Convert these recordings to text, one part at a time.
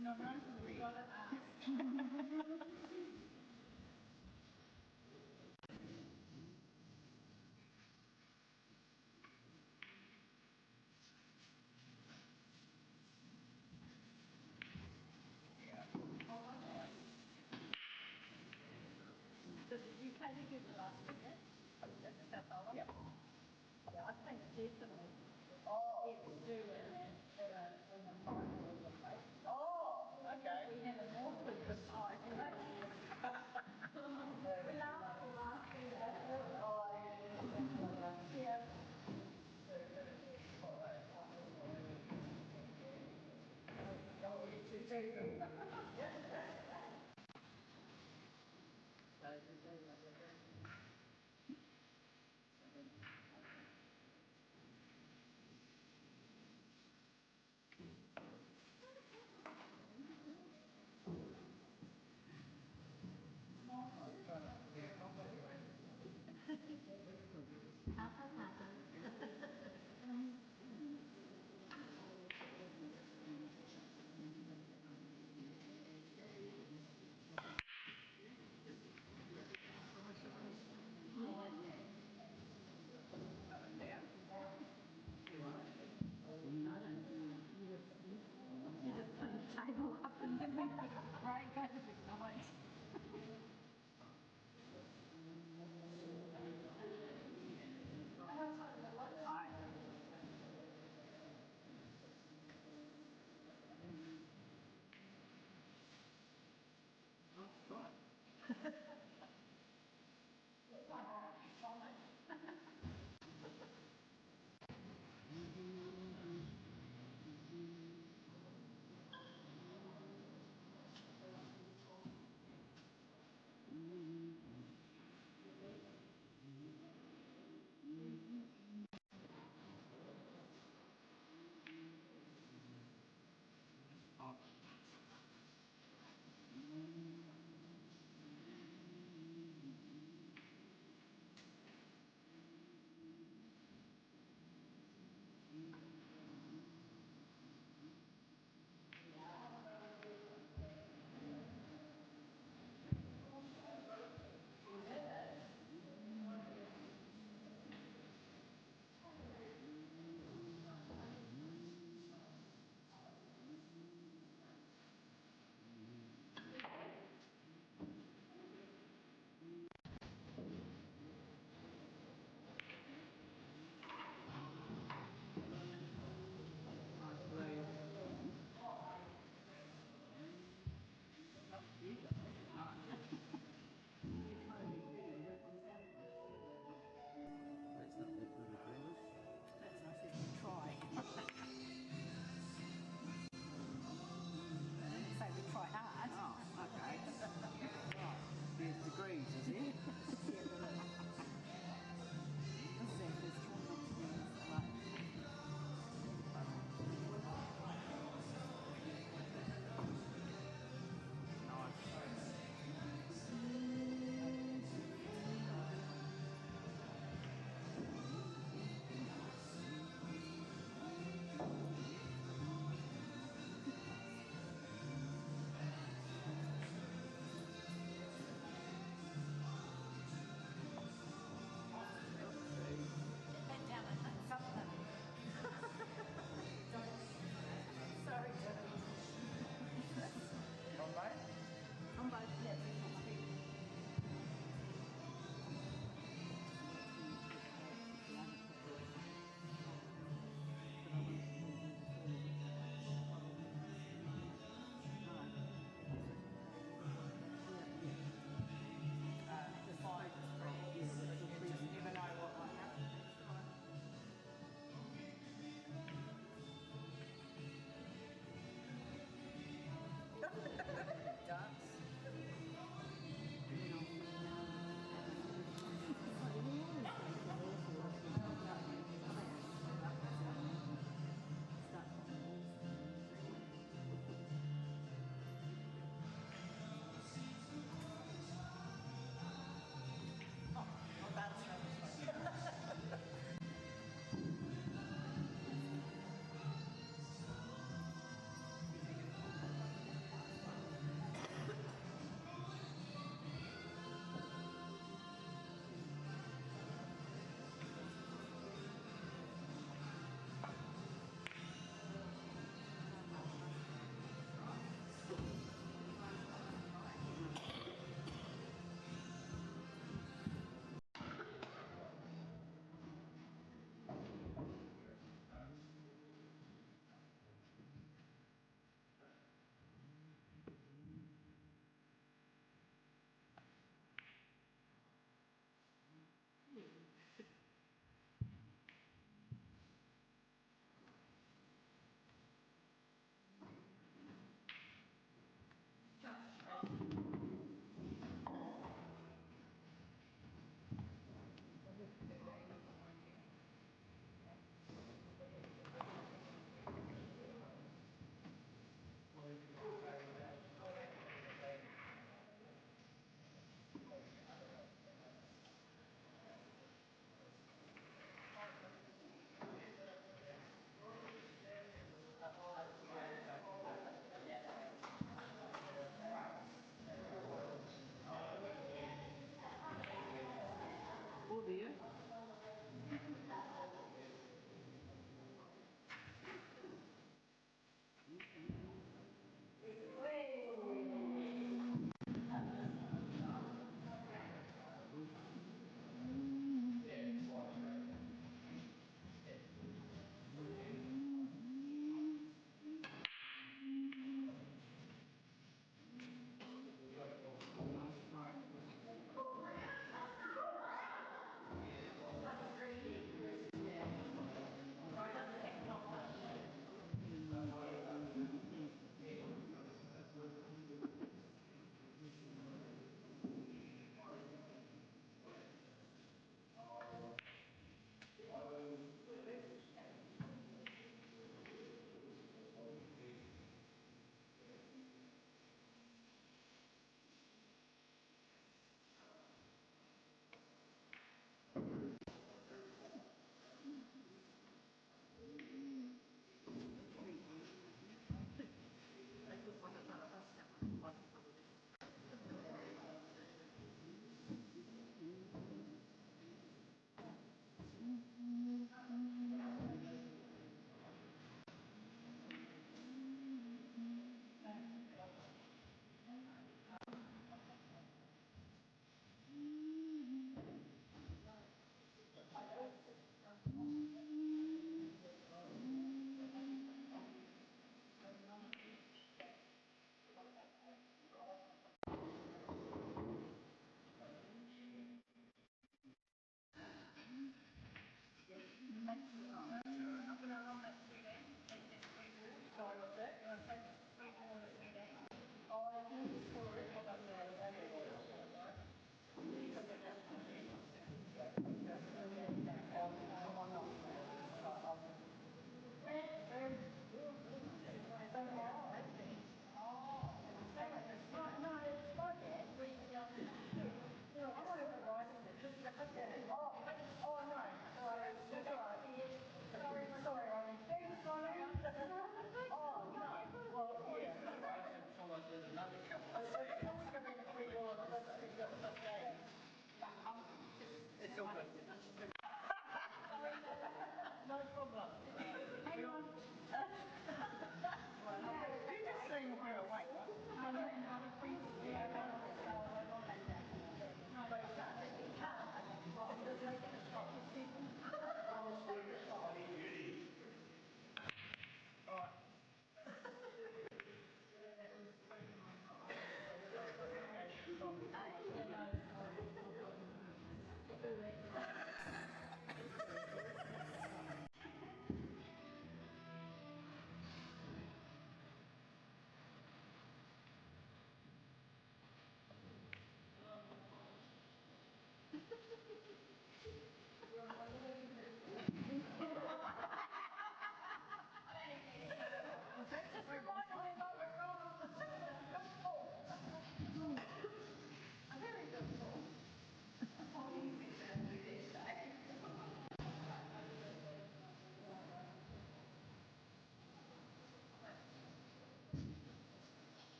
No, not we gotta ask. So did you kind of do the last minute? That's all? Yeah. Yeah, I think Jason was able to do it when the final was the fight. Oh, okay. We had an awkward surprise. We laughed through that. Oh, yeah.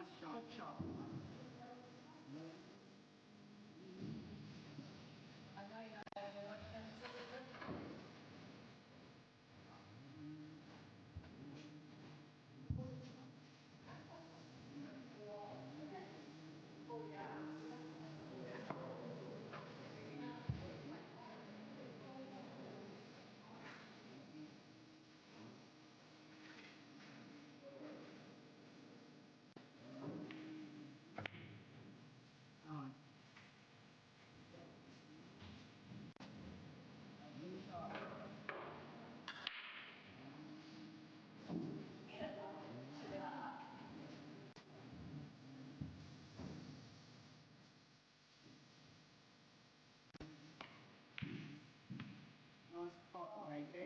nice sharp chop. I know you like them too. Nice. Nice pot, maybe.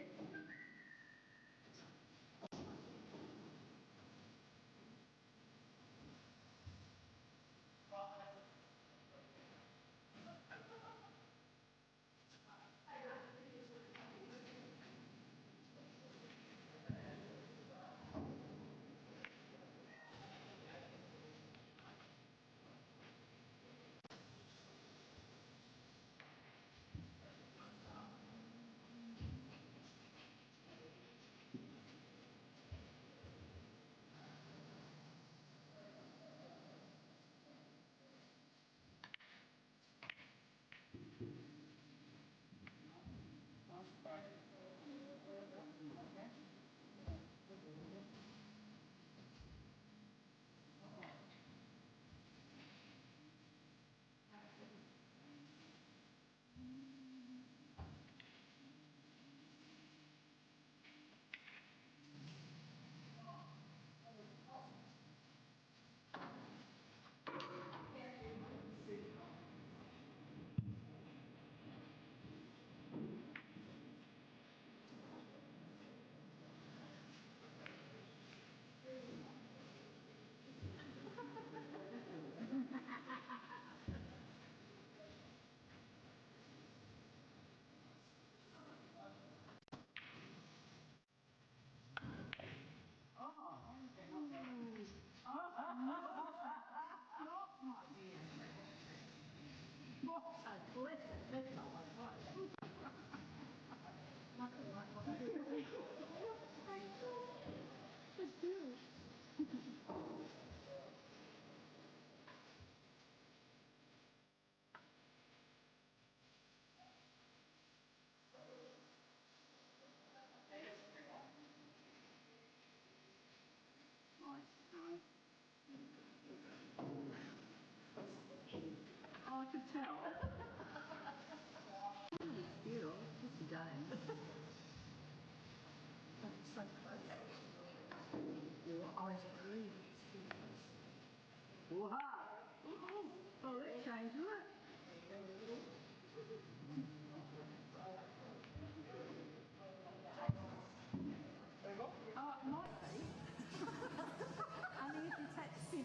Nice pot. Okay. What a glitter this one. Nothing like what I do. I do. Nice, nice. Oh, I could tell. It's beautiful. What's he done? That's so close. Your eyes are really wow! Oh, it changed, look. Might be. I mean, if you take 7.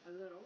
A little.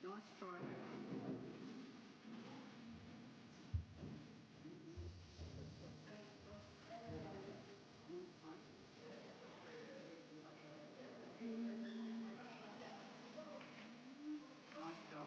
Nice try. Nice job.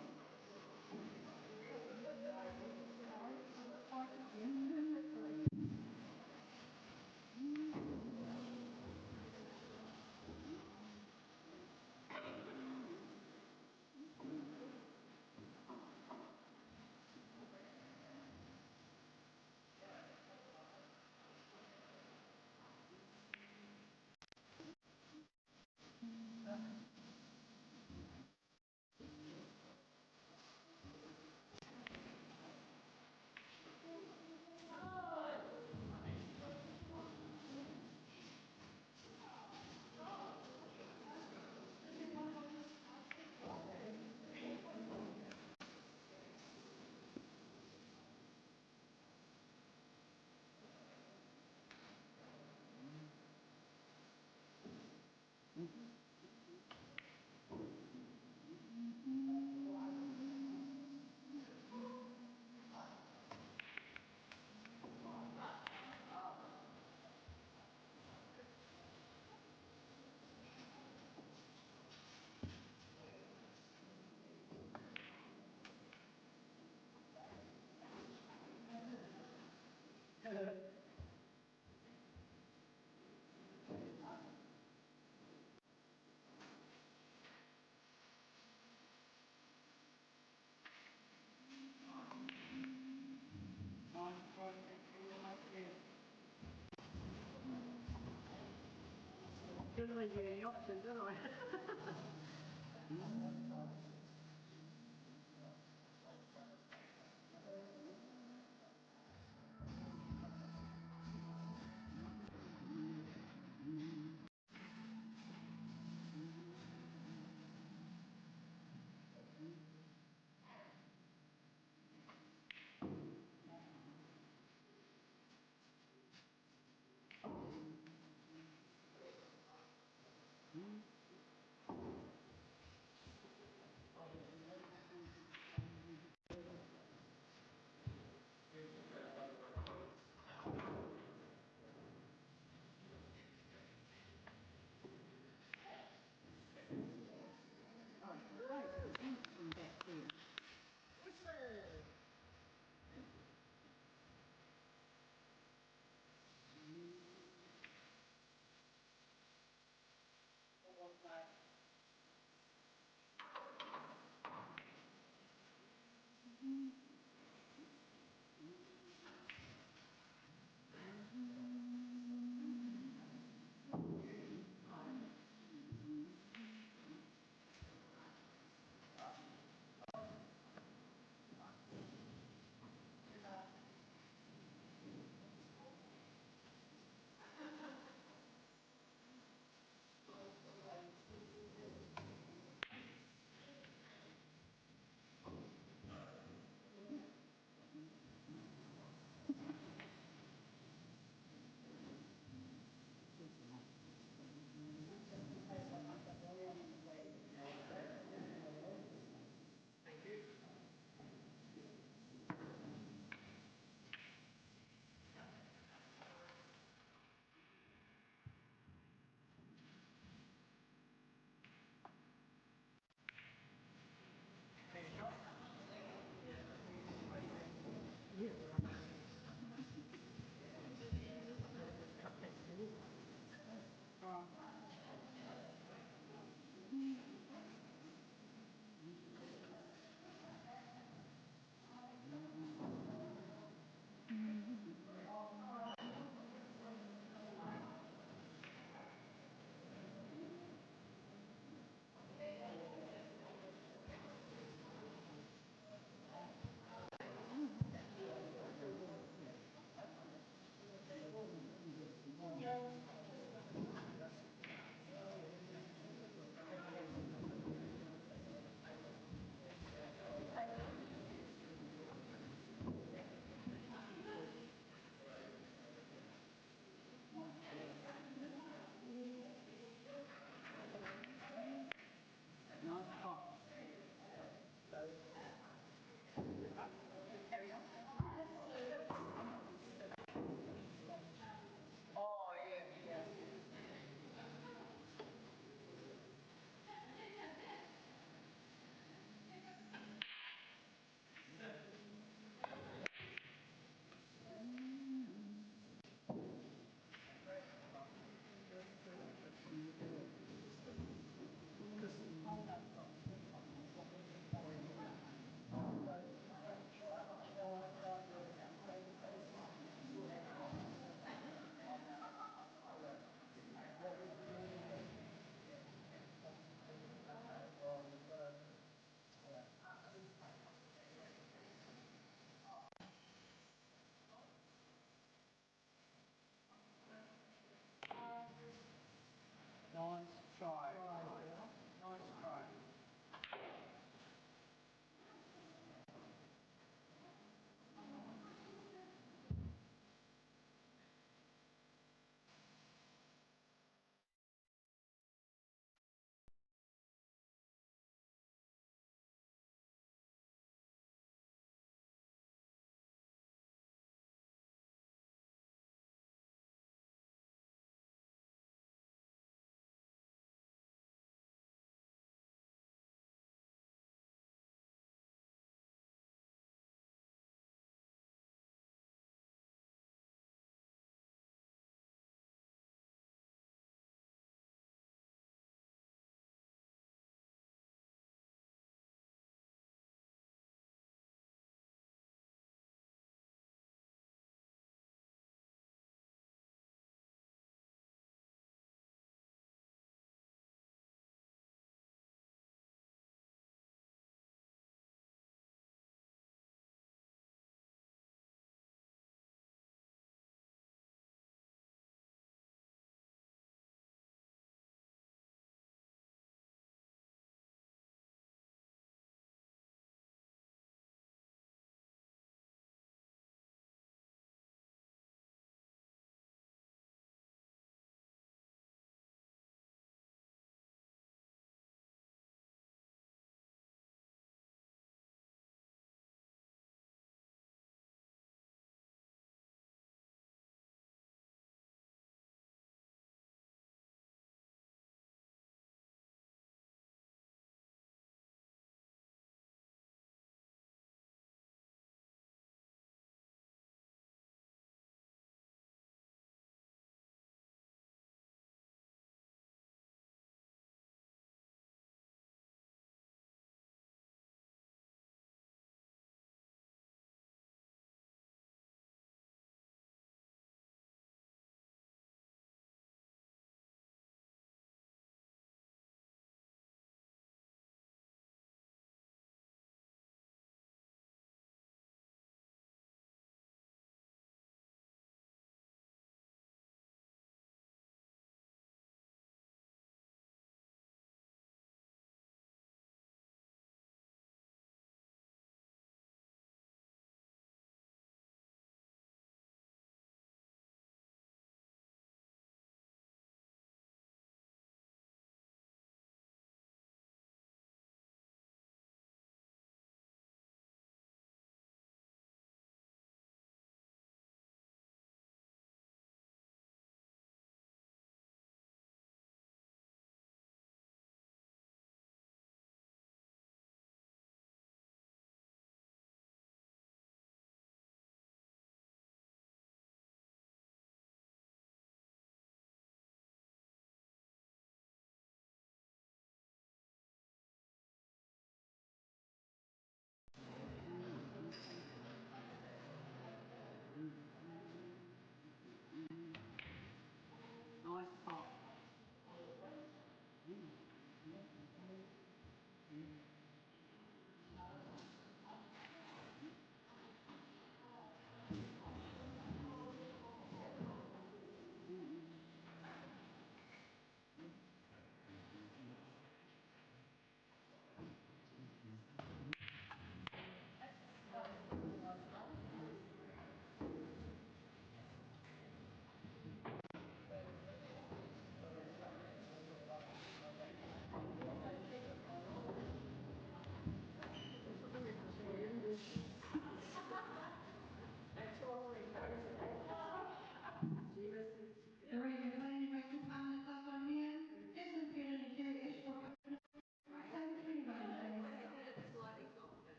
Chứ nó về nhóc xin chứ rồi.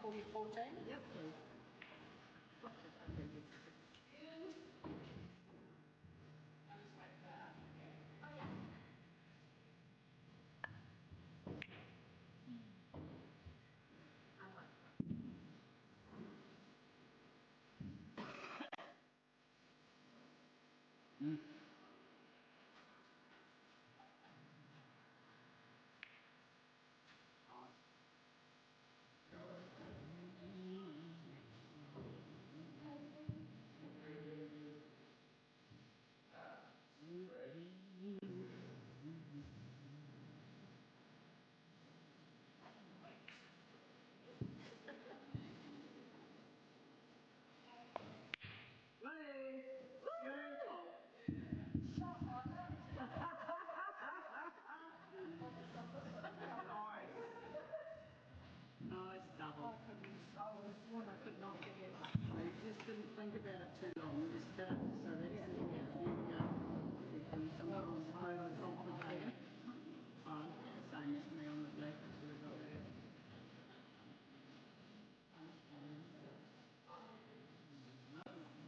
call you 14? Yep. Nice double. I could not get it. You just didn't think about it too long. You just start. So that's it. Here you go. You can sometimes overcomplicate it. Oh, same as me on the black. Nice.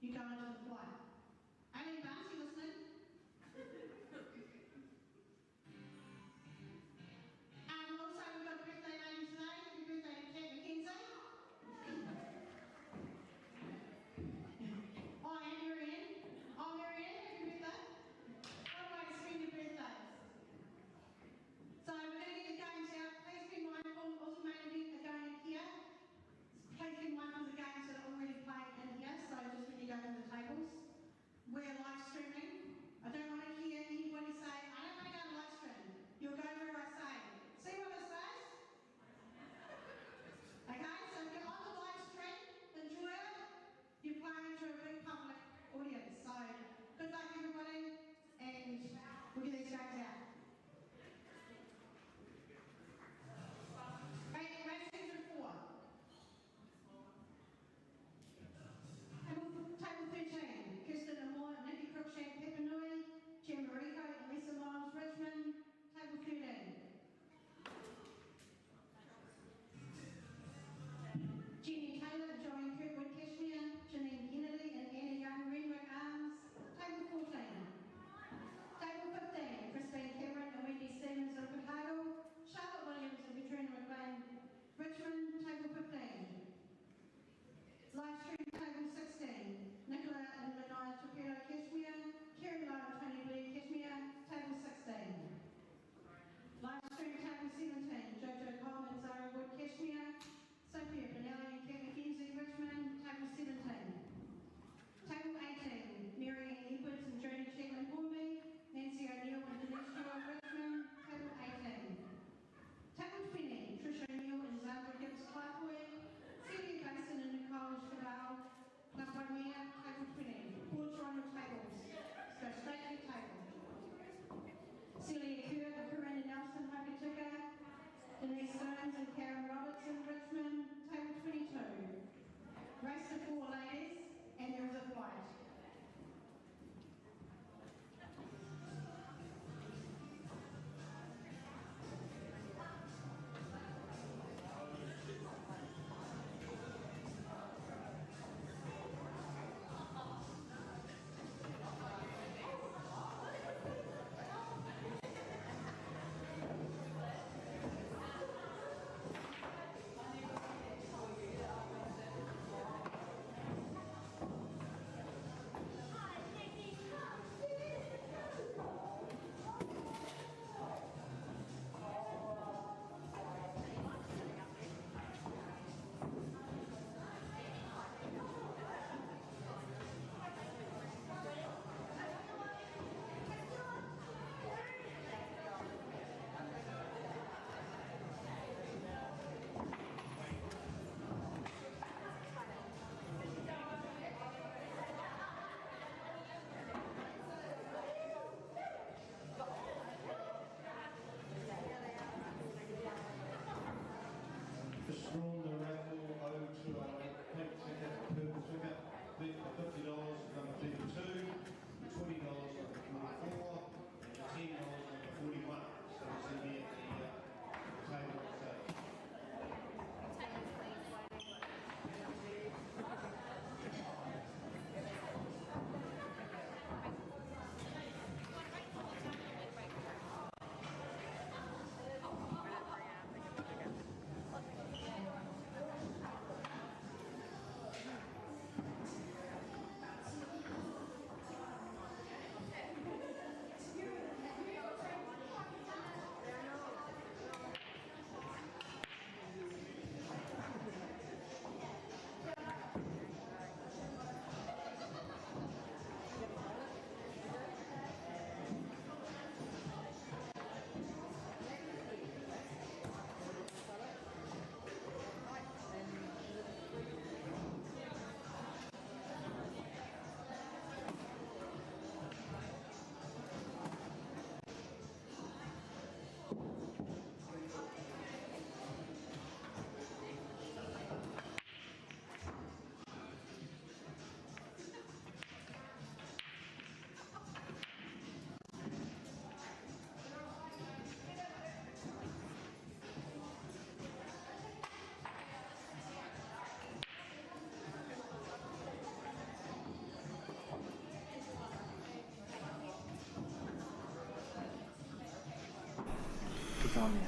you go into the flight. Aileen Barnes, you listening? Also, we've got a birthday lady today. Happy birthday to Kat McKenzie. Hi, Marianne. Oh, Marianne, happy birthday. What a way to spend your birthdays. So we're going to get the games out. Please be mindful, all the main event are going in here. Please be mindful of the games that are already playing in here, so just when you go to the tables.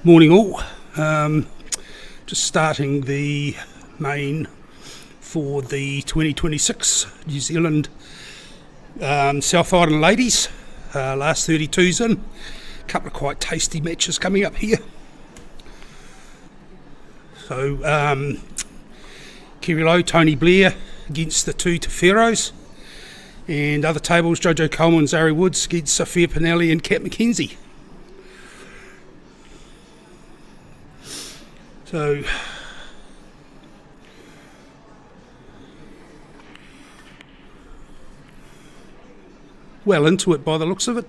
Morning all. Just starting the main for the 2026 New Zealand South Island Ladies. Last 32's in. A couple of quite tasty matches coming up here. So Kirilo, Tony Blair against the two Te Wheros. And other tables, Jojo Coleman, Zari Woods against Sophia Pinelli and Kat McKenzie. So well into it by the looks of it.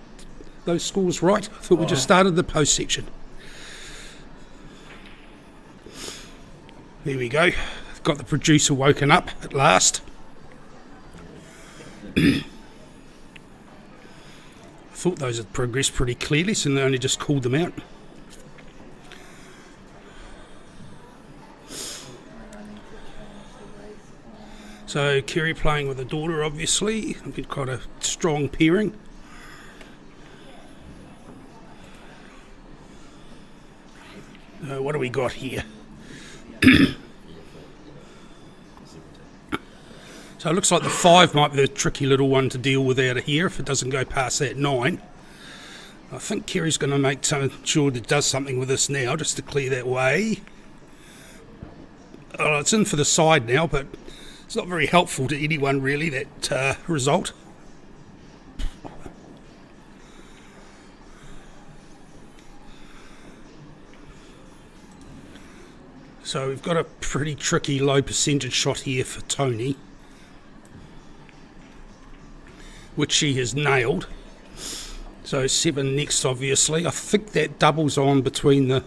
Those scores right. I thought we just started the post section. There we go. Got the producer woken up at last. I thought those had progressed pretty clearly, so they only just called them out. So Kerry playing with a daughter, obviously. Quite a strong pairing. What do we got here? So it looks like the 5 might be the tricky little one to deal with out of here if it doesn't go past that 9. I think Kerry's going to make sure that it does something with this now, just to clear that way. It's in for the side now, but it's not very helpful to anyone really, that result. So we've got a pretty tricky low percentage shot here for Tony, which she has nailed. So 7 next, obviously. I think that doubles on between the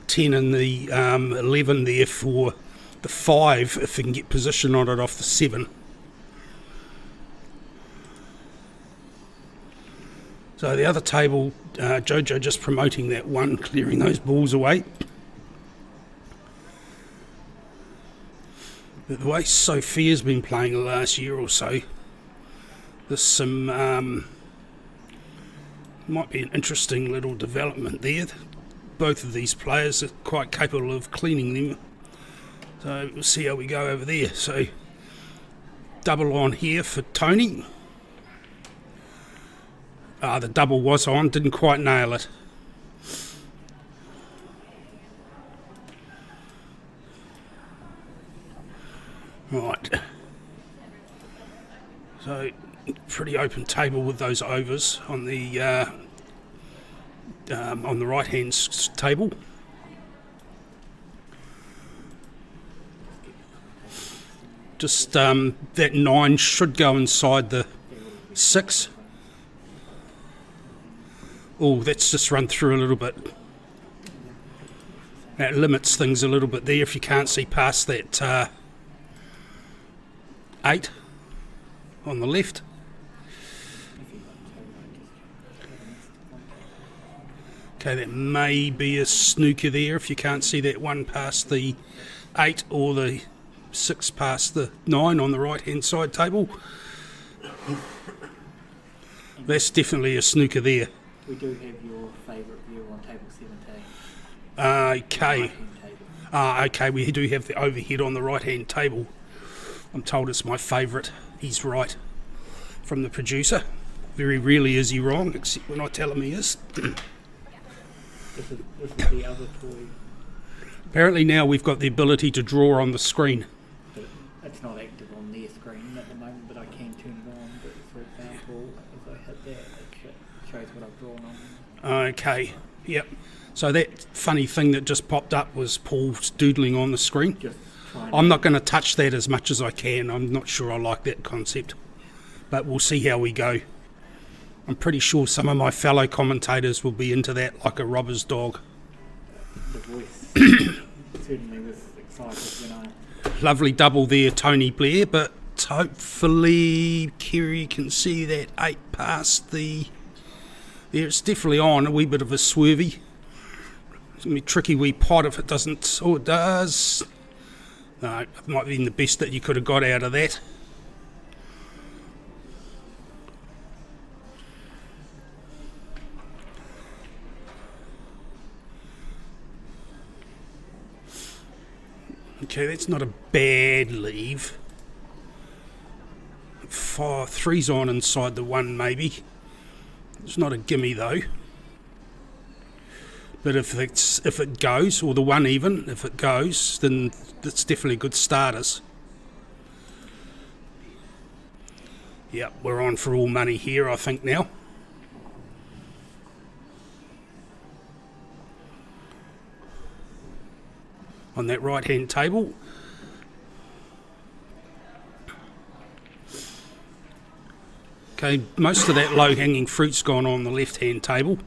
10 and the 11 there for the 5, if we can get position on it off the 7. So the other table, Jojo just promoting that 1, clearing those balls away. But the way Sophia's been playing the last year or so, there's some might be an interesting little development there. Both of these players are quite capable of cleaning them. So we'll see how we go over there. So double on here for Tony. The double was on, didn't quite nail it. Right. So pretty open table with those overs on the right hand table. Just that 9 should go inside the 6. Oh, that's just run through a little bit. That limits things a little bit there if you can't see past that 8 on the left. Okay, that may be a snooker there if you can't see that 1 past the 8 or the 6 past the 9 on the right hand side table. That's definitely a snooker there. We do have your favourite view on table 17. Okay. Okay, we do have the overhead on the right hand table. I'm told it's my favourite. He's right. From the producer. Very rarely is he wrong, except when I tell him he is. This is the other toy. Apparently now we've got the ability to draw on the screen. But it's not active on their screen at the moment, but I can turn it on. But for example, if I hit that, it shows what I've drawn on. Okay, yep. So that funny thing that just popped up was Paul's doodling on the screen. I'm not going to touch that as much as I can. I'm not sure I like that concept. But we'll see how we go. I'm pretty sure some of my fellow commentators will be into that like a robber's dog. The voice certainly was excited when Lovely double there, Tony Blair, but hopefully Kerry can see that 8 past the... There, it's definitely on, a wee bit of a swervy. It's going to be a tricky wee pot if it doesn't... Oh, it does. No, it might be the best that you could have got out of that. Okay, that's not a bad leave. 3's on inside the 1 maybe. It's not a gimme though. But if it goes, or the 1 even, if it goes, then it's definitely good starters. Yep, we're on for all money here, I think now. On that right hand table. Okay, most of that low hanging fruit's gone on the left hand table.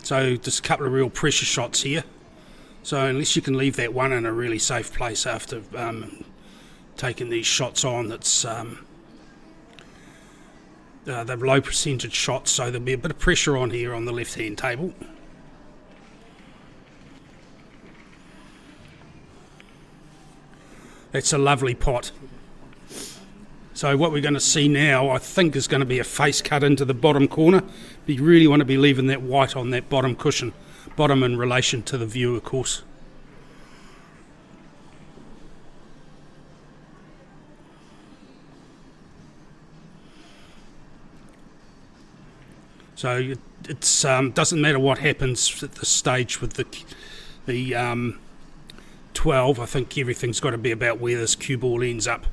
So just a couple of real pressure shots here. So unless you can leave that 1 in a really safe place after taking these shots on, that's they're low percentage shots, so there'll be a bit of pressure on here on the left hand table. That's a lovely pot. So what we're going to see now, I think, is going to be a face cut into the bottom corner. You really want to be leaving that white on that bottom cushion. Bottom in relation to the view, of course. So it doesn't matter what happens at this stage with the 12. I think everything's got to be about where this cue ball ends up.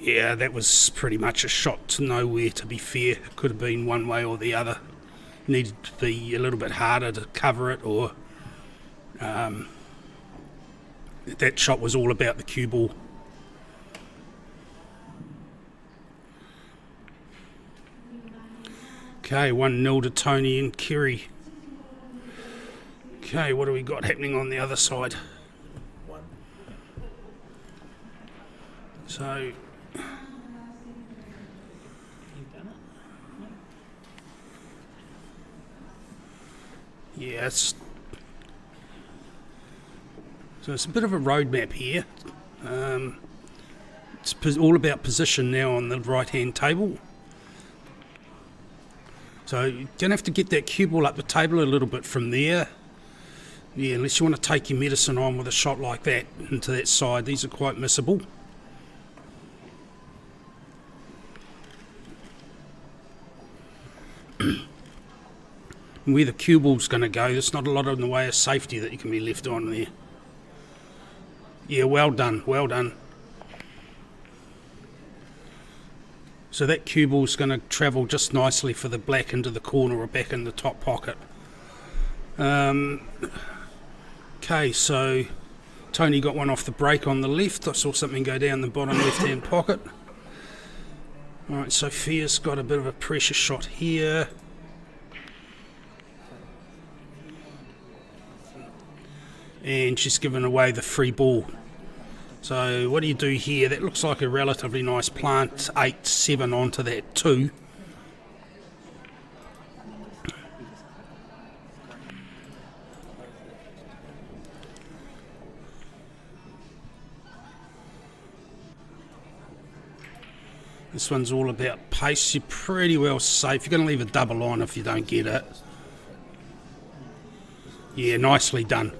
Yeah, that was pretty much a shot to nowhere, to be fair. It could have been one way or the other. Needed to be a little bit harder to cover it, or that shot was all about the cue ball. Okay, 1-0 to Tony and Kerry. Okay, what do we got happening on the other side? So, yeah, so it's a bit of a roadmap here. It's all about position now on the right-hand table. So you're going to have to get that cue ball up the table a little bit from there. Yeah, unless you want to take your medicine on with a shot like that into that side. These are quite missable. Where the cue ball's going to go, there's not a lot in the way of safety that you can be left on there. Yeah, well done, well done. So that cue ball's going to travel just nicely for the black into the corner or back in the top pocket. Okay, so Tony got one off the break on the left. I saw something go down the bottom left-hand pocket. Alright, Sophia's got a bit of a pressure shot here. And she's given away the free ball. So what do you do here? That looks like a relatively nice plant. 8-7 onto that 2. This one's all about pace. You're pretty well safe. You're going to leave a double on if you don't get it. Yeah, nicely done.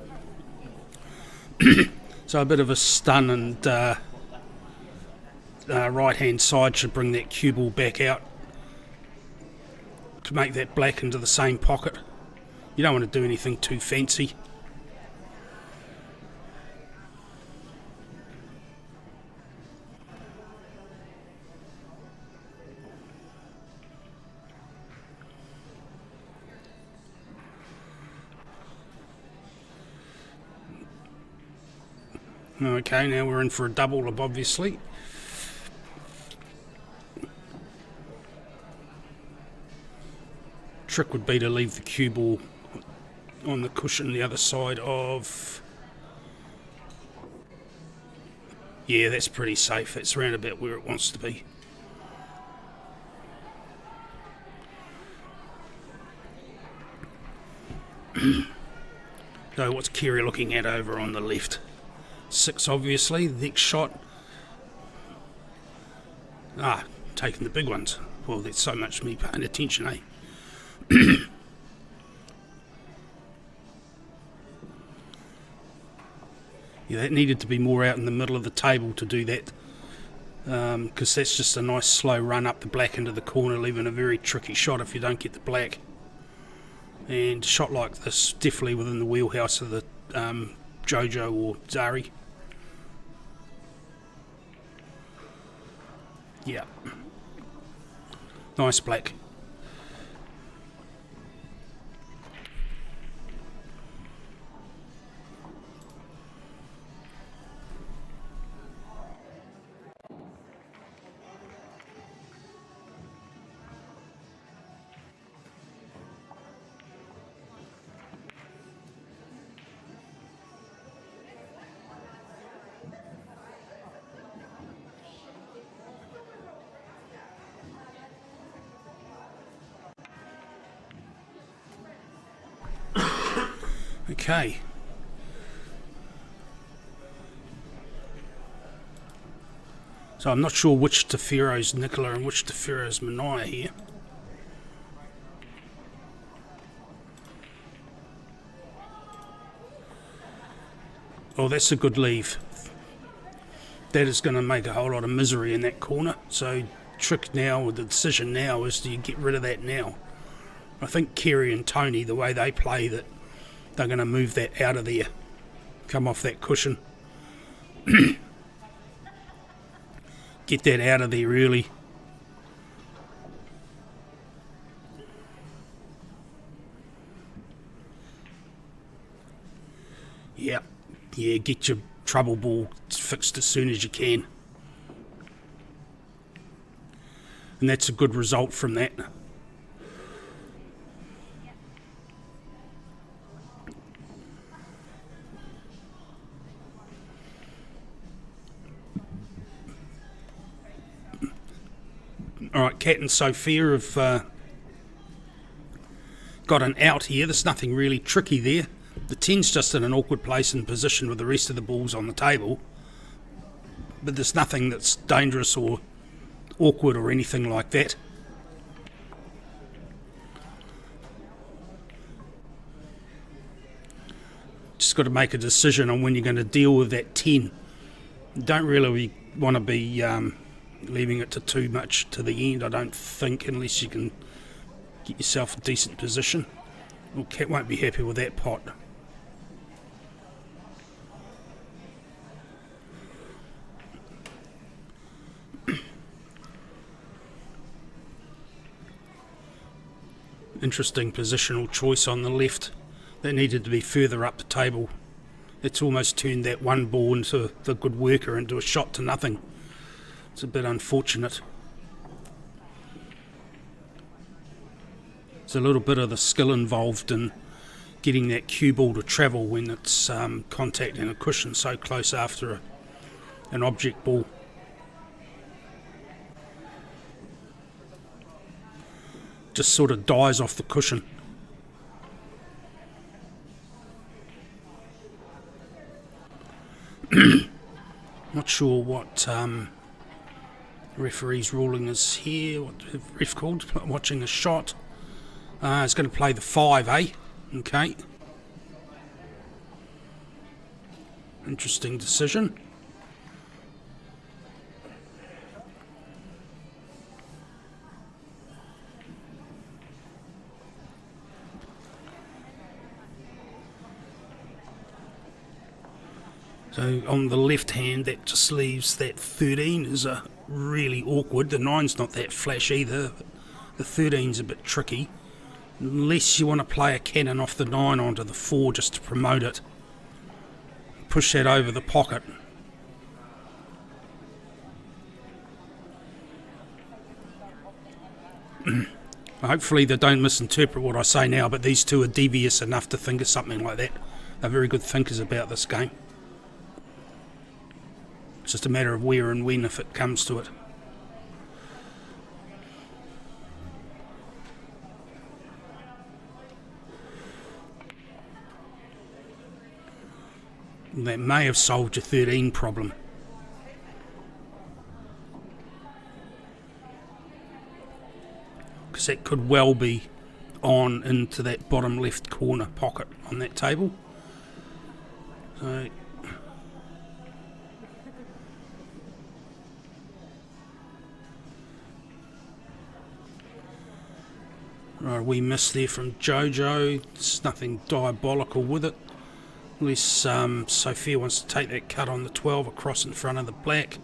So a bit of a stun, and right hand side should bring that cue ball back out to make that black into the same pocket. You don't want to do anything too fancy. Okay, now we're in for a double, obviously. Trick would be to leave the cue ball on the cushion the other side of... Yeah, that's pretty safe. It's around about where it wants to be. So what's Kerry looking at over on the left? 6, obviously. The next shot. Taking the big ones. Well, that's so much me paying attention, eh? Yeah, that needed to be more out in the middle of the table to do that, because that's just a nice slow run up the black into the corner, leaving a very tricky shot if you don't get the black. And a shot like this, definitely within the wheelhouse of the Jojo or Zari. Yeah. Nice black. Okay. So I'm not sure which Tefero's Nicola and which Tefero's Mania here. Oh, that's a good leave. That is going to make a whole lot of misery in that corner. So trick now, or the decision now, is do you get rid of that now? I think Kerry and Tony, the way they play, that they're going to move that out of there, come off that cushion. Get that out of there early. Yeah, get your trouble ball fixed as soon as you can. And that's a good result from that. Alright, Kat and Sophia have got an out here. There's nothing really tricky there. The 10's just in an awkward place and position with the rest of the balls on the table. But there's nothing that's dangerous or awkward or anything like that. Just got to make a decision on when you're going to deal with that 10. You don't really want to be leaving it to too much to the end, I don't think, unless you can get yourself a decent position. Well, Kat won't be happy with that pot. Interesting positional choice on the left. That needed to be further up the table. It's almost turned that one ball into the good worker into a shot to nothing. It's a bit unfortunate. There's a little bit of the skill involved in getting that cue ball to travel when it's contacting a cushion so close after an object ball. Just sort of dies off the cushion. Not sure what referee's ruling is here. What the ref called? Watching a shot. It's going to play the 5, eh? Okay. Interesting decision. So on the left hand, that just leaves that 13 is a really awkward. The 9's not that flash either. The 13's a bit tricky. Unless you want to play a cannon off the 9 onto the 4 just to promote it. Push that over the pocket. Hopefully they don't misinterpret what I say now, but these two are devious enough to think of something like that. They're very good thinkers about this game. It's just a matter of where and when if it comes to it. That may have solved your 13 problem. because that could well be on into that bottom left corner pocket on that table. So right, a wee miss there from Jojo. It's nothing diabolical with it. Unless Sophia wants to take that cut on the 12 across in front of the black.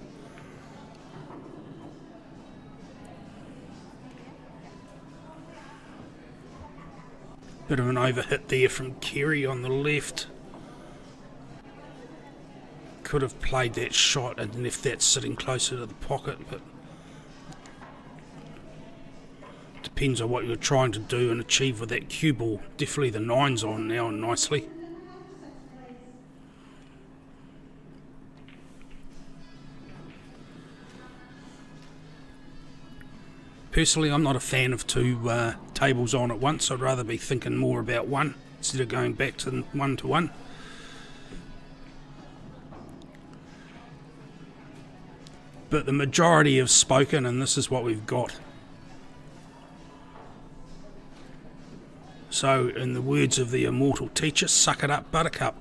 Bit of an overhit there from Kerry on the left. Could have played that shot and left that sitting closer to the pocket, but depends on what you're trying to do and achieve with that cue ball. Definitely the 9's on now and nicely. Personally, I'm not a fan of two tables on at once. I'd rather be thinking more about one instead of going back to one to one. But the majority have spoken, and this is what we've got. So, in the words of the immortal teacher, suck it up, buttercup.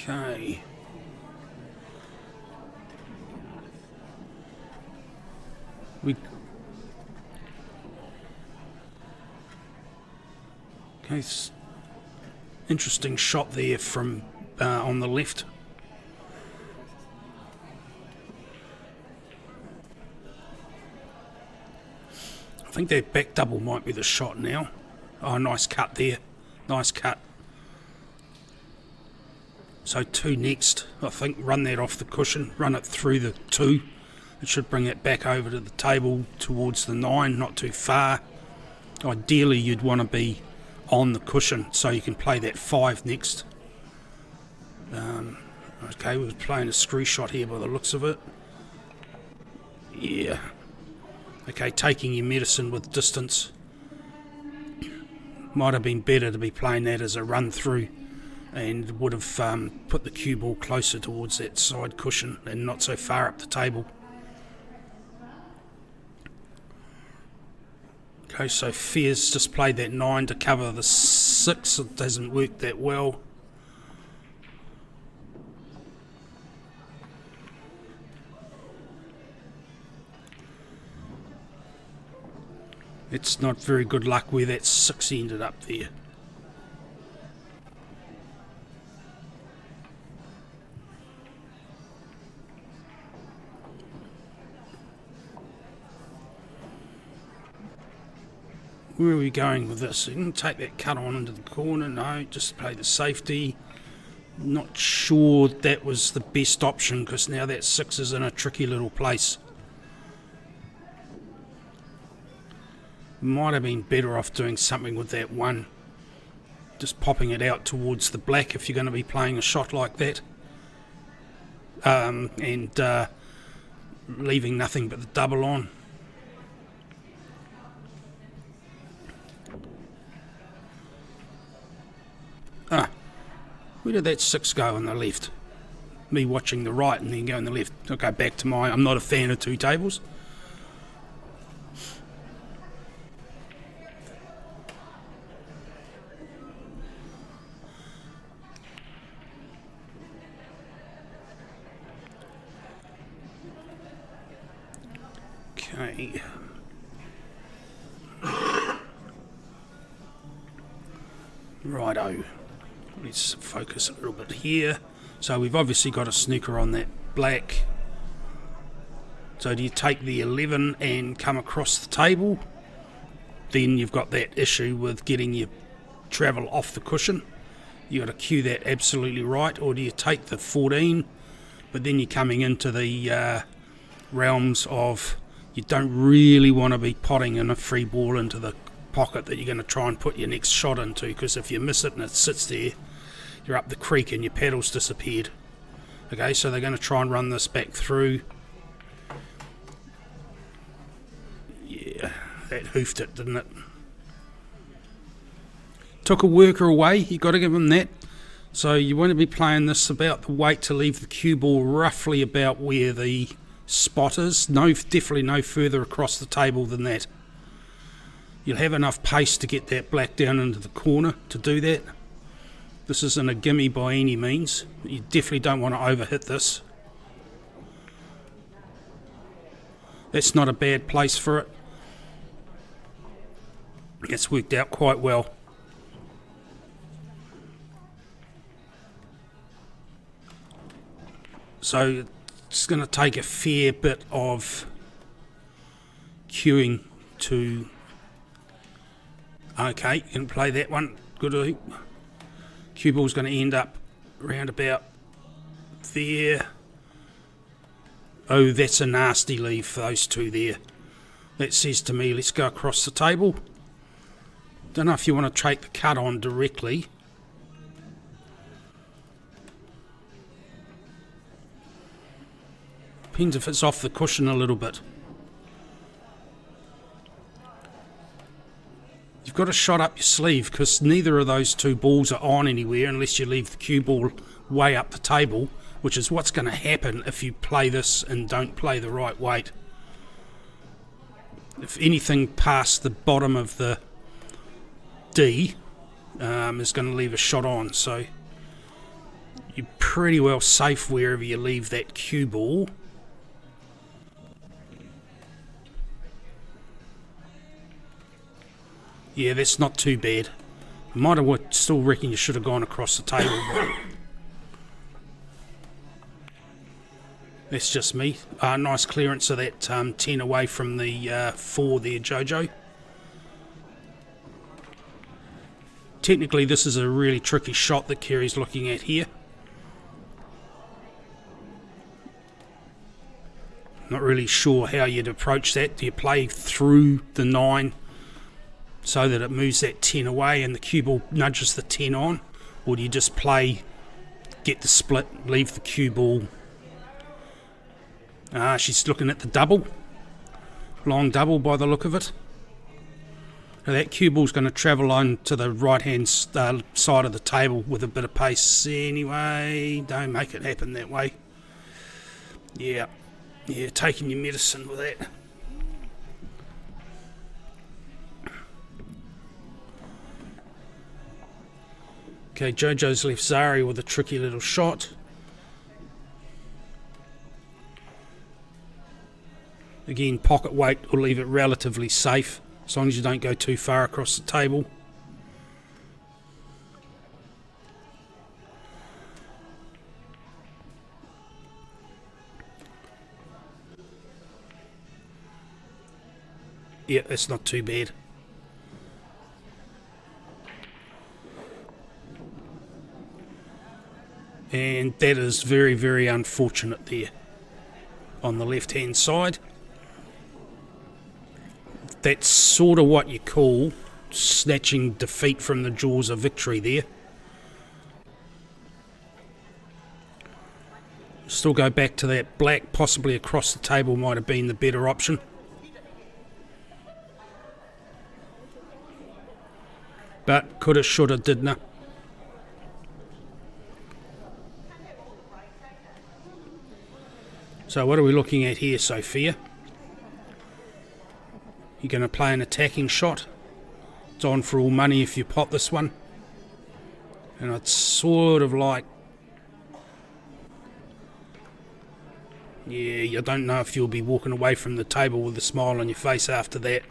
Okay. Okay, interesting shot there from on the left. I think that back double might be the shot now. Oh, nice cut there. Nice cut. So 2 next, I think. Run that off the cushion, run it through the 2. It should bring it back over to the table towards the 9, not too far. Ideally you'd want to be on the cushion so you can play that 5 next. Okay, we're playing a screw shot here by the looks of it. Yeah. Okay, taking your medicine with distance. Might have been better to be playing that as a run through, and would have put the cue ball closer towards that side cushion and not so far up the table. Okay, so Fear's just played that 9 to cover the 6. It doesn't work that well. It's not very good luck where that 6 ended up there. Where are we going with this? You can take that cut on into the corner. No, just play the safety. Not sure that was the best option because now that 6 is in a tricky little place. Might have been better off doing something with that 1. Just popping it out towards the black if you're going to be playing a shot like that. And leaving nothing but the double on. Where did that 6 go on the left? Me watching the right and then go on the left. I'll go back to I'm not a fan of 2 tables. Okay. Righto. Let's focus a little bit here. So we've obviously got a snooker on that black. So do you take the 11 and come across the table? Then you've got that issue with getting your travel off the cushion. You've got to cue that absolutely right. Or do you take the 14, but then you're coming into the realms of you don't really want to be potting in a free ball into the pocket that you're going to try and put your next shot into, because if you miss it and it sits there, you're up the creek and your paddle's disappeared. Okay, so they're going to try and run this back through. Yeah, that hoofed it, didn't it? took a worker away, you got to give him that. So you want to be playing this about the weight to leave the cue ball roughly about where the spot is. Definitely no further across the table than that. You'll have enough pace to get that black down into the corner to do that. This isn't a gimme by any means. You definitely don't want to overhit this. That's not a bad place for it. It's worked out quite well. So it's going to take a fair bit of cueing to... Okay, you can play that one. Good. Cue ball's going to end up around about there. Oh, that's a nasty leave for those two there. That says to me, let's go across the table. Don't know if you want to take the cut on directly. Depends if it's off the cushion a little bit. You've got a shot up your sleeve because neither of those two balls are on anywhere unless you leave the cue ball way up the table, which is what's going to happen if you play this and don't play the right weight. If anything past the bottom of the D is going to leave a shot on, so you're pretty well safe wherever you leave that cue ball. Yeah, that's not too bad. Still reckon you should have gone across the table. But that's just me. Nice clearance of that 10 away from the 4 there, Jojo. Technically, this is a really tricky shot that Kerry's looking at here. Not really sure how you'd approach that. Do you play through the 9 so that it moves that 10 away and the cue ball nudges the 10 on? Or do you just play, get the split, leave the cue ball? She's looking at the double. Long double by the look of it. Now that cue ball's going to travel on to the right hand side of the table with a bit of pace anyway. Don't make it happen that way. Yeah, taking your medicine with that. Okay, Jojo's left Zari with a tricky little shot. Again, pocket weight will leave it relatively safe, as long as you don't go too far across the table. Yeah, that's not too bad. And that is very, very unfortunate there on the left hand side. That's sort of what you call snatching defeat from the jaws of victory there. Still go back to that black, possibly across the table might have been the better option. But coulda, shoulda, didn't. So what are we looking at here, Sophia? You're going to play an attacking shot. It's on for all money if you pot this one. And it's sort of like... Yeah, you don't know if you'll be walking away from the table with a smile on your face after that.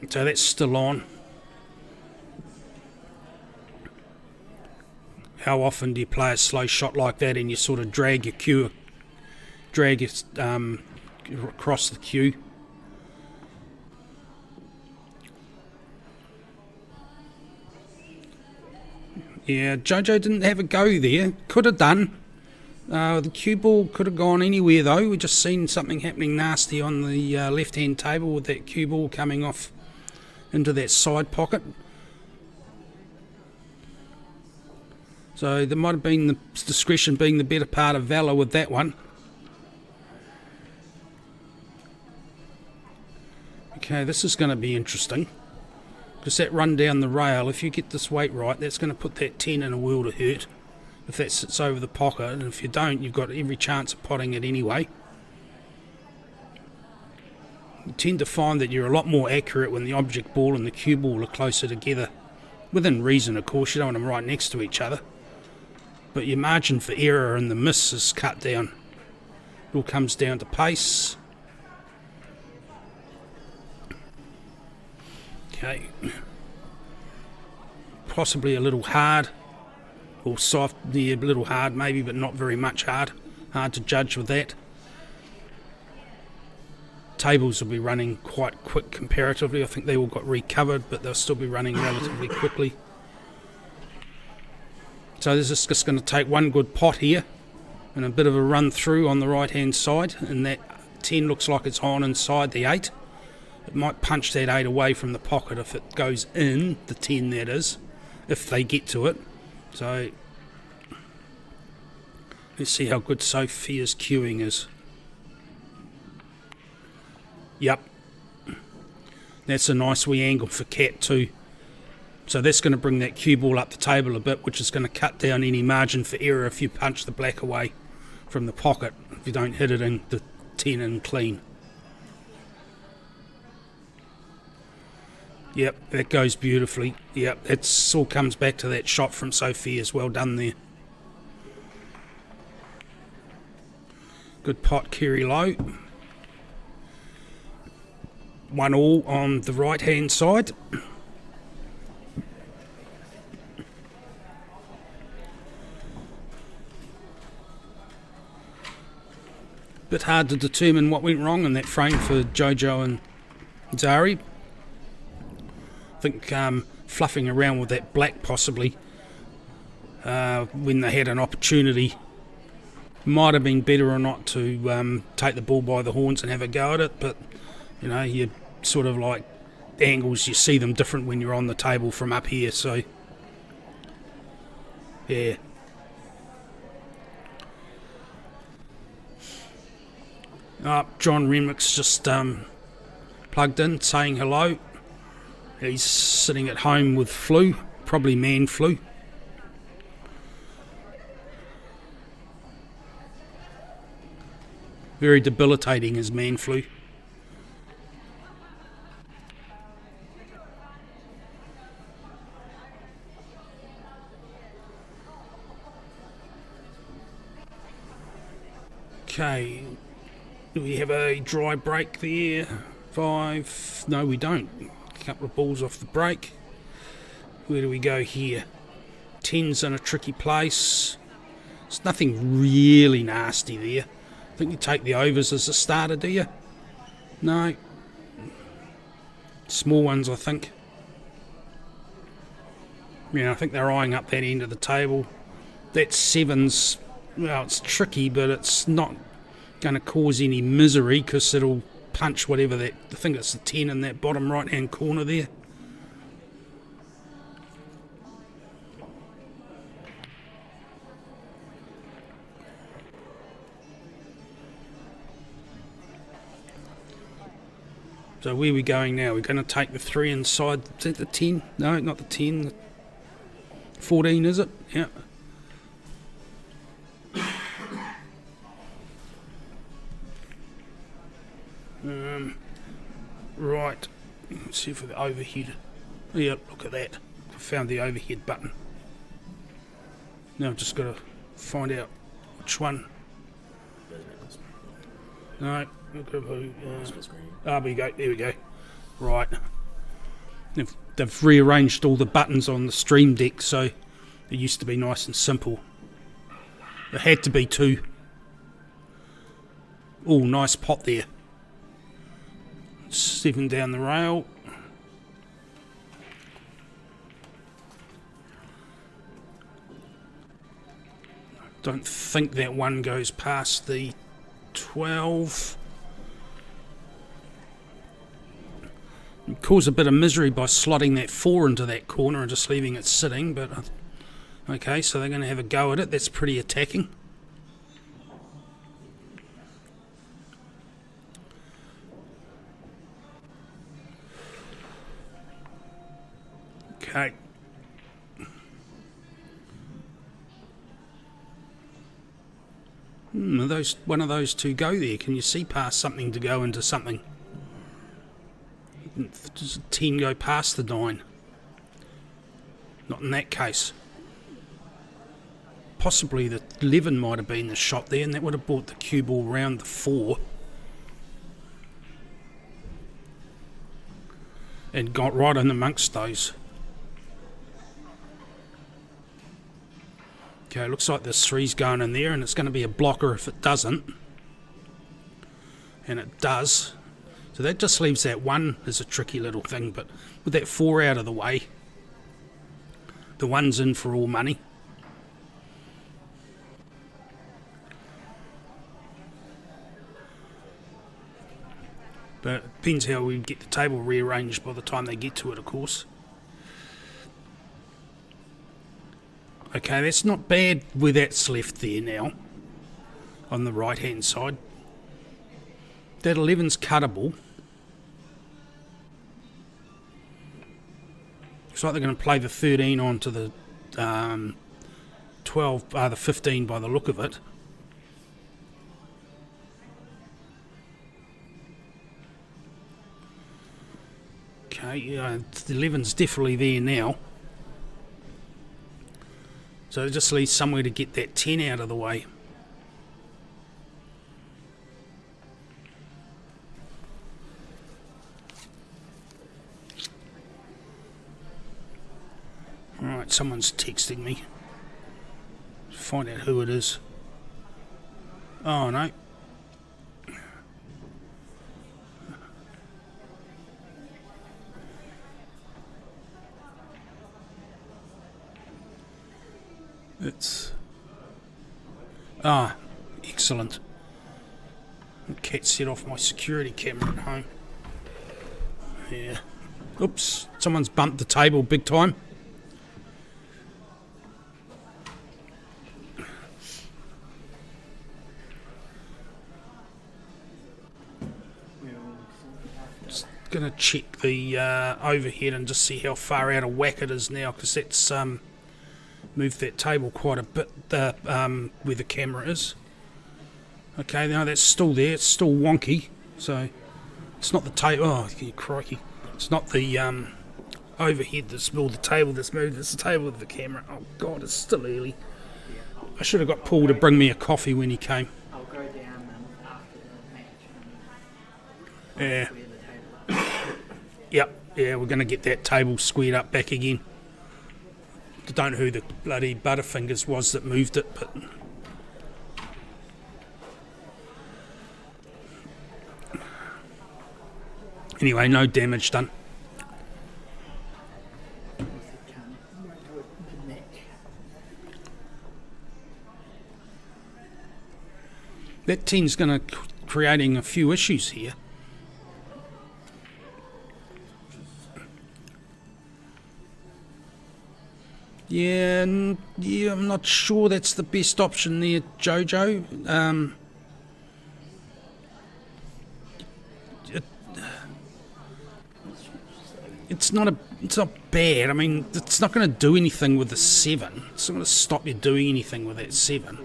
So that's still on. How often do you play a slow shot like that and you sort of drag your cue, across the cue? Yeah, Jojo didn't have a go there. Could have done. The cue ball could have gone anywhere though. We just seen something happening nasty on the left-hand table with that cue ball coming off into that side pocket. So there might have been the discretion being the better part of valour with that one. Okay, this is going to be interesting. Because that run down the rail, if you get this weight right, that's going to put that 10 in a world of hurt. If that sits over the pocket, and if you don't, you've got every chance of potting it anyway. You tend to find that you're a lot more accurate when the object ball and the cue ball are closer together. Within reason, of course, you don't want them right next to each other. But your margin for error and the miss is cut down. It all comes down to pace. Okay. Possibly a little hard. Or soft, yeah, a little hard maybe, but not very much hard. Hard to judge with that. Tables will be running quite quick comparatively. I think they all got recovered, but they'll still be running relatively quickly. So this is just going to take one good pot here and a bit of a run through on the right hand side, and that 10 looks like it's on inside the 8. It might punch that 8 away from the pocket if it goes in, the 10 that is, if they get to it. So let's see how good Sophia's cueing is. Yep. That's a nice wee angle for Cat too. So that's going to bring that cue ball up the table a bit, which is going to cut down any margin for error if you punch the black away from the pocket, if you don't hit it in the 10 in clean. Yep, that goes beautifully. Yep, it all comes back to that shot from Sophia's. Well done there. Good pot, Kerry Low. 1-1 on the right hand side. Bit hard to determine what went wrong in that frame for Jojo and Zari. I think fluffing around with that black possibly when they had an opportunity might have been better or not to take the bull by the horns and have a go at it, but you know, you sort of like angles, you see them different when you're on the table from up here, so yeah. John Renwick's just plugged in saying hello. He's sitting at home with flu, probably man flu. Very debilitating is man flu. Okay, do we have a dry break there? 5, no we don't. A couple of balls off the break. Where do we go here? 10's in a tricky place. There's nothing really nasty there. I think you take the overs as a starter, do you? No. Small ones, I think. Yeah, I think they're eyeing up that end of the table. That 7's, well, it's tricky, but it's not going to cause any misery because it'll punch whatever that, I think it's the 10 in that bottom right hand corner there. So where are we going now? We're going to take the 3 inside. Is that the 10? No, not the 10. The 14, is it? Yeah. Right. Let's see for the overhead. Yeah, look at that. I found the overhead button. Now I've just got to find out which one. No. There we go. There we go. Right. They've rearranged all the buttons on the Stream Deck, so it used to be nice and simple. It had to be 2. Oh, nice pot there. 7 down the rail. Don't think that one goes past the 12. Cause a bit of misery by slotting that 4 into that corner and just leaving it sitting, but okay, so they're going to have a go at it. That's pretty attacking. Okay. Those one of those two go there? Can you see past something to go into something? Does a 10 go past the 9? Not in that case. Possibly the 11 might have been the shot there, and that would have brought the cue ball round the 4 and got right in amongst those. Okay, looks like this 3's going in there, and it's going to be a blocker if it doesn't. And it does. So that just leaves that 1 as a tricky little thing, but with that 4 out of the way, the 1's in for all money. But it depends how we get the table rearranged by the time they get to it, of course. Okay, that's not bad where that's left there now, on the right hand side. That 11's cuttable. Looks like they're going to play the 13 onto the 12, the 15 by the look of it. Okay, the 11's definitely there now. So it just leaves somewhere to get that 10 out of the way. Alright, someone's texting me. Find out who it is. Oh no. It's... excellent. The cat set off my security camera at home. Yeah. Oops, someone's bumped the table big time. Just gonna check the overhead and just see how far out of whack it is now, because that's moved that table quite a bit where the camera is. Okay, now that's still there, it's still wonky, so it's not the table. Oh, crikey. It's not the overhead that's moved, the table that's moved, it's the table with the camera. Oh god, it's still early. I should have got Paul to bring me a coffee when he came. I'll go down after the match. Yeah. Yeah, we're going to get that table squared up back again. I don't know who the bloody Butterfingers was that moved it, but... Anyway, no damage done. That 10's going to creating a few issues here. Yeah, I'm not sure that's the best option there, Jojo. It's not bad. I mean, it's not going to do anything with the 7. It's not going to stop you doing anything with that 7.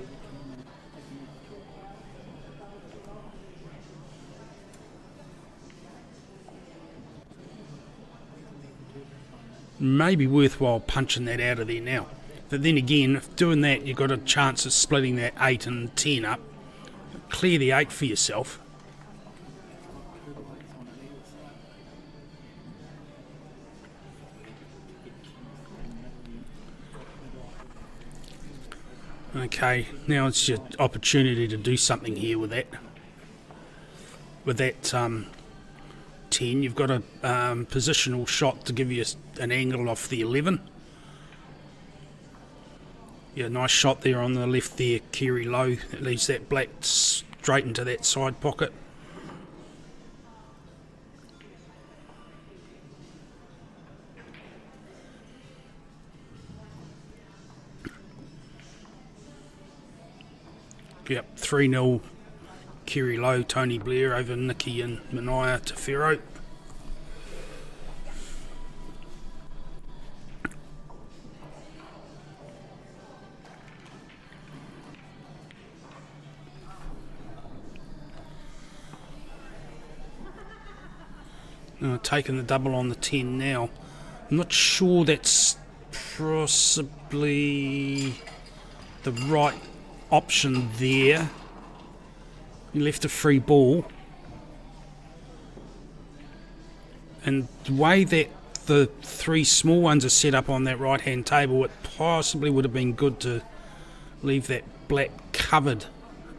Maybe worthwhile punching that out of there now. But then again, if doing that, you've got a chance of splitting that 8 and 10 up. Clear the 8 for yourself. Okay, now it's your opportunity to do something here with that. With that 10, you've got a positional shot to give you an angle off the 11. Yeah, nice shot there on the left there, Kerry low. It leaves that black straight into that side pocket. Yep, 3-0 Kerry low, Tony Blair over Nicky and Mania Tefero. Taking the double on the 10 now. I'm not sure that's possibly the right option there. You left a free ball. And the way that the three small ones are set up on that right hand table, it possibly would have been good to leave that black covered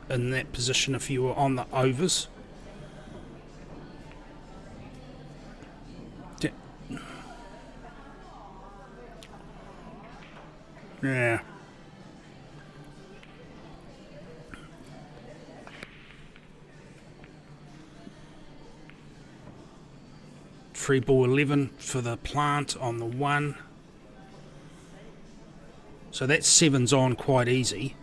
in that position if you were on the overs. Yeah. Free ball 11 for the plant on the 1. So that 7's on quite easy.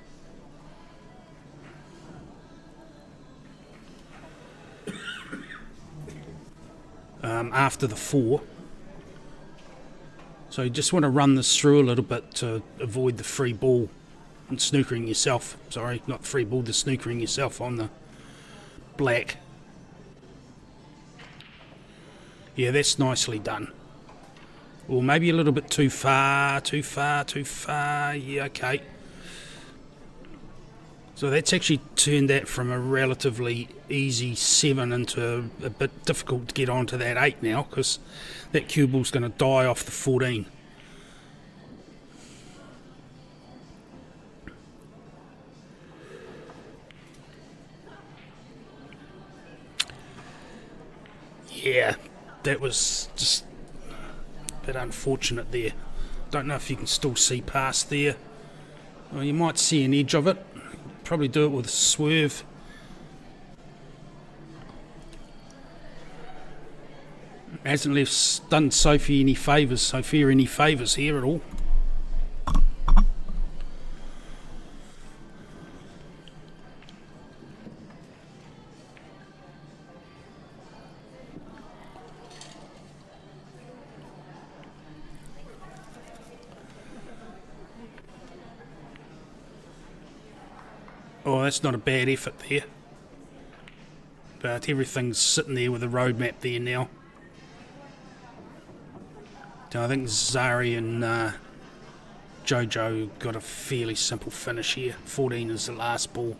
After the 4. So you just want to run this through a little bit to avoid the free ball and snookering yourself. Sorry, not free ball, the snookering yourself on the black. Yeah, that's nicely done. Or maybe a little bit too far. Yeah, okay. So that's actually turned that from a relatively easy 7 into a bit difficult to get onto that 8 now, because that cue ball's going to die off the 14. Yeah, that was just a bit unfortunate there. Don't know if you can still see past there. Well, you might see an edge of it. Probably do it with a swerve. Hasn't done Sophia any favours here at all. Oh, that's not a bad effort there. But everything's sitting there with a roadmap there now. So I think Zari and Jojo got a fairly simple finish here. 14 is the last ball.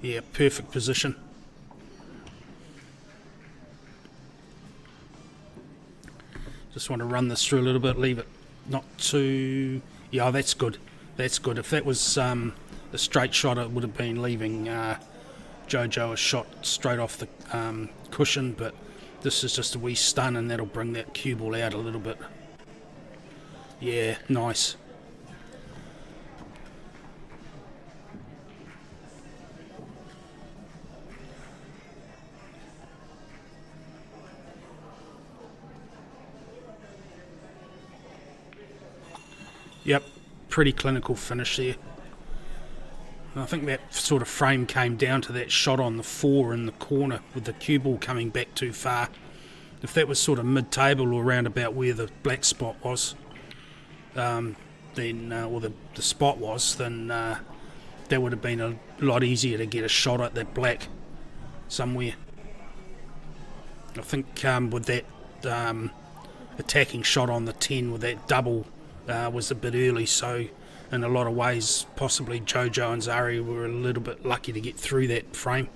Yeah, perfect position. Just want to run this through a little bit, leave it not too... Yeah, that's good. That's good. If that was a straight shot, it would have been leaving Jojo a shot straight off the cushion, but this is just a wee stun and that'll bring that cue ball out a little bit. Yeah, nice. Yep, pretty clinical finish there. I think that sort of frame came down to that shot on the 4 in the corner with the cue ball coming back too far. If that was sort of mid-table or around about where the black spot was, then or the spot was, then that would have been a lot easier to get a shot at that black somewhere. I think with that attacking shot on the 10 with that double was a bit early, so in a lot of ways possibly Jojo and Zari were a little bit lucky to get through that frame.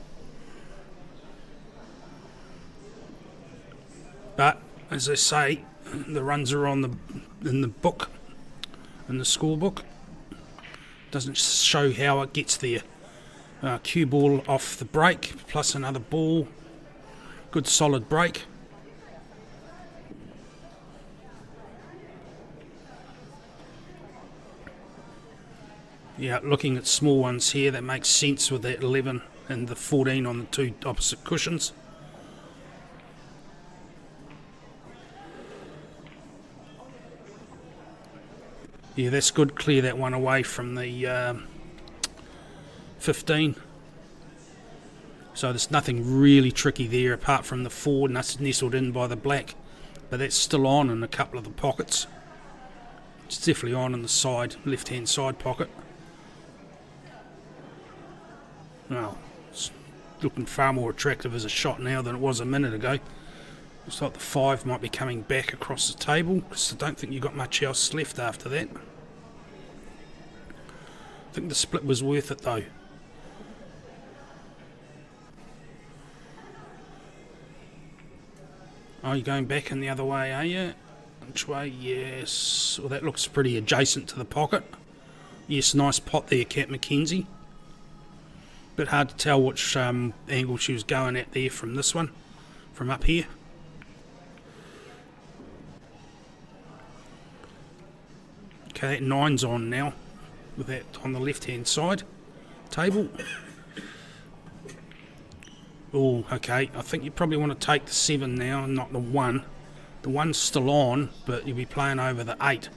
But as I say, the runs are in the book, in the scorebook. Doesn't show how it gets there. Cue ball off the break plus another ball. Good solid break. Yeah, looking at small ones here, that makes sense with that 11 and the 14 on the two opposite cushions. Yeah, that's good. Clear that one away from the 15. So there's nothing really tricky there apart from the 4 nestled in by the black. But that's still on in a couple of the pockets. It's definitely on in the side, left-hand side pocket. Well, it's looking far more attractive as a shot now than it was a minute ago. Looks like the 5 might be coming back across the table, because I don't think you've got much else left after that. I think the split was worth it though. Oh, you're going back in the other way, are you? Which way? Yes. Well, that looks pretty adjacent to the pocket. Yes, nice pot there, Cat Mackenzie. Bit hard to tell which angle she was going at there from this one, from up here. Okay, that 9's on now, with that on the left-hand side table. Oh, okay, I think you probably want to take the 7 now and not the 1. The 1's still on, but you'll be playing over the 8.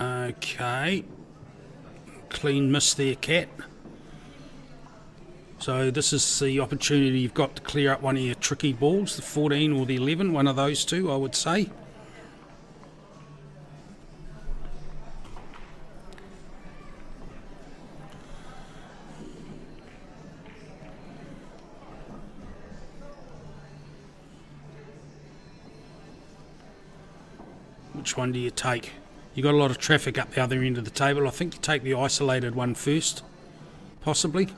Okay, clean miss there, Cat. So this is the opportunity you've got to clear up one of your tricky balls, the 14 or the 11, one of those two I would say. Which one do you take? You've got a lot of traffic up the other end of the table. I think you take the isolated one first, possibly.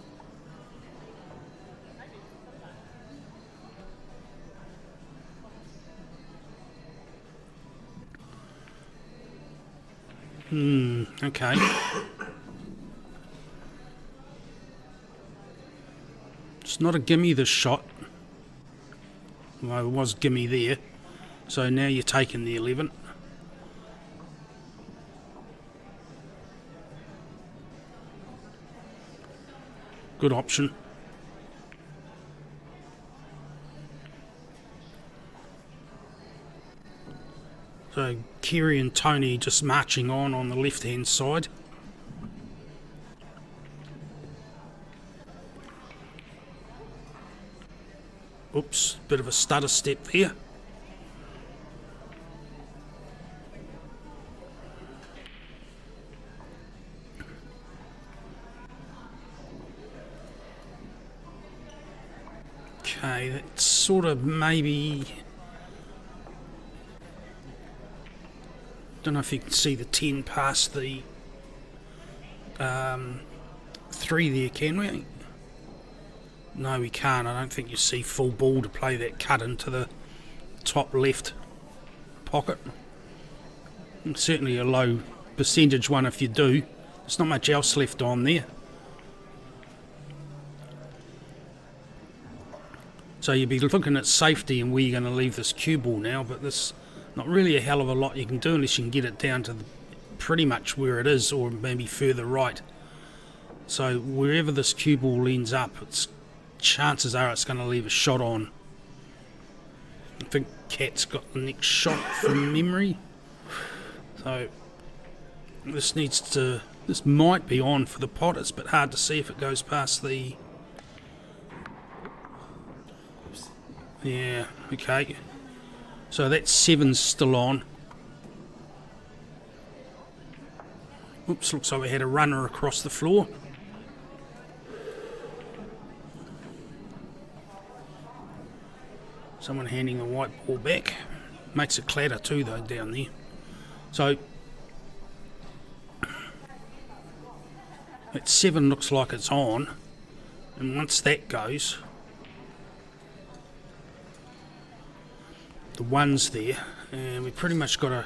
Okay. It's not a gimme, this shot. Well, it was gimme there. So now you're taking the 11. Good option. So Kerry and Tony just marching on the left hand side. Oops, bit of a stutter step there. Okay, that's sort of maybe... Don't know if you can see the 10 past the 3 there, can we? No, we can't. I don't think you see full ball to play that cut into the top left pocket. And certainly a low percentage one if you do. There's not much else left on there. So you'd be looking at safety and where you're going to leave this cue ball now, but there's not really a hell of a lot you can do unless you can get it down to pretty much where it is, or maybe further right. So wherever this cue ball ends up, chances are it's going to leave a shot on. I think Cat's got the next shot from memory. So this might be on for the pot. It's a bit hard to see if it goes past the... Yeah, okay. So that 7's still on. Oops, looks like we had a runner across the floor. Someone handing the white ball back. Makes a clatter too though down there. So that 7 looks like it's on. And once that goes, the 1's there, and we pretty much got a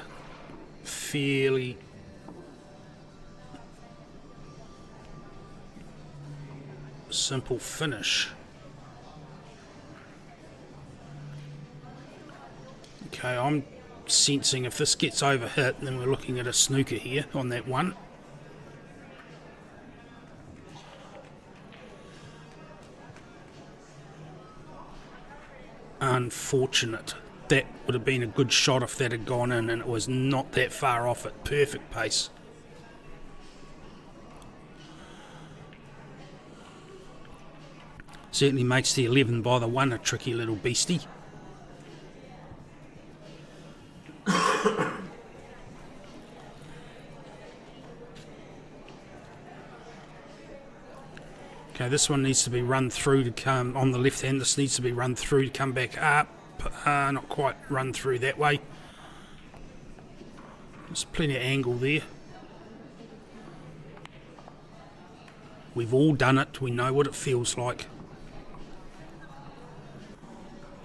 fairly simple finish. Okay, I'm sensing if this gets over hit, then we're looking at a snooker here on that 1. unfortunate. That would have been a good shot if that had gone in, and it was not that far off at perfect pace. Certainly makes the 11 by the 1 a tricky little beastie. Okay, this one needs to be run through to come on the left hand. This needs to be run through to come back up. Not quite run through that way. There's plenty of angle there. We've all done it. We know what it feels like.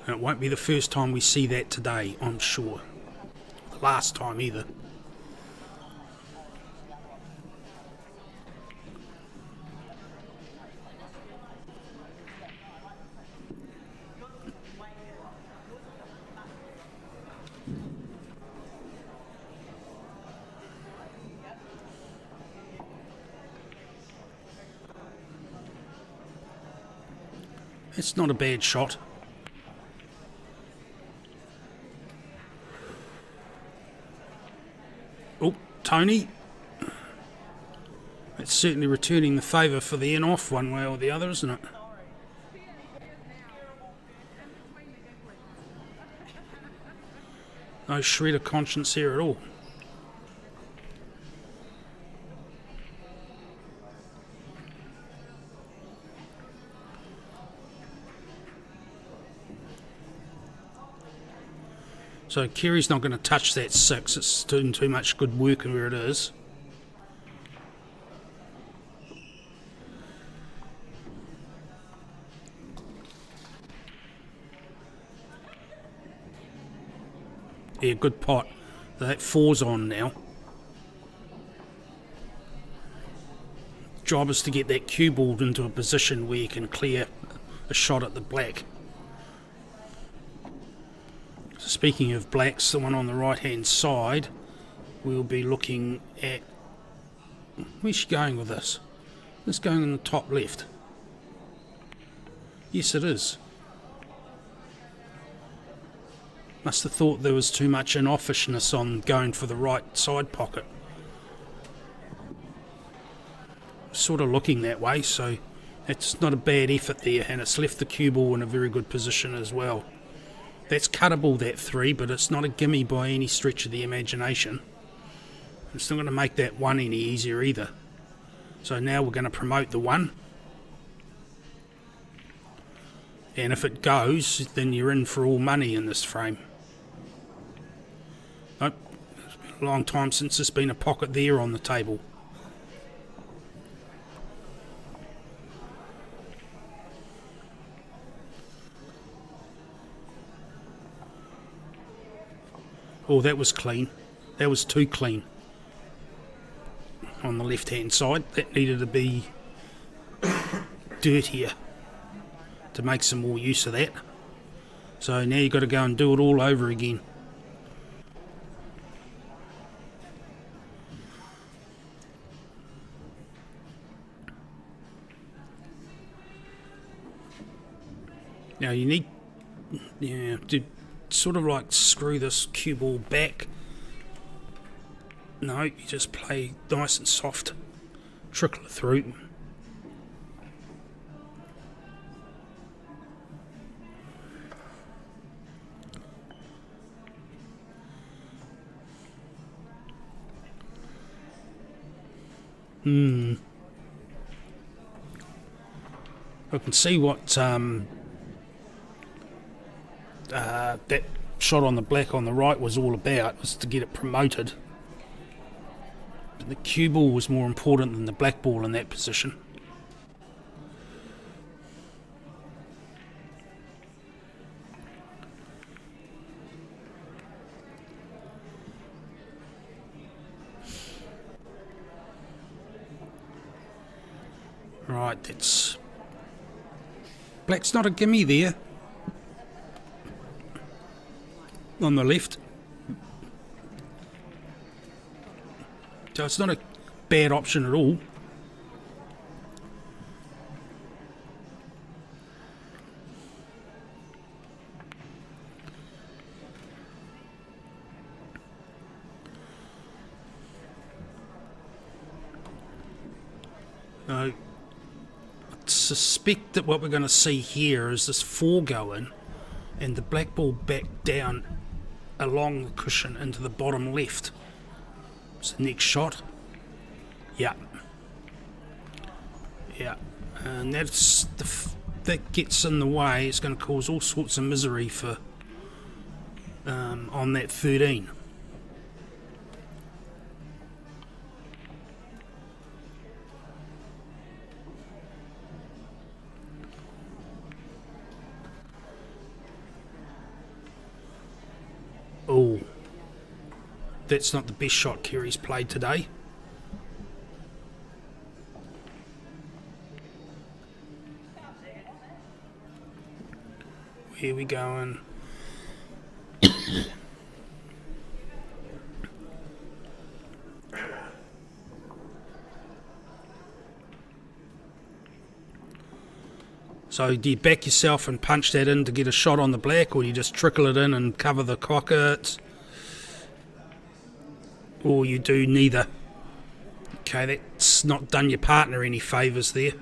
And it won't be the first time we see that today, I'm sure. The last time either. It's not a bad shot. Oh, Tony. It's certainly returning the favour for the in-off one way or the other, isn't it? No shred of conscience here at all. So Kerry's not going to touch that 6. It's doing too much good work where it is. Yeah, good pot. That 4's on now. Job is to get that cue ball into a position where you can clear a shot at the black. Speaking of blacks, the one on the right hand side, we'll be looking at... Where's she going with this? It's going in the top left. Yes, it is. Must have thought there was too much in-offishness on going for the right side pocket. Sort of looking that way, so it's not a bad effort there, and it's left the cue ball in a very good position as well. That's cuttable, that 3, but it's not a gimme by any stretch of the imagination. It's not going to make that 1 any easier either. So now we're going to promote the 1. And if it goes, then you're in for all money in this frame. Nope, it's been a long time since there's been a pocket there on the table. Oh, that was clean. That was too clean. On the left hand side, that needed to be dirtier to make some more use of that. So now you've got to go and do it all over again. Now you need to sort of like screw this cue ball back. No, you just play nice and soft, trickle it through. I can see what that shot on the black on the right was all about, was to get it promoted. But the cue ball was more important than the black ball in that position. Right, that's... Black's not a gimme there. On the left. So it's not a bad option at all. I suspect that what we're going to see here is this 4 go in and the black ball back down along the cushion into the bottom left. It's the next shot. Yeah. Yeah. And that's that gets in the way. It's going to cause all sorts of misery for on that 13. Oh, that's not the best shot Kerry's played today. Where we going? So do you back yourself and punch that in to get a shot on the black, or you just trickle it in and cover the pockets? Or you do neither? Okay, that's not done your partner any favours there.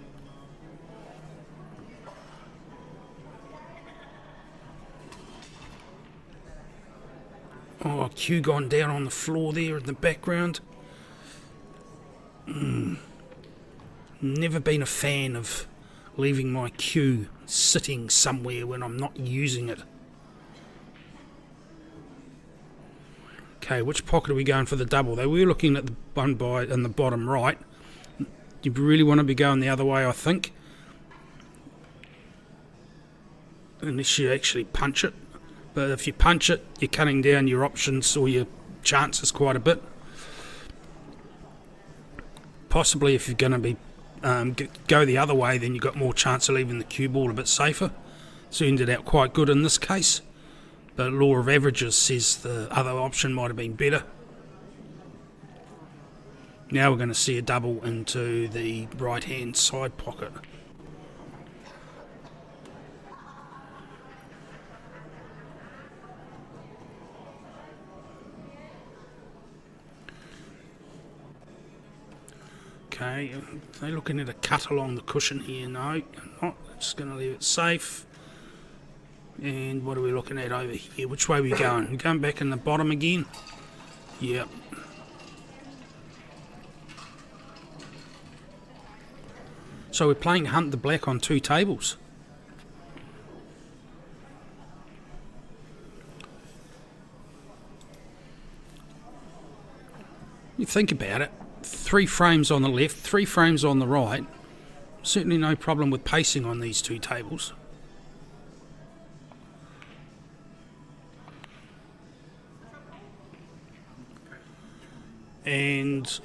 Oh, cue gone down on the floor there in the background. Never been a fan of leaving my cue sitting somewhere when I'm not using it. Okay, which pocket are we going for the double? They were looking at the one by in the bottom right. You really want to be going the other way, I think. Unless you actually punch it. But if you punch it, you're cutting down your options or your chances quite a bit. Possibly if you're going to be go the other way, then you've got more chance of leaving the cue ball a bit safer. So you ended out quite good in this case. But law of averages says the other option might have been better. Now we're going to see a double into the right hand side pocket. Okay, are they looking at a cut along the cushion here? No, I'm not. I'm just going to leave it safe. And what are we looking at over here? Which way are we going? We're going back in the bottom again? Yep. So we're playing Hunt the Black on 2 tables. You think about it. 3 frames on the left, 3 frames on the right. Certainly no problem with pacing on these 2 tables. And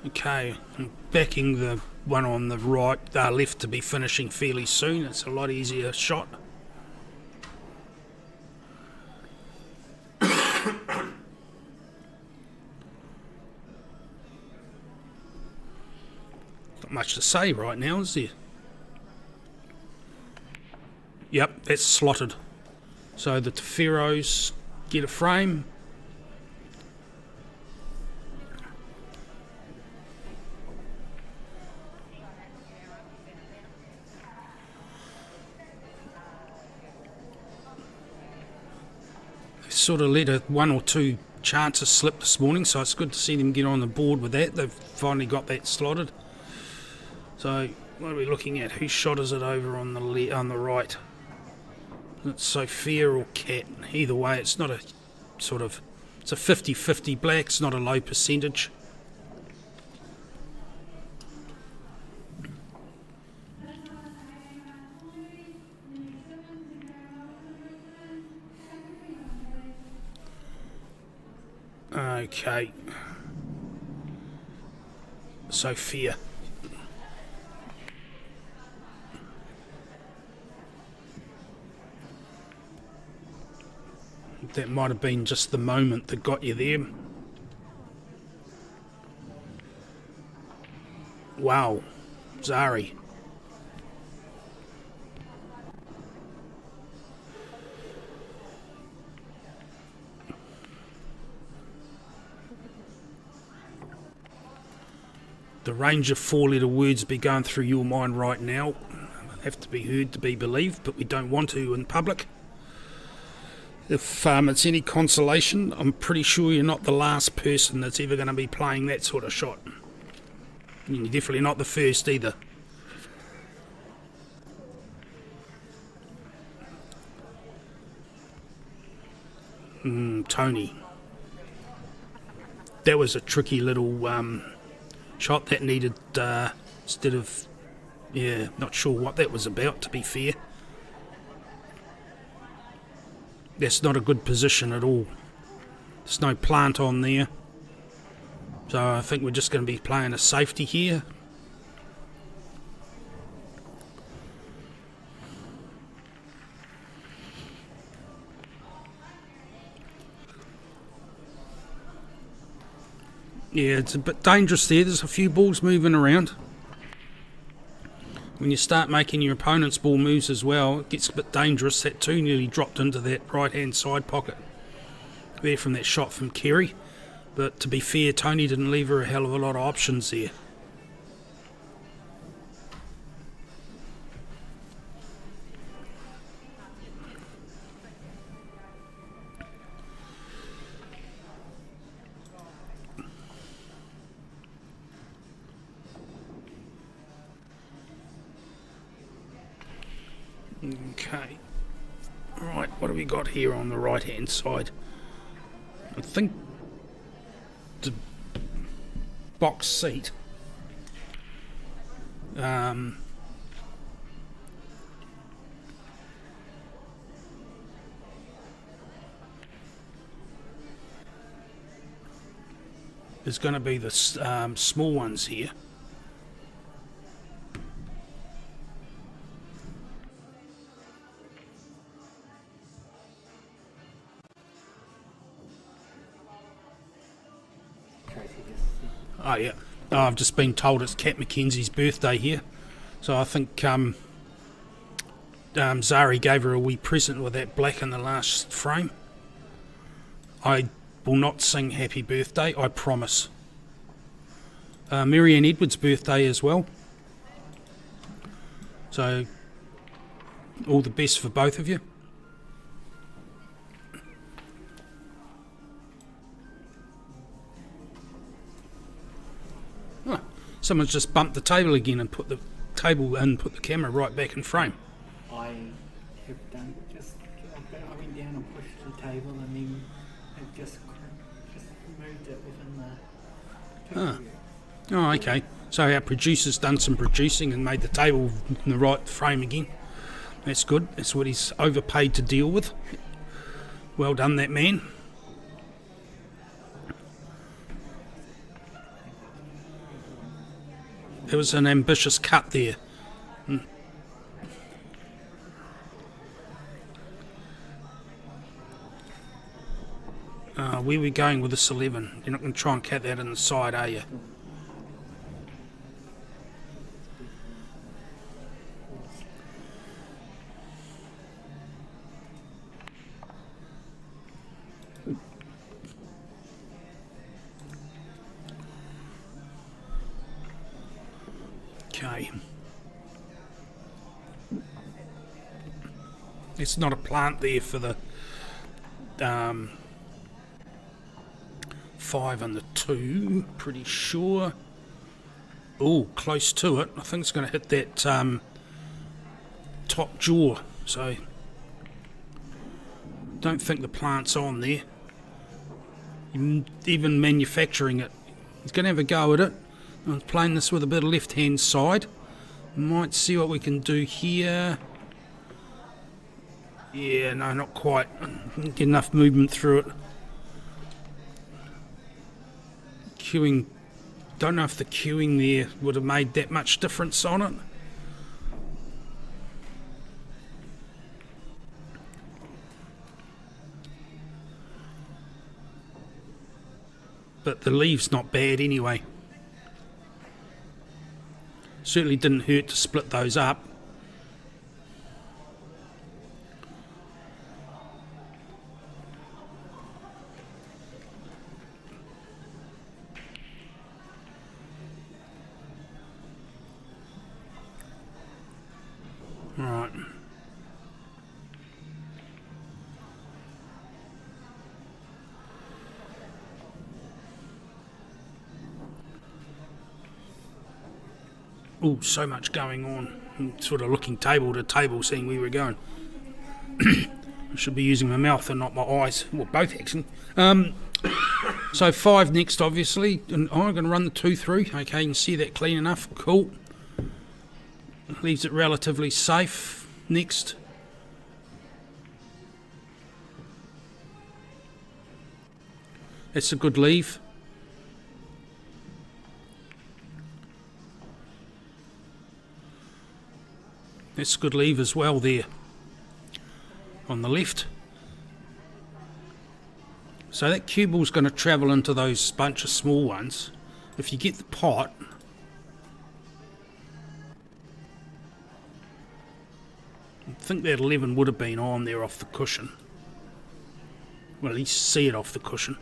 okay, I'm backing the one on the right, left to be finishing fairly soon. It's a lot easier shot. Not much to say right now, is there? Yep, that's slotted. So the Teferos get a frame. They sort of let 1 or 2 chances slip this morning, so it's good to see them get on the board with that. They've finally got that slotted. So what are we looking at? Whose shot is it over on the right? It's Sophia or Cat. Either way, it's not a sort of, it's a 50-50 black. It's not a low percentage. Okay. Sophia. That might have been just the moment that got you there. Wow, Zari. the range of four-letter words be going through your mind right now have to be heard to be believed, but we don't want to in public. If it's any consolation, I'm pretty sure you're not the last person that's ever going to be playing that sort of shot. And you're definitely not the first either. Tony. That was a tricky little shot that needed, instead of, yeah, not sure what that was about, to be fair. That's not a good position at all. There's no plant on there. So I think we're just going to be playing a safety here. Yeah, it's a bit dangerous there. There's a few balls moving around. When you start making your opponent's ball moves as well, it gets a bit dangerous. That two nearly dropped into that right-hand side pocket there from that shot from Kerry. But to be fair, Tony didn't leave her a hell of a lot of options there. Okay, right, what have we got here on the right hand side? I think the box seat. Is going to be the small ones here. Oh yeah, I've just been told it's Kat Mackenzie's birthday here, so I think Zari gave her a wee present with that black in the last frame. I will not sing happy birthday, I promise. Marianne Edwards' birthday as well, so all the best for both of you. Someone's just bumped the table again and put the table and put the camera right back in frame. I have done just. I went down and pushed the table and then it just moved it within the. Oh, okay. So our producer's done some producing and made the table in the right frame again. That's good. That's what he's overpaid to deal with. Well done, that man. It was an ambitious cut there. Where are we going with this 11? You're not going to try and cut that in the side, are you? Okay. It's not a plant there for the 5 and the 2, pretty sure. Oh, close to it. I think it's going to hit that top jaw, so don't think the plant's on there. Even manufacturing it, he's going to have a go at it. I'm playing this with a bit of left hand side. Might see what we can do here. Yeah, no, not quite. Get enough movement through it. Cueing, don't know if the cueing there would have made that much difference on it. But the leave's not bad anyway. Certainly didn't hurt to split those up. Right. Oh, so much going on. I'm sort of looking table to table, seeing where we're going. I should be using my mouth and not my eyes. Well, both actually. So 5 next, obviously. And I'm going to run the 2 through. Okay, you can see that clean enough. Cool. Leaves it relatively safe. Next. That's a good leave. That's a good leave as well there. On the left. So that cue ball's going to travel into those bunch of small ones. If you get the pot, I think that 11 would have been on there off the cushion. Well, at least see it off the cushion.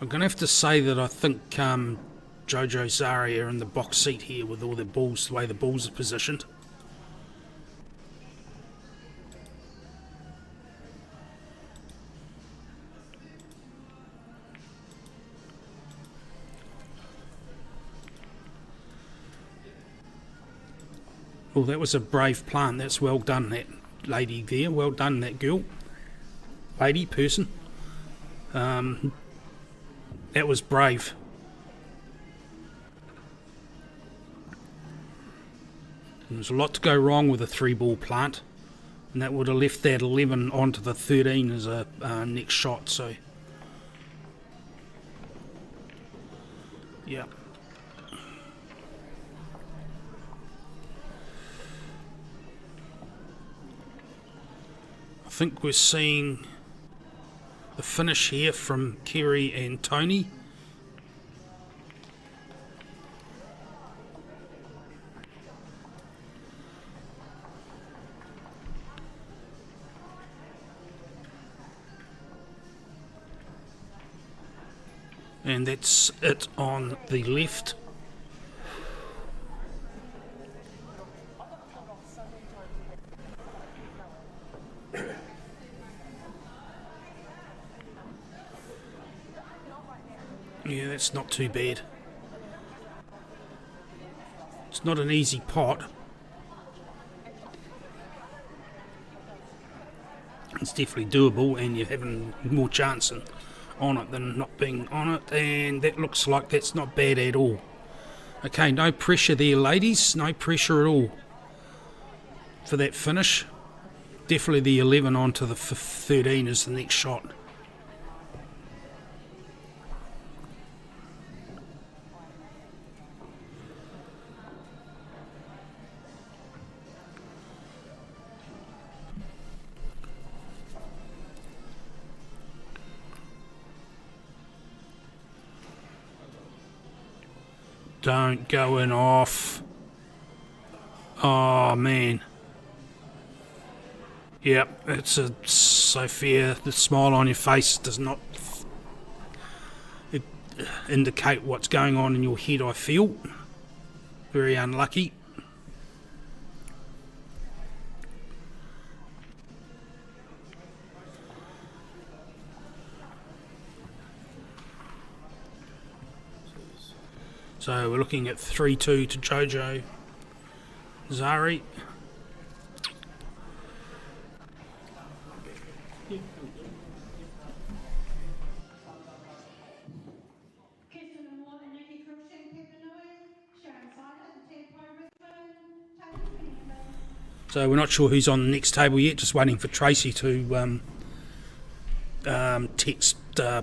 I'm going to have to say that I think Jojo Zari are in the box seat here with all the balls, the way the balls are positioned. Oh, that was a brave plant. That's well done, that lady there. Well done, that girl. Lady, person. That was brave. There's a lot to go wrong with a 3-ball plant, and that would have left that 11 onto the 13 as a next shot. So, yeah. I think we're seeing the finish here from Kerry and Tony. And that's it on the left. Yeah, that's not too bad. It's not an easy pot. It's definitely doable, and you're having more chance on it than not being on it, and that looks like that's not bad at all. Okay, no pressure there, ladies. No pressure at all for that finish. Definitely the 11 onto the 13 is the next shot. Don't go in off. Oh, man. Yep, it's so fair. The smile on your face does not indicate what's going on in your head, I feel. Very unlucky. So we're looking at 3-2 to Jojo Zari. So we're not sure who's on the next table yet, just waiting for Tracy to text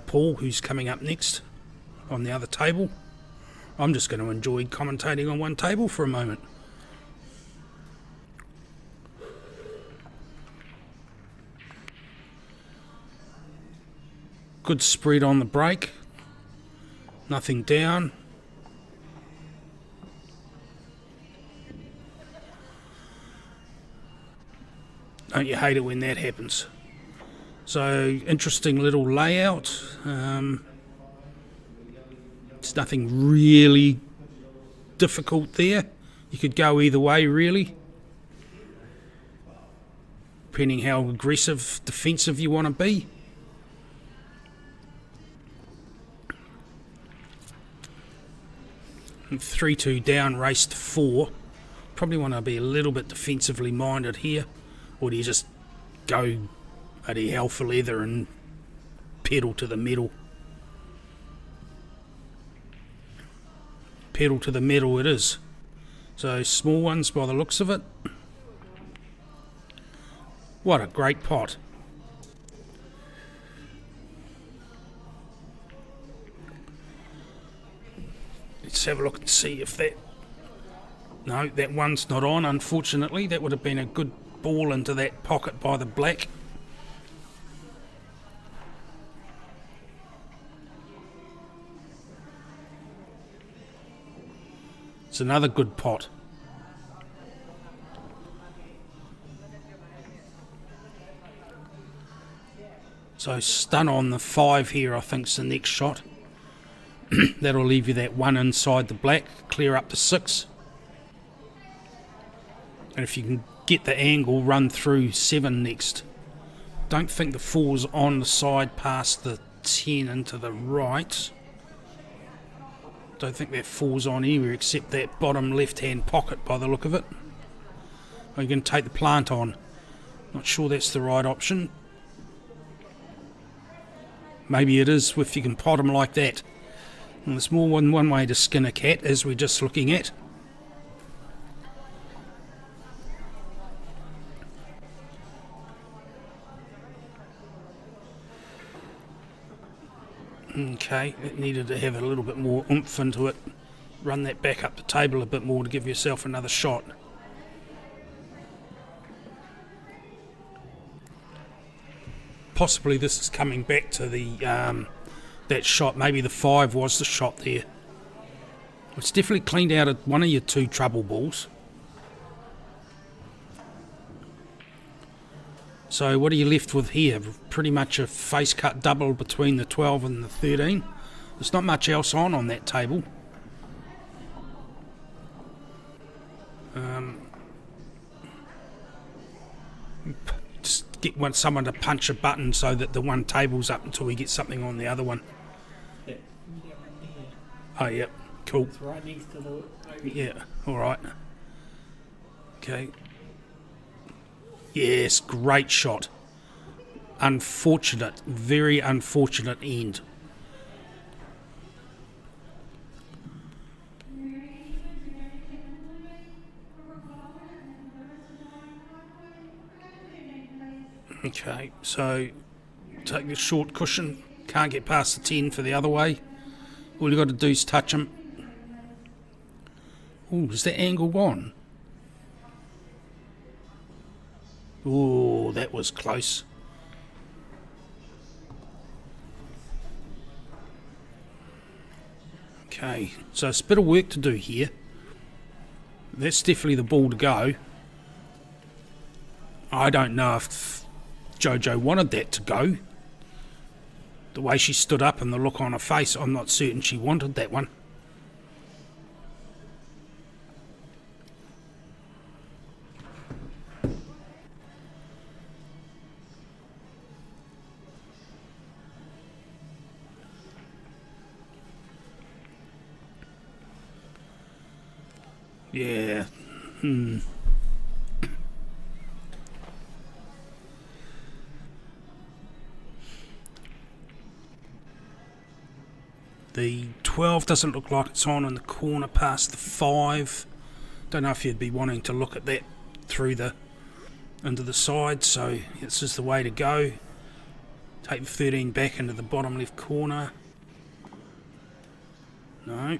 Paul who's coming up next on the other table. I'm just going to enjoy commentating on one table for a moment. Good spread on the break. Nothing down. Don't you hate it when that happens? So, interesting little layout. It's nothing really difficult there. You could go either way, really, depending how aggressive, defensive you want to be. And 3-2 down, race to 4. Probably want to be a little bit defensively minded here, or do you just go at hell for leather and pedal to the metal? Pedal to the metal it is. So small ones by the looks of it. What a great pot. Let's have a look and see if that... No, that one's not on, unfortunately. That would have been a good ball into that pocket by the black. It's another good pot. So stun on the 5 here, I think, is the next shot. That'll leave you that 1 inside the black, clear up to 6. And if you can get the angle, run through 7 next. Don't think the 4's on the side past the 10 into the right. Don't think that 4's on anywhere except that bottom left-hand pocket by the look of it. Or you can take the plant on. Not sure that's the right option. Maybe it is if you can pot them like that. And there's more than one way to skin a cat, as we're just looking at. Okay, it needed to have a little bit more oomph into it. Run that back up the table a bit more to give yourself another shot. Possibly this is coming back to the that shot. Maybe the 5 was the shot there. It's definitely cleaned out one of your 2 trouble balls. So what are you left with here? Pretty much a face cut double between the 12 and the 13. There's not much else on that table. Just get someone to punch a button so that the one table's up until we get something on the other one. Oh, yeah, cool. It's right next to the... Yeah, alright. Okay. Yes, great shot. Unfortunate, very unfortunate end. Okay, so take the short cushion. Can't get past the 10 for the other way. All you got to do is touch them. Oh, is that angle on? Oh, that was close. Okay, so it's a bit of work to do here. That's definitely the ball to go. I don't know if Jojo wanted that to go. The way she stood up and the look on her face, I'm not certain she wanted that one. Yeah. The 12 doesn't look like it's on in the corner past the 5. Don't know if you'd be wanting to look at that through the into the side, so this is the way to go. Take the 13 back into the bottom left corner. No,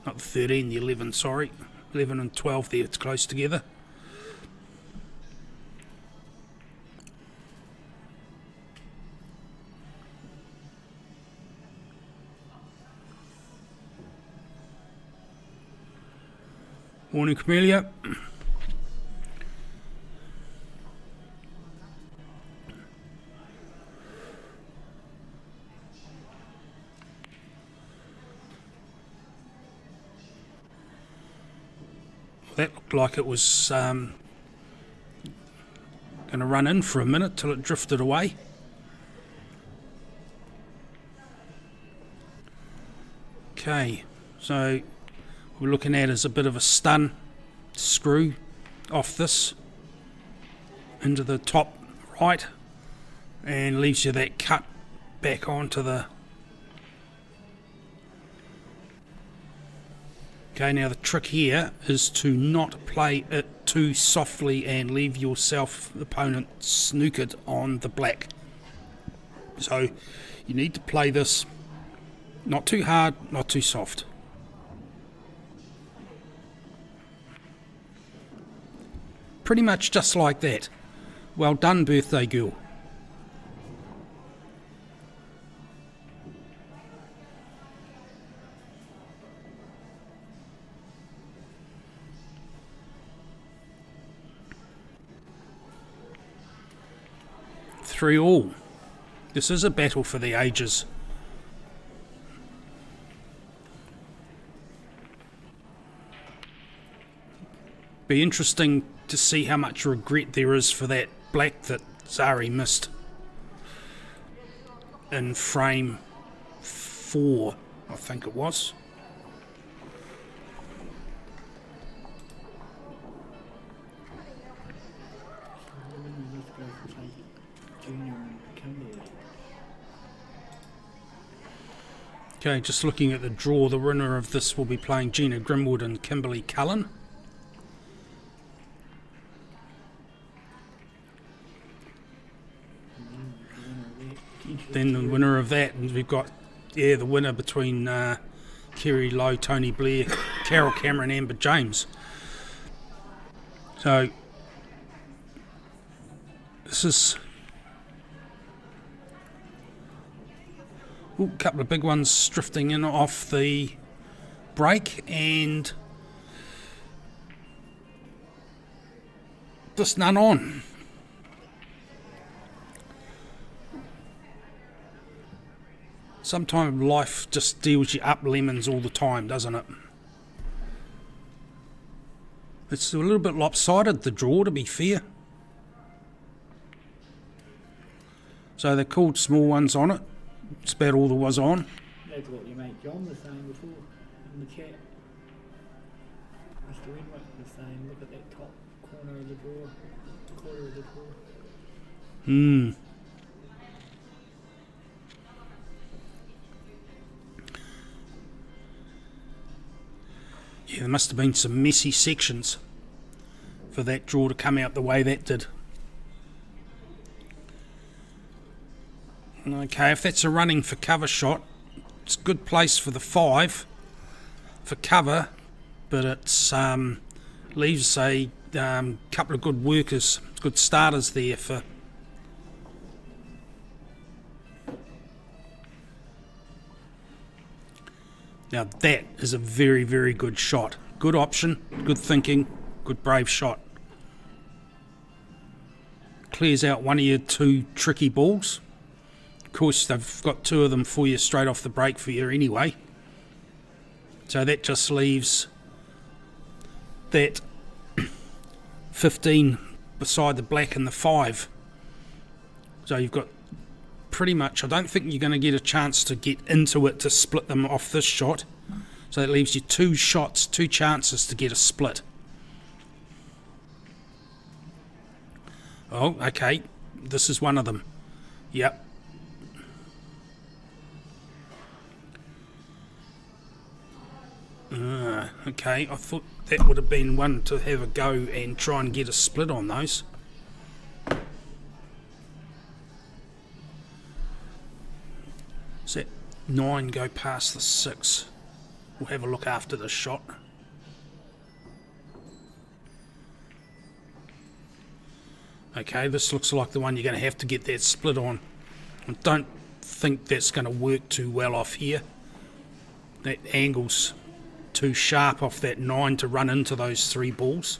not the 13, the 11, sorry. 11 and 12 there, it's close together. Morning, Camellia. That looked like it was going to run in for a minute till it drifted away. Okay, so we're looking at is a bit of a stun screw off this into the top right, and leaves you that cut back onto the... Okay, now the trick here is to not play it too softly and leave yourself, opponent, snookered on the black. So you need to play this not too hard, not too soft. Pretty much just like that. Well done, birthday girl. Three all. This is a battle for the ages. Be interesting to see how much regret there is for that black that Zari missed in frame 4, I think it was. Okay, just looking at the draw, the winner of this will be playing Gina Grimwood and Kimberly Cullen. Then the winner of that, and we've got, yeah, the winner between Kerry Lowe, Tony Blair, Carol Cameron, Amber James. So this is a couple of big ones drifting in off the break, and just none on. Sometimes life just deals you up lemons all the time, doesn't it? It's a little bit lopsided, the draw, to be fair. So they called small ones on it. It's about all there was on. That's what your mate John was saying before in the chat. Mr. Renwick was saying, look at that top corner of the draw. Quarter of the draw. Yeah, there must have been some messy sections for that draw to come out the way that did. Okay, if that's a running for cover shot, it's a good place for the 5 for cover, but it's leaves a couple of good workers, good starters there for... Now that is a very, very good shot. Good option, good thinking, good brave shot. Clears out one of your 2 tricky balls. Of course, they've got 2 of them for you straight off the break for you anyway. So that just leaves that 15 beside the black and the 5. So you've got pretty much, I don't think you're going to get a chance to get into it to split them off this shot. So that leaves you 2 shots, 2 chances to get a split. Oh, okay. This is one of them. Yep. Okay, I thought that would have been one to have a go and try and get a split on those. Does that 9 go past the 6? We'll have a look after this shot. Okay, this looks like the one you're going to have to get that split on. I don't think that's going to work too well off here. That angle's too sharp off that 9 to run into those 3 balls.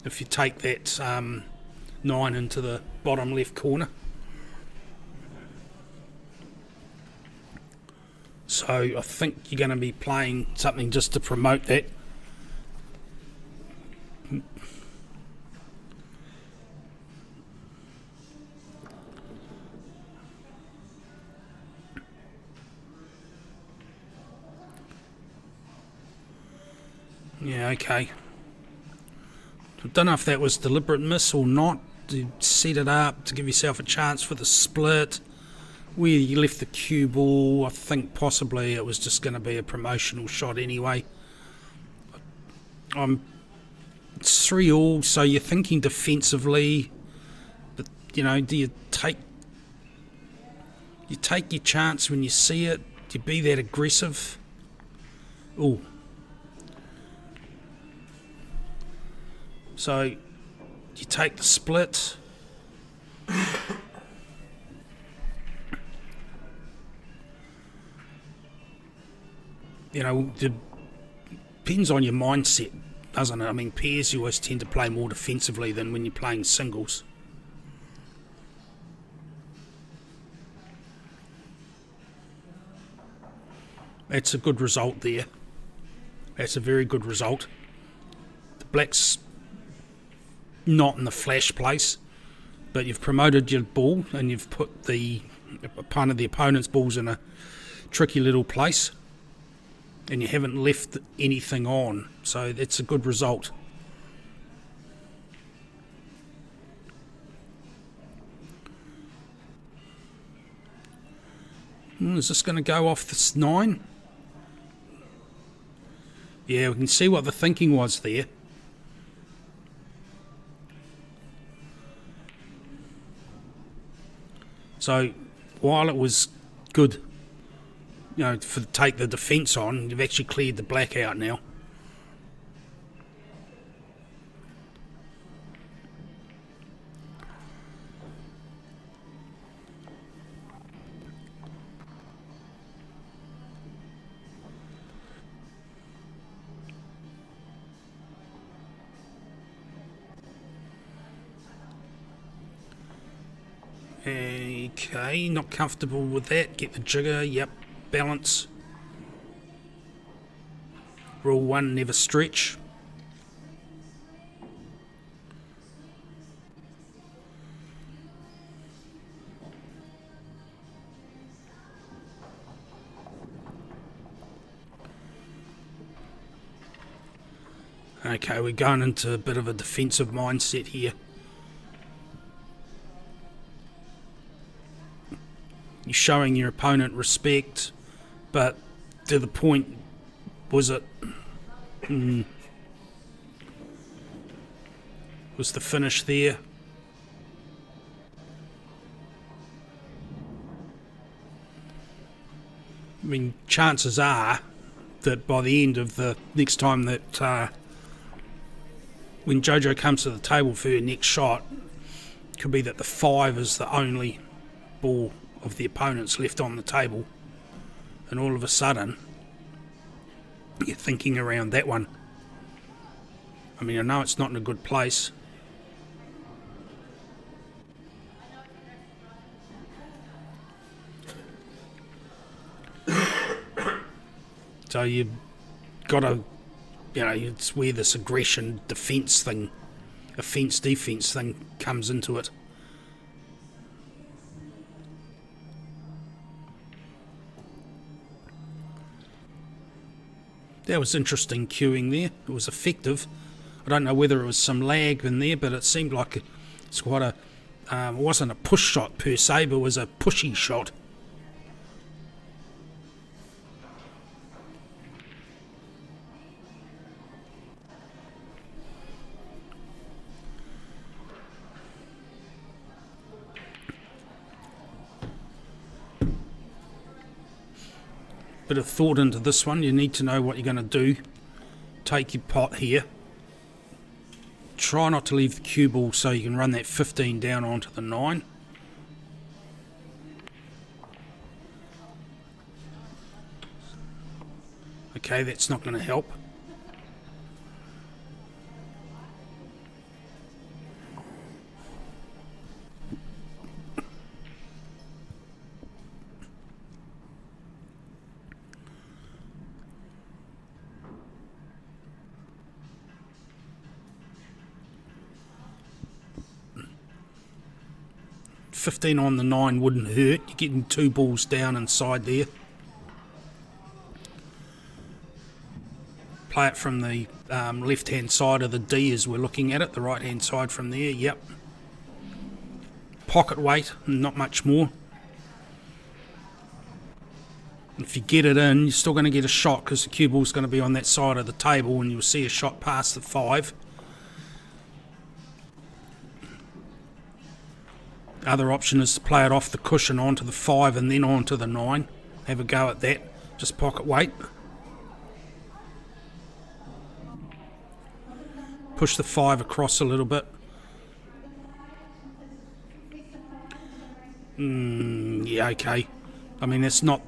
If you take that 9 into the bottom left corner. So I think you're going to be playing something just to promote that. Yeah, okay. I don't know if that was deliberate miss or not. To set it up to give yourself a chance for the split. Where you left the cue ball, I think possibly it was just going to be a promotional shot anyway. It's 3-all, so you're thinking defensively, but you know, do you take your chance when you see it? Do you be that aggressive? Oh, so you take the split. You know, it depends on your mindset, doesn't it? I mean, pairs you always tend to play more defensively than when you're playing singles. That's a good result there. That's a very good result. The black's not in the flash place, but you've promoted your ball and you've put the opponent's balls in a tricky little place, and you haven't left anything on, so that's a good result. Is this going to go off this 9? Yeah, we can see what the thinking was there. So while it was good, you know, to take the defence on, you've actually cleared the black out now. Okay, not comfortable with that. Get the jigger, yep, balance. Rule 1, never stretch. Okay, we're going into a bit of a defensive mindset here. You're showing your opponent respect, but to the point, was it... was the finish there? I mean, chances are that by the end of the next time that... when Jojo comes to the table for her next shot, it could be that the 5 is the only ball of the opponent's left on the table, and all of a sudden you're thinking around that one. I mean, I know it's not in a good place. So you've got to, you know, it's where this aggression defence thing, offence defence thing comes into it. That was interesting cueing there. It was effective. I don't know whether it was some lag in there, but it seemed like it's quite a... it wasn't a push shot per se, but it was a pushy shot. Bit of thought into this one. You need to know what you're going to do. Take your pot here. Try not to leave the cue ball so you can run that 15 down onto the 9. Okay, that's not going to help. $15 on the 9 wouldn't hurt. You're getting 2 balls down inside there. play it from the left-hand side of the D as we're looking at it, the right-hand side from there, yep. Pocket weight, not much more. If you get it in, you're still going to get a shot because the cue ball's going to be on that side of the table and you'll see a shot past the 5. The other option is to play it off the cushion onto the 5 and then onto the 9. Have a go at that, just pocket weight. Push the 5 across a little bit. Yeah, okay. I mean, that's not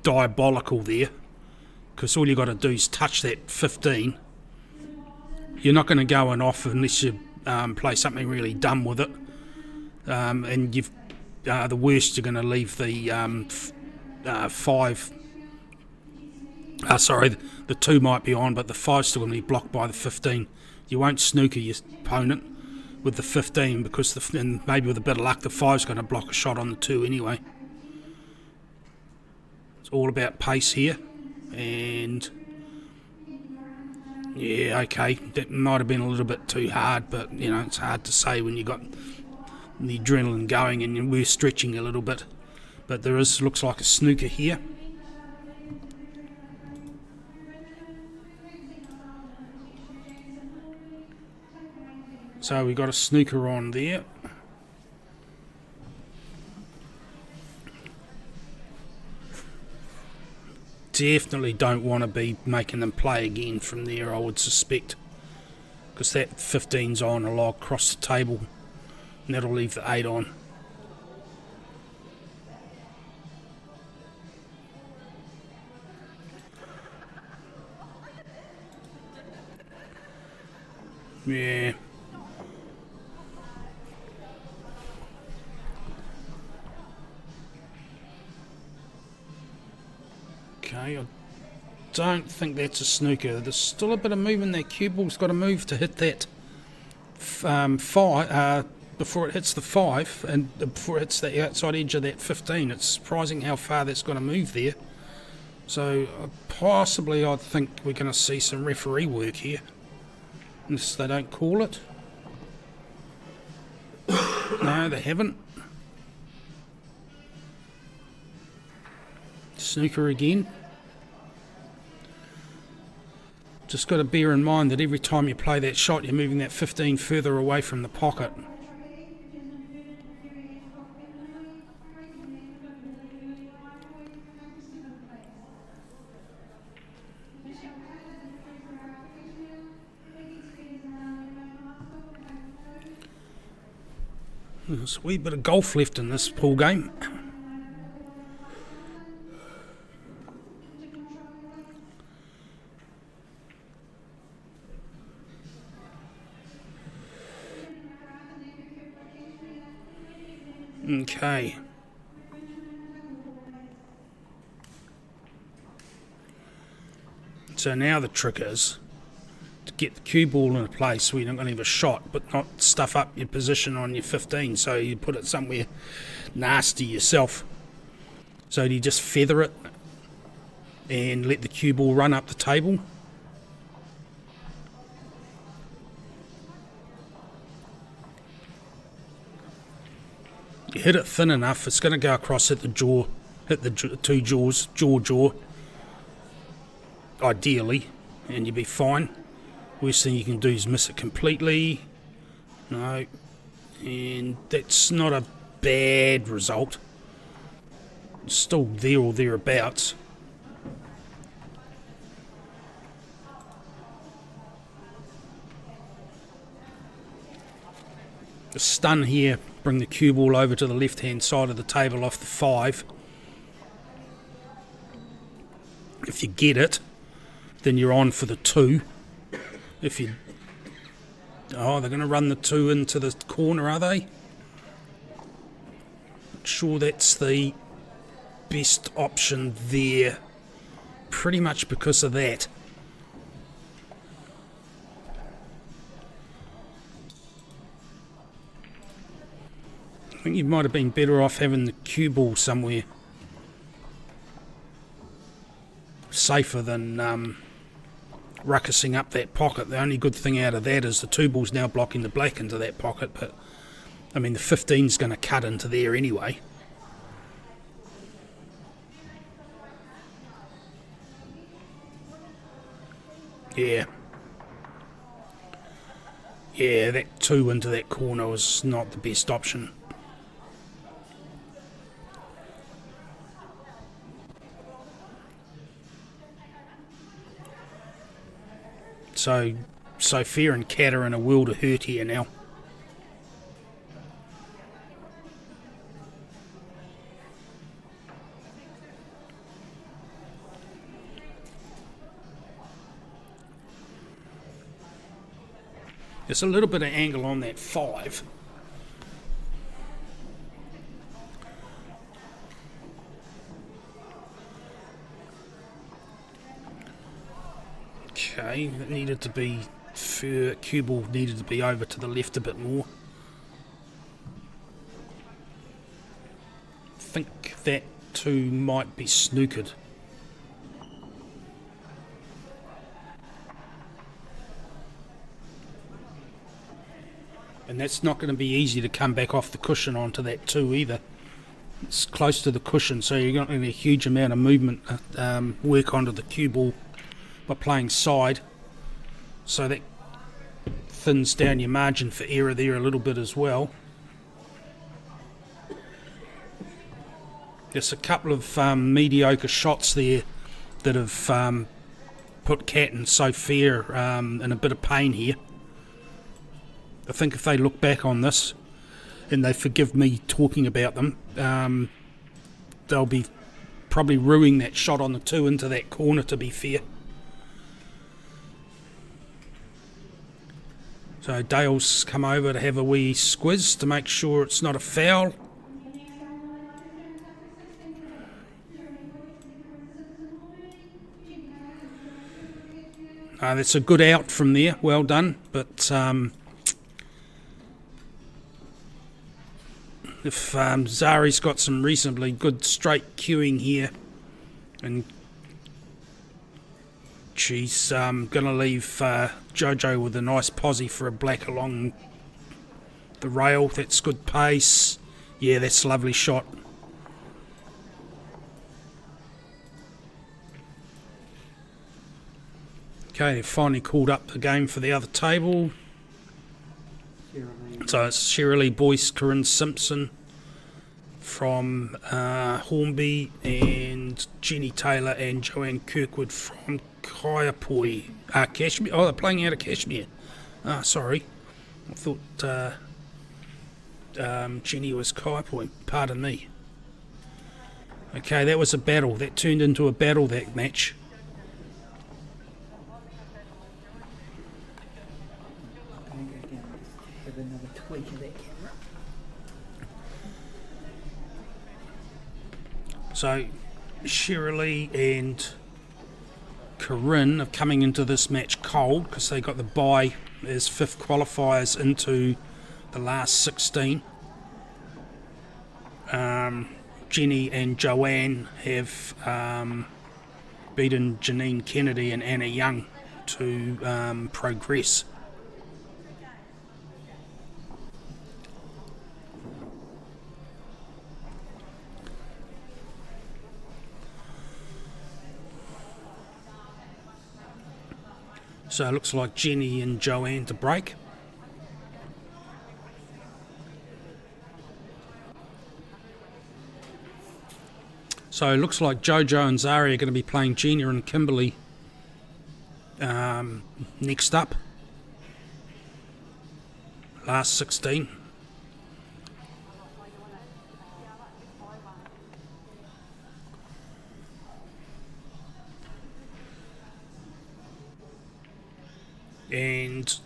diabolical there, because all you got to do is touch that 15. You're not going to go and off unless you play something really dumb with it, and you've the worst, you're going to leave the 5. Sorry, the 2 might be on, but the 5's still going to be blocked by the 15. You won't snooker your opponent with the 15 because and maybe with a bit of luck the 5's going to block a shot on the 2 anyway. It's all about pace here, and yeah, okay, that might have been a little bit too hard, but you know, it's hard to say when you got the adrenaline going and we're stretching a little bit. But there looks like a snooker here. So we got a snooker on there. Definitely don't want to be making them play again from there, I would suspect, because that 15's on a log across the table and that'll leave the 8 on. Yeah. Okay, I don't think that's a snooker. There's still a bit of movement there. Cue ball's got to move to hit that 5 before it hits the 5 and before it hits the outside edge of that 15. It's surprising how far that's going to move there. So possibly I think we're going to see some referee work here, unless they don't call it. No, they haven't. Snooker again. Just got to bear in mind that every time you play that shot, you're moving that 15 further away from the pocket. There's a wee bit of golf left in this pool game. Okay. So now the trick is to get the cue ball in a place where you're not going to have a shot, but not stuff up your position on your 15, so you put it somewhere nasty yourself. So do you just feather it and let the cue ball run up the table? You hit it thin enough, it's going to go across at the jaw, hit the 2 jaws, jaw, ideally, and you'll be fine. Worst thing you can do is miss it completely. No, and that's not a bad result. It's still there or thereabouts. The stun here, bring the cue ball over to the left hand side of the table off the 5. If you get it, then you're on for the 2. If you... Oh, they're going to run the 2 into the corner, are they? Not sure that's the best option there. Pretty much because of that. I think you might have been better off having the cue ball somewhere safer than ruckusing up that pocket. The only good thing out of that is the 2 ball's now blocking the black into that pocket, but I mean the 15's going to cut into there anyway. Yeah. Yeah, that 2 into that corner was not the best option. So Sophia and Kat are in a world of hurt here now. There's a little bit of angle on that 5. Okay, that needed to be, cue ball needed to be over to the left a bit more. I think that 2 might be snookered. And that's not going to be easy to come back off the cushion onto that 2 either. It's close to the cushion, so you're not going to get a huge amount of movement work onto the cue ball by playing side. So that thins down your margin for error there a little bit as well. There's a couple of mediocre shots there that have put Kat and Sophia in a bit of pain here. I think if they look back on this and they forgive me talking about them, they'll be probably ruining that shot on the 2 into that corner, to be fair. So Dale's come over to have a wee squiz to make sure it's not a foul. That's a good out from there, well done, but if Zari's got some reasonably good straight cueing here, and she's going to leave Jojo with a nice posse for a black along the rail. That's good pace. Yeah, that's a lovely shot. Okay, they've finally called up the game for the other table. So it's Shirley Boyce, Corinne Simpson from Hornby, and Jenny Taylor and Joanne Kirkwood from Kaiapoi. Cashmere. Oh, they're playing out of Cashmere. Sorry. I thought Jenny was Kaiapoi. Pardon me. Okay, that was a battle. That turned into a battle, that match. So Shirley and Corinne are coming into this match cold because they got the bye as 5th qualifiers into the last 16. Jenny and Joanne have beaten Janine Kennedy and Anna Young to progress. So it looks like Jenny and Joanne to break. So it looks like Jojo and Zari are going to be playing Gina and Kimberly next up. Last 16. And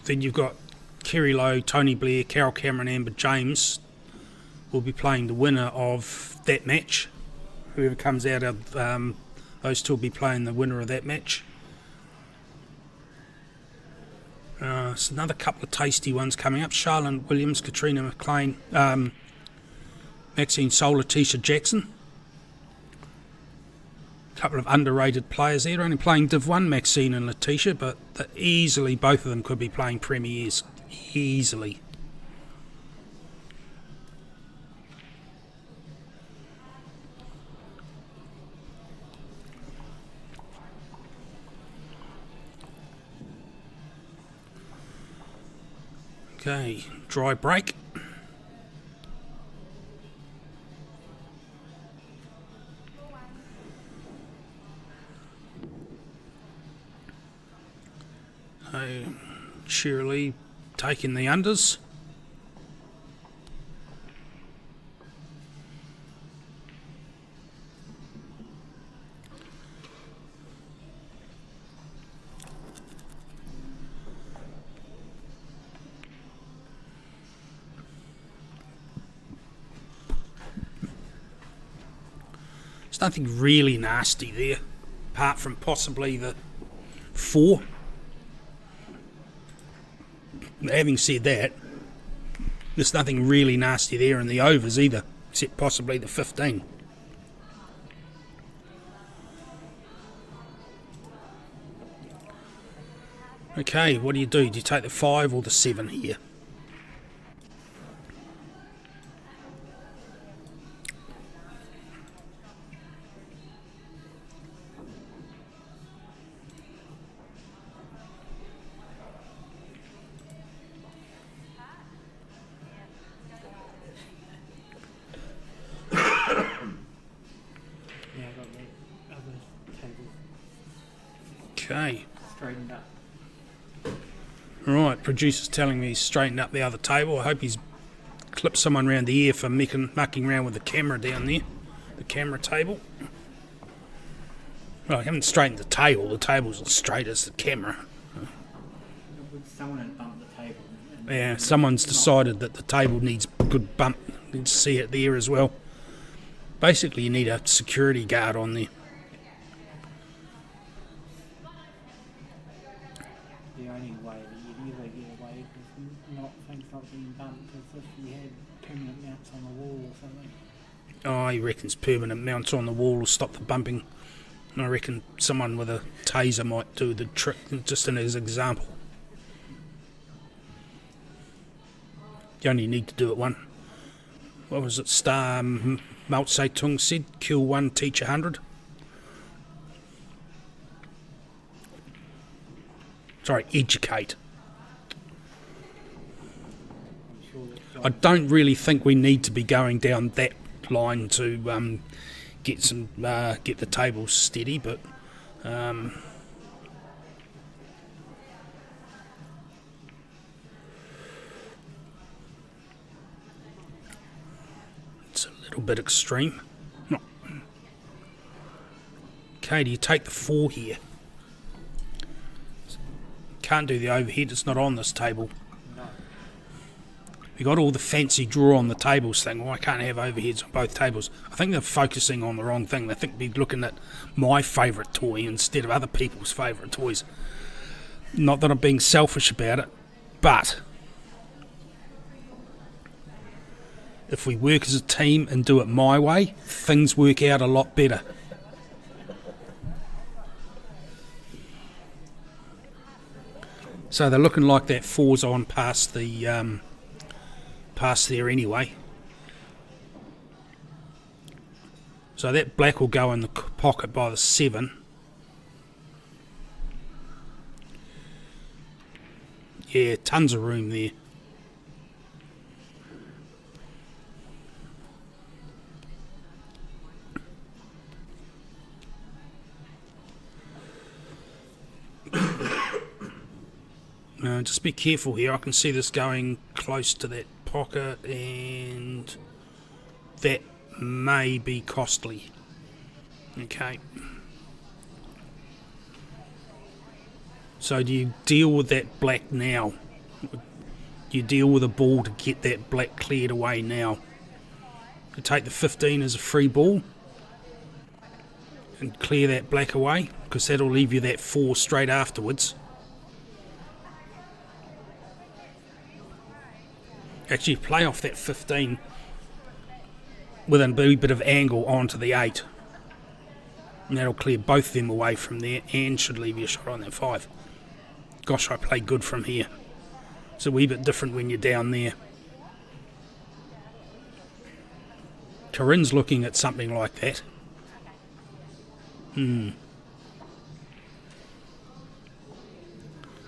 then you've got Kerry Lowe, Tony Blair, Carol Cameron, Amber James will be playing the winner of that match. Whoever comes out of those two will be playing the winner of that match. There's another couple of tasty ones coming up. Charlotte Williams, Katrina McLean, Maxine Soul, Letitia Jackson. couple of underrated players there, only playing Div 1, Maxine and Letitia, but easily both of them could be playing Premiers. Easily. Okay, dry break. Shirley taking the unders. There's nothing really nasty there, apart from possibly the 4. Having said that, there's nothing really nasty there in the overs either, except possibly the 15. Okay, what do? Do you take the 5 or the 7 here? Okay. Straightened up. Right, producer's telling me he's straightened up the other table. I hope he's clipped someone round the ear for mucking around with the camera down there. The camera table. Well, I haven't straightened the table. The table's as straight as the camera. Someone had bumped the table. Yeah, someone's decided that the table needs a good bump. You can see it there as well. Basically, you need a security guard on there. The only way that you'd ever get away with not things not being bumped is if you had permanent mounts on the wall or something. Oh, he reckons permanent mounts on the wall will stop the bumping. I reckon someone with a taser might do the trick, just in as an example. You only need to do it one. What was it? Star Mao Tse-tung said, kill 1, teach 100. Sorry, educate. I don't really think we need to be going down that line to get the tables steady, but it's a little bit extreme. No. Okay, do you take the 4 here? Can't do the overhead, it's not on this table. We got all the fancy draw on the tables thing. Well, I can't have overheads on both tables. I think they're focusing on the wrong thing. They think they're looking at my favourite toy instead of other people's favourite toys. Not that I'm being selfish about it, but if we work as a team and do it my way, things work out a lot better. So they're looking like that 4's on past the past there anyway. So that black will go in the pocket by the 7. Yeah, tons of room there. Just be careful here. I can see this going close to that pocket, and that may be costly. Okay. So do you deal with that black now? Do you deal with a ball to get that black cleared away now? You take the 15 as a free ball and clear that black away, because that'll leave you that 4 straight afterwards. Actually, play off that 15 with a wee bit of angle onto the 8. And that'll clear both them away from there and should leave you a shot on that 5. Gosh, I play good from here. It's a wee bit different when you're down there. Corinne's looking at something like that.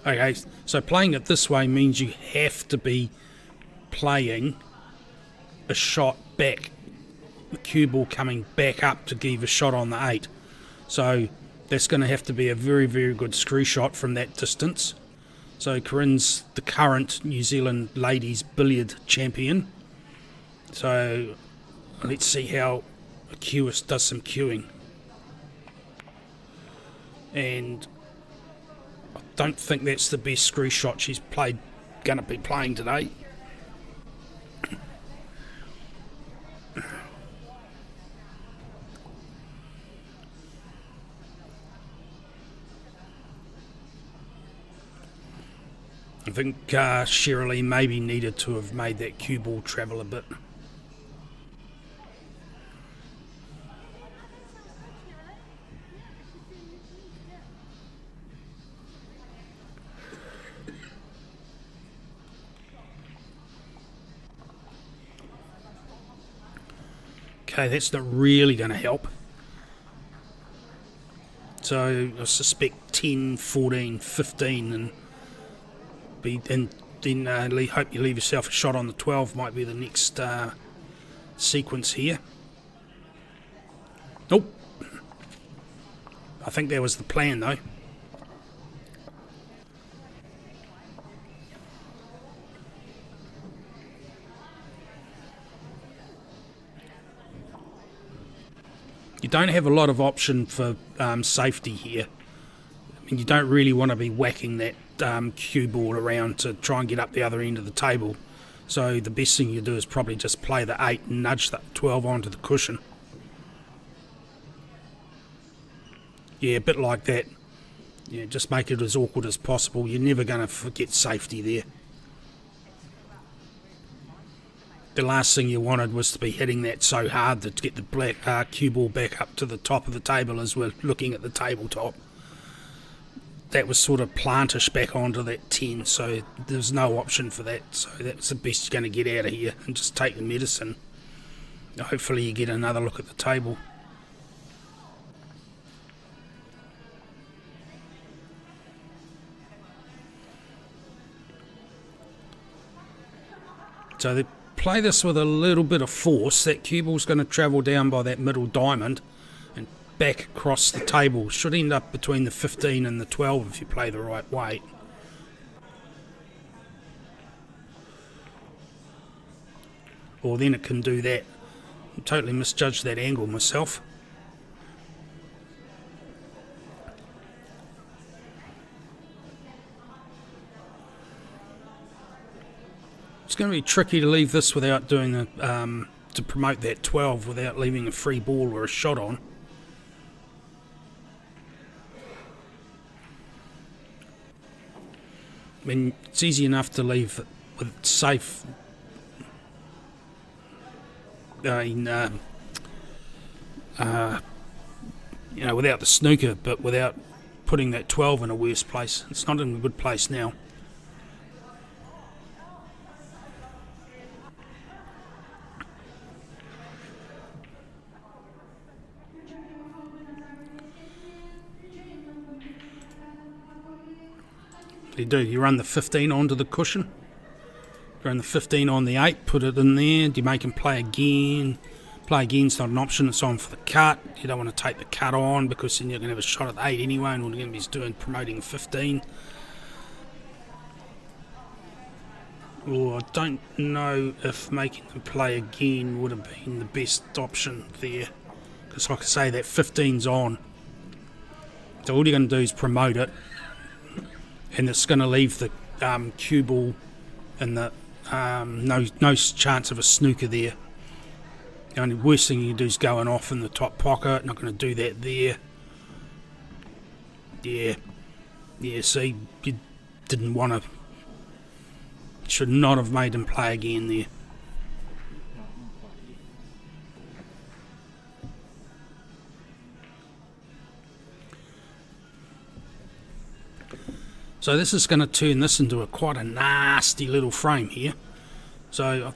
Okay, so playing it this way means you have to be playing a shot back, the cue ball coming back up to give a shot on the 8. So that's going to have to be a very, very good screw shot from that distance. So Corinne's the current New Zealand ladies billiard champion. So let's see how a cueist does some cueing. And I don't think that's the best screw shot she's going to be playing today. I think Shirley maybe needed to have made that cue ball travel a bit. Okay, that's not really going to help. So I suspect 10, 14, 15 and then hope you leave yourself a shot on the 12 might be the next sequence here. Nope. I think that was the plan though. You don't have a lot of option for safety here. I mean, you don't really want to be whacking that cue ball around to try and get up the other end of the table. So the best thing you do is probably just play the 8 and nudge that 12 onto the cushion. Yeah, a bit like that. Yeah, just make it as awkward as possible. You're never going to forget safety there. The last thing you wanted was to be hitting that so hard to get the black cue ball back up to the top of the table as we're looking at the tabletop. That was sort of plantish back onto that 10, so there's no option for that. So that's the best you're going to get out of here, and just take the medicine. Hopefully you get another look at the table. So they play this with a little bit of force. That cue ball's going to travel down by that middle diamond and back across the table. Should end up between the 15 and the 12 if you play the right way. Or then it can do that. I totally misjudged that angle myself. It's going to be tricky to leave this without doing the to promote that 12 without leaving a free ball or a shot on. I mean, it's easy enough to leave with safe without the snooker, but without putting that 12 in a worse place. It's not in a good place now. You do, you run the 15 onto the cushion, run the 15 on the 8, put it in there. Do you make him play again? Play again's not an option, it's on for the cut. You don't want to take the cut on because then you're going to have a shot at the 8 anyway, and all you're going to be doing promoting 15. Oh, I don't know if making them play again would have been the best option there, because like I say, that 15's on, so all you're going to do is promote it. And it's going to leave the cue ball and the no chance of a snooker there. The only worst thing you can do is going off in the top pocket. Not going to do that there. Yeah. See, you didn't want to. Should not have made him play again there. So this is going to turn this into quite a nasty little frame here. So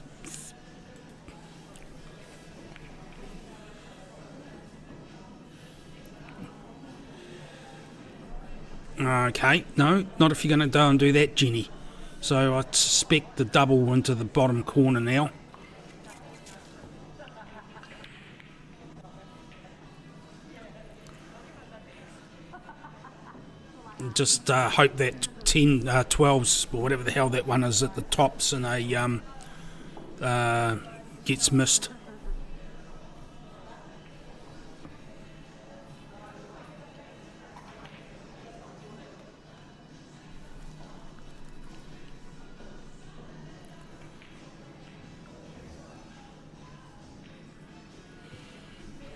okay, no, not if you're going to go and do that, Jenny. So I suspect the double into the bottom corner now. And just hope that 10, 12s, or whatever the hell that one is at the tops, and a gets missed.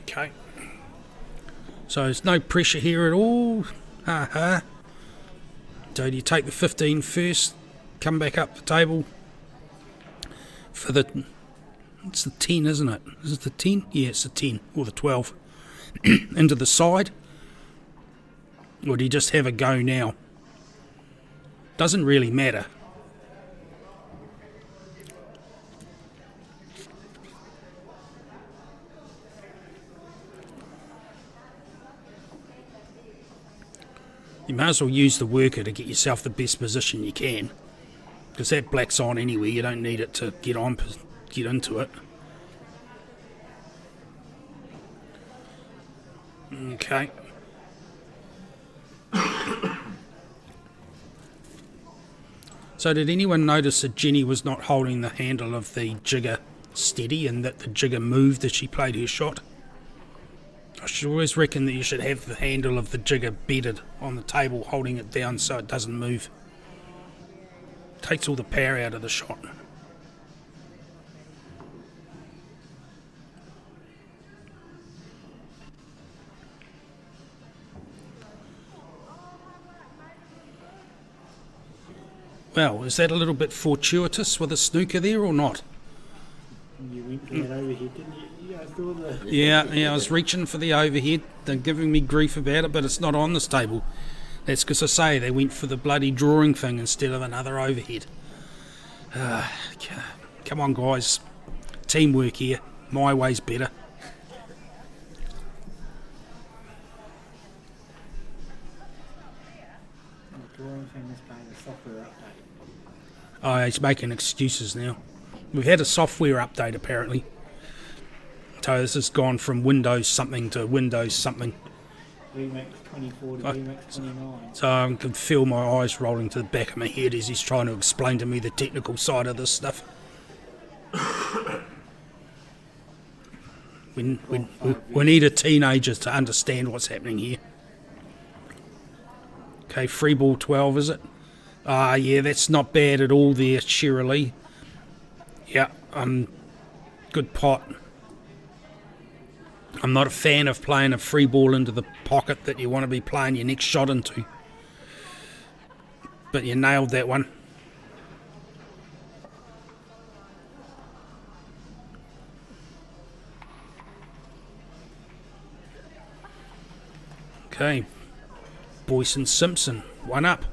Okay. So there's no pressure here at all. So do you take the 15 first, come back up the table for the... It's the 10, isn't it? Is it the 10? Yeah, it's the 10, or the 12. Into the side? Or do you just have a go now? Doesn't really matter. You may as well use the worker to get yourself the best position you can, because that black's on anyway. You don't need it to get into it. Okay. So did anyone notice that Jenny was not holding the handle of the jigger steady, and that the jigger moved as she played her shot? I should always reckon that you should have the handle of the jigger bedded on the table, holding it down so it doesn't move. Takes all the power out of the shot. Well, is that a little bit fortuitous with a snooker there or not? You went for that overhead, didn't you? Yeah, I saw the... Yeah, I was reaching for the overhead. They're giving me grief about it, but it's not on this table. That's because I say they went for the bloody drawing thing instead of another overhead. Come on, guys. Teamwork here. My way's better. The drawing thing is playing a software update. Oh, he's making excuses now. We've had a software update apparently. So this has gone from Windows something to Windows something. VMAX 24 to VMAX 29. So I can feel my eyes rolling to the back of my head as he's trying to explain to me the technical side of this stuff. We need a teenager to understand what's happening here. Okay, free ball 12, is it? Yeah, that's not bad at all there, Shirley. Yeah, good pot. I'm not a fan of playing a free ball into the pocket that you want to be playing your next shot into. But you nailed that one. Okay. Boyce and Simpson, 1 up.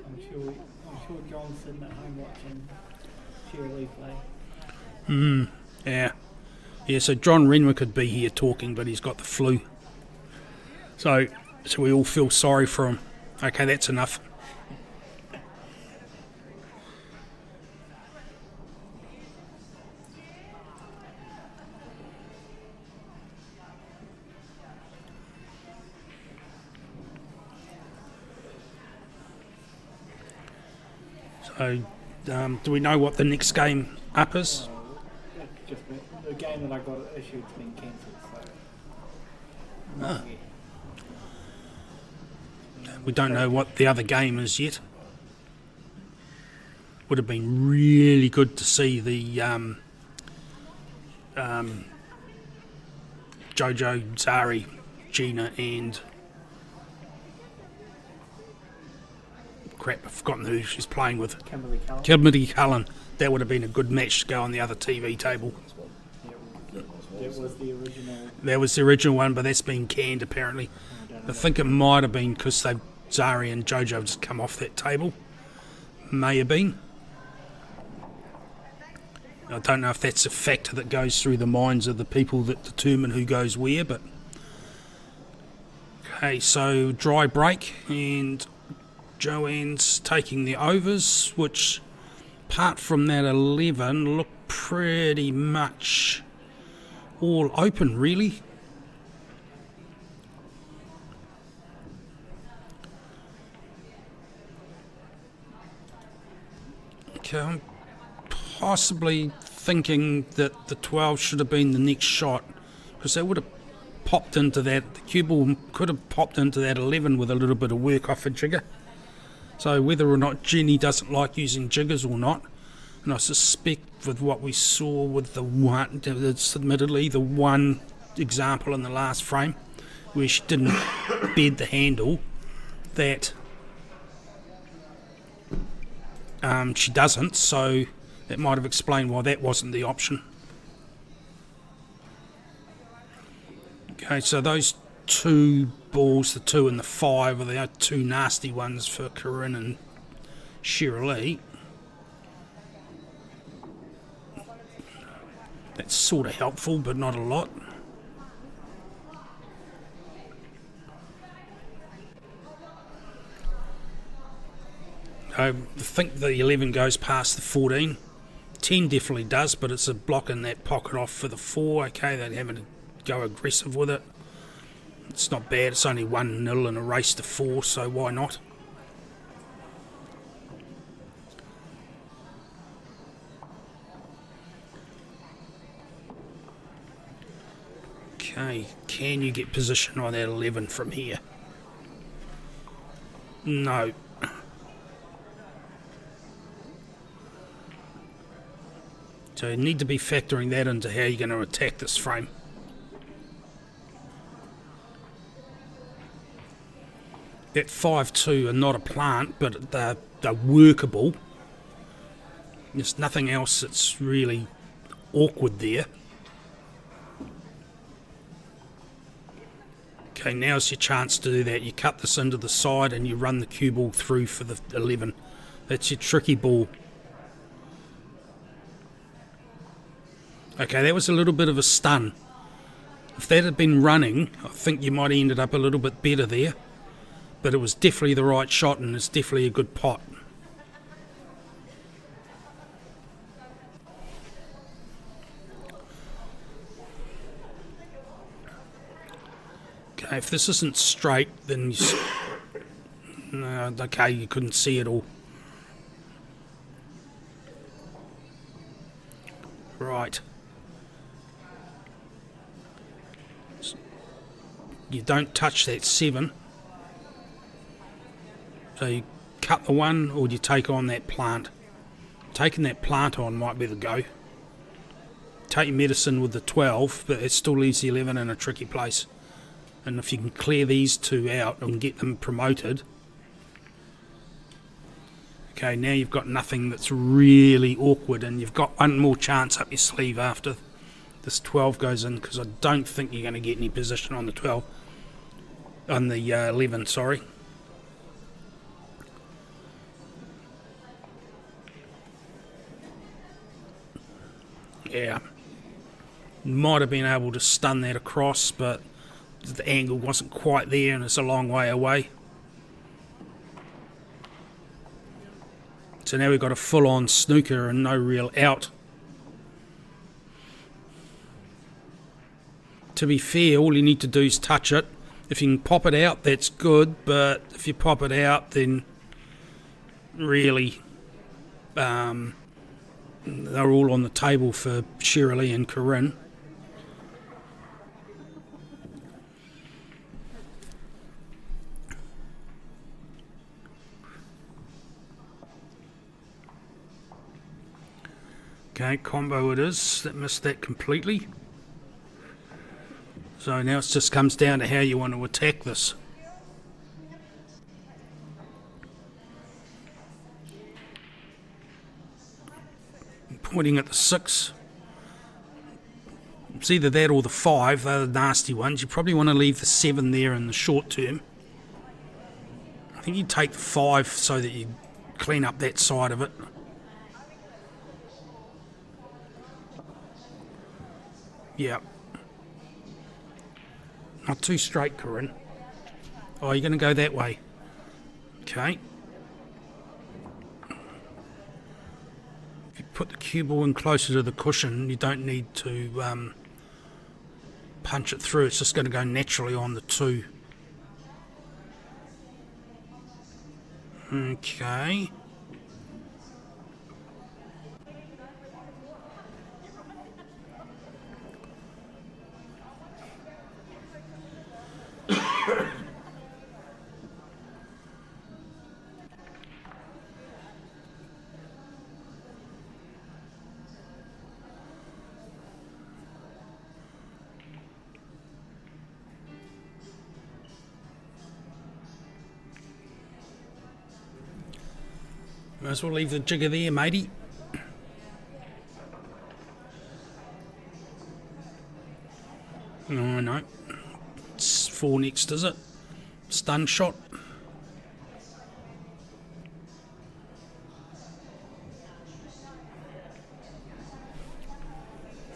I'm sure John's sitting at home watching Shirley play. Yeah. Yeah, so John Renwick could be here talking, but he's got the flu. So we all feel sorry for him. Okay, that's enough. So, do we know what the next game up is? Just the game that I got issued's been cancelled, so... We don't know what the other game is yet. Would have been really good to see the Jojo, Zari, Gina and crap, I've forgotten who she's playing with. Kimberly Cullen. Kimberly Cullen. That would have been a good match to go on the other TV table. That was the original. That was the original one, but that's been canned apparently. I think it might have been because Zari and Jojo just come off that table. May have been. I don't know if that's a factor that goes through the minds of the people that determine who goes where, but... Okay, so dry break, and Joanne's taking the overs, which, apart from that 11, look pretty much all open, really. Okay, I'm possibly thinking that the 12 should have been the next shot, because they would have popped into that, the cue ball could have popped into that 11 with a little bit of work off a jigger. So whether or not Jenny doesn't like using jiggers or not, and I suspect with what we saw with the one, it's admittedly the one example in the last frame where she didn't bed the handle, that she doesn't, so that might have explained why that wasn't the option. Okay, so those two balls, the 2 and the 5, are the two nasty ones for Corinne and Shirley. That's sort of helpful, but not a lot. I think the 11 goes past the 14. 10 definitely does, but it's a block in that pocket off for the 4. Okay, they're having to go aggressive with it. It's not bad. It's only 1-0 in a race to 4, so why not? Okay, can you get position on that 11 from here? No. So you need to be factoring that into how you're going to attack this frame. That 5-2 are not a plant, but they're workable. There's nothing else that's really awkward there. Okay, now's your chance to do that. You cut this into the side and you run the cue ball through for the 11. That's your tricky ball. Okay, that was a little bit of a stun. If that had been running, I think you might have ended up a little bit better there. But it was definitely the right shot, and it's definitely a good pot. Okay, if this isn't straight, then no, okay, you couldn't see it all. Right. You don't touch that 7. So you cut the 1, or do you take on that plant? Taking that plant on might be the go. Take your medicine with the 12, but it still leaves the 11 in a tricky place. And if you can clear these 2 out and get them promoted... Okay, now you've got nothing that's really awkward, and you've got one more chance up your sleeve after this 12 goes in, because I don't think you're going to get any position on the 12. On the 11, sorry. Yeah, might have been able to stun that across, but the angle wasn't quite there and it's a long way away. So now we've got a full-on snooker and no real out. To be fair, all you need to do is touch it. If you can pop it out, that's good, but if you pop it out, then really... they're all on the table for Shirley and Corinne. Okay, combo it is. That missed that completely. So now it just comes down to how you want to attack this. pointing at the 6. It's either that or the 5, they're the nasty ones. You probably want to leave the 7 there in the short term. I think you take the 5 so that you clean up that side of it. Yeah. Not too straight, Corinne. Oh, you're going to go that way. Okay. If you put the cue ball in closer to the cushion, you don't need to punch it through. It's just going to go naturally on the 2. Okay. Might as well leave the jigger there, matey. Oh, no. It's 4 next, is it? Stun shot.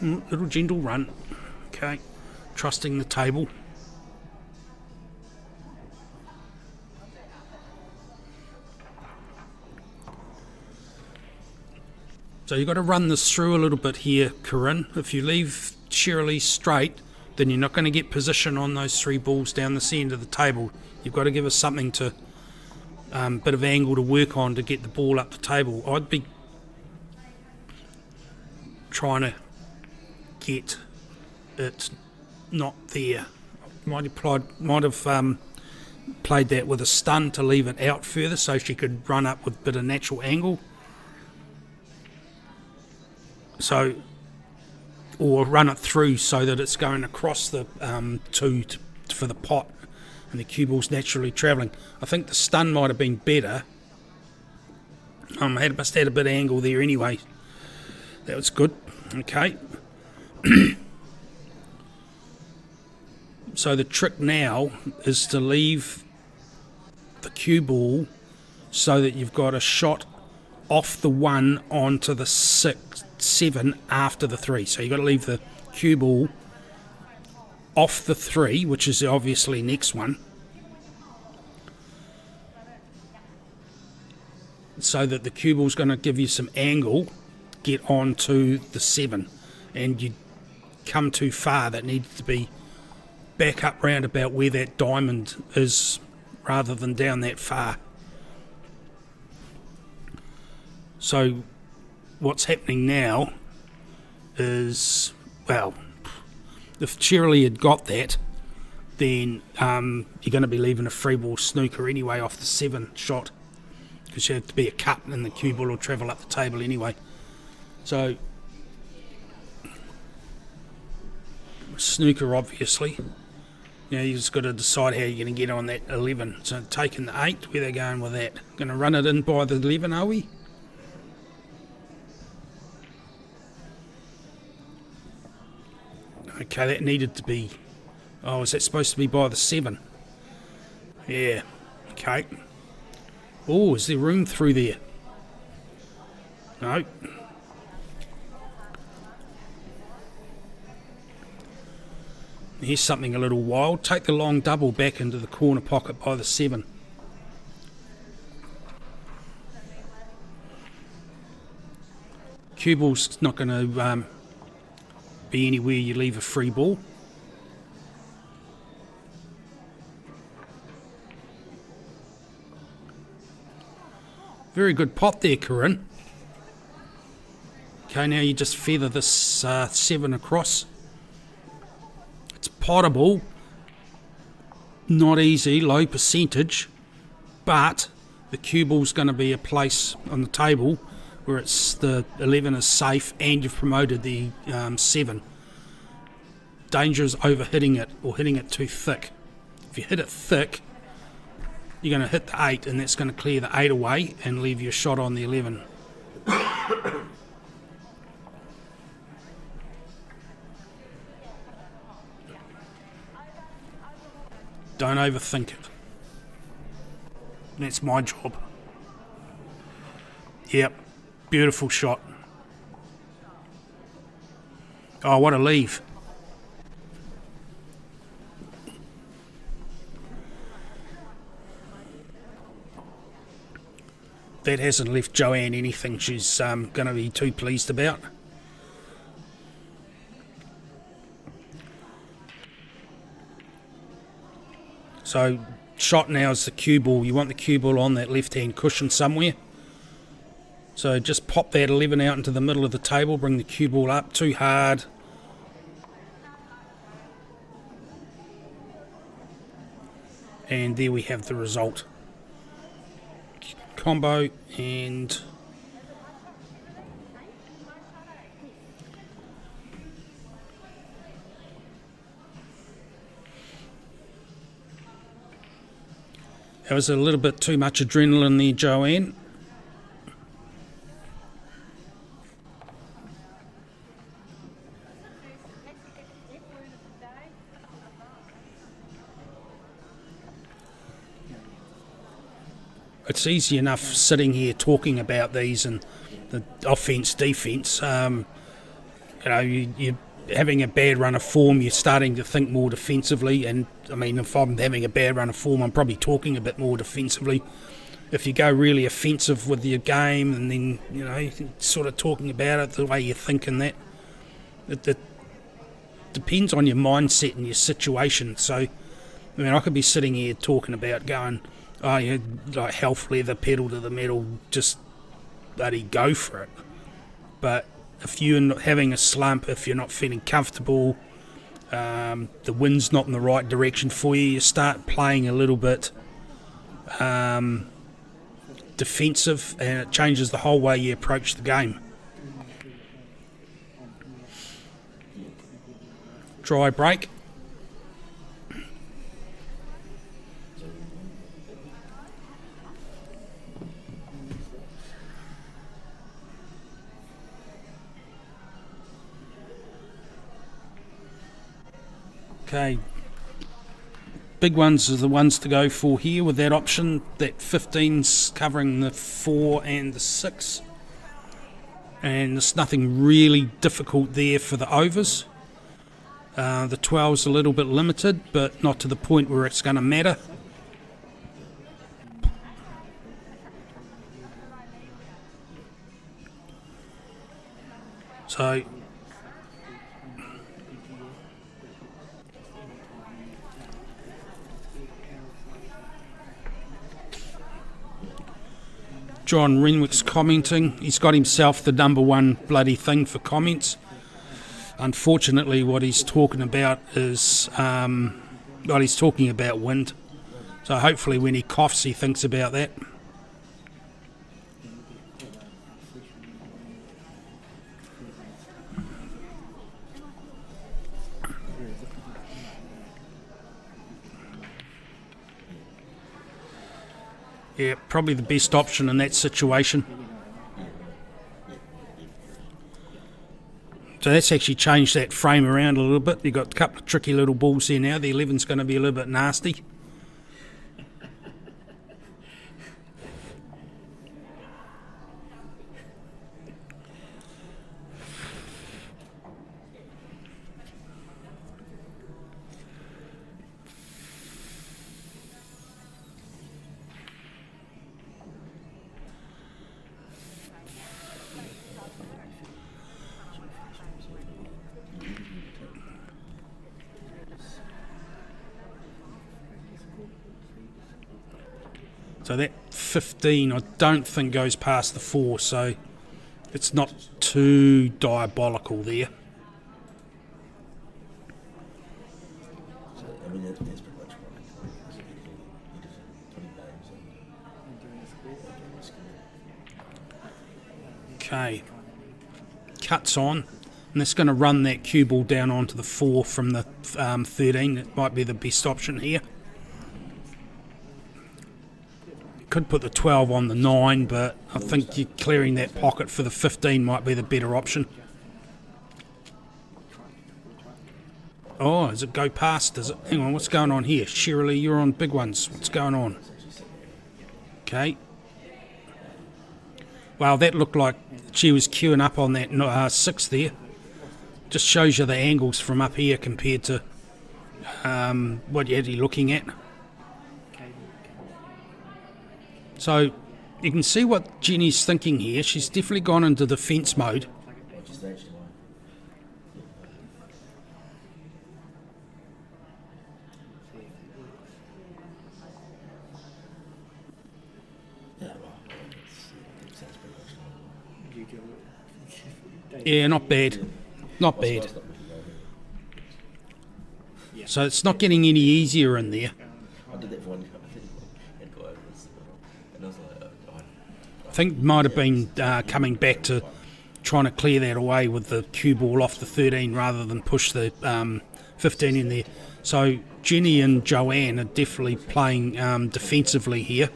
Little gentle run. Okay. Trusting the table. So you've got to run this through a little bit here, Corinne. If you leave Shirley straight, then you're not going to get position on those 3 balls down the end of the table. You've got to give us something to, bit of angle to work on to get the ball up the table. I'd be trying to get it not there. Might have played that with a stun to leave it out further so she could run up with a bit of natural angle. So, or run it through so that it's going across the 2 for the pot and the cue ball's naturally travelling. I think the stun might have been better. Must have had a bit of angle there anyway. That was good. Okay. So the trick now is to leave the cue ball so that you've got a shot off the 1 onto the 7 after the 3. So you've got to leave the cue ball off the 3, which is obviously next one, so that the cue ball's going to give you some angle, get onto the 7, and you come too far. That needs to be back up round about where that diamond is rather than down that far. So what's happening now is, well, if Shirley had got that, then you're going to be leaving a free ball snooker anyway off the 7 shot, because you have to be a cut and the cue ball will travel up the table anyway. So snooker, obviously. Now you just got to decide how you're going to get on that 11. So taking the 8, where they're going with that. Going to run it in by the 11, are we? Okay, that needed to be... Oh, is that supposed to be by the 7? Yeah. Okay. Oh, is there room through there? No. Here's something a little wild. Take the long double back into the corner pocket by the 7. Cue ball's not going to be anywhere you leave a free ball. Very good pot there, Corinne. Okay, now you just feather this 7 across. It's potable, not easy, low percentage, but the cue ball's going to be a place on the table where it's the 11 is safe and you've promoted the 7. Danger is over hitting it or hitting it too thick. If you hit it thick, you're going to hit the 8 and that's going to clear the 8 away and leave you a shot on the 11. Don't overthink it. That's my job. Yep, beautiful shot. Oh, what a leave. That hasn't left Joanne anything she's going to be too pleased about. So, shot now is the cue ball. You want the cue ball on that left-hand cushion somewhere. So just pop that 11 out into the middle of the table, bring the cue ball up too hard. And there we have the result. Combo and that was a little bit too much adrenaline there, Joanne. It's easy enough sitting here talking about these and the offence, defence. You're having a bad run of form, you're starting to think more defensively. And I mean, if I'm having a bad run of form, I'm probably talking a bit more defensively. If you go really offensive with your game and then, sort of talking about it the way you think and that, it depends on your mindset and your situation. So, I mean, I could be sitting here talking about going, oh, yeah, like health leather, pedal to the metal, just bloody go for it. But if you're not having a slump, if you're not feeling comfortable, the wind's not in the right direction for you, you start playing a little bit defensive, and it changes the whole way you approach the game. Dry break. Okay, big ones are the ones to go for here with that option. That 15's covering the 4 and the 6. And there's nothing really difficult there for the overs. The 12's a little bit limited, but not to the point where it's going to matter. So John Renwick's commenting. He's got himself the #1 bloody thing for comments. Unfortunately, what he's talking about is, he's talking about wind. So hopefully when he coughs, he thinks about that. Yeah, probably the best option in that situation. So that's actually changed that frame around a little bit. You've got a couple of tricky little balls here now. The 11's going to be a little bit nasty. So that 15 I don't think goes past the 4, so it's not too diabolical there. Okay, cuts on, and that's going to run that cue ball down onto the 4 from the 13. It might be the best option here. Could put the 12 on the 9, but I think you're clearing that pocket for the 15 might be the better option. Oh, does it go past? Does it? Hang on, what's going on here? Shirley, you're on big ones. What's going on? Okay. Well, that looked like she was queuing up on that 6 there. Just shows you the angles from up here compared to what you're actually looking at. So you can see what Jenny's thinking here. She's definitely gone into defence mode. Yeah, not bad. Not bad. So it's not getting any easier in there. I think it might have been coming back to trying to clear that away with the cue ball off the 13 rather than push the 15 in there. So Jenny and Joanne are definitely playing defensively here.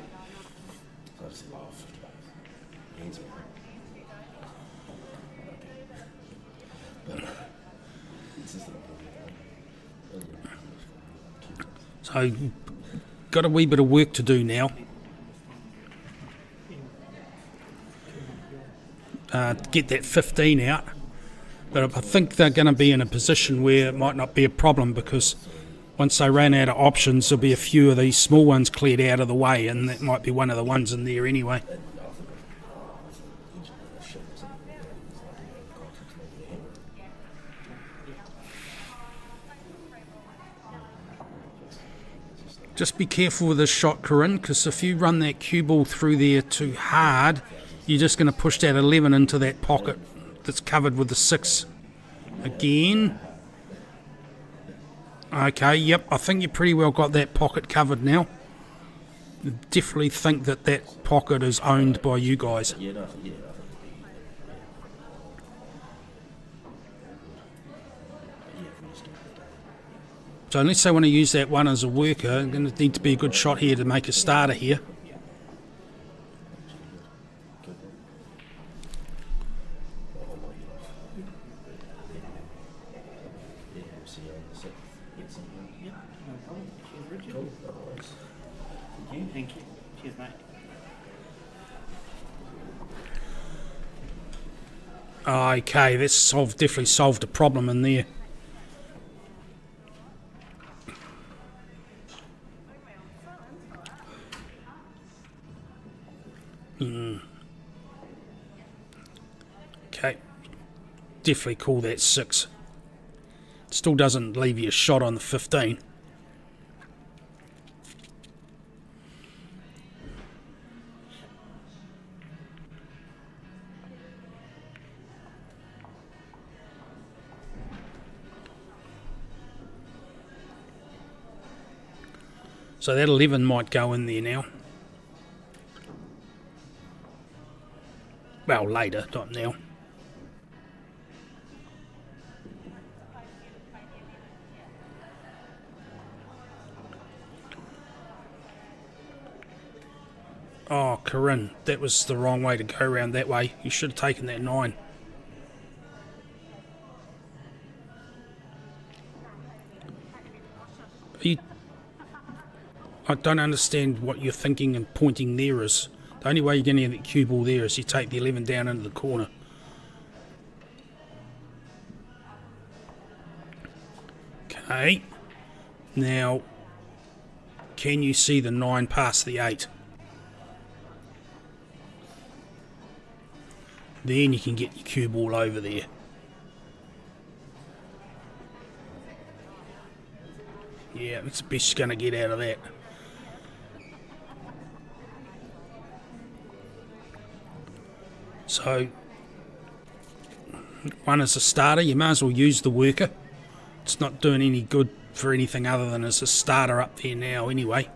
So got a wee bit of work to do now. To get that 15 out, but I think they're going to be in a position where it might not be a problem, because once they run out of options there'll be a few of these small ones cleared out of the way, and that might be one of the ones in there anyway. Just be careful with this shot, Corinne, because if you run that cue ball through there too hard, you're just going to push that 11 into that pocket that's covered with the 6 again. Okay, yep, I think you pretty well got that pocket covered now. Definitely think that that pocket is owned by you guys. So unless they want to use that one as a worker, it's going to need to be a good shot here to make a starter here. Thank you. Cheers, mate. Okay, that's definitely solved a problem in there. Okay, definitely call that 6. Still doesn't leave you a shot on the 15. So that 11 might go in there now. Well, later, not now. Oh, Corinne, that was the wrong way to go around that way. You should have taken that 9. I don't understand what you're thinking and pointing there is. The only way you're going to get the cue ball there is you take the 11 down into the corner. Okay. Now, can you see the 9 past the 8? Then you can get your cue ball over there. Yeah, that's the best you're going to get out of that. So, one is a starter. You may as well use the worker. It's not doing any good for anything other than as a starter up there now anyway.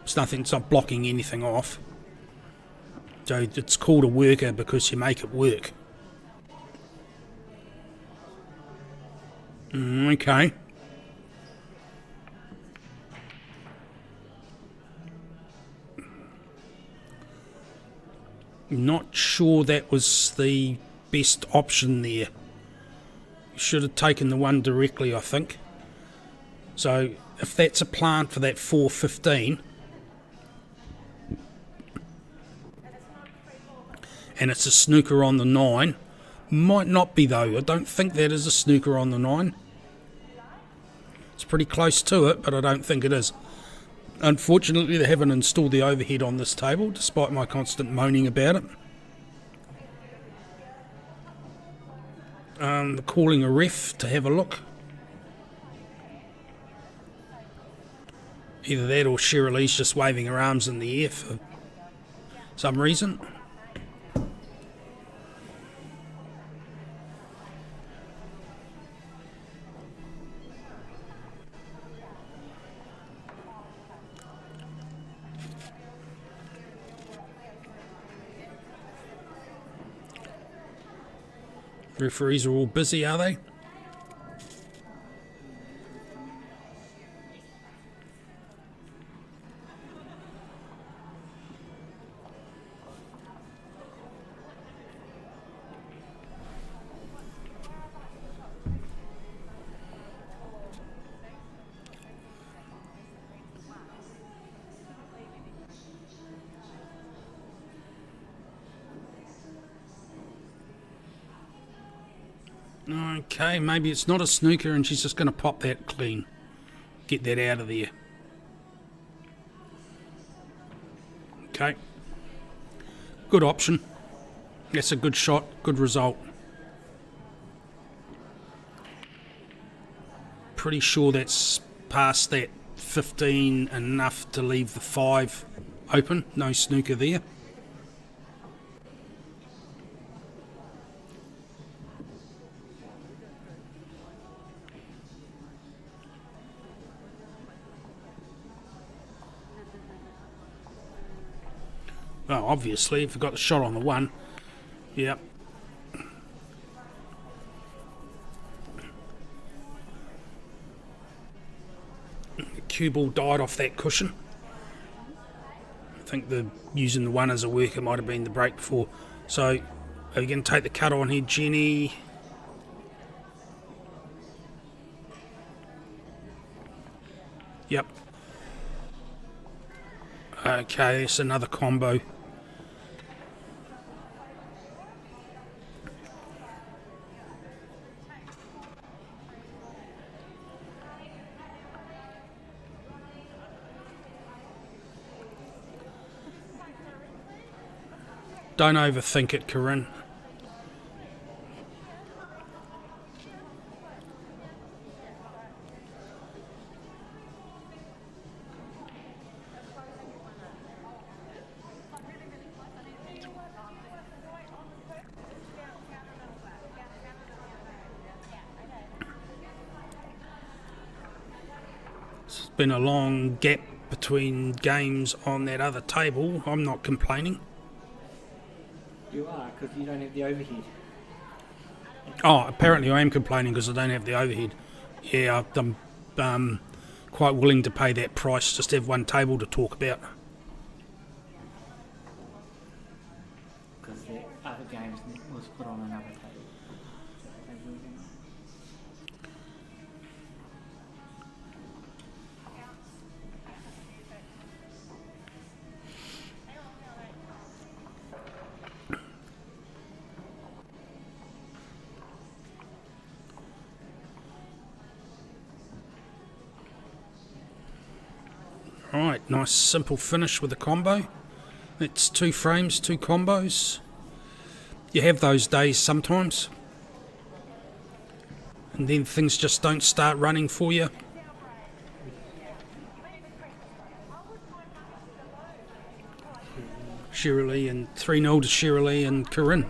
It's not blocking anything off. So it's called a worker because you make it work. Okay. Not sure that was the best option there. Should have taken the one directly, I think. So if that's a plant for that 415, and it's a snooker on the 9, might not be though. I don't think that is a snooker on the 9. It's pretty close to it, but I don't think it is. Unfortunately, they haven't installed the overhead on this table, despite my constant moaning about it. Calling a ref to have a look. Either that or Shirley's just waving her arms in the air for some reason. Referees are all busy, are they? Okay, maybe it's not a snooker and she's just going to pop that clean. Get that out of there. Okay. Good option. That's a good shot, good result. Pretty sure that's past that 15 enough to leave the 5 open. No snooker there. Well, obviously, if you've got the shot on the 1, yep. The cue ball died off that cushion. I think using the 1 as a worker might have been the break before. So, are you going to take the cut on here, Jenny? Yep. Okay, it's another combo. Don't overthink it, Corinne. It's been a long gap between games on that other table. I'm not complaining. You are, because you don't have the overhead. Oh, apparently I am complaining because I don't have the overhead. Yeah, I'm quite willing to pay that price just to have one table to talk about. Because the other games was put on another table. Alright, nice simple finish with a combo. It's 2 frames, 2 combos. You have those days sometimes. And then things just don't start running for you. Shirley and 3-0 to Shirley and Corinne.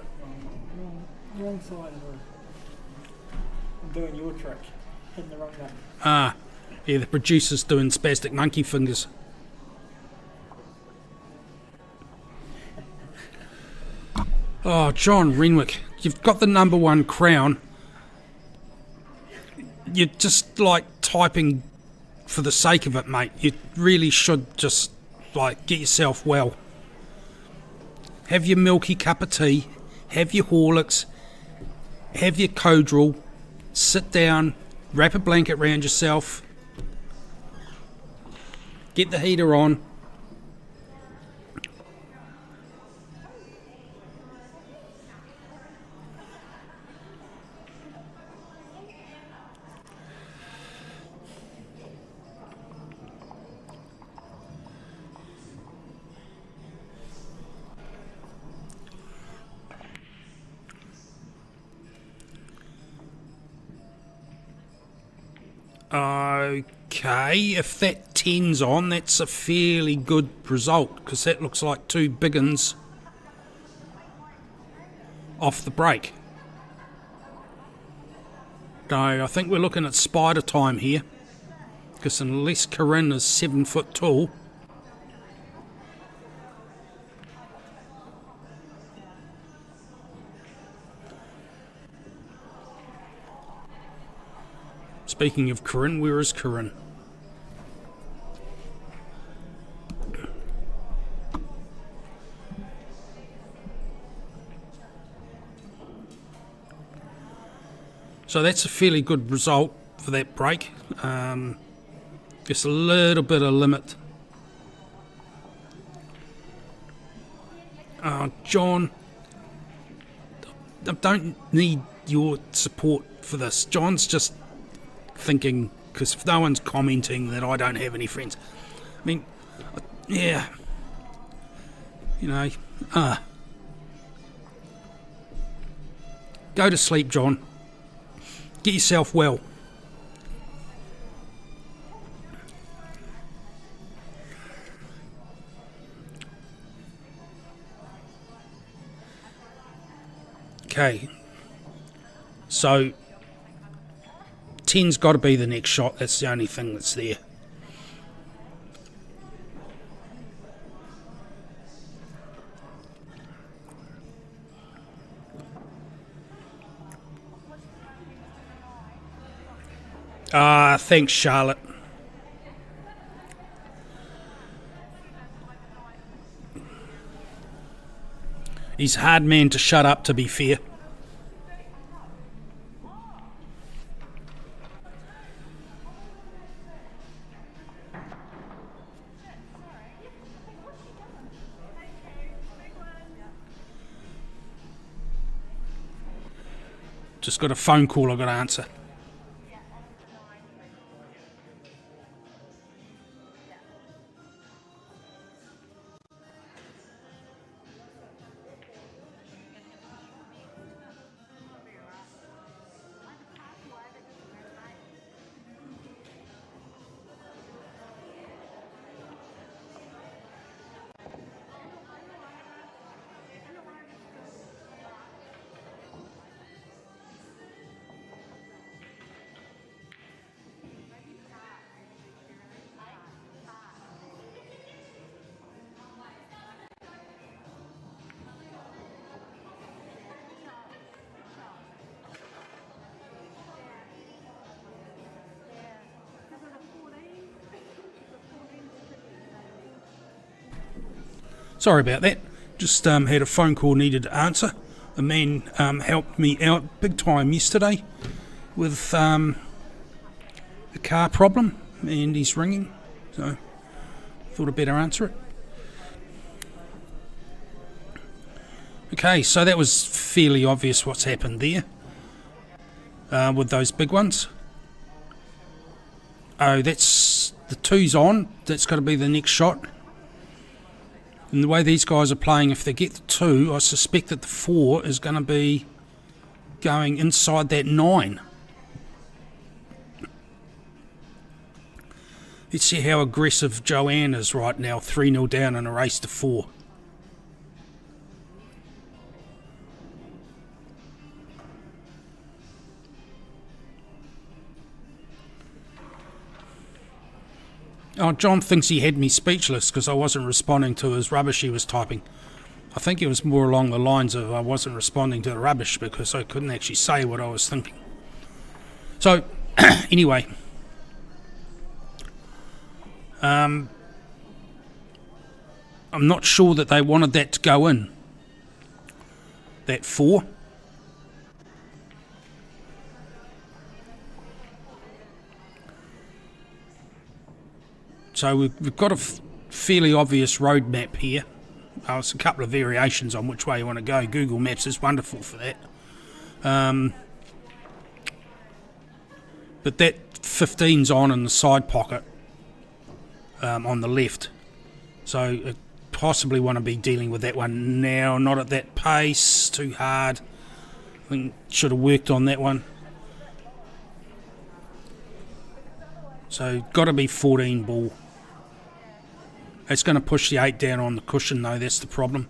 Wrong side of the... I'm doing your trick. Hitting the wrong one. Ah, yeah, the producer's doing spastic monkey fingers. Oh, John Renwick, you've got the #1 crown. You're just like typing for the sake of it, mate. You really should just like get yourself well. Have your milky cup of tea, have your Horlicks, have your Codral, sit down, wrap a blanket around yourself, get the heater on. Okay, if that 10's on, that's a fairly good result, because that looks like 2 big uns off the break. So I think we're looking at spider time here, because unless Corinne is 7 foot tall, speaking of Corinne, where is Corinne? So that's a fairly good result for that break. Just a little bit of limit. John, I don't need your support for this. John's just thinking, because if no one's commenting, that I don't have any friends. I mean, yeah, you know, go to sleep, John. Get yourself well. Okay, so 10's got to be the next shot. That's the only thing that's there. Thanks, Charlotte. He's a hard man to shut up, to be fair. Just got a phone call I've got to answer. Sorry about that. Just had a phone call needed to answer. A man helped me out big time yesterday with a car problem, and he's ringing, so thought I'd better answer it. Okay, so that was fairly obvious what's happened there with those big ones. Oh, that's the 2's on. That's got to be the next shot. And the way these guys are playing, if they get the 2, I suspect that the 4 is going to be going inside that 9. Let's see how aggressive Joanne is right now, 3-0 down in a race to 4. Oh, John thinks he had me speechless because I wasn't responding to his rubbish he was typing. I think it was more along the lines of I wasn't responding to the rubbish because I couldn't actually say what I was thinking. So, anyway. I'm not sure that they wanted that to go in. That 4. So we've got a fairly obvious road map here. It's a couple of variations on which way you want to go. Google Maps is wonderful for that. But that 15's on in the side pocket on the left. So I possibly want to be dealing with that one now, not at that pace, too hard. I think should have worked on that one. So got to be 14 ball. It's going to push the 8 down on the cushion though, that's the problem.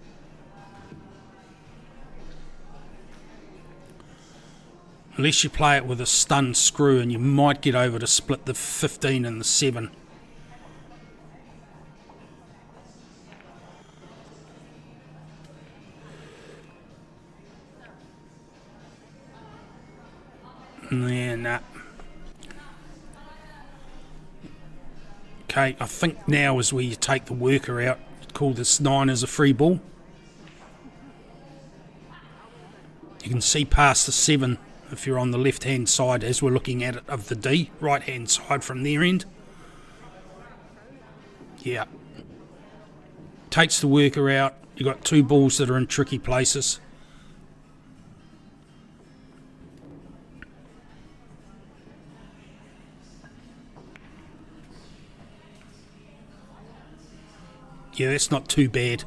Unless you play it with a stunned screw, and you might get over to split the 15 and the 7. Yeah, nah. Okay, I think now is where you take the worker out. Call this 9 as a free ball. You can see past the 7 if you're on the left hand side as we're looking at it of the D, right hand side from their end. Yeah. Takes the worker out. You've got 2 balls that are in tricky places. Yeah, that's not too bad.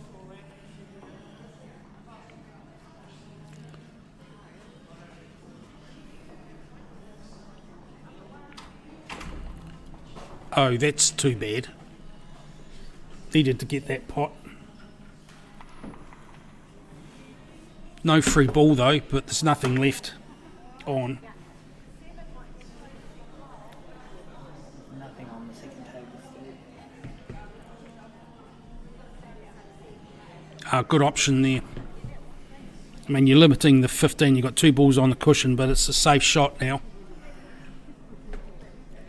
Oh, that's too bad. Needed to get that pot. No free ball though, but there's nothing left on. Nothing on the second table still. Good option there. I mean, you're limiting the 15. You've got 2 balls on the cushion, but it's a safe shot now.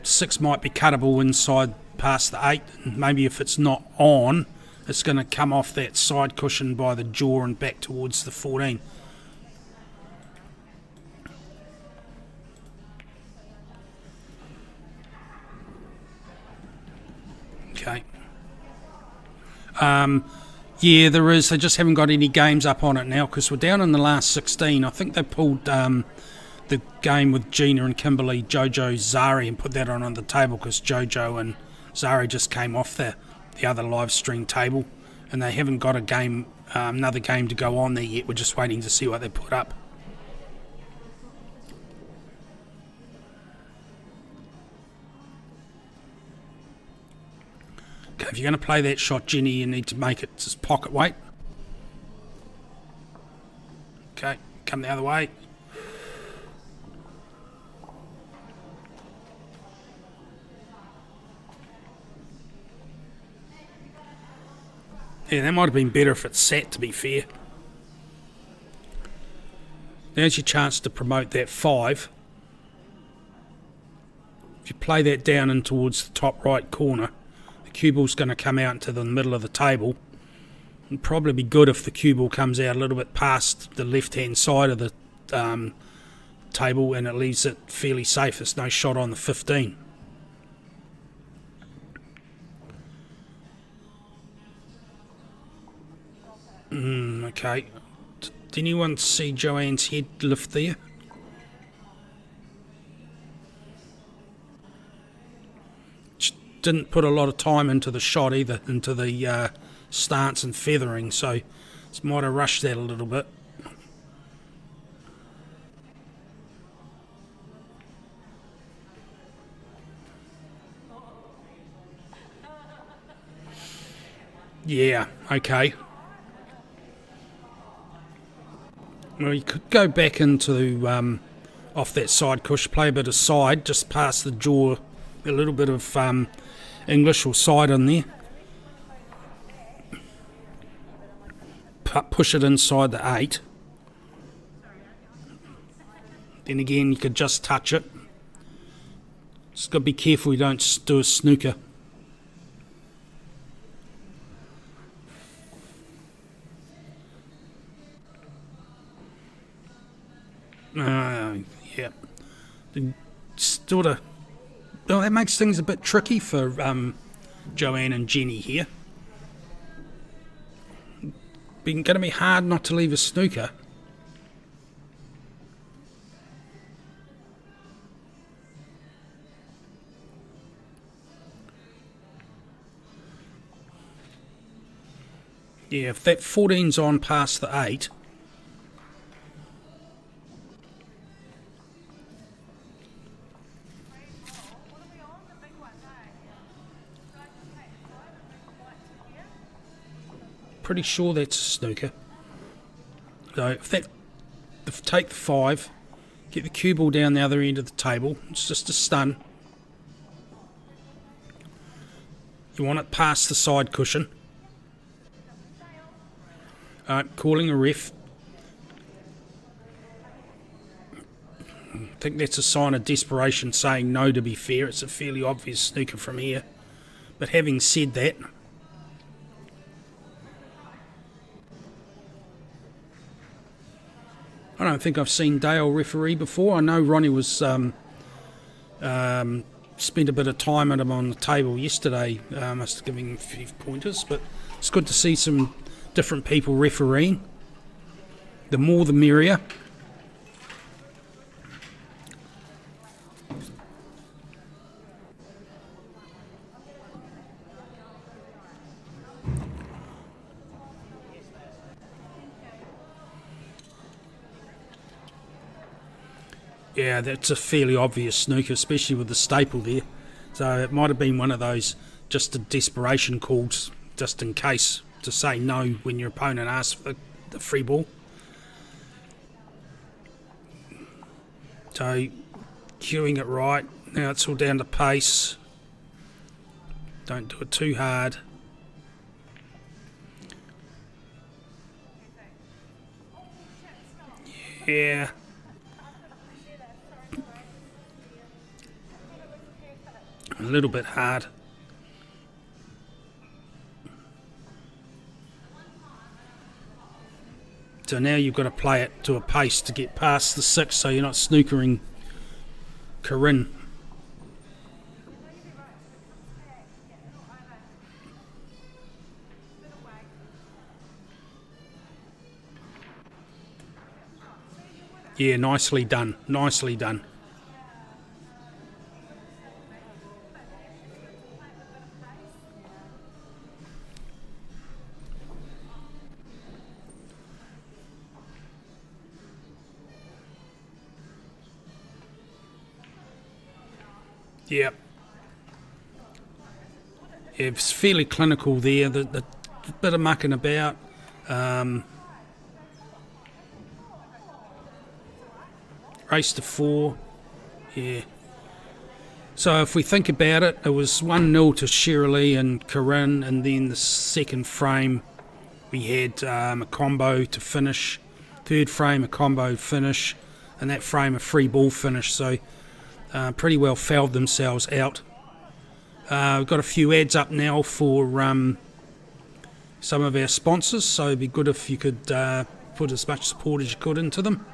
6 might be cuttable inside past the 8. And maybe if it's not on, it's going to come off that side cushion by the jaw and back towards the 14. Okay. Yeah, there is. They just haven't got any games up on it now because we're down in the last 16. I think they pulled the game with Gina and Kimberly, Jojo, Zari, and put that on the table because Jojo and Zari just came off the other live stream table, and they haven't got a game, another game to go on there yet. We're just waiting to see what they put up. Okay, if you're going to play that shot, Jenny, you need to make it just pocket weight. Okay, come the other way. Yeah, that might have been better if it sat, to be fair. Now's your chance to promote that 5. If you play that down in towards the top right corner, the cue ball's going to come out into the middle of the table. It'd probably be good if the cue ball comes out a little bit past the left-hand side of the table and it leaves it fairly safe. There's no shot on the 15. Okay. Did anyone see Joanne's head lift there? She didn't put a lot of time into the shot either, into the stance and feathering, so it might have rushed that a little bit. Yeah, okay. Well, you could go back into off that side cush, play a bit of side, just past the jaw, a little bit of English or side in there. Push it inside the 8. Then again, you could just touch it. Just got to be careful you don't do a snooker. Yeah. Sort of. Well, that makes things a bit tricky for Joanne and Jenny here. Been going to be hard not to leave a snooker. Yeah, if that 14's on past the 8, pretty sure that's a snooker. So if take the 5, get the cue ball down the other end of the table. It's just a stun. You want it past the side cushion. Calling a ref. I think that's a sign of desperation saying no, to be fair. It's a fairly obvious snooker from here. But having said that, I don't think I've seen Dale referee before. I know Ronnie was spent a bit of time at him on the table yesterday, must have given him a few pointers, but it's good to see some different people refereeing. The more the merrier. Yeah, that's a fairly obvious snooker, especially with the staple there. So it might have been one of those just a desperation calls, just in case, to say no when your opponent asks for the free ball. So cueing it right. Now it's all down to pace. Don't do it too hard. Yeah. A little bit hard. So now you've got to play it to a pace to get past the 6, so you're not snookering Corinne. Yeah, nicely done. Nicely done. Yeah. It's fairly clinical there. The bit of mucking about. Race to 4. Yeah. So if we think about it, it was 1-0 to Shirley and Corinne, and then the second frame we had a combo to finish. Third frame a combo finish, and that frame a free ball finish. So pretty well fouled themselves out. We've got a few ads up now for some of our sponsors, so it'd be good if you could put as much support as you could into them.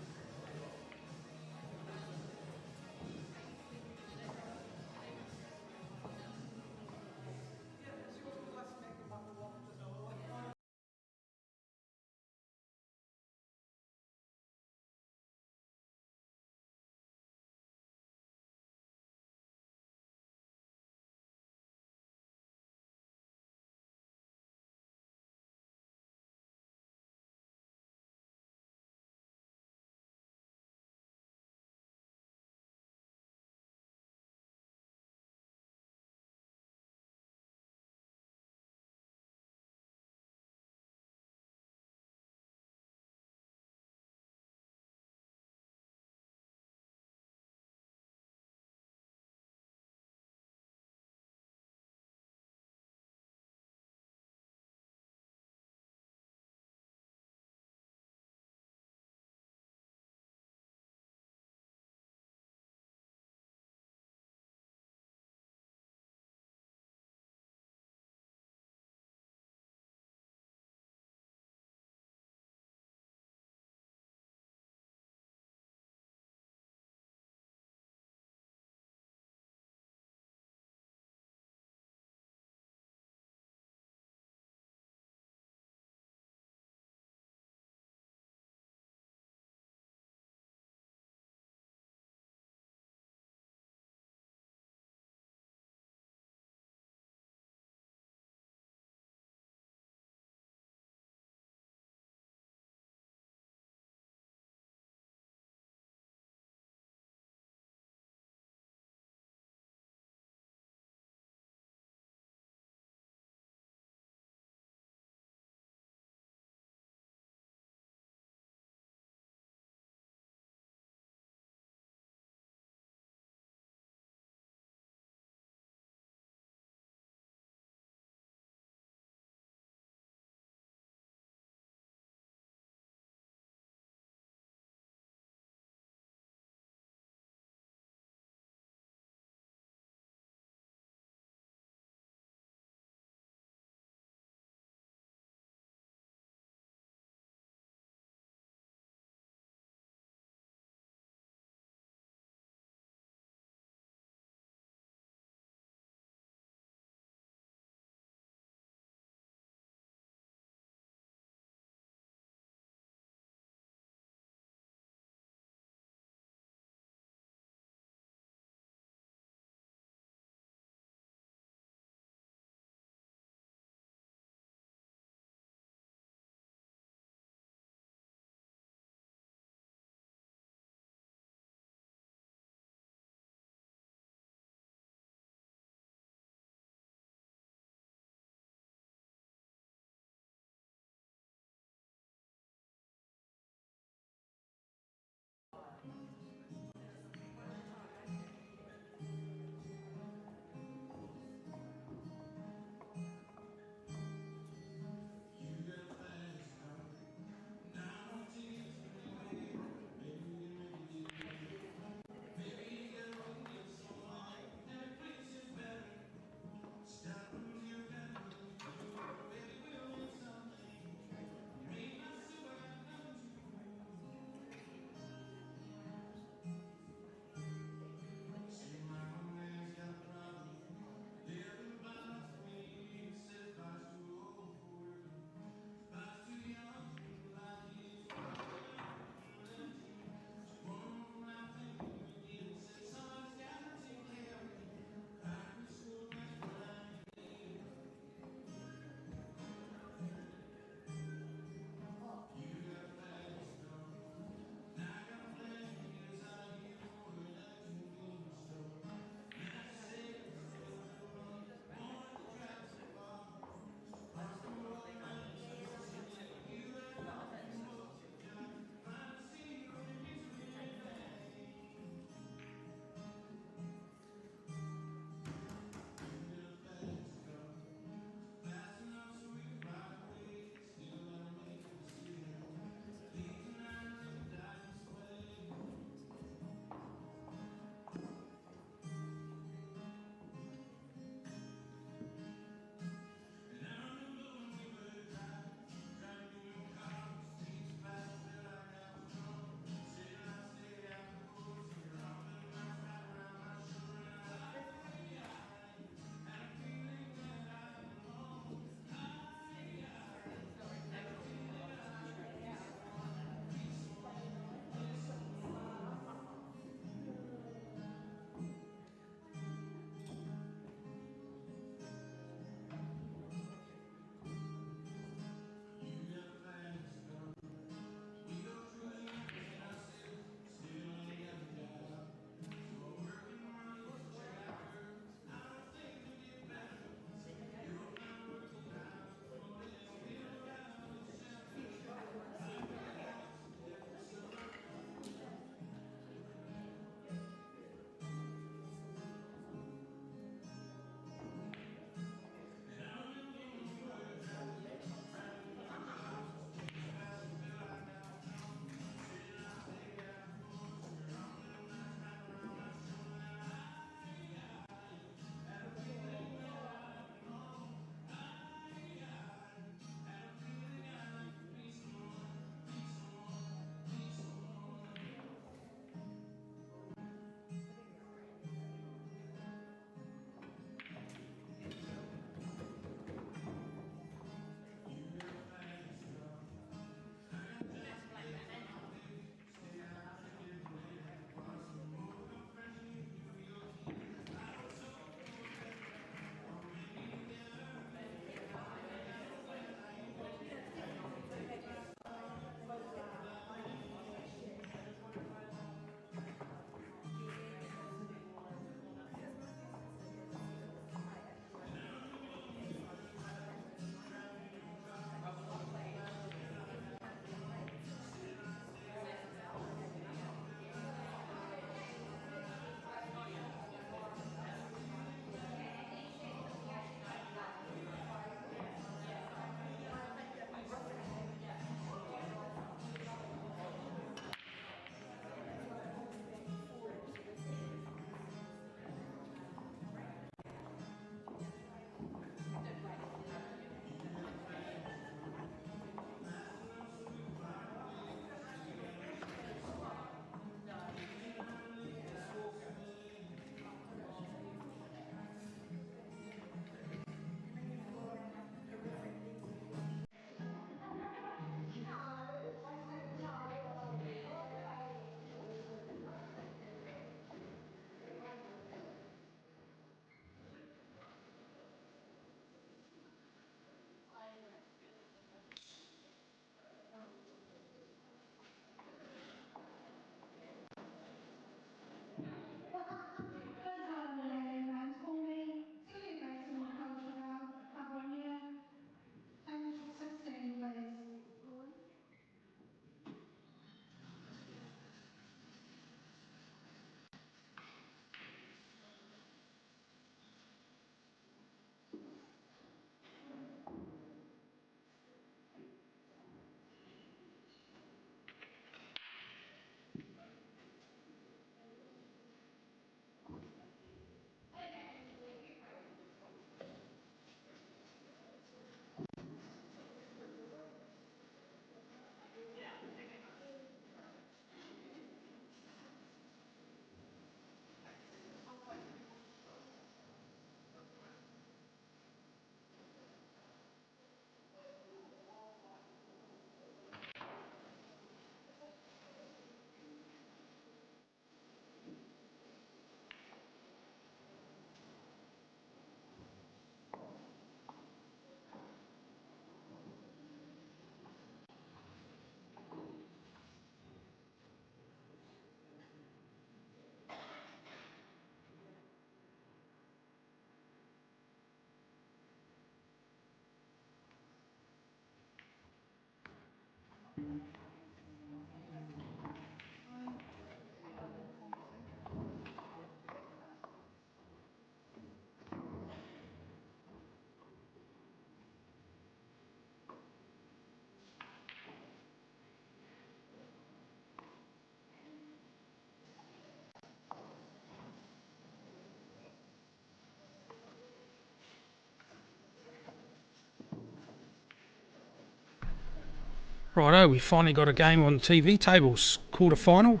Righto, we finally got a game on TV tables, quarter final.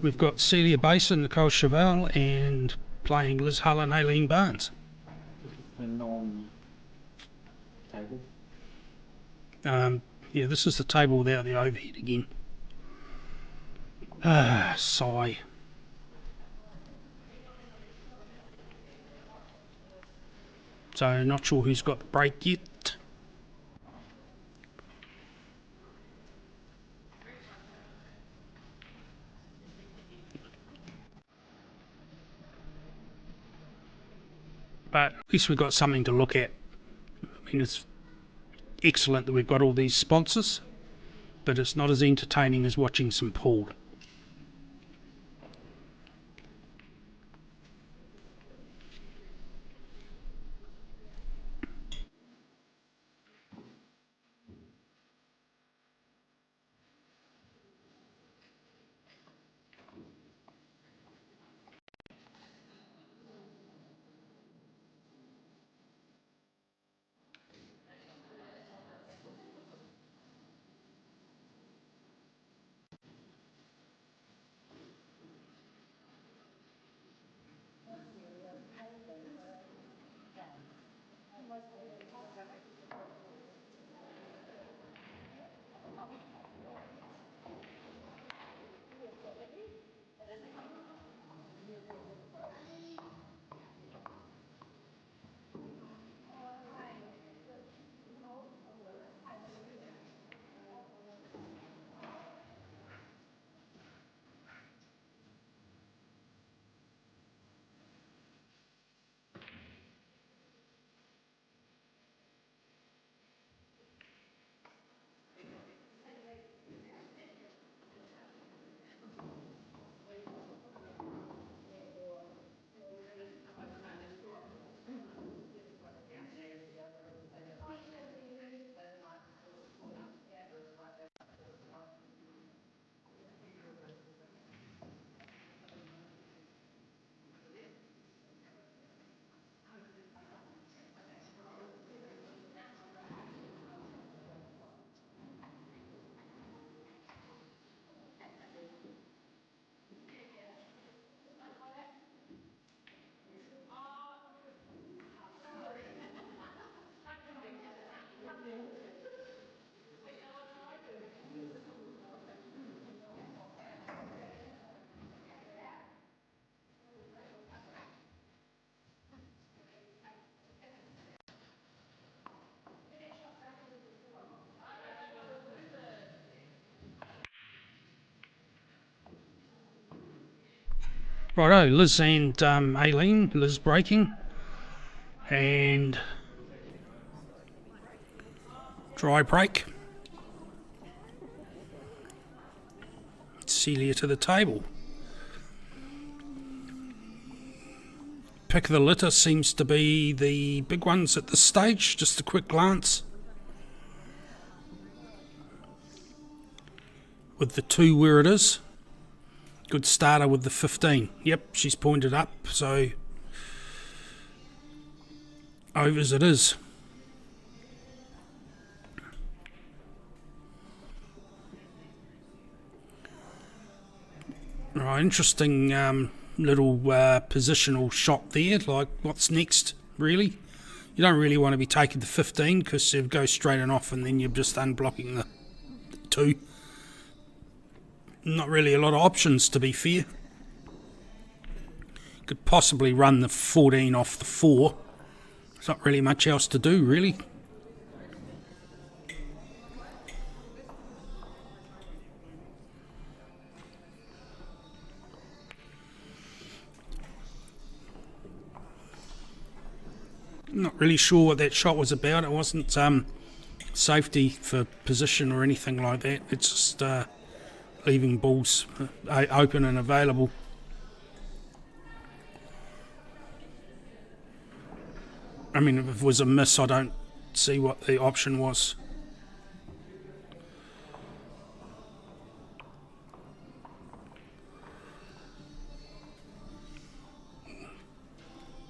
We've got Celia Basin, Nicole Chevelle, and playing Liz Hull and Aileen Barnes. The non-table. Yeah, this is the table without the overhead again. Sigh. So not sure who's got the break yet. But at least we've got something to look at. I mean, it's excellent that we've got all these sponsors, but it's not as entertaining as watching some pool. Righto, Liz and Aileen. Liz breaking. And dry break. Celia to the table. Pick of the litter seems to be the big ones at this stage. Just a quick glance. With the 2 where it is. Good starter with the 15. Yep, she's pointed up, so overs it is. Right, interesting little positional shot there. Like, what's next, really? You don't really want to be taking the 15 because you go straight and off and then you're just unblocking the 2. Not really a lot of options, to be fair. Could possibly run the 14 off the 4. There's not really much else to do, really. Not really sure what that shot was about. It wasn't safety for position or anything like that. It's just leaving balls open and available. I mean, if it was a miss, I don't see what the option was.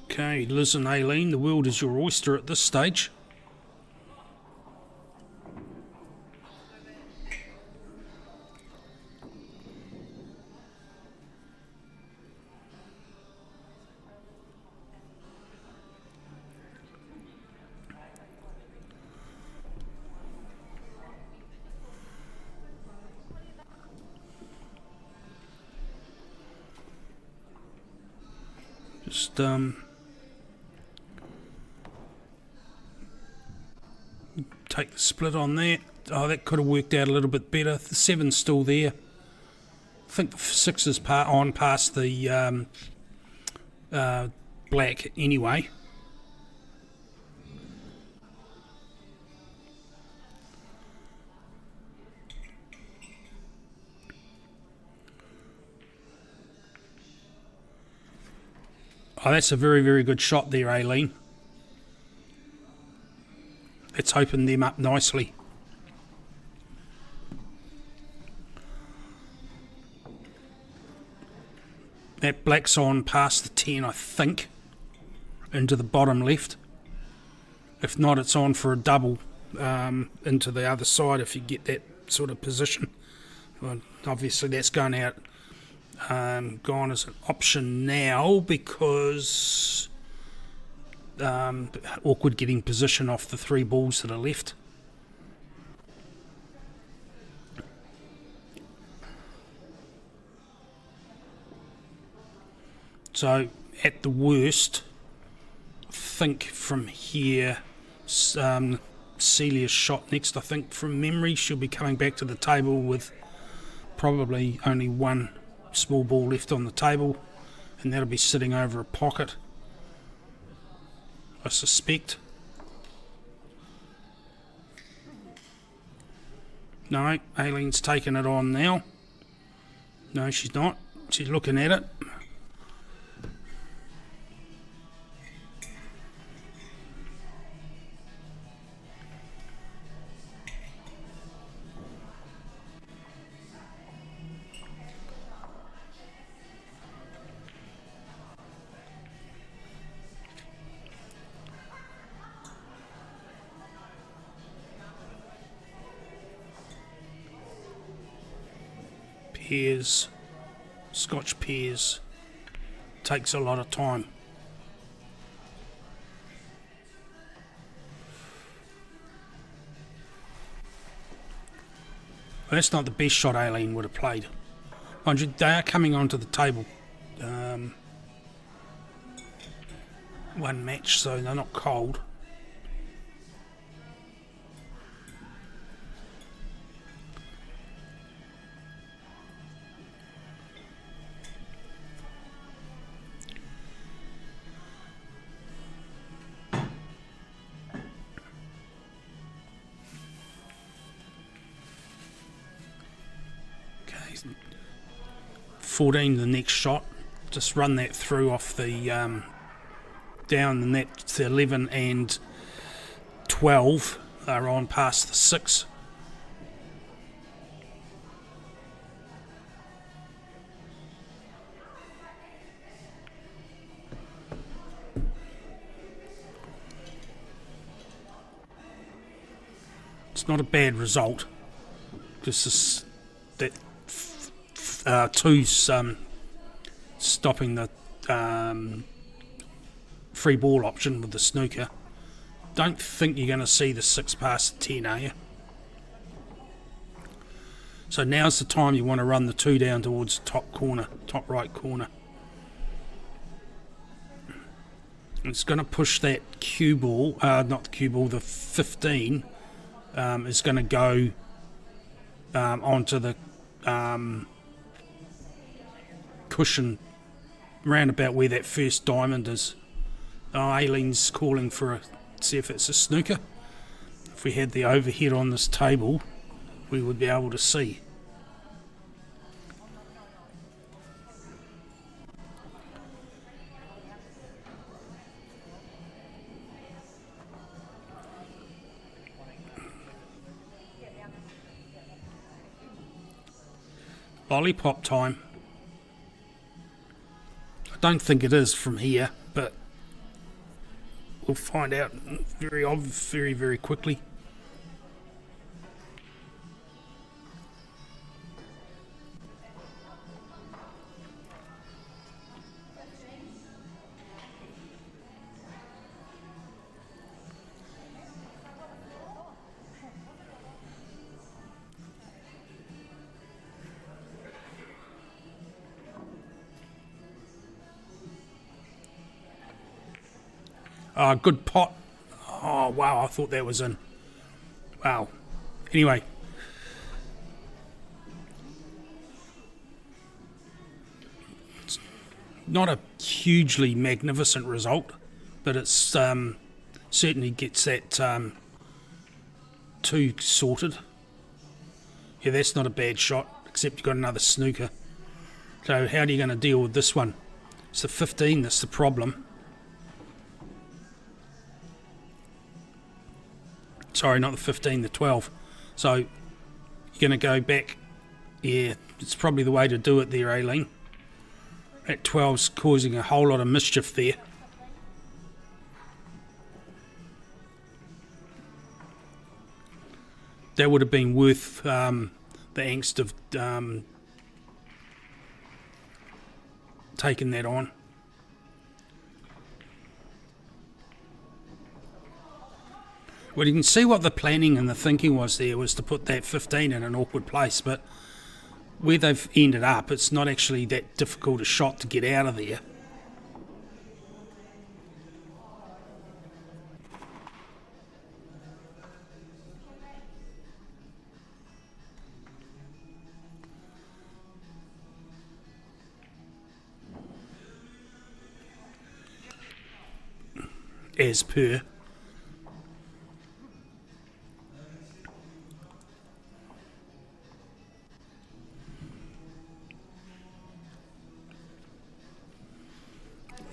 Okay, Liz and Aileen, the world is your oyster at this stage. Just take the split on there. Oh, that could have worked out a little bit better. The 7's still there. I think the 6 is on past the black anyway. Oh, that's a very, very good shot there, Aileen. It's opened them up nicely. That black's on past the 10, I think, into the bottom left. If not, it's on for a double into the other side if you get that sort of position. Well, obviously that's going out, gone as an option now because awkward getting position off the 3 balls that are left. So at the worst, I think from here, Celia's shot next. I think from memory she'll be coming back to the table with probably only 1 small ball left on the table, and that'll be sitting over a pocket, I suspect. No, Aileen's taking it on now. No, she's not. She's looking at it. Pears, Scotch pears, takes a lot of time. Well, that's not the best shot Aileen would have played. Mind you, they are coming onto the table. One match, so they're not cold. Okay, 14 the next shot. Just run that through off the down, and that's 11 and 12 are on past the 6. It's not a bad result, because that 2's stopping the free ball option with the snooker. Don't think you're going to see the 6 past the 10, are you? So now's the time you want to run the 2 down towards the top corner, top right corner. It's going to push that cue ball, not the cue ball, the 15 is going to go onto the cushion round about where that first diamond is. Oh, Aileen's calling for see if it's a snooker. If we had the overhead on this table, we would be able to see. Lollipop time. I don't think it is from here, but we'll find out very, very quickly. Good pot. Oh, wow, I thought that was in. Wow. Anyway. It's not a hugely magnificent result, but it's certainly gets that 2 sorted. Yeah, that's not a bad shot, except you've got another snooker. So how are you going to deal with this one? It's the 15 that's the problem. Sorry, not the 15, the 12. So you're going to go back. Yeah, it's probably the way to do it there, Aileen. That 12's causing a whole lot of mischief there. That would have been worth the angst of taking that on. Well, you can see what the planning and the thinking was there was to put that 15 in an awkward place, but where they've ended up, it's not actually that difficult a shot to get out of there. As per.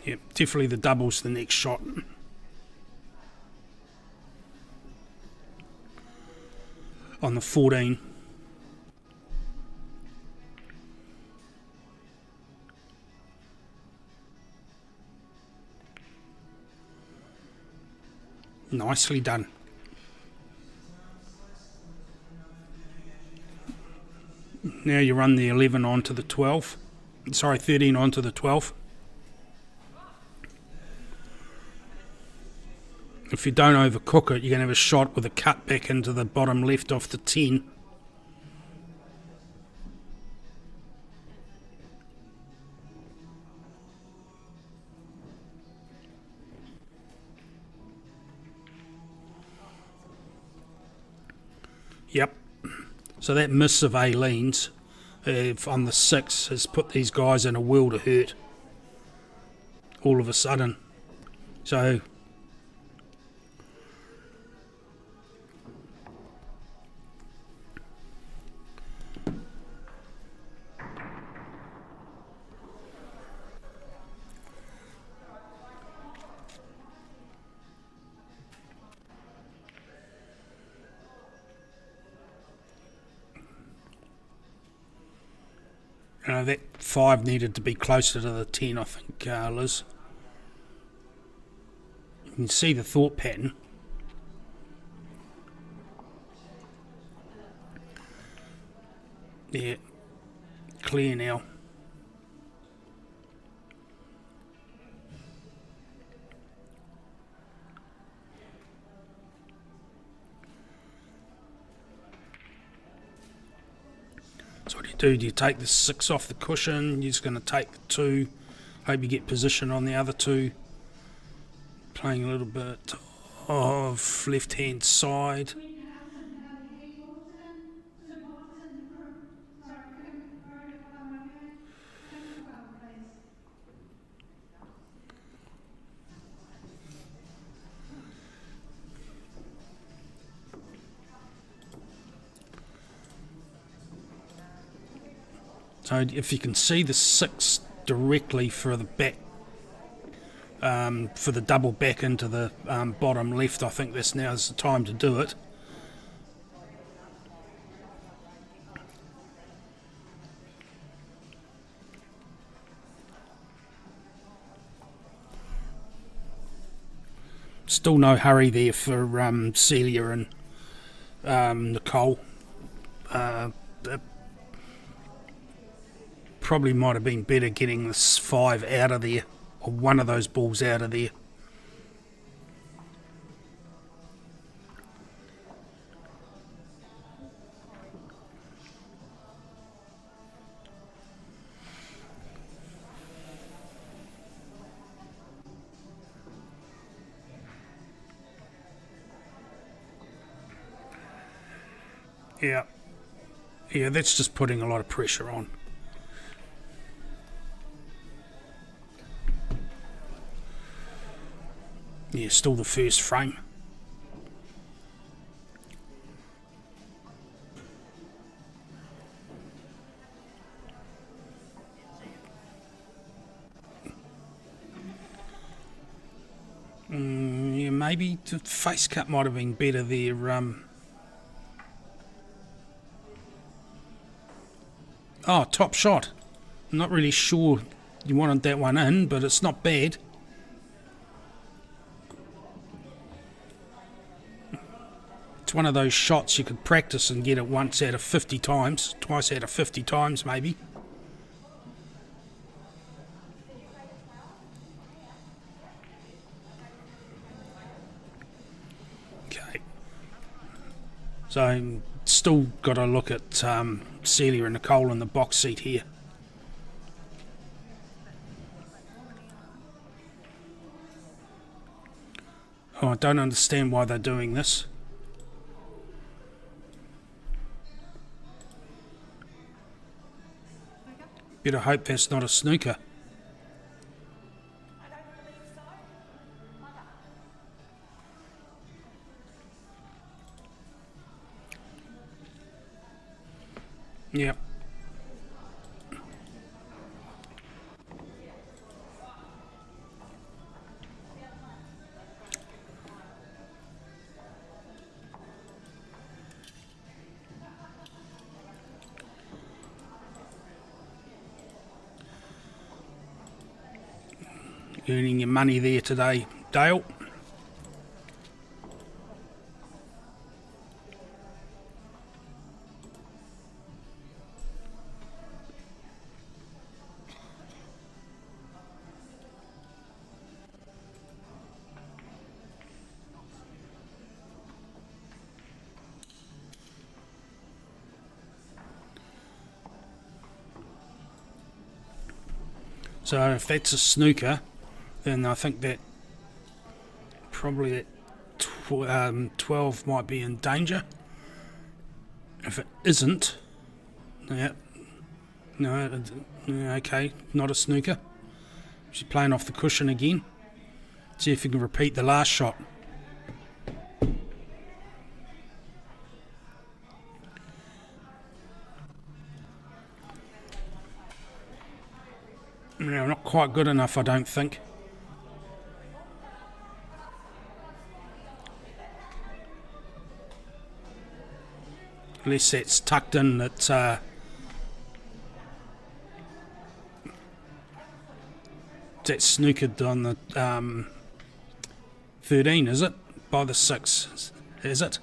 Yep, definitely the double's the next shot. On the 14. Nicely done. Now you run the 11 onto the 12. Sorry, 13 onto the 12. If you don't overcook it, you're going to have a shot with a cut back into the bottom left off the 10. Yep. So that miss of Aileen's on the 6 has put these guys in a world of hurt all of a sudden. So that 5 needed to be closer to the 10, I think, Liz. You can see the thought pattern. Yeah, clear now. So what do you do? Do you take the 6 off the cushion? You're just going to take the 2. Hope you get position on the other 2. Playing a little bit of left-hand side. So if you can see the 6 directly for the back, for the double back into the bottom left, I think this now is the time to do it. Still no hurry there for Celia and Nicole. Probably might have been better getting this 5 out of there, or one of those balls out of there. Yeah, that's just putting a lot of pressure on. Yeah, still the first frame. Yeah, maybe the face cut might have been better there. Oh, top shot. I'm not really sure you wanted that one in, but it's not bad. It's one of those shots you could practice and get it once out of 50 times, twice out of 50 times maybe. Okay. So, still got to look at Celia and Nicole in the box seat here. Oh, I don't understand why they're doing this. Better hope that's not a snooker. Yep. Earning your money there today, Dale. So if that's a snooker, then I think that probably that 12 might be in danger. If it isn't, yeah, no, okay, not a snooker. She's playing off the cushion again. See if you can repeat the last shot. No, not quite good enough, I don't think. Unless that's tucked in, that's snookered on the 13, is it? By the 6, is it?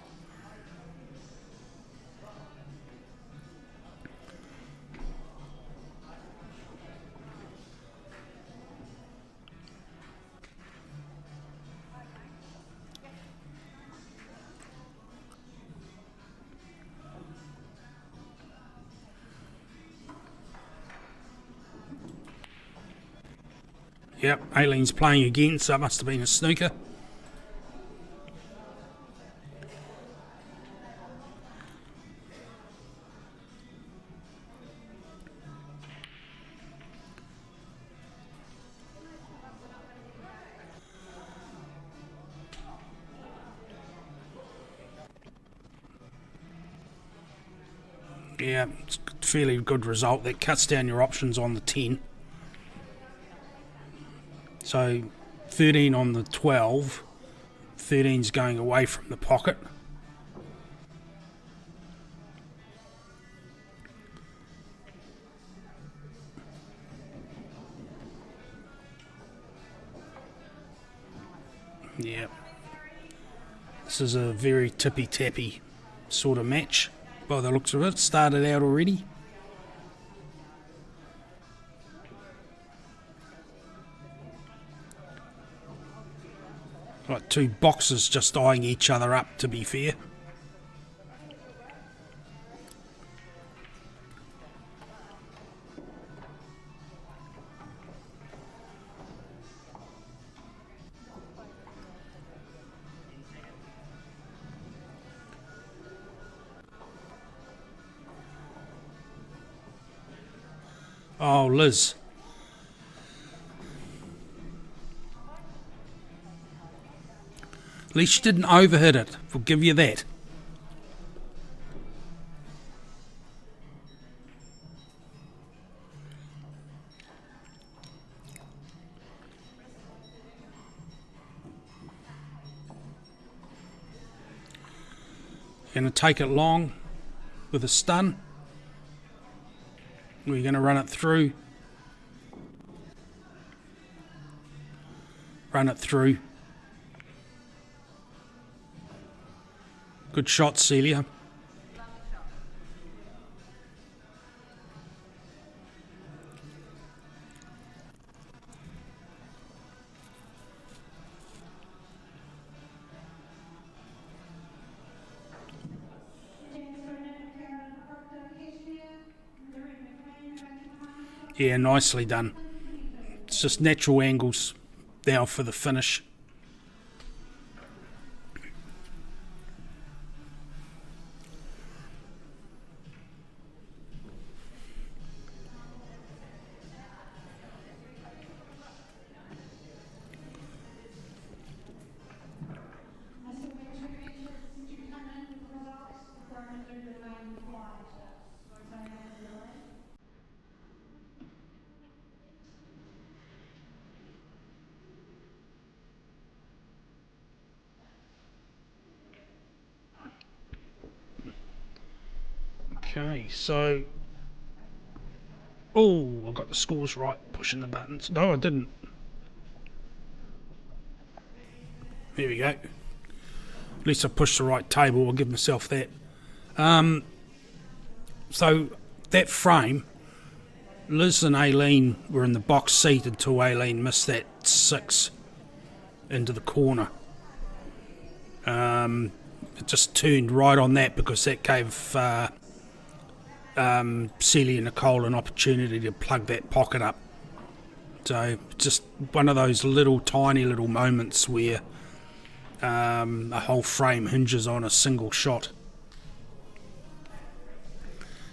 Yep, Aileen's playing again, so it must have been a snooker. Yeah, it's a fairly good result. That cuts down your options on the 10. So 13 on the 12. 13's going away from the pocket. Yeah. This is a very tippy-tappy sort of match by the looks of it. Started out already. Like two boxers just eyeing each other up, to be fair. Oh, Liz. At least she didn't overhit it. We'll give you that. Going to take it long with a stun. We're going to run it through. Run it through. Good shot, Celia. Yeah, nicely done. It's just natural angles now for the finish. Okay, so... Oh, I got the scores right, pushing the buttons. No, I didn't. There we go. At least I pushed the right table, I'll give myself that. So, that frame, Liz and Aileen were in the box seat until Aileen missed that 6 into the corner. It just turned right on that because that gave Celia Nicole an opportunity to plug that pocket up. So just one of those little tiny little moments where a whole frame hinges on a single shot.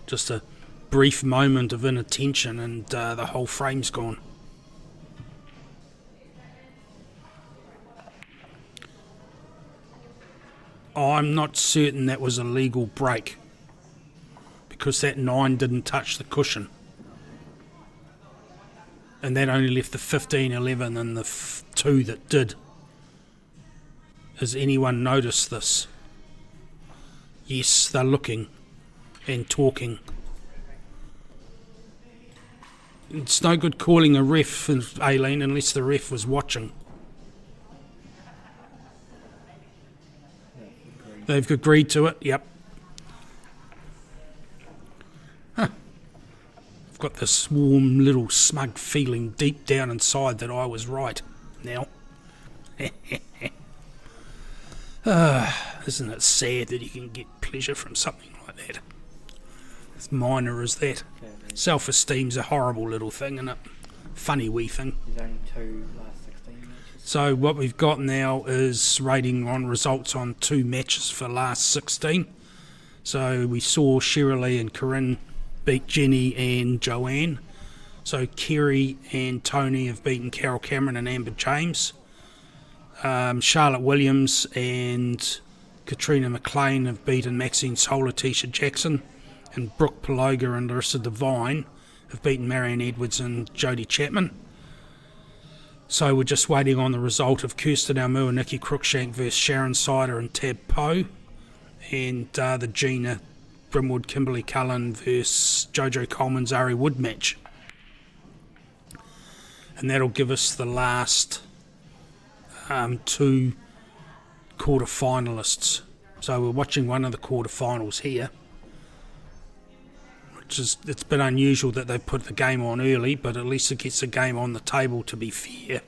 Just a brief moment of inattention and the whole frame's gone. I'm not certain that was a legal break, because that 9 didn't touch the cushion. And that only left the 15, 11 and the 2 that did. Has anyone noticed this? Yes, they're looking and talking. It's no good calling a ref, Aileen, unless the ref was watching. They've agreed to it, yep. I've got this warm little smug feeling deep down inside that I was right now. Isn't it sad that you can get pleasure from something like that? As minor as that. Self-esteem's a horrible little thing, isn't it? Funny wee thing. There's only 2 last 16 matches. So what we've got now is rating on results on 2 matches for last 16. So we saw Shirley and Corinne beat Jenny and Joanne. So Kerry and Tony have beaten Carol Cameron and Amber James. Charlotte Williams and Katrina McLean have beaten Maxine Soul, Tisha Jackson. and Brooke Paloga and Larissa Devine have beaten Marion Edwards and Jodie Chapman. So we're just waiting on the result of Kirsten Almu and Nikki Cruikshank versus Sharon Sider and Tab Poe, and the Gina Brimwood Kimberly Cullen versus Jojo Coleman Zari Wood match. And that'll give us the last two quarter-finalists. So we're watching one of the quarter-finals here. It's been unusual that they've put the game on early, but at least it gets a game on the table, to be fair.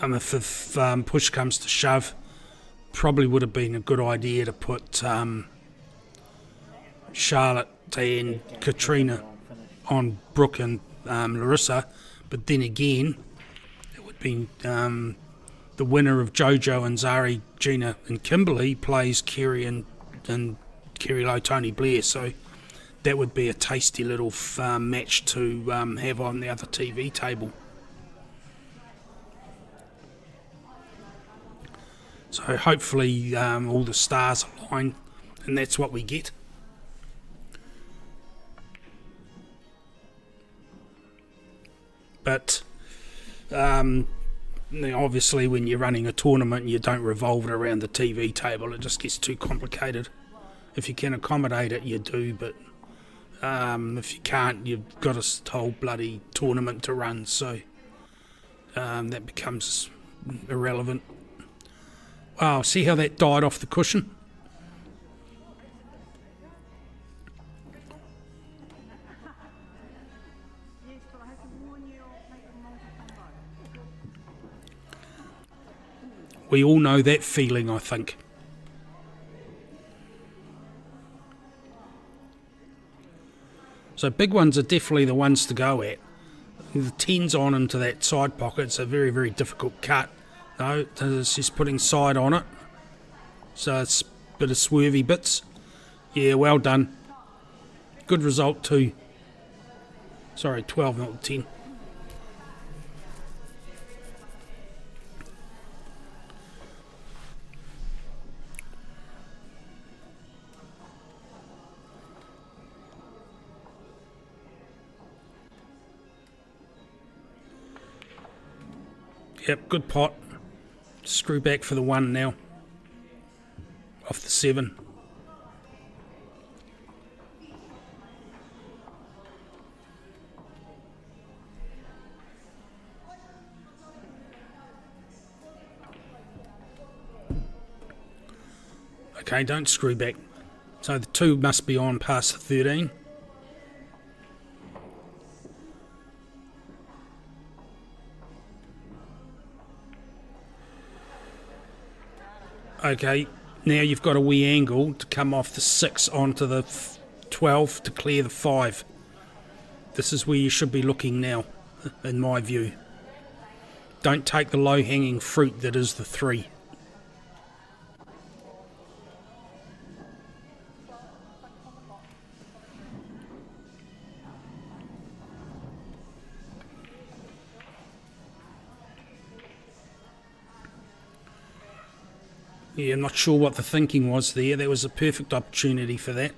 If push comes to shove, probably would have been a good idea to put Charlotte and Katrina on Brooke and Larissa, but then again, it would be the winner of Jojo and Zari, Gina and Kimberly plays Kerry and Kerry Lowe, Tony Blair, so that would be a tasty little match to have on the other TV table. So hopefully all the stars align, and that's what we get. But obviously when you're running a tournament, you don't revolve it around the TV table. It just gets too complicated. If you can accommodate it, you do, but if you can't, you've got a whole bloody tournament to run, so that becomes irrelevant. Wow, see how that died off the cushion? We all know that feeling, I think. So big ones are definitely the ones to go at. The 10's on into that side pocket. It's a very, very difficult cut. No, it's just putting side on it. So it's a bit of swervy bits. Yeah, well done. Good result too. Sorry, 12, not 10. Yep, good pot. Screw back for the 1 now. Off the 7. Okay, don't screw back. So the 2 must be on past the 13. Okay, now you've got a wee angle to come off the 6 onto the 12 to clear the 5. This is where you should be looking now, in my view. Don't take the low-hanging fruit that is the 3. Yeah, I'm not sure what the thinking was there. There was a perfect opportunity for that.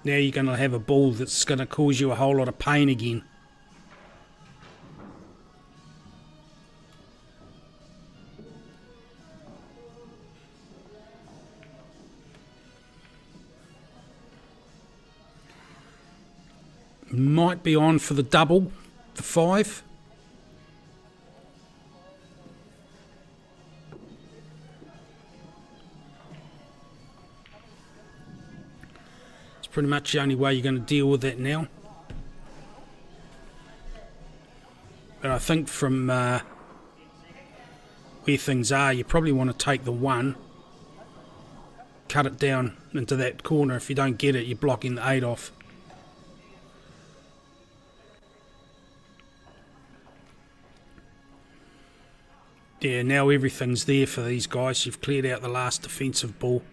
Now you're going to have a ball that's going to cause you a whole lot of pain again. Might be on for the double, the 5. Pretty much the only way you're going to deal with that now. But I think from where things are, you probably want to take the 1, cut it down into that corner. If you don't get it, you're blocking the 8 off. Yeah, now everything's there for these guys. You've cleared out the last defensive ball.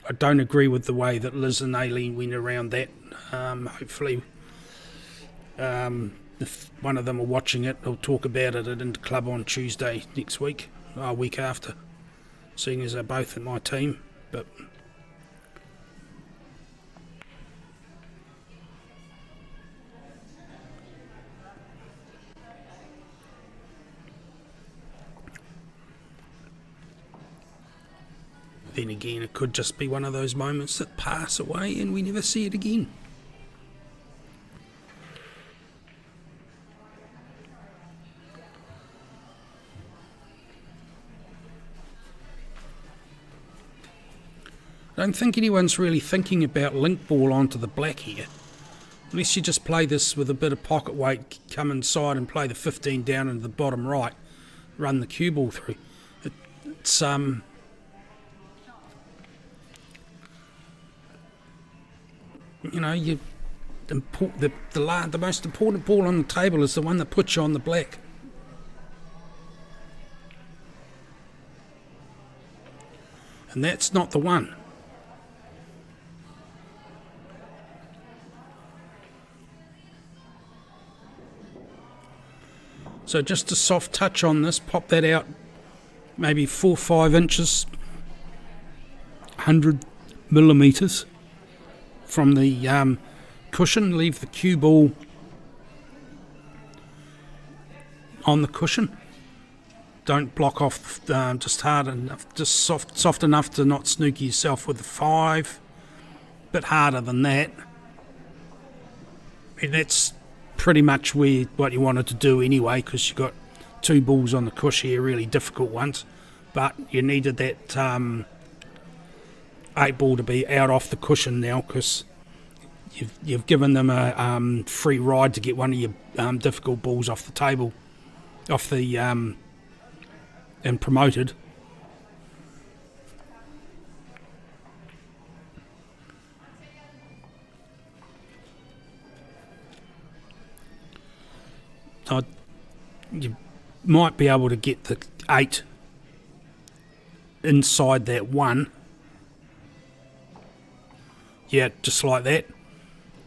I don't agree with the way that Liz and Aileen went around that. Hopefully if one of them are watching it, they'll talk about it at Interclub on Tuesday next week, week after, seeing as they're both in my team. But then again, it could just be one of those moments that pass away and we never see it again. I don't think anyone's really thinking about link ball onto the black here. Unless you just play this with a bit of pocket weight, come inside and play the 15 down into the bottom right, run the cue ball through. It's you know, the most important ball on the table is the one that puts you on the black. And that's not the one. So just a soft touch on this, pop that out maybe 4 or 5 inches, 100 millimeters from the cushion. Leave the cue ball on the cushion. Don't block off, just hard enough, just soft enough to not snooker yourself with the 5. Bit harder than that. And that's pretty much what you wanted to do anyway, because you got 2 balls on the cush here, really difficult ones. But you needed that 8 ball to be out off the cushion now, because you've given them a free ride to get one of your difficult balls off the table, off the and promoted. You might be able to get the 8 inside that 1. Yeah, just like that.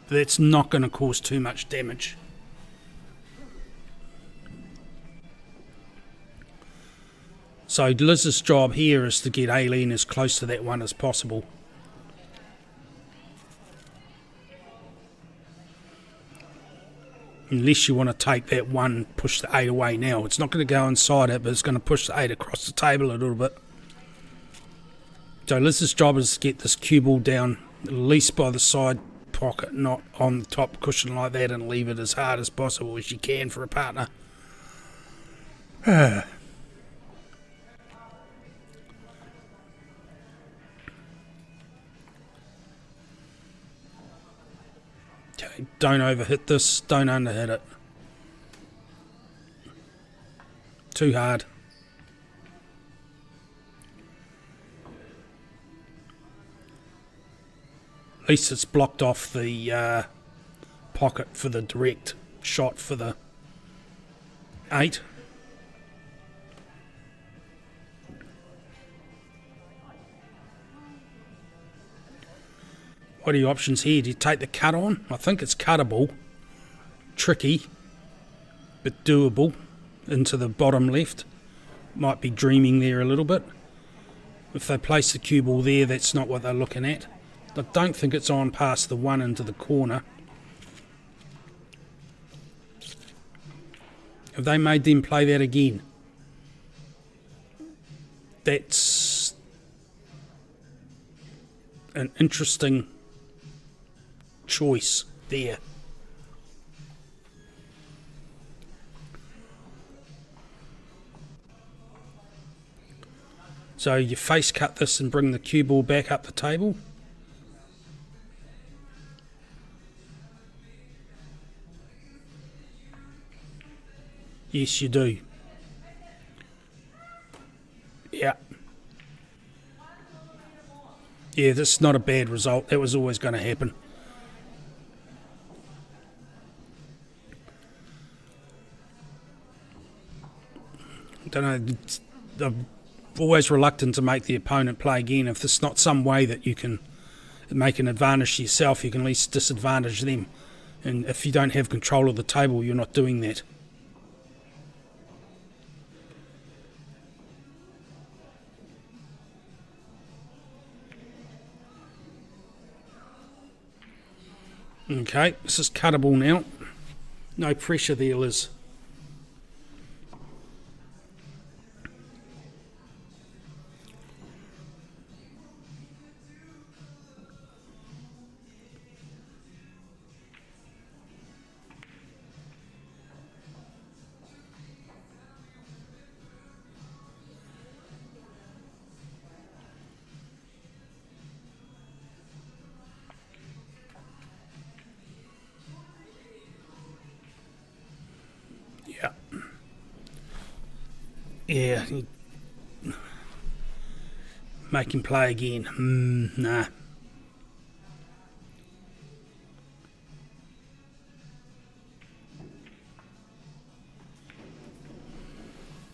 That's not going to cause too much damage. So Liz's job here is to get Aileen as close to that 1 as possible. Unless you want to take that 1, push the 8 away now. It's not going to go inside it, but it's going to push the 8 across the table a little bit. So Liz's job is to get this cue ball down at least by the side pocket, not on the top cushion like that, and leave it as hard as possible as you can for a partner. Okay, don't overhit this, don't underhit it. Too hard. At least it's blocked off the pocket for the direct shot for the 8. What are your options here? Do you take the cut on? I think it's cuttable. Tricky, but doable. Into the bottom left. Might be dreaming there a little bit. If they place the cue ball there, that's not what they're looking at. I don't think it's on past the 1 into the corner. Have they made them play that again? That's an interesting choice there. So you face cut this and bring the cue ball back up the table. Yes, you do. Yeah. Yeah, this is not a bad result. That was always going to happen. I don't know. I'm always reluctant to make the opponent play again. If there's not some way that you can make an advantage to yourself, you can at least disadvantage them. And if you don't have control of the table, you're not doing that. Okay, this is cuttable now. No pressure there, Liz. Yeah. Yeah. Make him play again. Nah.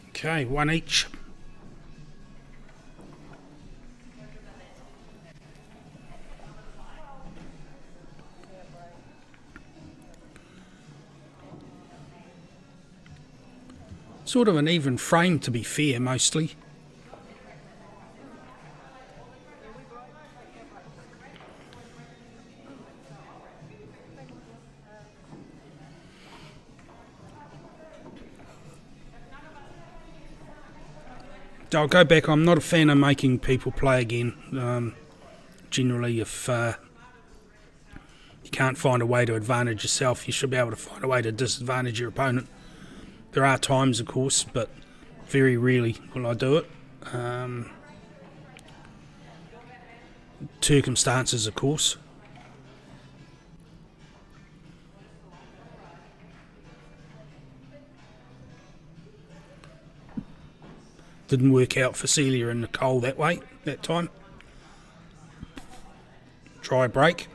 Okay, one each. Sort of an even frame, to be fair, mostly. I'll go back. I'm not a fan of making people play again. Generally, if you can't find a way to advantage yourself, you should be able to find a way to disadvantage your opponent. There are times, of course, but very rarely will I do it. Circumstances, of course. Didn't work out for Celia and Nicole that way, that time. Try break.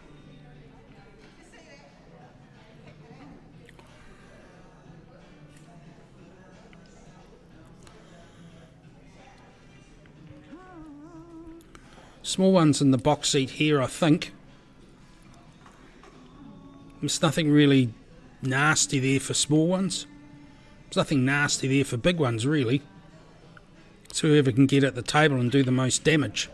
Small ones in the box seat here, I think. There's nothing really nasty there for small ones. There's nothing nasty there for big ones, really. It's whoever can get at the table and do the most damage.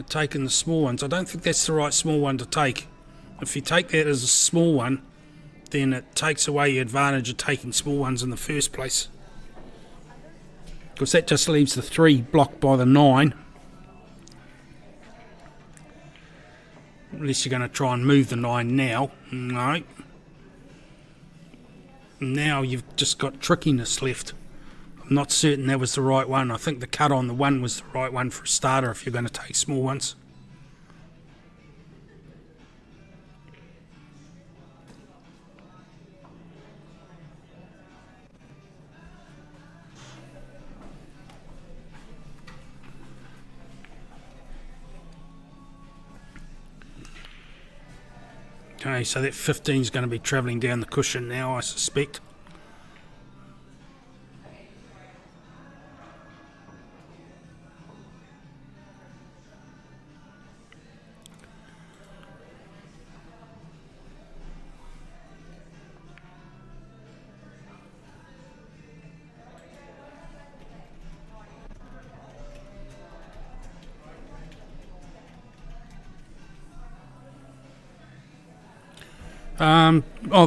Taking the small ones. I don't think that's the right small one to take. If you take that as a small one, then it takes away your advantage of taking small ones in the first place. Because that just leaves the 3 blocked by the 9. Unless you're going to try and move the 9 now. No. Now you've just got trickiness left. I'm not certain that was the right one. I think the cut on the 1 was the right one for a starter if you're going to take small ones. Okay, so that 15 is going to be travelling down the cushion now, I suspect.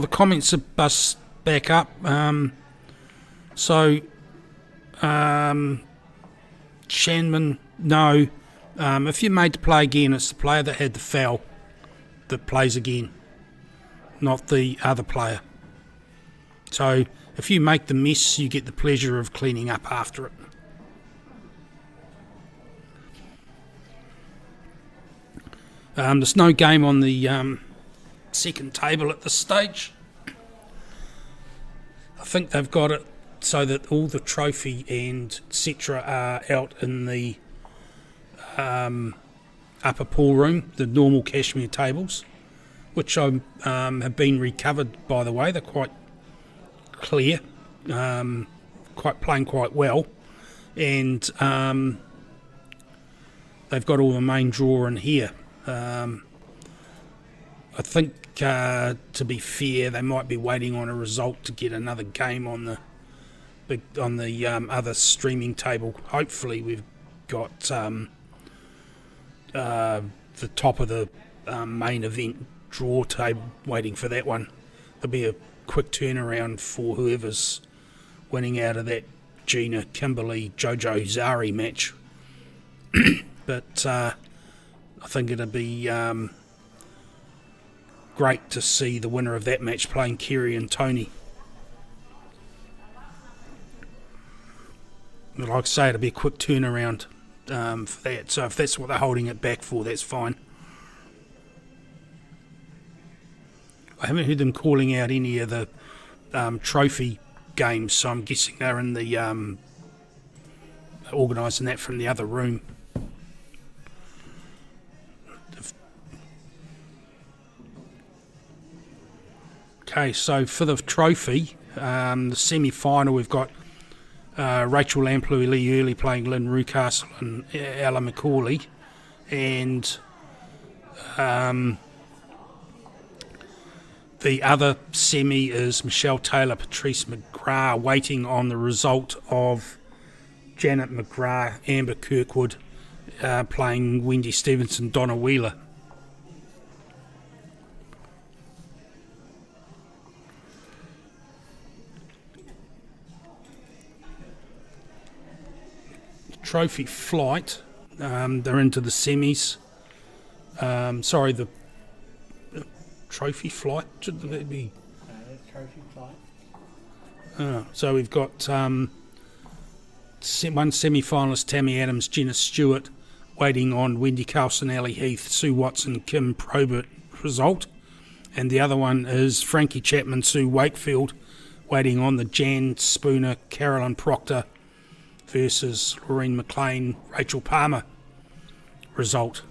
The comments are bust back up. Shanman, no. If you're made to play again, it's the player that had the foul that plays again, not the other player. So if you make the mess, you get the pleasure of cleaning up after it. There's no game on the second table at this stage. I think they've got it so that all the trophy and etc. are out in the upper pool room, the normal Cashmere tables, which have been recovered, by the way. They're quite clear, playing quite well, and they've got all the main draw in here. I think, to be fair, they might be waiting on a result to get another game on the other streaming table. Hopefully, we've got the top of the main event draw table waiting for that one. There'll be a quick turnaround for whoever's winning out of that Gina Kimberly Jojo Zari match. But I think it'll be great to see the winner of that match playing Kerry and Tony. But like I say, it'll be a quick turnaround for that. So if that's what they're holding it back for, that's fine. I haven't heard them calling out any of the trophy games, so I'm guessing they're in the organising that from the other room. Okay, so for the trophy, the semi-final, we've got Rachel Lampley Early playing Lynn Rucastle and Ella McCauley, and the other semi is Michelle Taylor, Patrice McGrath, waiting on the result of Janet McGrath, Amber Kirkwood playing Wendy Stevenson, Donna Wheeler. Trophy flight, they're into the semis. The trophy flight, should that be? Trophy flight. So we've got one semi-finalist, Tammy Adams, Jenna Stewart, waiting on Wendy Carlson, Ali Heath, Sue Watson, Kim Probert result. And the other one is Frankie Chapman, Sue Wakefield, waiting on the Jan Spooner, Carolyn Proctor versus Lorraine McLean, Rachel Palmer result.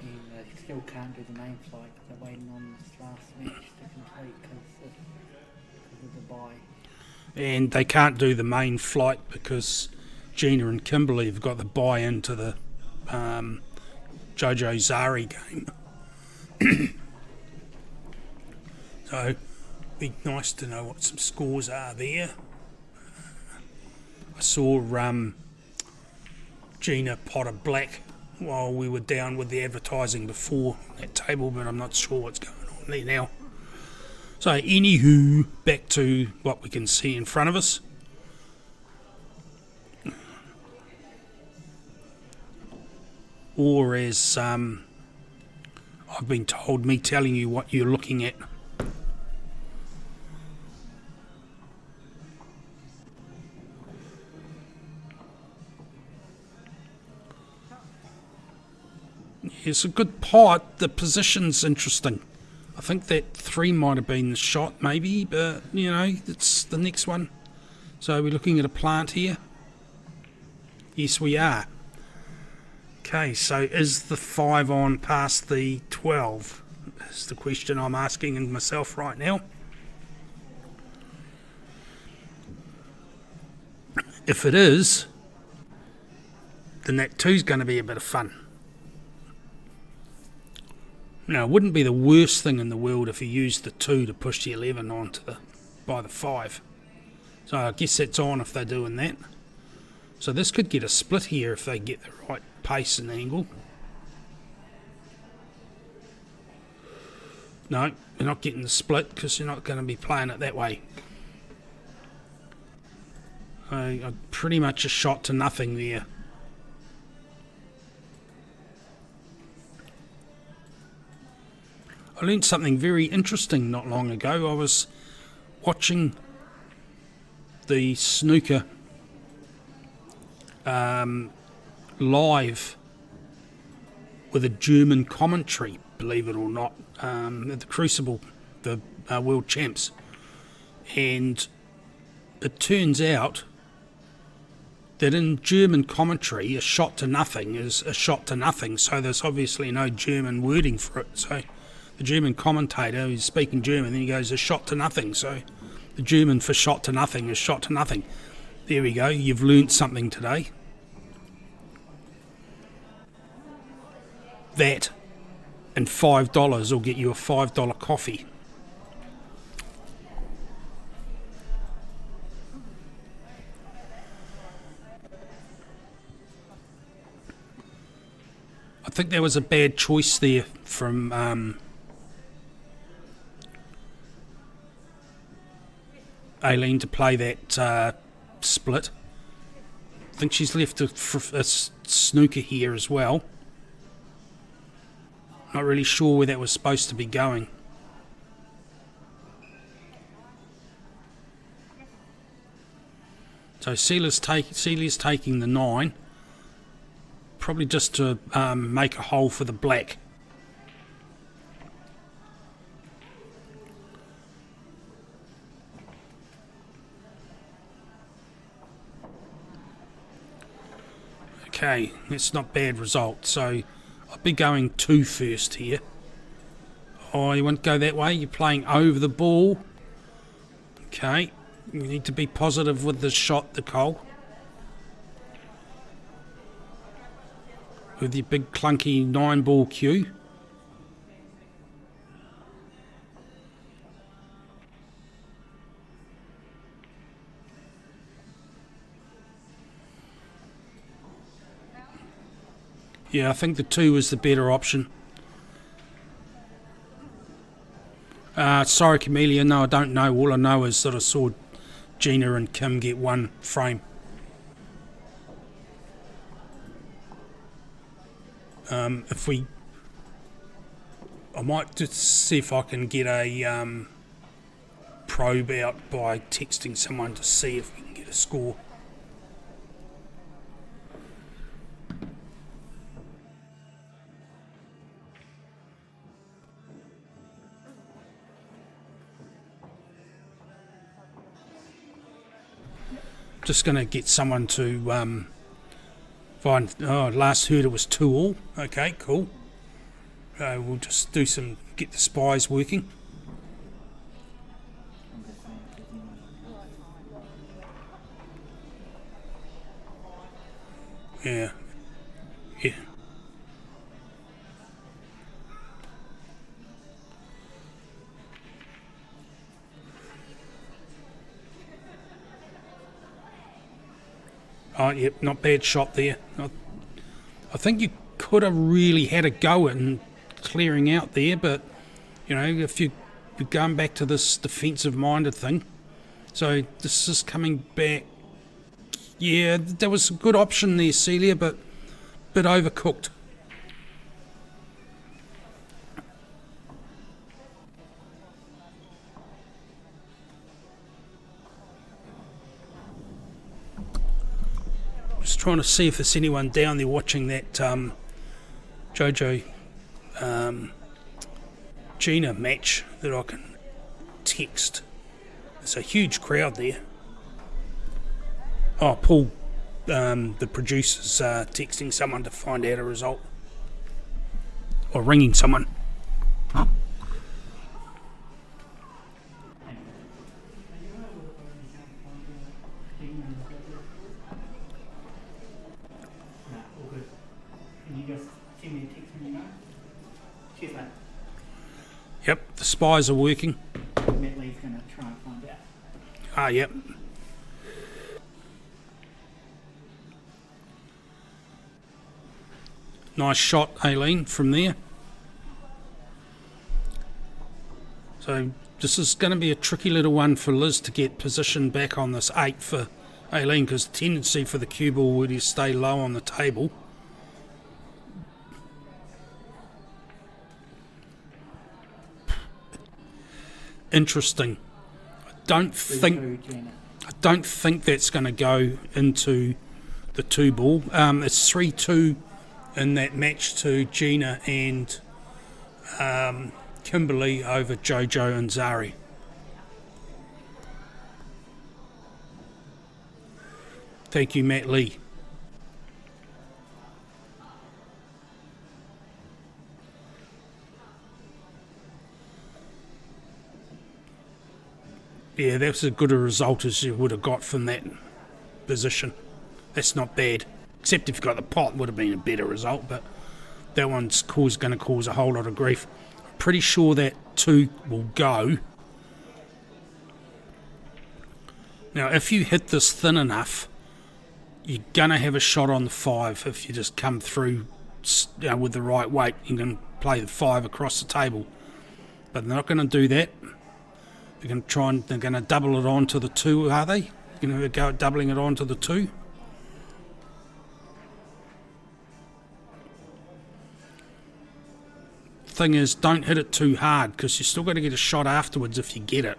And they still can't do the main flight because they're waiting on this last match to complete because of the bye. And they can't do the main flight because Gina and Kimberly have got the bye into the Jojo Zari game. So it'd be nice to know what some scores are there. I saw Gina Potter Black while we were down with the advertising before that table, but I'm not sure what's going on there now. So anywho, back to what we can see in front of us. Or as I've been told, me telling you what you're looking at. It's a good pot. The position's interesting. I think that 3 might have been the shot, maybe, but you know, it's the next one. So we're looking at a plant here. Yes, we are. Okay, so is the 5 on past the 12? That's the question I'm asking myself right now. If it is, then that 2's going to be a bit of fun. Now, it wouldn't be the worst thing in the world if you used the 2 to push the 11 on by the 5. So I guess that's on if they're doing that. So this could get a split here if they get the right pace and angle. No, we're not getting the split because you're not going to be playing it that way. Pretty much a shot to nothing there. I learned something very interesting not long ago. I was watching the snooker live with a German commentary, believe it or not, at the Crucible, the World Champs. And it turns out that in German commentary, a shot to nothing is a shot to nothing. So there's obviously no German wording for it. So the German commentator is speaking German, then he goes, a shot to nothing. So the German for shot to nothing is shot to nothing. There we go, you've learnt something today. that and $5 will get you a $5 coffee. I think there was a bad choice there from Aileen to play that split. I think she's left a snooker here as well. Not really sure where that was supposed to be going. So Celia's taking the 9. Probably just to make a hole for the black. Okay, that's not bad result. So I'll be going 2 first here. Oh, you want to go that way? You're playing over the ball. Okay, you need to be positive with the shot, Nicole. With your big clunky 9-ball cue. Yeah, I think the 2 is the better option. Sorry, Camellia, no, I don't know. All I know is that I saw Gina and Kim get 1 frame. I might just see if I can get a probe out by texting someone to see if we can get a score. Just going to get someone to find. Oh, last heard it was 2-all. Okay, cool. We'll just do some, get the spies working. Yeah. Yeah. Oh, yep, not bad shot there. I think you could have really had a go at clearing out there, but, you know, if you're going back to this defensive-minded thing. So this is coming back. Yeah, there was a good option there, Celia, but a bit overcooked. Just trying to see if there's anyone down there watching that JoJo Gina match that I can text. There's a huge crowd there. Oh, Paul, the producer's texting someone to find out a result. Or ringing someone. Yep, the spies are working. Matt Lee's going to try and find out. Ah, yep. Nice shot, Aileen, from there. So this is going to be a tricky little one for Liz to get position back on this 8 for Aileen, because the tendency for the cue ball would is stay low on the table. Interesting. I don't think that's going to go into the 2 ball. It's 3-2 in that match to Gina and Kimberly over JoJo and Zari. Thank you, Matt Lee. Yeah, that's as good a result as you would have got from that position. That's not bad. Except if you got the pot, would have been a better result, but that one's going to cause a whole lot of grief. Pretty sure that 2 will go. Now, if you hit this thin enough, you're going to have a shot on the 5 if you just come through with the right weight. You can play the 5 across the table. But they're not going to do that. They're going to they're going to double it on to the 2, are they? They're going to go at doubling it on to the 2. Thing is, don't hit it too hard, because you're still going to get a shot afterwards if you get it.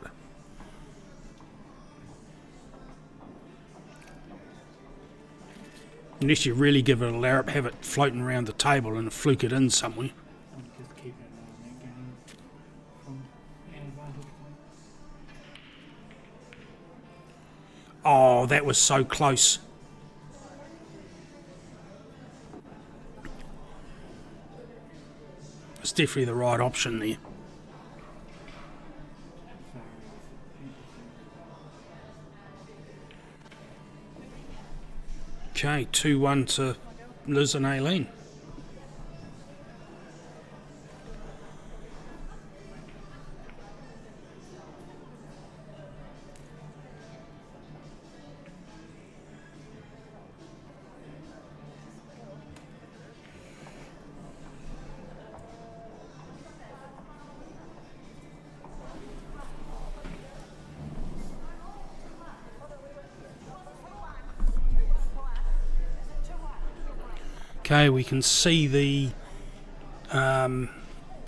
Unless you really give it a larrup, have it floating around the table and fluke it in somewhere. And just keep it on again from our vantage point. Oh, that was so close. It's definitely the right option there. Okay, 2-1 to Liz and Aileen. Okay, we can see the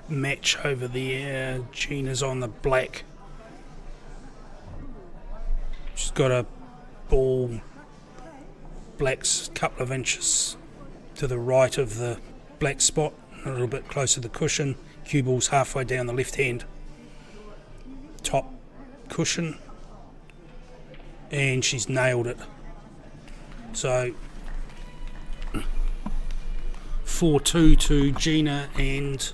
match over there. Gina's on the black. She's got a ball, black's a couple of inches to the right of the black spot, a little bit closer to the cushion. Cue ball's halfway down the left hand top cushion, and she's nailed it. So 4-2 to Gina and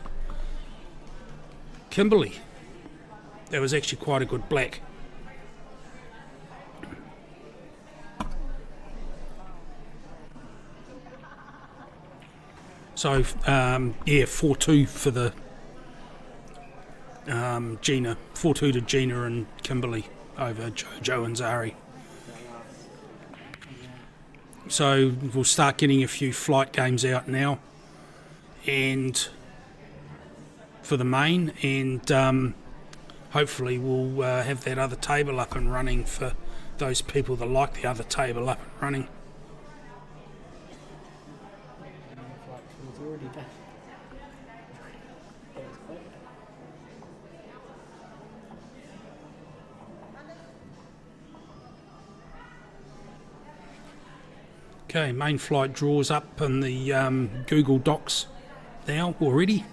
Kimberly. That was actually quite a good black. So, yeah, 4-2 for the Gina. 4-2 to Gina and Kimberly over Jojo and Zari. So we'll start getting a few flight games out now, and for the main, and hopefully we'll have that other table up and running for those people that like the other table up and running. It's already done. Okay, main flight draws up in the Google Docs now already.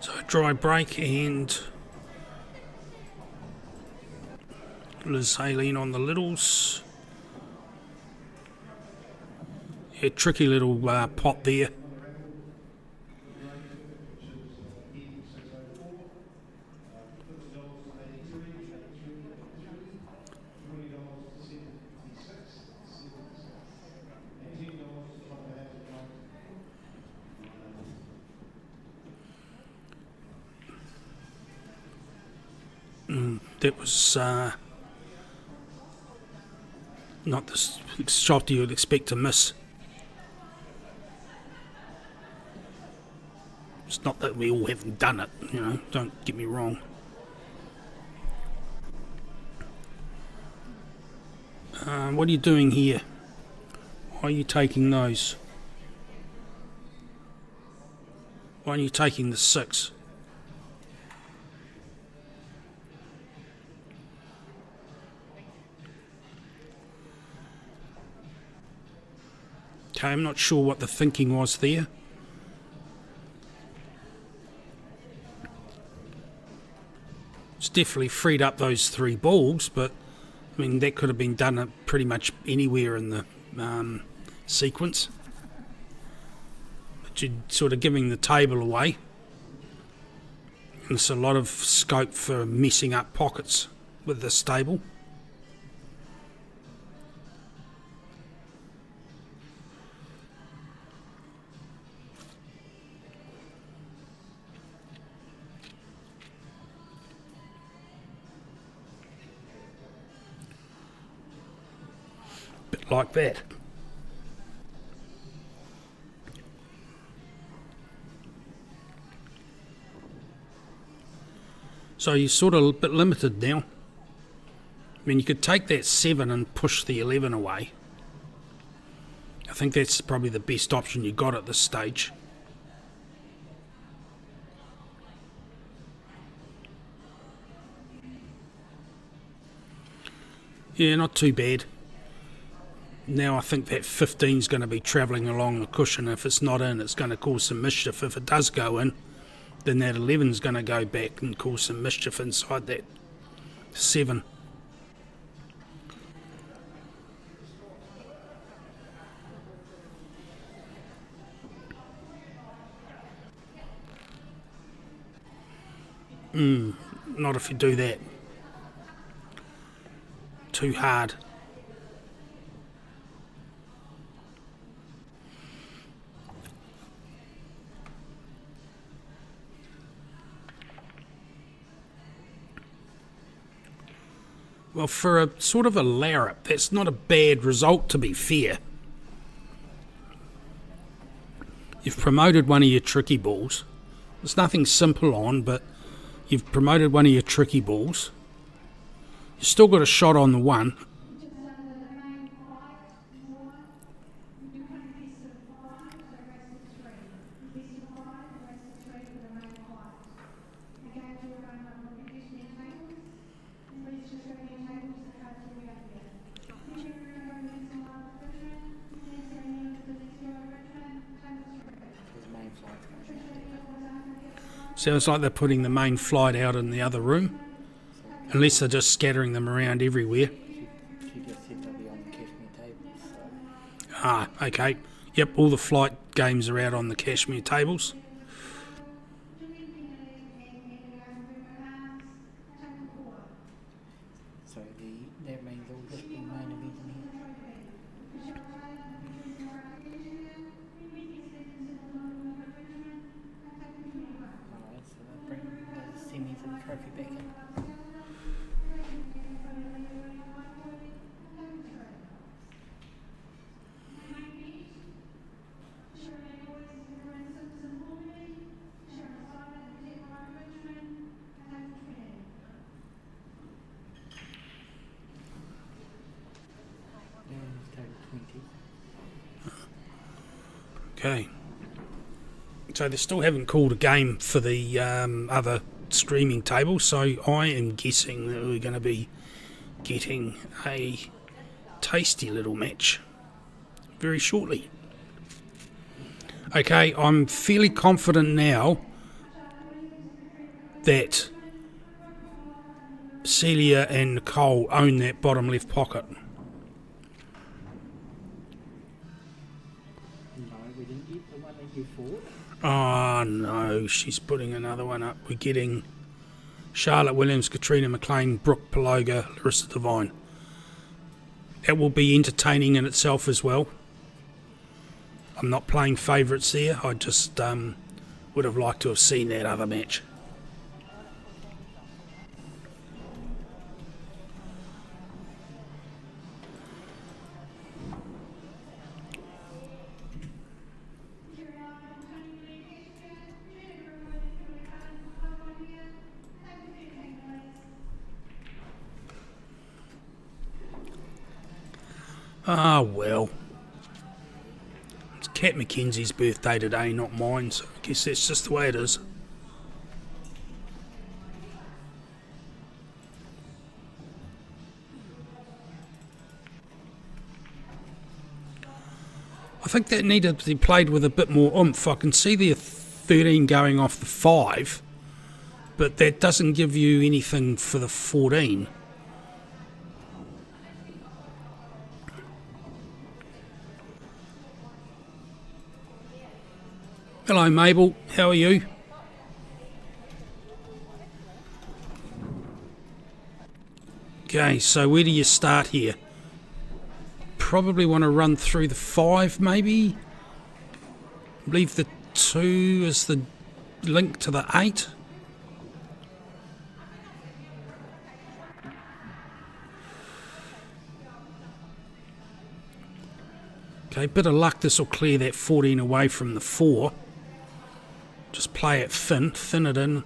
So dry break and Liz Aileen on the littles. Yeah, tricky little pot there. That was not the shot you would expect to miss. It's not that we all haven't done it, you know, don't get me wrong. What are you doing here? Why are you taking those? Why are you taking the 6? Okay, I'm not sure what the thinking was there. definitely freed up those 3 balls, but I mean that could have been done at pretty much anywhere in the sequence. But you're sort of giving the table away. And there's a lot of scope for messing up pockets with this table. Bit like that. So you're sort of a bit limited now. I mean, you could take that 7 and push the 11 away. I think that's probably the best option you got at this stage. Yeah, not too bad. Now I think that 15 is going to be travelling along the cushion. If it's not in, it's going to cause some mischief. If it does go in, then that 11 is going to go back and cause some mischief inside that 7. Not if you do that. Too hard. Well, for a sort of a layer-up, that's not a bad result, to be fair. You've promoted one of your tricky balls. There's nothing simple on, but you've promoted one of your tricky balls. You've still got a shot on the 1. Sounds like they're putting the main flight out in the other room. Unless they're just scattering them around everywhere. She just said they'll be on the Cashmere tables. So. Ah, okay. Yep, all the flight games are out on the Cashmere tables. So that means all just be main event in here. Alright, so they'll bring the semis and the trophy back in. Okay. So they still haven't called a game for the other streaming table, so I am guessing that we're going to be getting a tasty little match very shortly. Okay, I'm fairly confident now that Celia and Nicole own that bottom left pocket. Oh no, she's putting another one up. We're getting Charlotte Williams, Katrina McLean, Brooke Paloga, Larissa Devine. That will be entertaining in itself as well. I'm not playing favourites there. I just would have liked to have seen that other match. Ah, well. It's Kat Mackenzie's birthday today, not mine, so I guess that's just the way it is. I think that needed to be played with a bit more oomph. I can see the 13 going off the 5, but that doesn't give you anything for the 14. Hello Mabel, how are you? Okay, so where do you start here? Probably want to run through the 5 maybe. Leave the 2 as the link to the 8. Okay, bit of luck this will clear that 14 away from the 4. Just play it thin it in,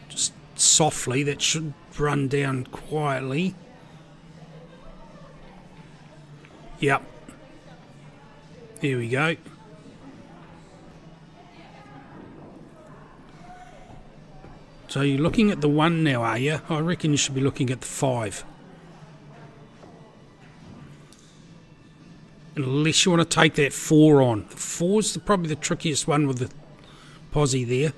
just softly. That should run down quietly. Yep. Here we go. So you're looking at the 1 now, are you? I reckon you should be looking at the 5. Unless you want to take that 4 on. The 4's probably the trickiest one with the posse there.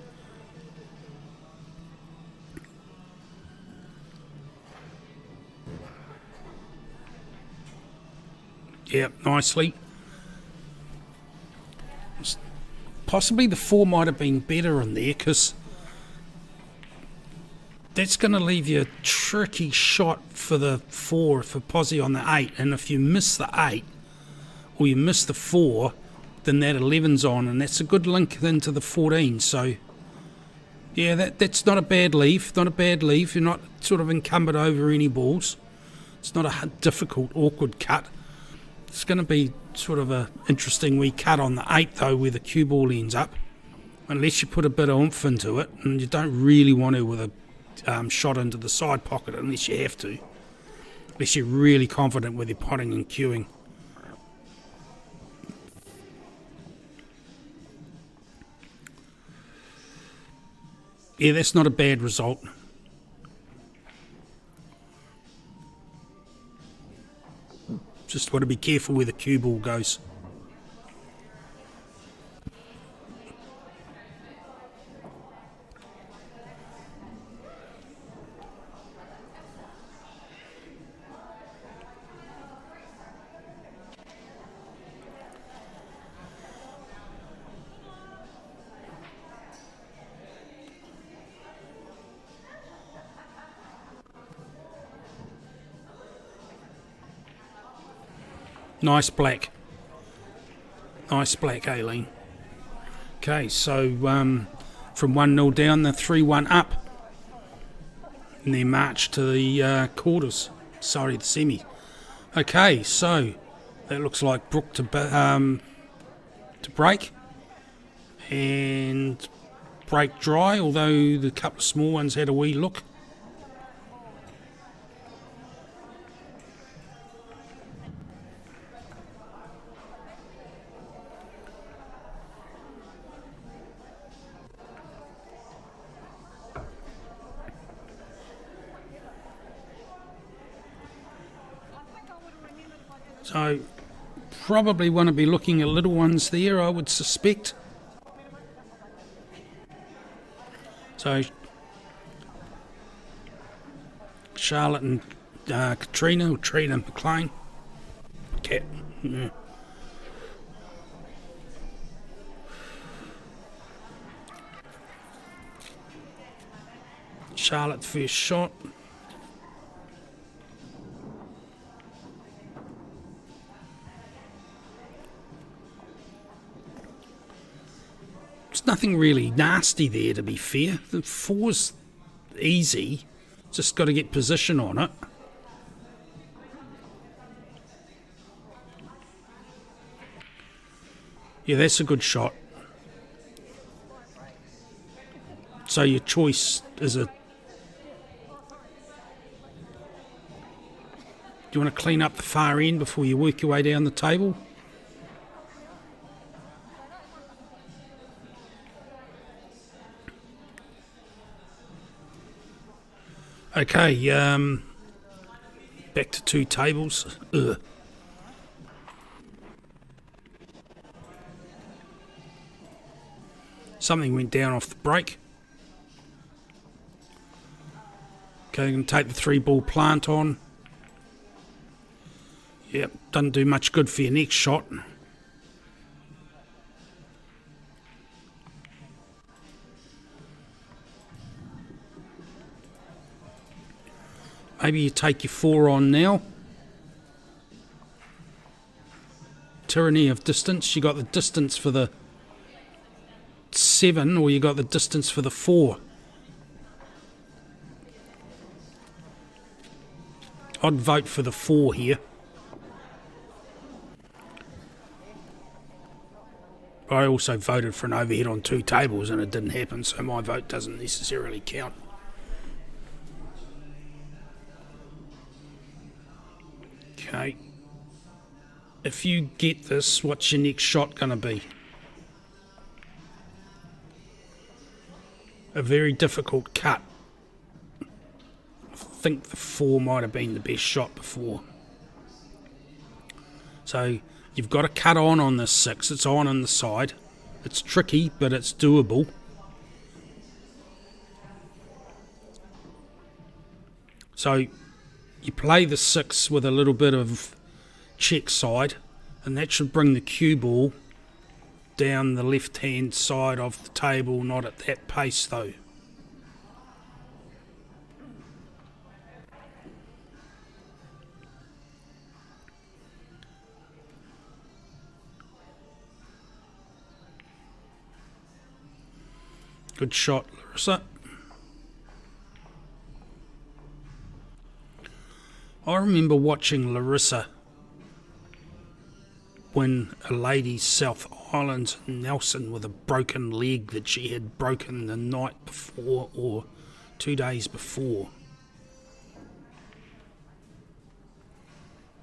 Yep, nicely. Possibly the 4 might have been better in there, because that's going to leave you a tricky shot for the 4 for posse on the 8. And if you miss the 8, or you miss the 4, then that 11's on, and that's a good link into the 14. So yeah, that's not a bad leave. Not a bad leave. You're not sort of encumbered over any balls. It's not a difficult, awkward cut. It's going to be sort of a interesting wee cut on the 8 though, where the cue ball ends up, unless you put a bit of oomph into it, and you don't really want to with a shot into the side pocket, unless you have to, unless you're really confident with your potting and cueing. Yeah, that's not a bad result. Just want to be careful where the cue ball goes. Nice black. Nice black, Aileen. Okay, so from 1-0 down, the 3-1 up. And then march to the quarters. Sorry, the semi. Okay, so that looks like Brooke to break. And break dry, although the couple of small ones had a wee look. So, probably want to be looking at little ones there, I would suspect. So, Charlotte and Katrina, or Trina McLean. Cat. Yeah. Charlotte first shot. There's nothing really nasty there, to be fair. The 4's easy. Just got to get position on it. Yeah, that's a good shot. So your choice is a... Do you want to clean up the far end before you work your way down the table? Okay, back to 2 tables. Ugh. Something went down off the break. Okay, you can take the 3-ball plant on. Yep, doesn't do much good for your next shot. Maybe you take your 4 on now. Tyranny of distance. You got the distance for the 7, or you got the distance for the 4. I'd vote for the 4 here. I also voted for an overhead on 2 tables and it didn't happen, so my vote doesn't necessarily count. Okay. If you get this, what's your next shot going to be? A very difficult cut. I think the 4 might have been the best shot before. So you've got a cut on this 6. It's on the side. It's tricky, but it's doable. So you play the 6 with a little bit of check side, and that should bring the cue ball down the left hand side of the table, not at that pace though. Good shot, Larissa. I remember watching Larissa win a ladies South Island Nelson with a broken leg that she had broken the night before or 2 days before.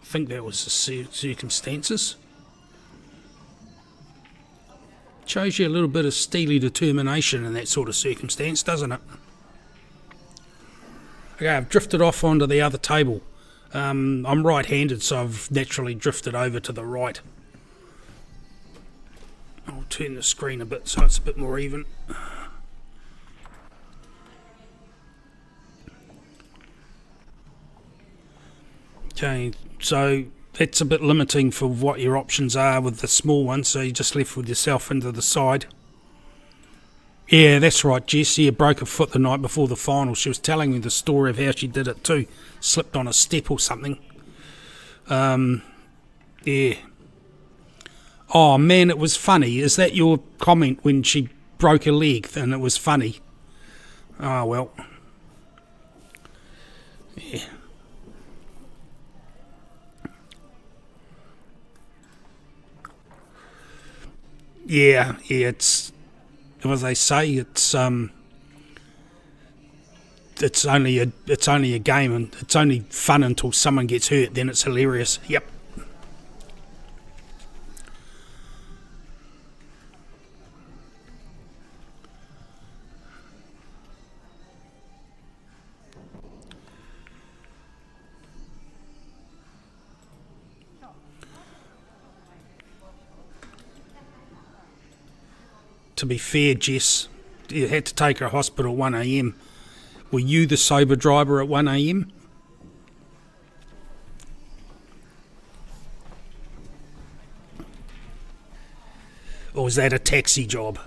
I think that was the circumstances. Shows you a little bit of steely determination in that sort of circumstance, doesn't it? Okay, I've drifted off onto the other table. I'm right-handed, so I've naturally drifted over to the right. I'll turn the screen a bit so it's a bit more even. Okay, so that's a bit limiting for what your options are with the small one, so you're just left with yourself into the side. Yeah, that's right, Jess. Yeah, broke her foot the night before the final. She was telling me the story of how she did it too. Slipped on a step or something. Yeah. Oh, man, it was funny. Is that your comment when she broke her leg and it was funny? Oh, well. Yeah. Yeah, it's... as they say, it's only a game, and it's only fun until someone gets hurt. Then it's hilarious. Yep. To be fair, Jess, you had to take her to hospital at 1 a.m. Were you the sober driver at 1 a.m? Or was that a taxi job?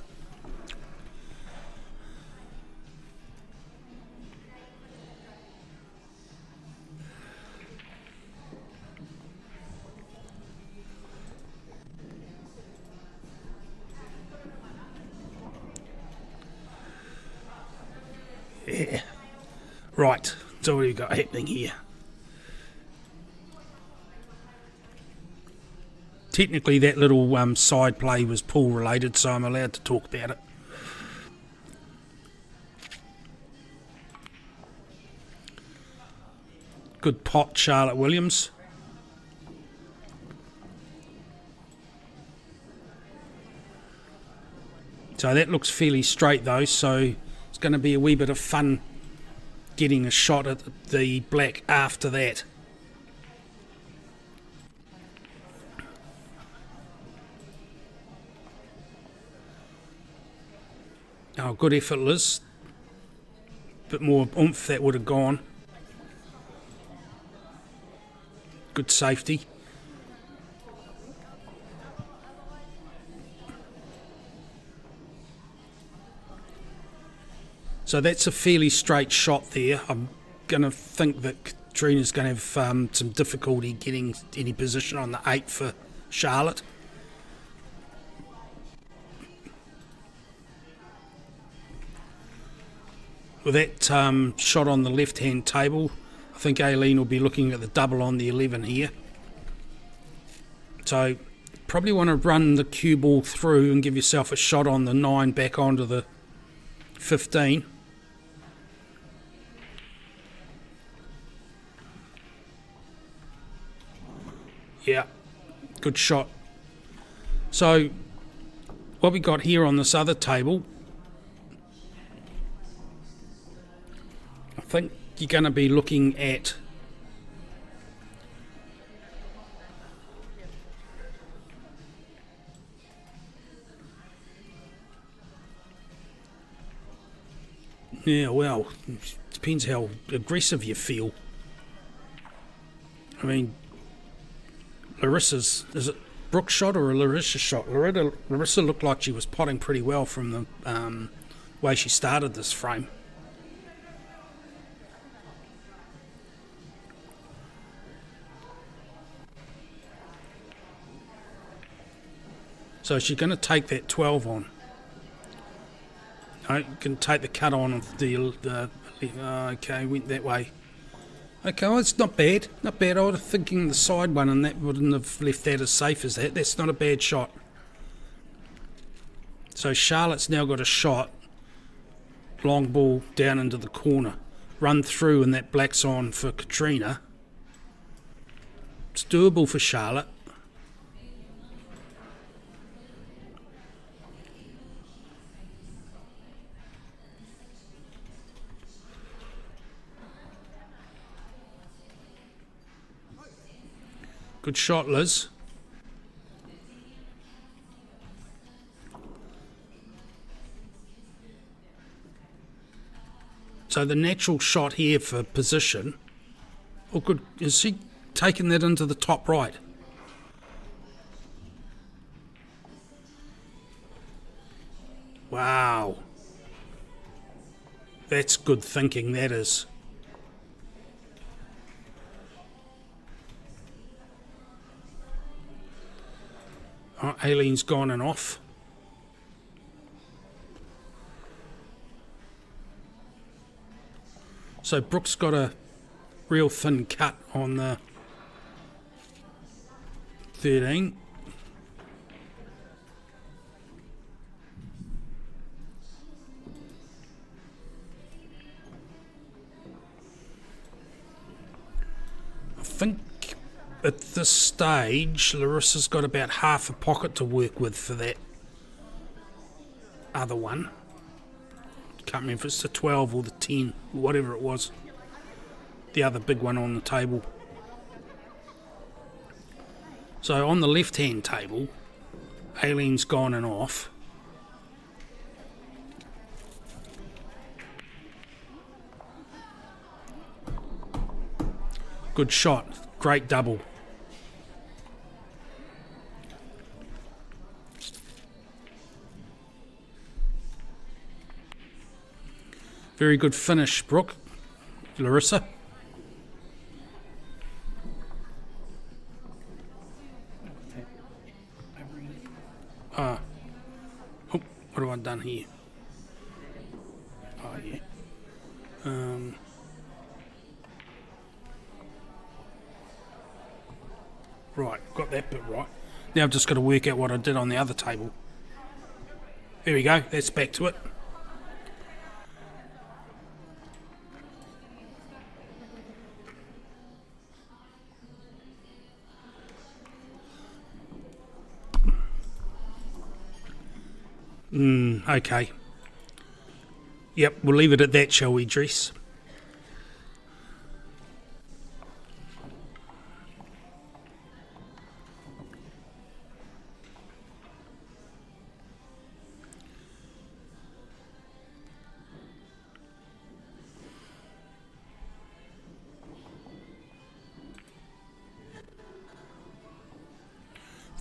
Yeah. Right, so what have you got happening here? Technically that little side play was pool related, so I'm allowed to talk about it. Good pot, Charlotte Williams. So that looks fairly straight though, so it's going to be a wee bit of fun getting a shot at the black after that. Oh, good effort, Liz. Bit more oomph that would have gone. good safety. So that's a fairly straight shot there. I'm going to think that Katrina's going to have some difficulty getting any position on the 8 for Charlotte. With that shot on the left-hand table, I think Aileen will be looking at the double on the 11 here. So probably want to run the cue ball through and give yourself a shot on the 9 back onto the 15. Yeah, good shot. So what we got here on this other table, I think you're going to be looking at well, depends how aggressive you feel. I mean, Larissa's, is it Brooke's shot or a Larissa shot? Larissa looked like she was potting pretty well from the way she started this frame. So she's going to take that 12 on. No, you can take the cut on of the okay, went that way. Okay, well, it's not bad. Not bad. I was thinking the side one, and that wouldn't have left that as safe as that. That's not a bad shot. So Charlotte's now got a shot. Long ball down into the corner. Run through, and that black's on for Katrina. It's doable for Charlotte. Good shot, Liz. So the natural shot here for position. Oh, good. Is she taking that into the top right? Wow. That's good thinking, that is. Oh, Aileen's gone and off. So Brooke's got a real thin cut on the 13. I think at this stage, Larissa's got about half a pocket to work with for that other one. Can't remember if it's the 12 or the 10, whatever it was. The other big one on the table. So on the left-hand table, Aileen's gone and off. Good shot. Great double. Very good finish, Brooke. Larissa. Oh, what have I done here? Oh, yeah. Right, got that bit right. Now I've just got to work out what I did on the other table. There we go, that's back to it. Okay. Yep, we'll leave it at that, shall we, Dress?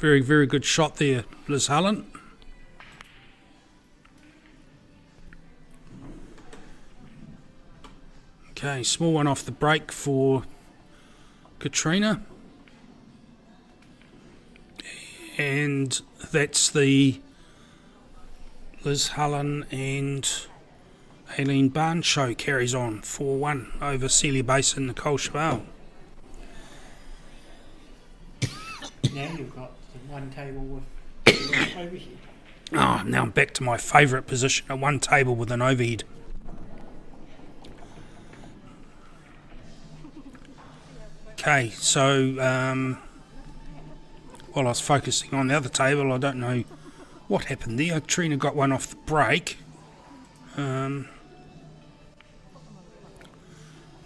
Very, very good shot there, Liz Hullen. Okay, small one off the break for Katrina. And that's the Liz Hullen and Aileen Barnes show carries on 4-1 over Celia Basin and Nicole Cheval. Now you've got the one table with overhead. Oh, now I'm back to my favourite position at one table with an overhead. Okay, so while I was focusing on the other table, I don't know what happened there. Trina got one off the break.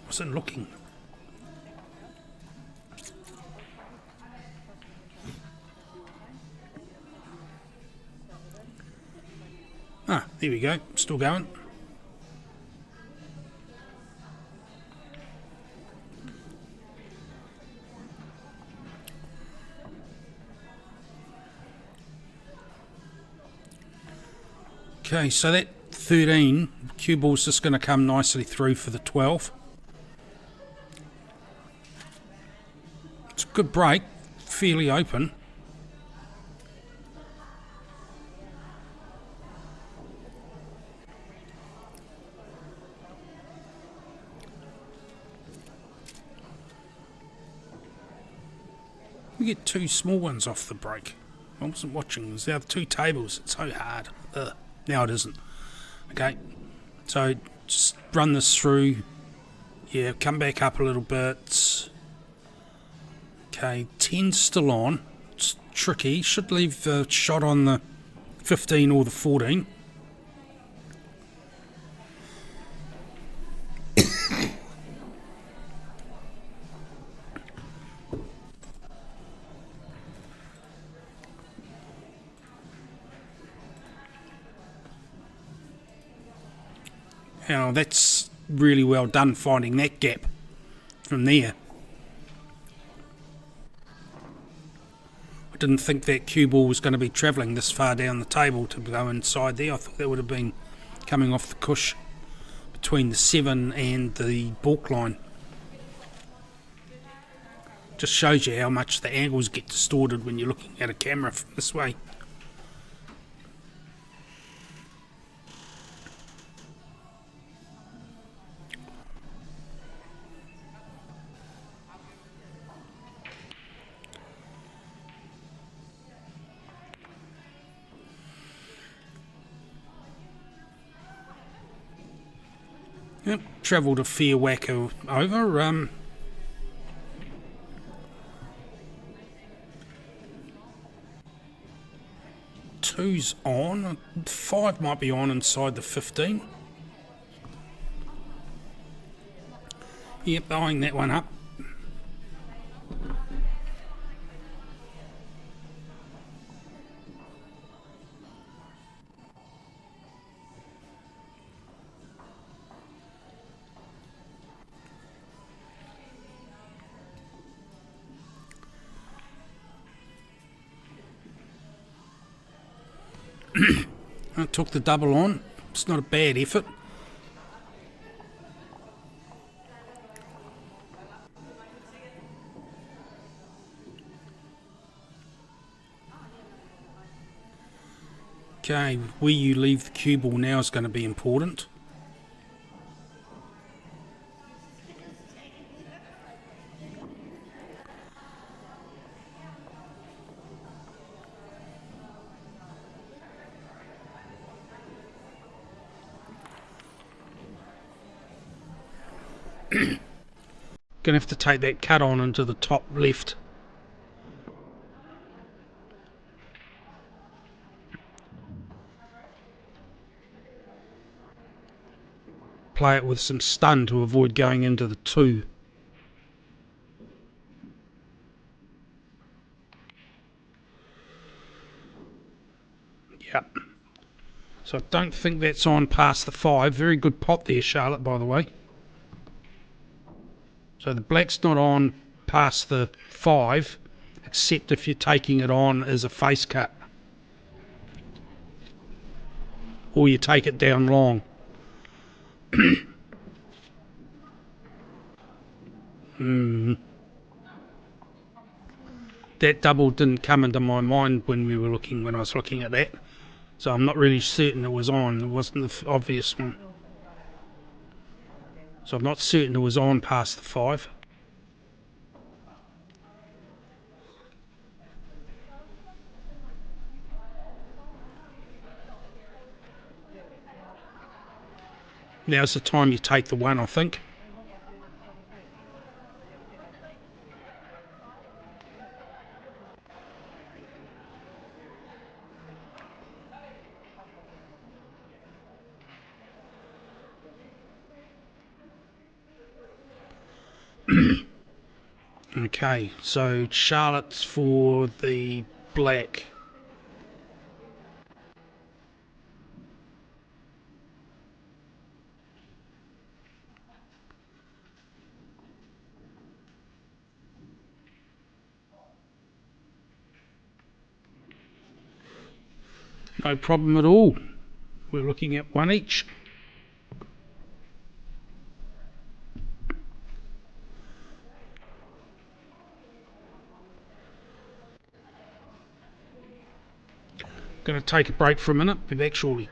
Wasn't looking. Ah, there we go. Still going. Okay, so that 13 cue ball's just going to come nicely through for the 12. It's a good break, fairly open. We get two small ones off the break. I wasn't watching. There's the other two tables. It's so hard. Ugh. Now it isn't. Okay, so just run this through. Yeah, come back up a little bit. Okay, 10's still on. It's tricky. Should leave a shot on the 15 or the 14. Now that's really well done, finding that gap from there. I didn't think that cue ball was going to be travelling this far down the table to go inside there. I thought that would have been coming off the cush between the 7 and the balk line. Just shows you how much the angles get distorted when you're looking at a camera from this way. Yep, travelled a fair whack over. Two's on. 5 might be on inside the 15. Yep, eyeing that one up. I took the double on. It's not a bad effort. Okay, where you leave the cue ball now is going to be important. Gonna have to take that cut on into the top left. Play it with some stun to avoid going into the 2. Yep. So I don't think that's on past the 5. Very good pot there, Charlotte, by the way. So the black's not on past the 5. except if you're taking it on as a face cut, or you take it down long. That double didn't come into my mind when I was looking at that, so I'm not really certain it was on. It wasn't the obvious one, so I'm not certain it was on past the 5. Now's the time you take the 1, I think. Okay, so Charlotte's for the black. No problem at all. We're looking at 1 each. Going to take a break for a minute. Be back shortly.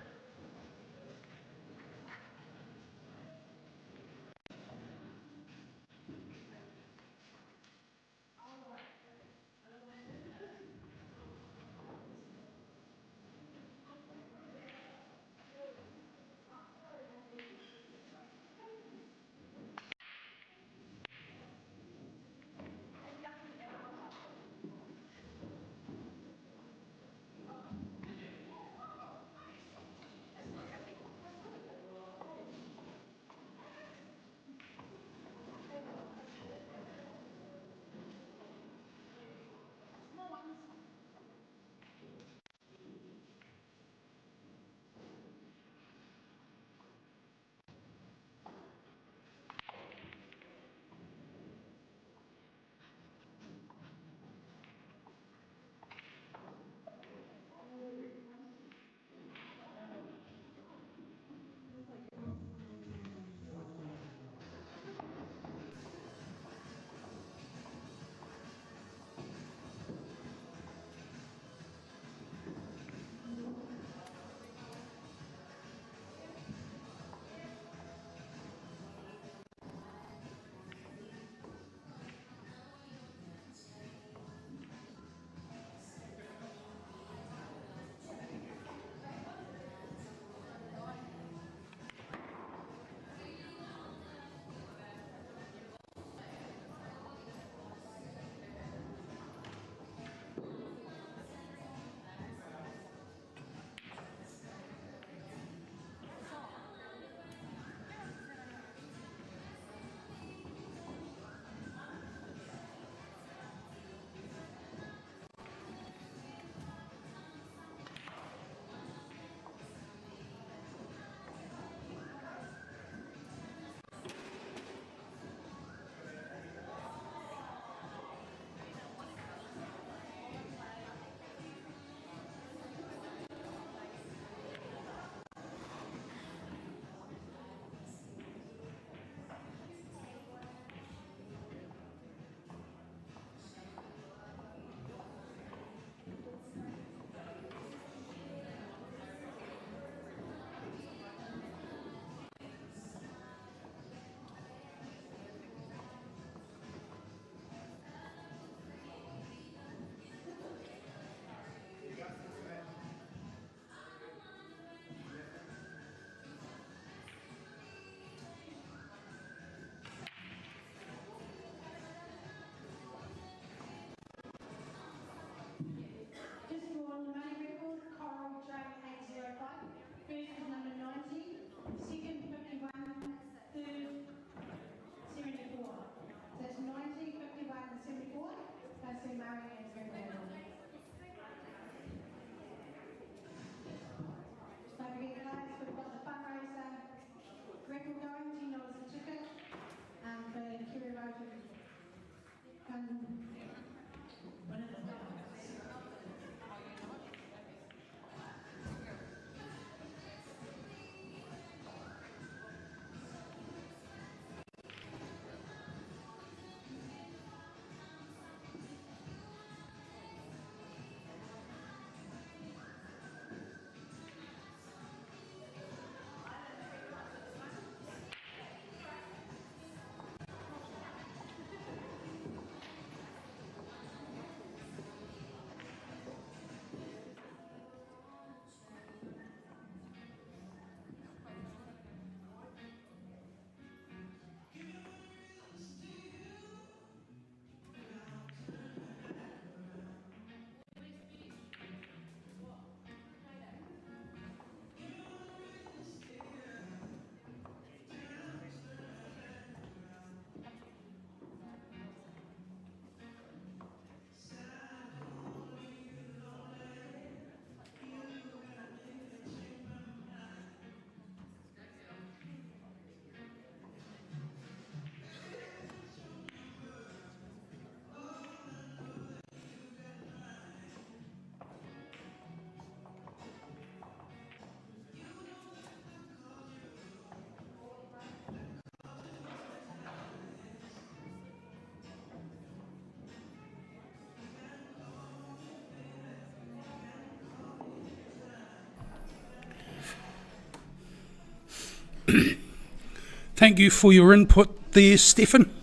Thank you for your input there, Stefan.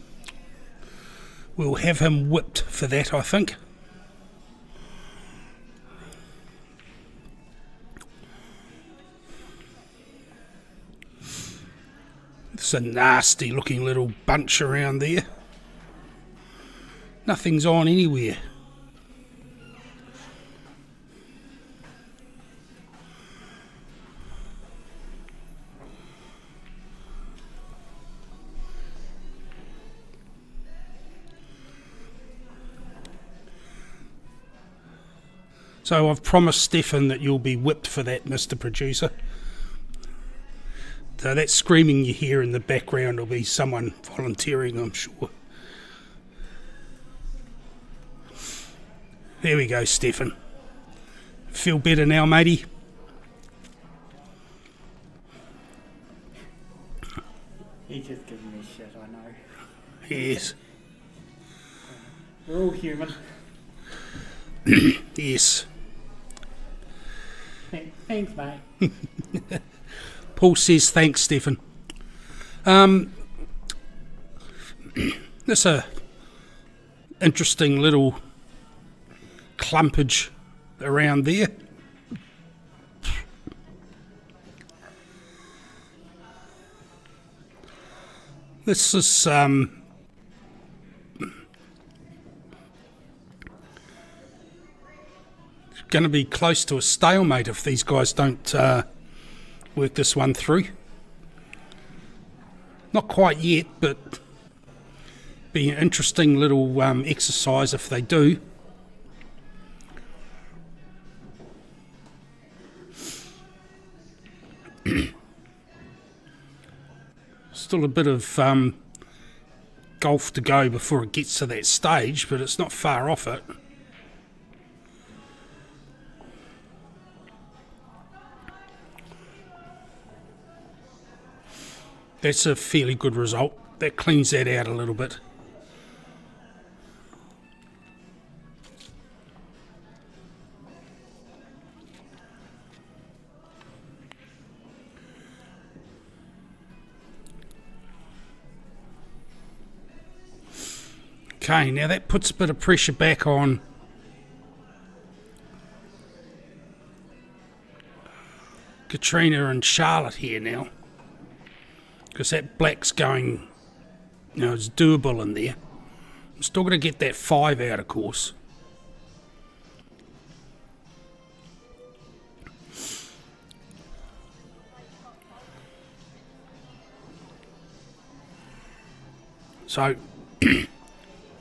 We'll have him whipped for that, I think. It's a nasty looking little bunch around there. Nothing's on anywhere. So I've promised Stefan that you'll be whipped for that, Mr. Producer. So that screaming you hear in the background will be someone volunteering, I'm sure. There we go, Stefan. Feel better now, matey? He's just giving me shit, I know. Yes. We're all human. Yes. Thanks, mate. Paul says thanks, Stefan. That's a interesting little clumpage around there. This is going to be close to a stalemate if these guys don't work this one through. Not quite yet, but be an interesting little exercise if they do. Still a bit of golf to go before it gets to that stage, but it's not far off it. That's a fairly good result. That cleans that out a little bit. Okay, now that puts a bit of pressure back on Katrina and Charlotte here now, because that black's going, you know, it's doable in there. I'm still going to get that 5 out, of course. So the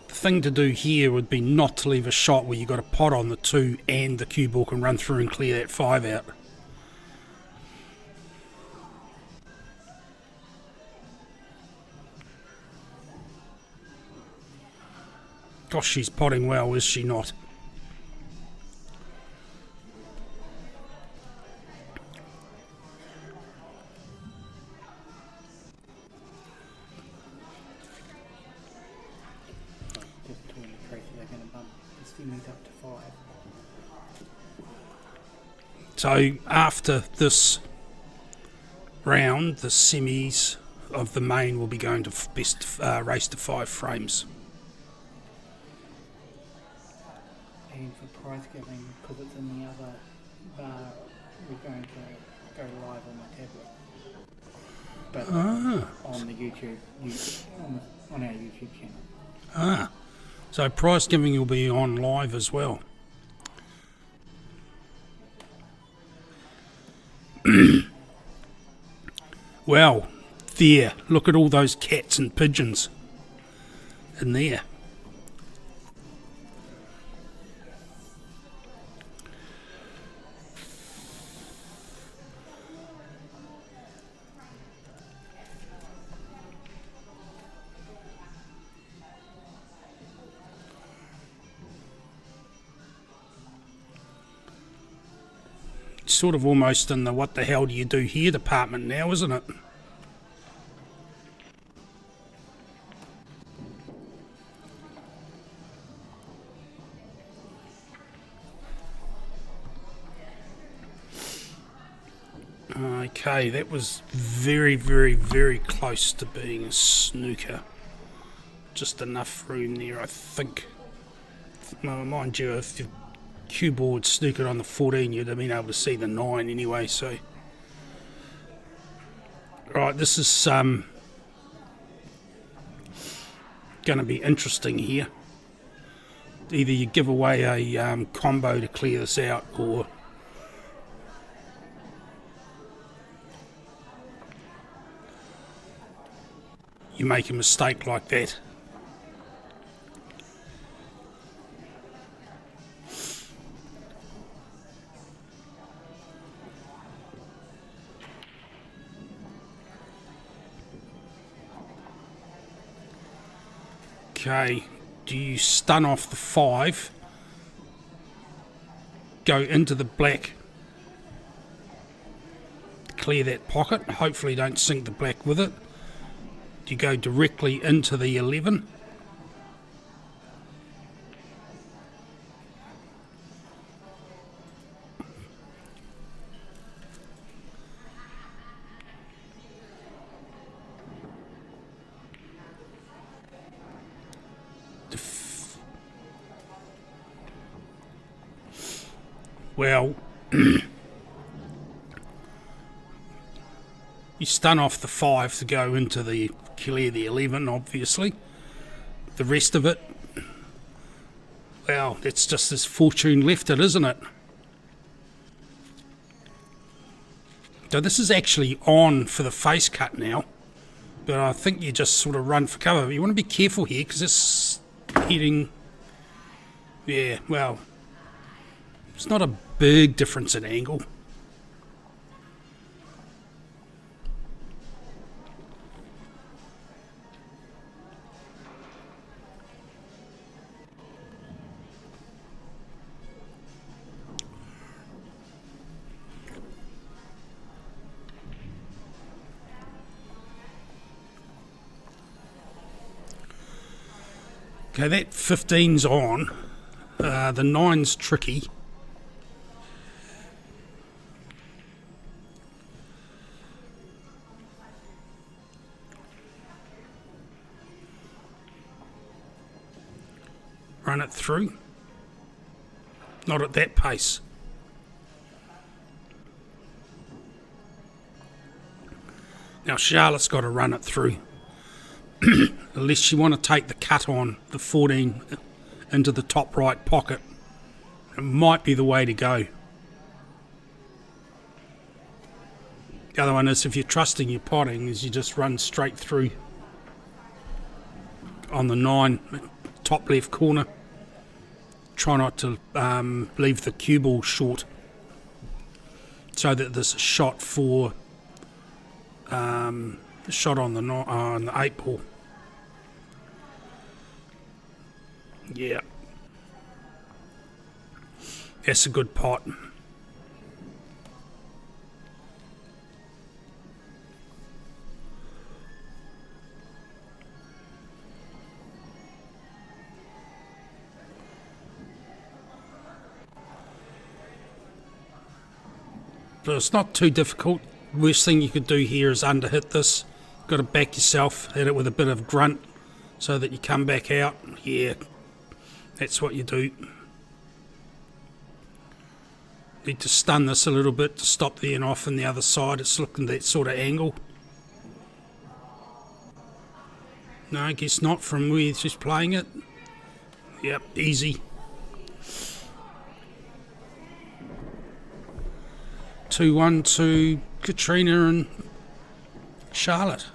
thing to do here would be not to leave a shot where you've got a pot on the 2 and the cue ball can run through and clear that 5 out. Gosh, she's potting well, is she not? Just between the traces, they're going to bump the semis up to 5. So after this round, the semis of the main will be going to best race to 5 frames. And for prize giving, because it's in the other bar, we're going to go live on my tablet. But on the YouTube, on our YouTube channel. So prize giving will be on live as well. Well, there, look at all those cats and pigeons in there. Sort of almost in the what the hell do you do here department now, isn't it? Okay, that was very, very, very close to being a snooker. Just enough room there, I think. Well, mind you, if your cue board snookered on the 14, you'd have been able to see the 9 anyway, so... Right, this is going to be interesting here. Either you give away a combo to clear this out, or you make a mistake like that. Okay, do you stun off the 5, go into the black, clear that pocket, hopefully don't sink the black with it. Do you go directly into the 11? Well, you stun off the 5 to go into the clear the 11, obviously. The rest of it, well, it's just as fortune left it, isn't it? So this is actually on for the face cut now, but I think you just sort of run for cover. But you want to be careful here because it's heading, yeah, well, it's not a big difference in angle. Okay, that 15's on. The 9's tricky. Run it through. Not at that pace. Now Charlotte's got to run it through. Unless you want to take the cut on the 14 into the top right pocket. It might be the way to go. The other one is, if you're trusting your potting, is you just run straight through on the 9, top left corner. Try not to leave the cue ball short, so that there's a shot for a shot on the 8 ball. Yeah, that's a good pot. But it's not too difficult. Worst thing you could do here is underhit this. Got to back yourself, hit it with a bit of grunt so that you come back out. Yeah, that's what you do. Need to stun this a little bit to stop the in off on the other side. It's looking that sort of angle. No, I guess not from where she's playing it. Yep, easy. 2-1 to Katrina and Charlotte.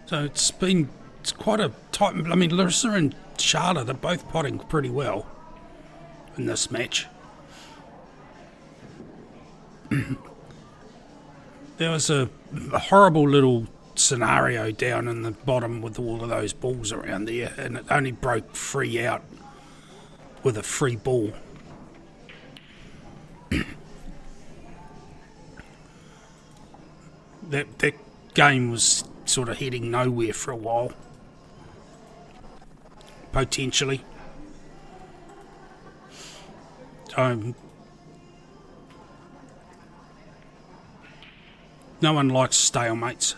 So it's been it's quite a tight. I mean, Larissa and Charlotte are both potting pretty well in this match. There was a horrible little scenario down in the bottom with all of those balls around there, and it only broke free out with a free ball. that game was sort of heading nowhere for a while, potentially. No one likes stalemates.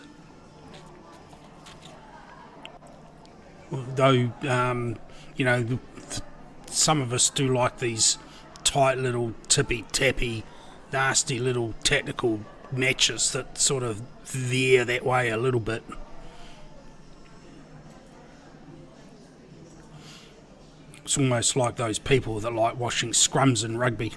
Though, some of us do like these tight little tippy-tappy, nasty little tactical matches that sort of veer that way a little bit. It's almost like those people that like watching scrums in rugby.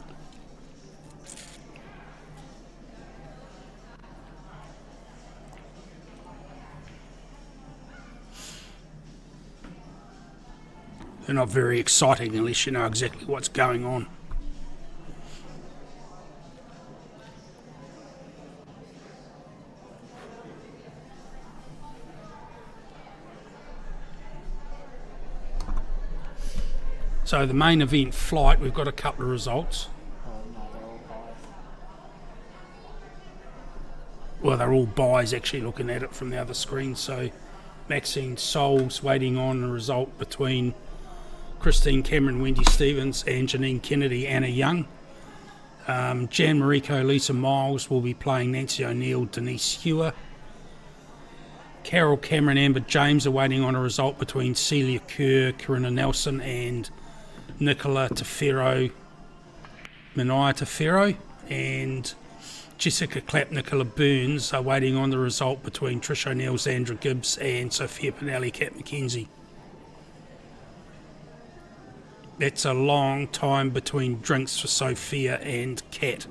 They're not very exciting unless you know exactly what's going on. So the main event flight, we've got a couple of results. No, they're all buys. Well, they're all buys, actually, looking at it from the other screen. So Maxine Souls waiting on a result between Christine Cameron, Wendy Stevens, and Janine Kennedy, Anna Young. Jan Mariko, Lisa Miles will be playing Nancy O'Neill, Denise Hewer. Carol Cameron, Amber James are waiting on a result between Celia Kerr, Corinna Nelson, and Nicola Tefero, Minaya Tefero. And Jessica Clapp, Nicola Burns are waiting on the result between Trish O'Neill, Sandra Gibbs, and Sophia Pinelli, Kat McKenzie. That's a long time between drinks for Sophia and Kat.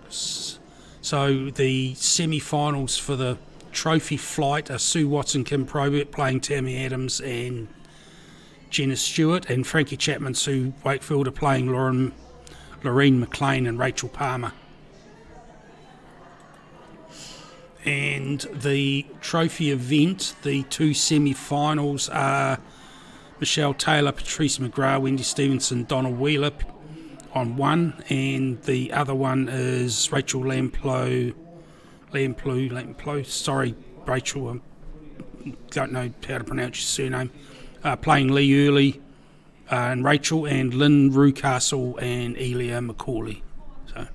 So the semi-finals for the trophy flight are Sue Watson, Kim Probert playing Tammy Adams and Jenna Stewart, and Frankie Chapman, Sue Wakefield are playing Lorraine McLean and Rachel Palmer. And the trophy event, the two semi-finals are Michelle Taylor, Patrice McGrath, Wendy Stevenson, Donna Wheeler on one, and the other one is Rachel Lamplow, sorry Rachel, I don't know how to pronounce your surname, playing Lee Early and Rachel, and Lynn Rucastle and Elia McCauley. So,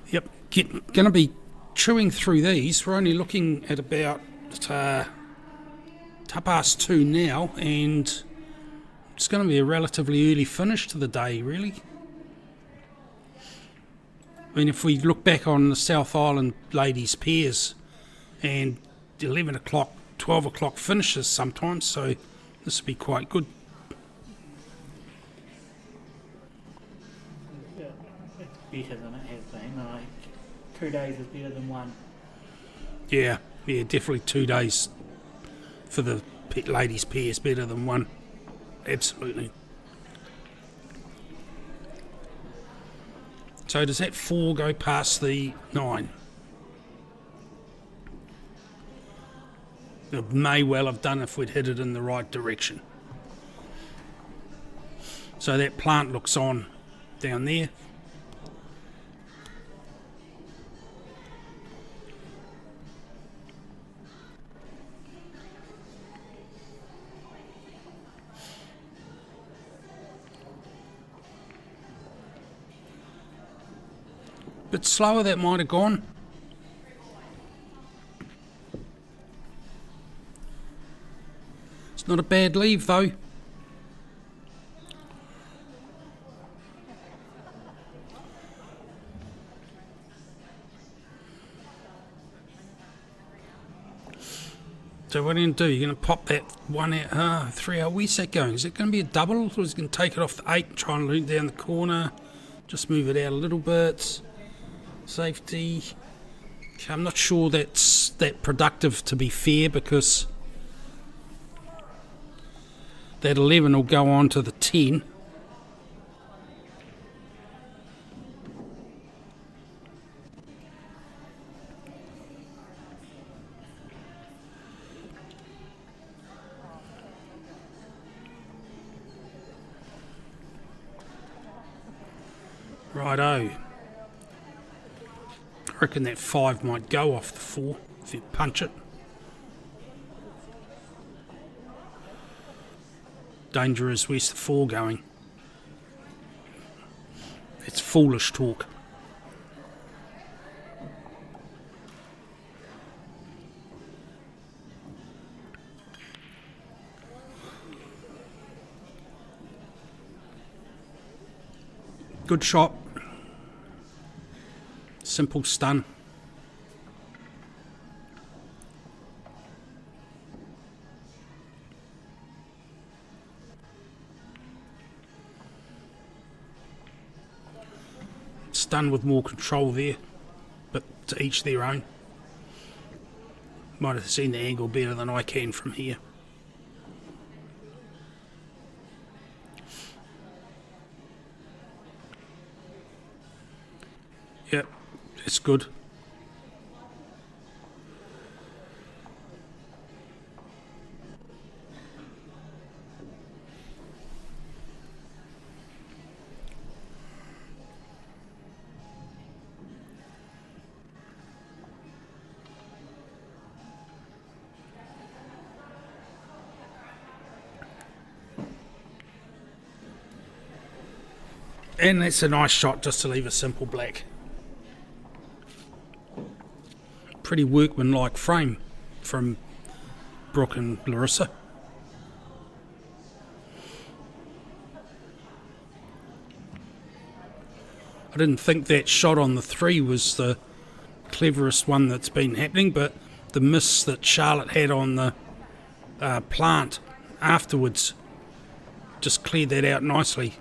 yep, going to be chewing through these. We're only looking at about 2:30 now, and it's going to be a relatively early finish to the day, really. I mean, if we look back on the South Island ladies' pairs, and 11 o'clock, 12 o'clock finishes sometimes, so this will be quite good. Yeah, it's better than it has been. Like 2 days is better than one. Yeah, definitely 2 days for the ladies' pairs better than one. Absolutely. So does that 4 go past the 9? It may well have done if we'd hit it in the right direction. So that plant looks on down there. Bit slower that might have gone. It's not a bad leave though. So what are you going to do? You're going to pop that 1 out, 3 out. Where's that going? Is it going to be a double? Or is it going to take it off the 8 and try and loop down the corner? Just move it out a little bit. Safety. I'm not sure that's that productive, to be fair, because That 11 will go on to the 10. Righto. I reckon that 5 might go off the 4 if you punch it. Danger is where's the 4 going? It's foolish talk. Good shot. Simple stun. Stun with more control there, but to each their own. Might have seen the angle better than I can from here. Yep, that's good. And that's a nice shot just to leave a simple black. Pretty workmanlike frame from Brooke and Larissa. I didn't think that shot on the 3 was the cleverest one that's been happening, but the miss that Charlotte had on the plant afterwards just cleared that out nicely.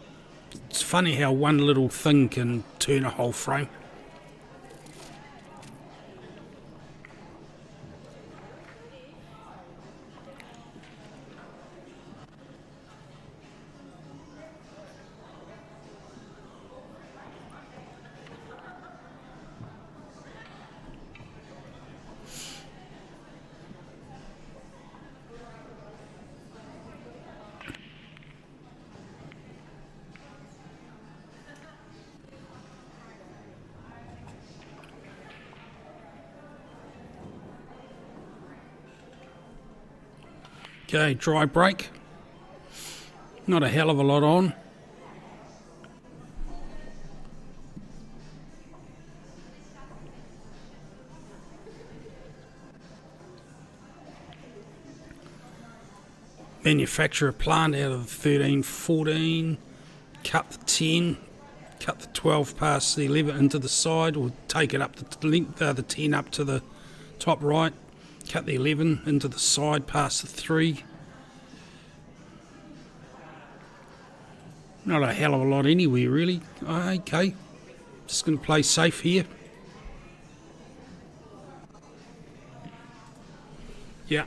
It's funny how one little thing can turn a whole frame. Okay, dry break. Not a hell of a lot on. Manufacture a plant out of the 13, 14, cut the 10, cut the 12 past the 11 into the side, or take it up to link the 10 up to the top right, cut the 11 into the side past the 3. Not a hell of a lot anywhere really. Okay, just going to play safe here. Yeah.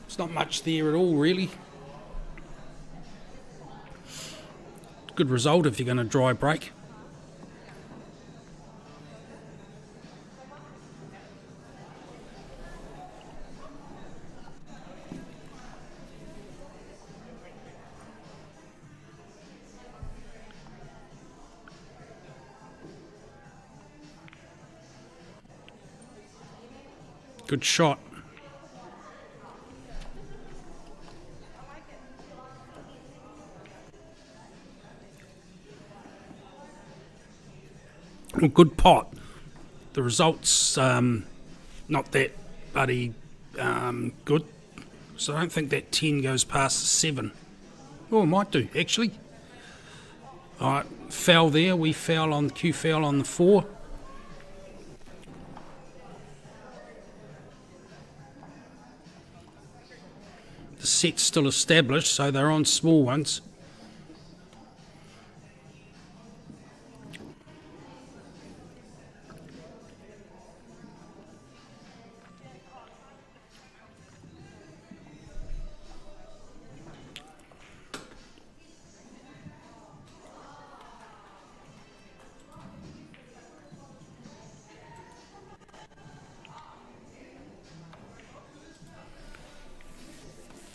It's not much there at all, really. Good result if you're going to dry break. Good shot. Well, good pot. The results not that bloody good, so I don't think that 10 goes past the 7. Oh, it might do actually. All right, foul there. We foul on Q foul on the 4. The set's still established, so they're on small ones.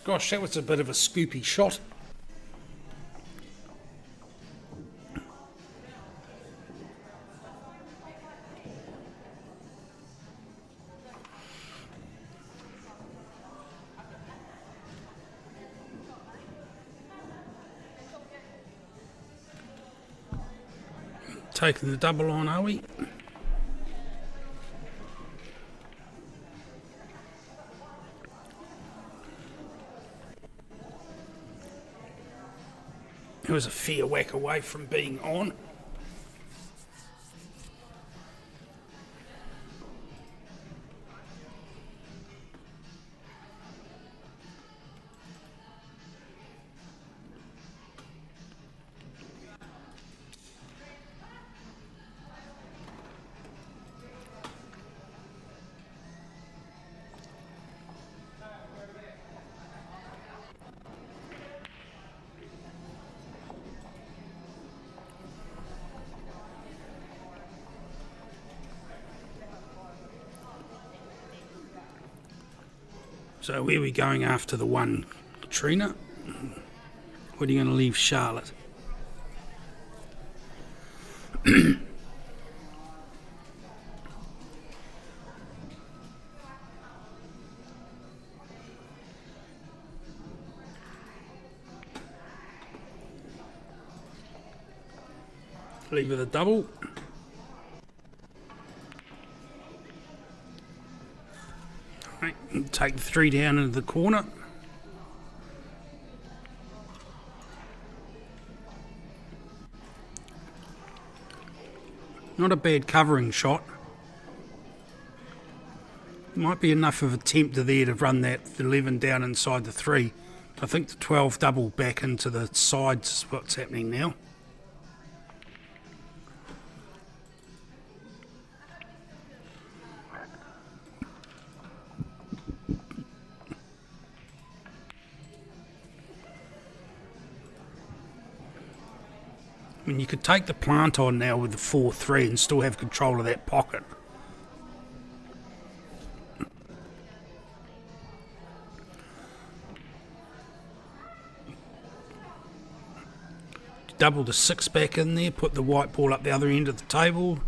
Gosh, that was a bit of a scoopy shot. Taking the double on, are we? It was a fair whack away from being on. So where are we going after the one, Katrina? What are you going to leave Charlotte? Leave with a double. Right, take the 3 down into the corner. Not a bad covering shot. Might be enough of a tempter there to run that 11 down inside the 3. I think the 12 double back into the sides is what's happening now. I mean, you could take the plant on now with the 4-3 and still have control of that pocket. Double the 6 back in there, put the white ball up the other end of the table.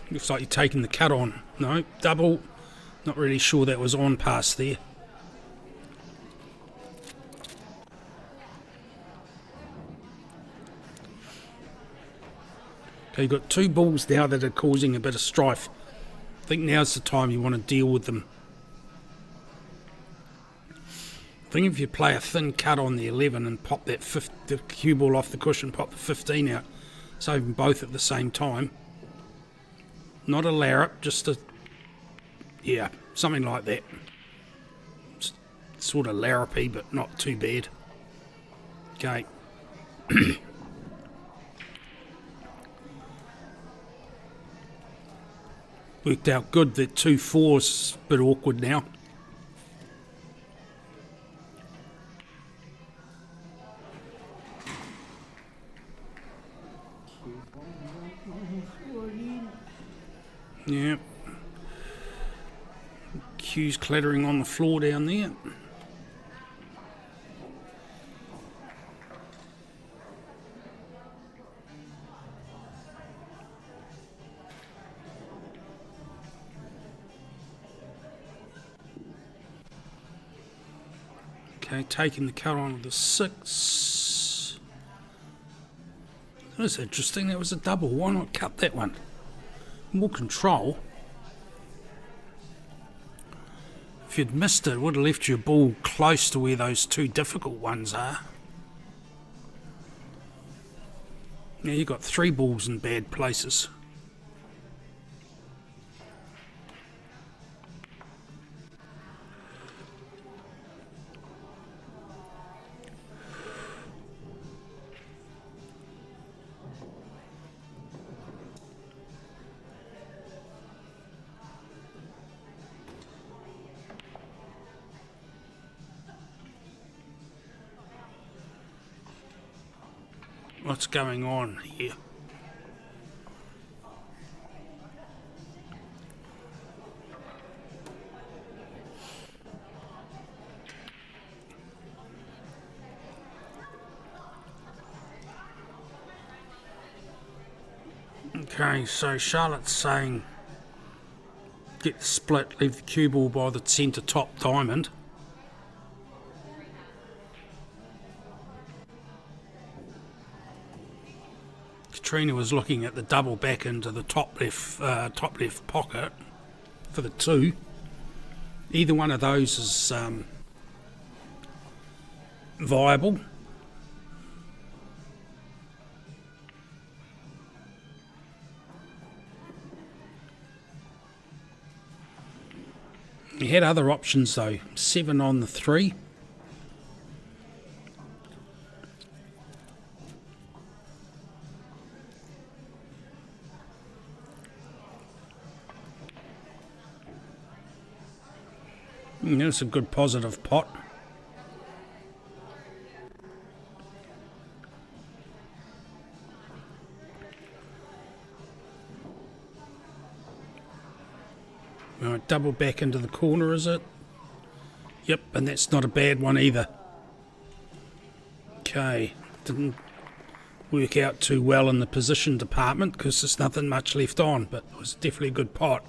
Looks like you're taking the cut on. No, double. Not really sure that was on past there. Okay, you've got 2 balls now that are causing a bit of strife. I think now's the time you want to deal with them. I think if you play a thin cut on the 11 and pop that the cue ball off the cushion, pop the 15 out, save them both at the same time. Not a larrup, just a, yeah, something like that. It's sort of larrupy, but not too bad. Okay. Worked out good. That 2-4 is a bit awkward now. Yeah. Cues clattering on the floor down there. Okay, taking the cut on with the 6. That was interesting. That was a double. Why not cut that one? More control. If you'd missed it, it would have left your ball close to where those 2 difficult ones are. Now you've got 3 balls in bad places. what's going on here. Okay, so Charlotte's saying get the split, leave the cue ball by the centre top diamond. Katrina was looking at the double back into the top left pocket for the 2. Either one of those is viable. He had other options though. 7 on the 3. That's a good positive pot. Right, double back into the corner, is it? Yep, and that's not a bad one either. Okay, didn't work out too well in the position department because there's nothing much left on, but it was definitely a good pot.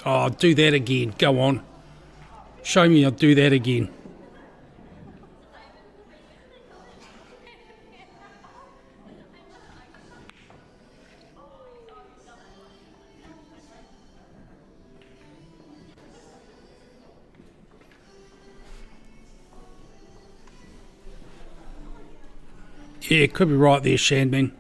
Oh, do that again. Go on. Show me I'll do that again. Yeah, could be right there, Shandman.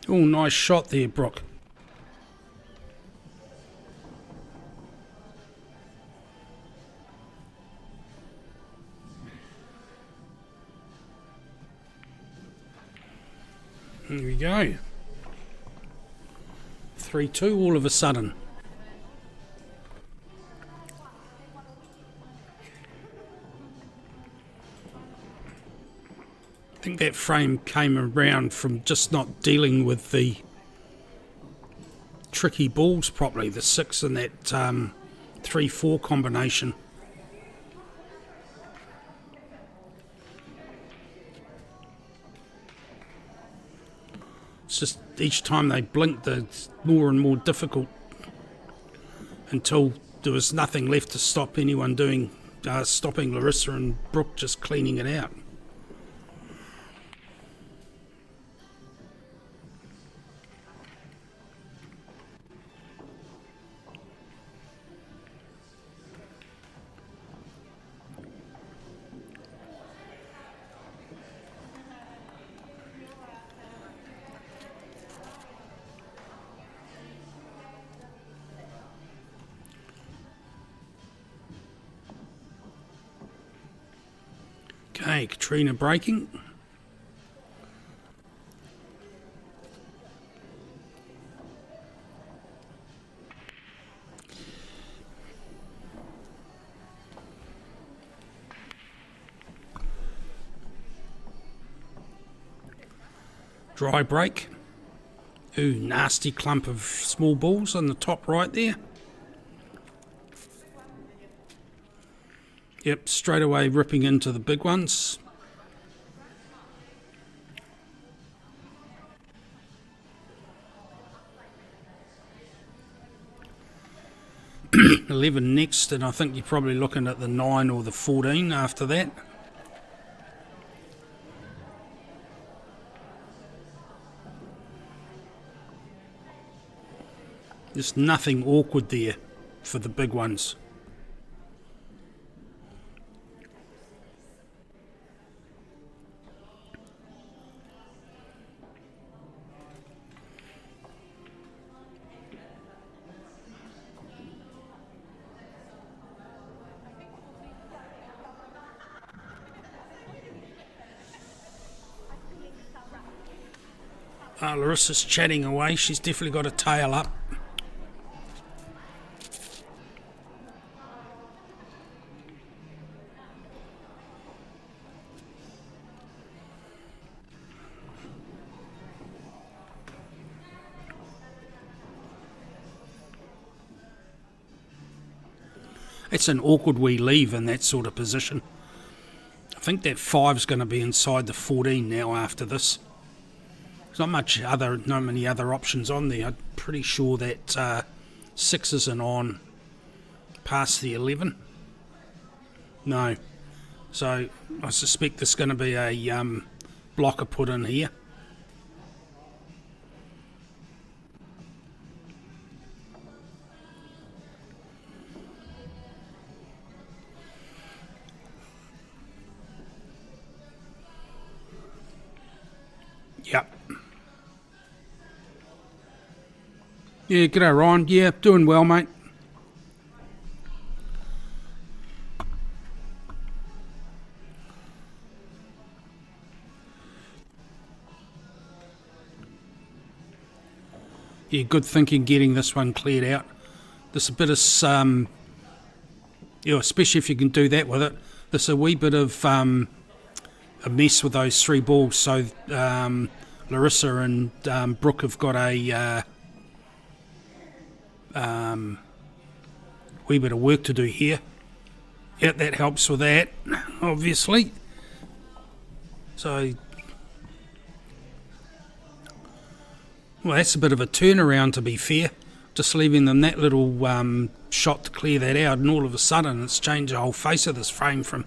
Oh, nice shot there, Brooke. Here we go. 3-2 all of a sudden. I think that frame came around from just not dealing with the tricky balls properly, the 6 and that 3-4 combination. It's just each time they blinked, it's more and more difficult until there was nothing left to stop anyone doing, stopping Larissa and Brooke just cleaning it out. Okay, Katrina breaking. Dry break. Ooh, nasty clump of small balls on the top right there. Yep, straight away ripping into the big ones. $11 next, and I think you're probably looking at the 9 or the 14 after that. There's nothing awkward there for the big ones. Larissa's chatting away. She's definitely got a tail up. It's an awkward wee leave in that sort of position. I think that 5's going to be inside the 14 now after this. There's not many other options on there. I'm pretty sure that 6 isn't on past the 11. No. So I suspect there's going to be a blocker put in here. Yep. Yeah, g'day Ryan. Yeah, doing well, mate. Yeah, good thinking getting this one cleared out. There's a bit of, especially if you can do that with it, there's a wee bit of a mess with those 3 balls. So Larissa and Brooke have got a wee bit of work to do here. Yep, that helps with that, obviously. So, well, that's a bit of a turnaround, to be fair. Just leaving them that little shot to clear that out, and all of a sudden it's changed the whole face of this frame from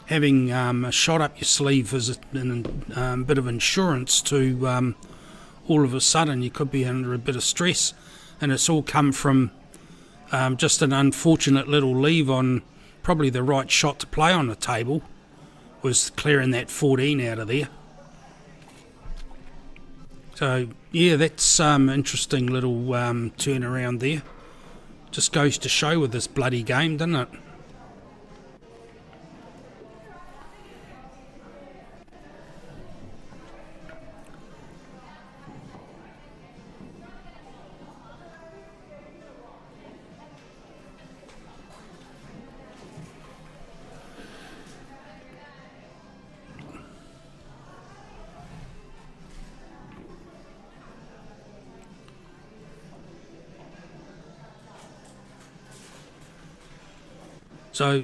having a shot up your sleeve as a bit of insurance to all of a sudden you could be under a bit of stress. And it's all come from just an unfortunate little leave on probably the right shot to play on the table, was clearing that 14 out of there. So yeah, that's interesting little turnaround there. Just goes to show with this bloody game, doesn't it? So,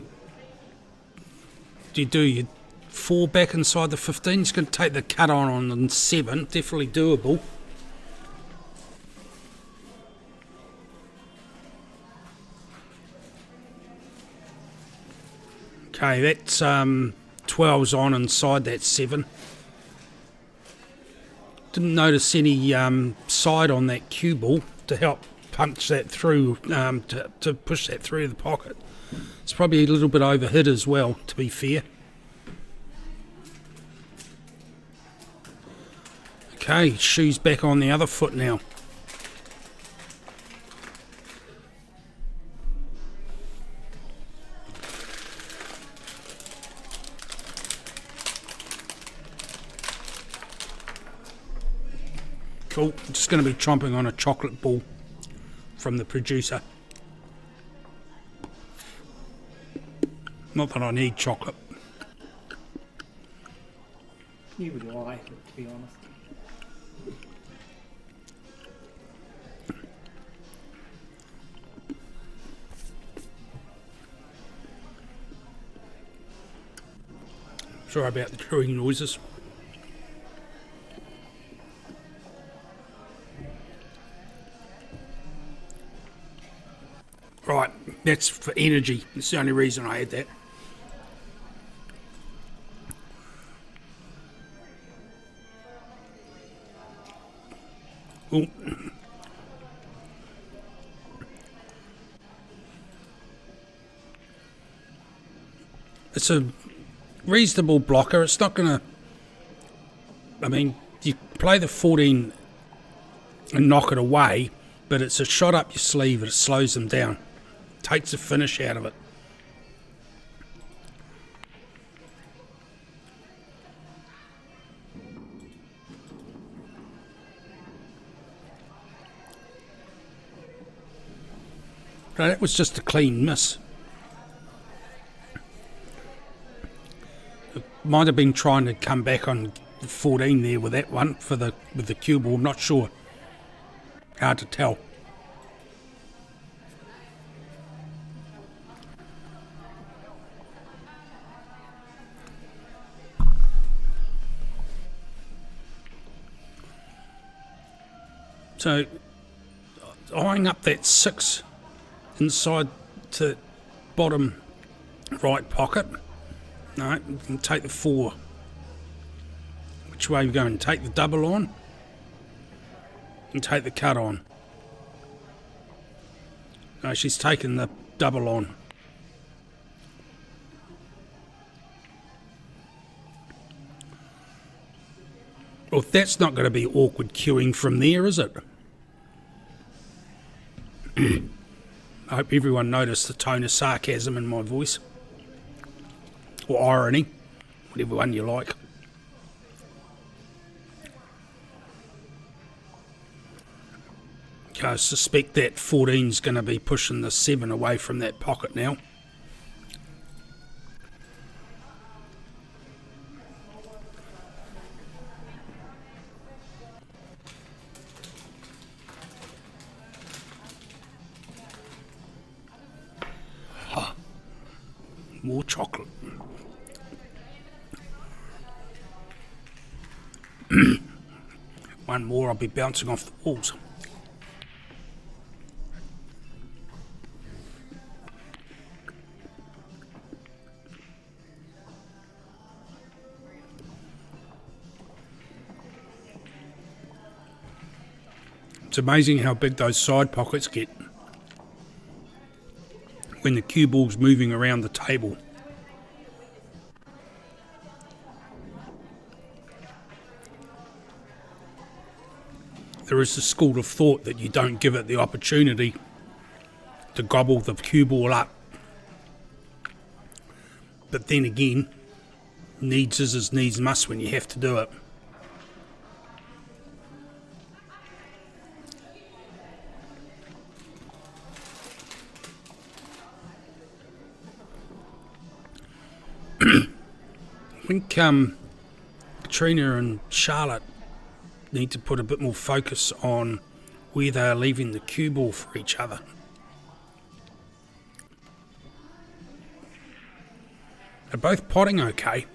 do you 4 back inside the 15? It's going to take the cut on 7. Definitely doable. Okay, that's 12's on inside that 7. Didn't notice any side on that cue ball to help punch that through, to push that through the pocket. It's probably a little bit overhit as well, to be fair. Okay, shoes back on the other foot now. Cool, I'm just going to be chomping on a chocolate ball from the producer. Not that I need chocolate. Neither do I, to be honest. Sorry about the chewing noises. Right, that's for energy. That's the only reason I had that. Oh. It's a reasonable blocker. It's not going to... I mean, you play the 14 and knock it away, but it's a shot up your sleeve and it slows them down. Takes the finish out of it. No, that was just a clean miss. It might have been trying to come back on 14 there with that one with the cue ball. I'm not sure. Hard to tell. So, eyeing up that 6 inside to bottom right pocket. No, you can take the 4. Which way are you going? Take the double on and take the cut on. No, she's taken the double on. Well, that's not going to be awkward queuing from there, is it? I hope everyone noticed the tone of sarcasm in my voice. Or irony, whatever one you like. I suspect that 14's going to be pushing the 7 away from that pocket now. More chocolate. One more, I'll be bouncing off the walls. It's amazing how big those side pockets get when the cue ball's moving around the table. There is a school of thought that you don't give it the opportunity to gobble the cue ball up. But then again, needs is as needs must when you have to do it. I think Katrina and Charlotte need to put a bit more focus on where they are leaving the cue ball for each other. They're both potting okay.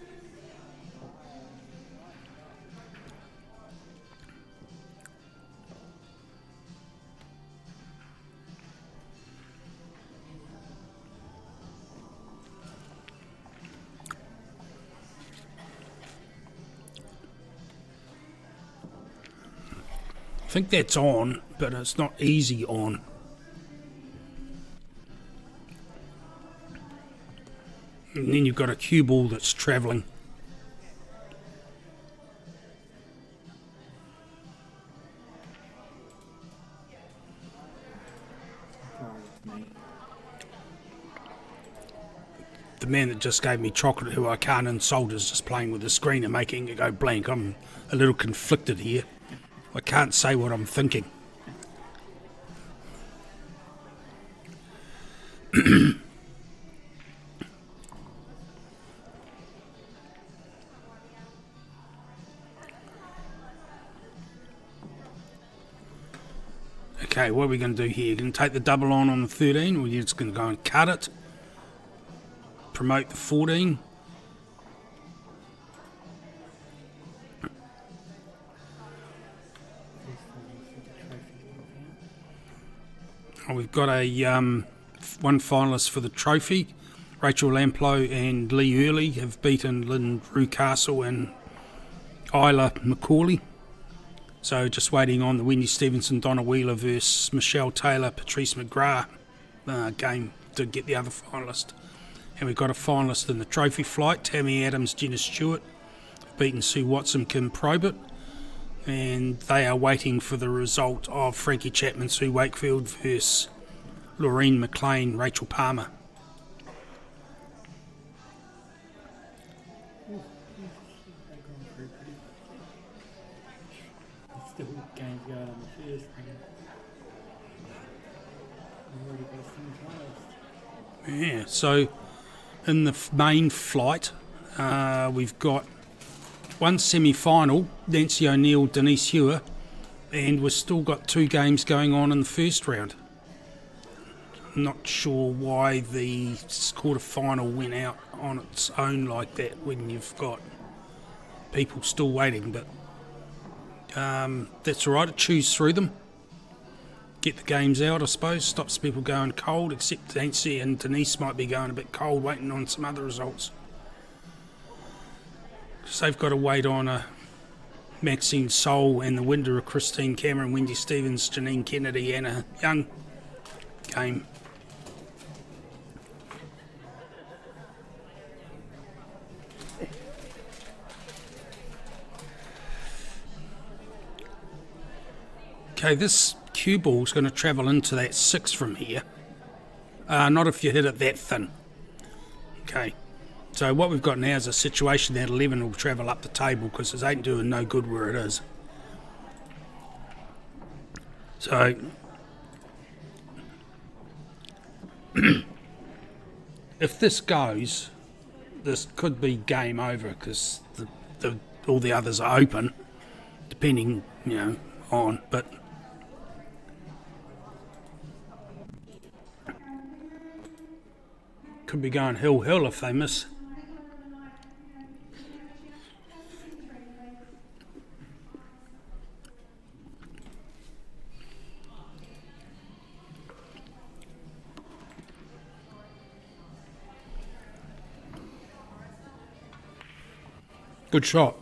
I think that's on, but it's not easy on. And then you've got a cue ball that's travelling. The man that just gave me chocolate, who I can't insult, is just playing with the screen and making it go blank. I'm a little conflicted here. I can't say what I'm thinking. Okay, what are we going to do here? You're going to take the double on the 13, or you're just going to go and cut it? Promote the 14. Oh, we've got a one finalist for the trophy. Rachel Lamplow and Lee Early have beaten Lynn Rewcastle and Isla McCauley. So just waiting on the Wendy Stevenson, Donna Wheeler versus Michelle Taylor, Patrice McGrath game to get the other finalist. And we've got a finalist in the trophy flight, Tammy Adams, Jenna Stewart, beaten Sue Watson, Kim Probert. And they are waiting for the result of Frankie Chapman, Sue Wakefield versus Laureen McLean, Rachel Palmer. Still games going on the first round. We've already got a semi-finalist. Yeah, so in the main flight, we've got one semi-final, Nancy O'Neill, Denise Hewer, and we've still got 2 games going on in the first round. I'm not sure why the quarter-final went out on its own like that when you've got people still waiting, but that's all right, to choose through them. Get the games out, I suppose, stops people going cold, except Nancy and Denise might be going a bit cold waiting on some other results. So they've got to wait on a Maxine Soul and the winner of Christine Cameron, Wendy Stevens, Janine Kennedy, Anna Young game. Okay, this cue ball is going to travel into that 6 from here. Not if you hit it that thin. Okay, so what we've got now is a situation that 11 will travel up the table because it ain't doing no good where it is. So, if this goes, this could be game over because all the others are open, depending, on, but could be going hill if they miss. Good shot.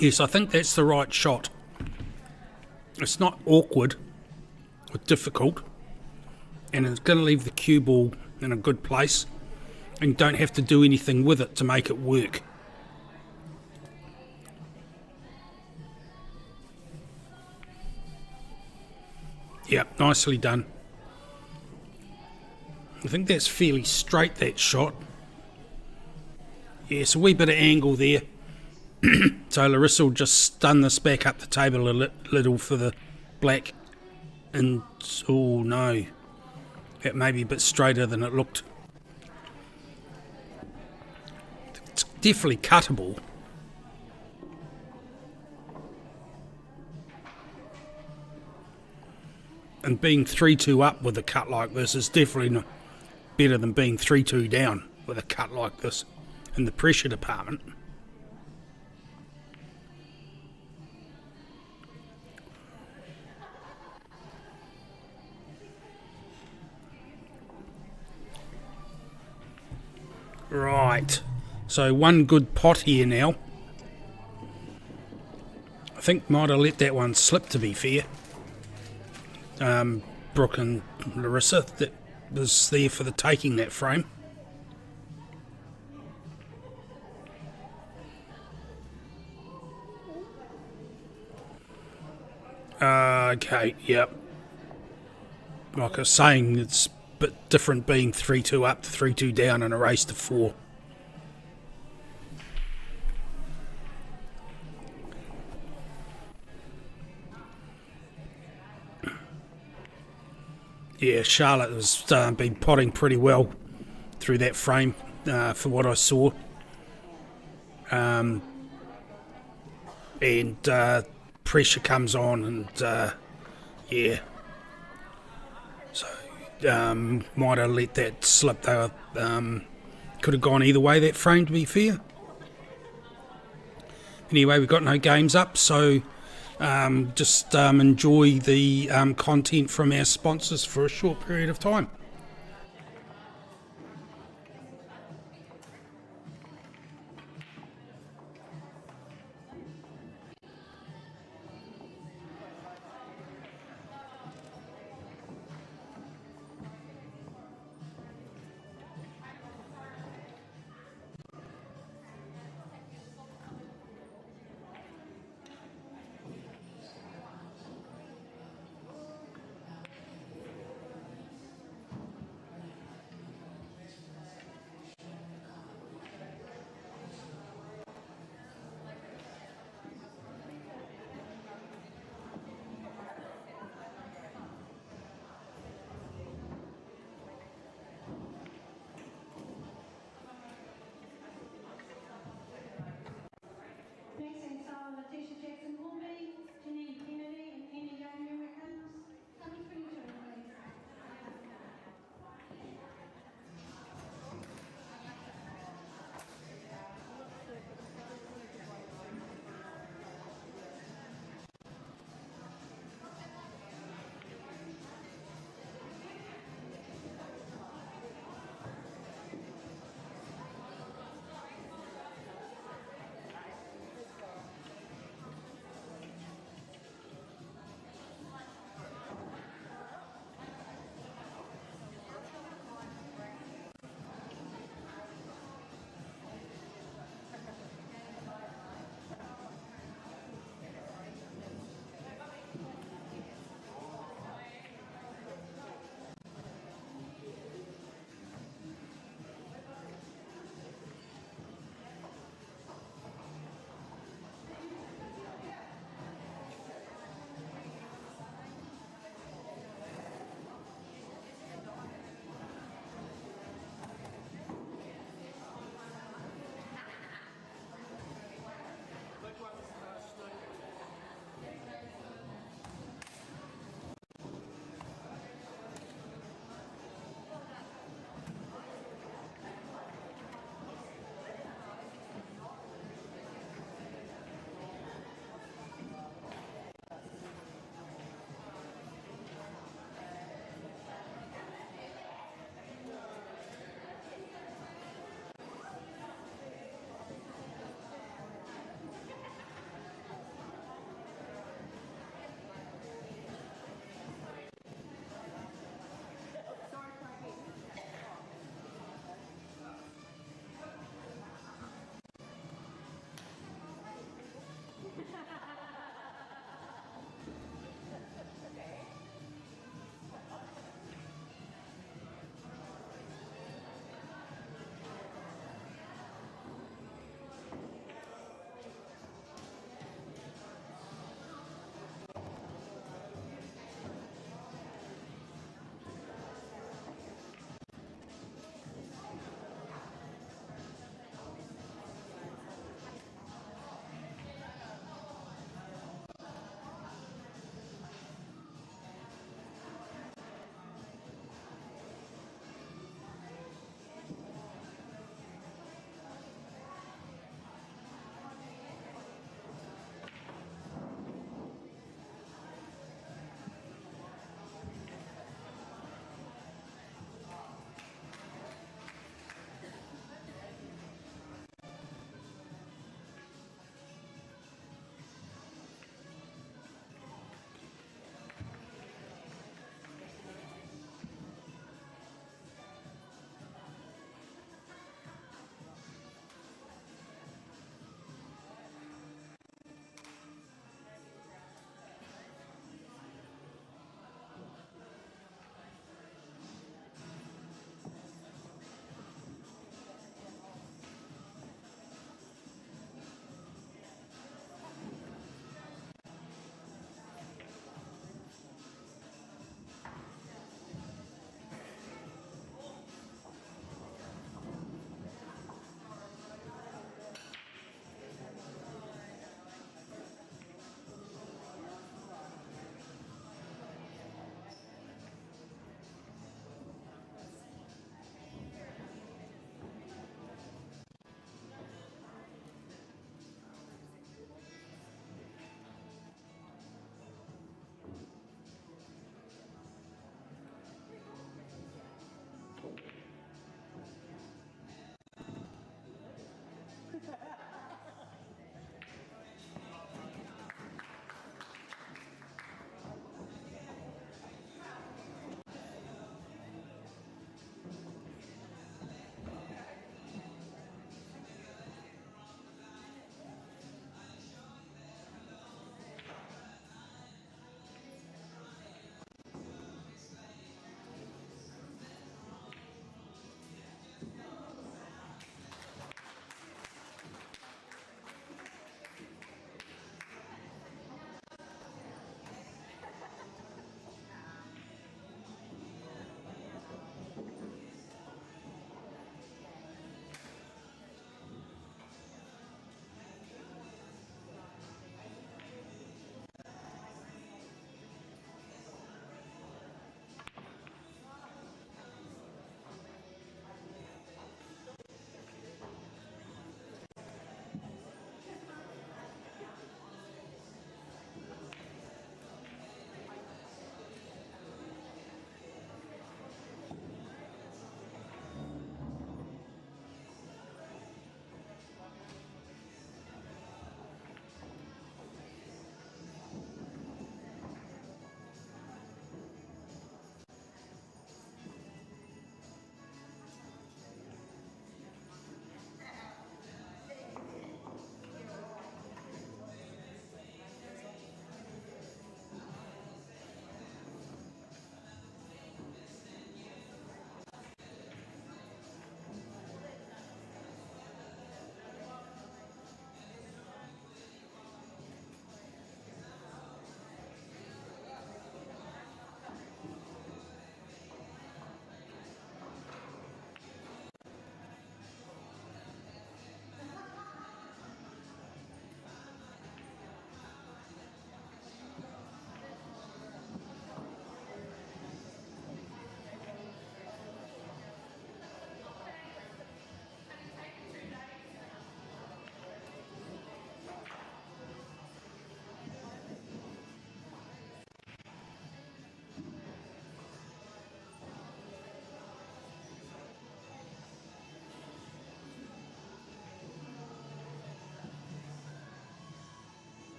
Yes, I think that's the right shot. It's not awkward or difficult, and it's going to leave the cue ball in a good place, and you don't have to do anything with it to make it work. Yep, nicely done. I think that's fairly straight, that shot. Yes, a wee bit of angle there. So Larissa will just stun this back up the table a little for the black. And, oh no, that may be a bit straighter than it looked. It's definitely cuttable. And being 3-2 up with a cut like this is definitely better than being 3-2 down with a cut like this in the pressure department. Right, so one good pot here now. I think might have let that one slip, to be fair. Brooke and Larissa, that was there for the taking, that frame. Okay, yep. Like I was saying, it's a bit different being 3-2 up to 3-2 down in a race to 4. Yeah, Charlotte has been potting pretty well through that frame for what I saw. And pressure comes on and yeah. So might have let that slip though. Could have gone either way, that frame, to be fair. Anyway, we've got no games up, so just enjoy the content from our sponsors for a short period of time. Next in style, Letitia Jackson-Hornby, Janine Kennedy and Annie Young-Americans. Coming for you, children, please.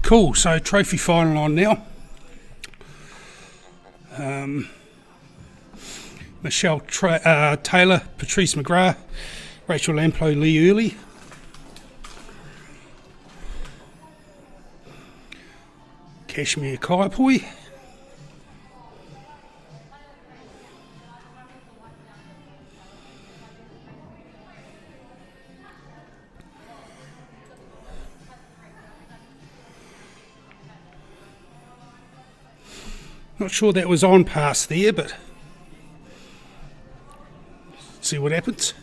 Cool, so trophy final on now. Michelle Taylor, Patrice McGrath, Rachel Lamplow, Lee Early. Cashmere Kaipoi. Not sure that was on past there, but see what happens.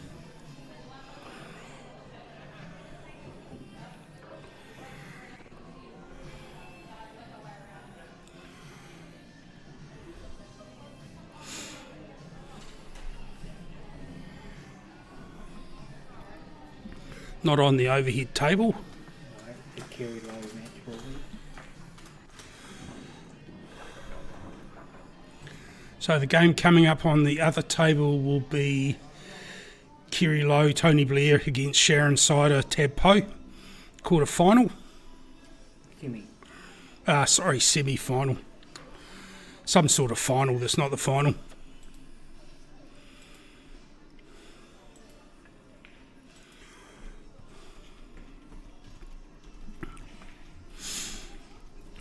Not on the overhead table. The Kerry Low match, probably. So the game coming up on the other table will be Kerry Low, Tony Blair against Sharon Sider, Tab Poe. Quarter final. Semi-final. Some sort of final that's not the final.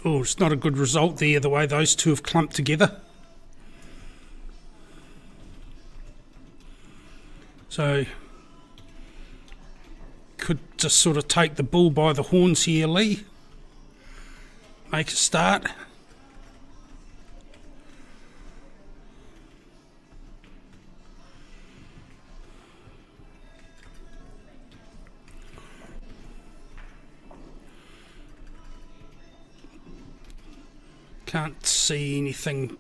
Oh, it's not a good result there, the way those two have clumped together. So, could just sort of take the bull by the horns here, Lee. Make a start. Can't see anything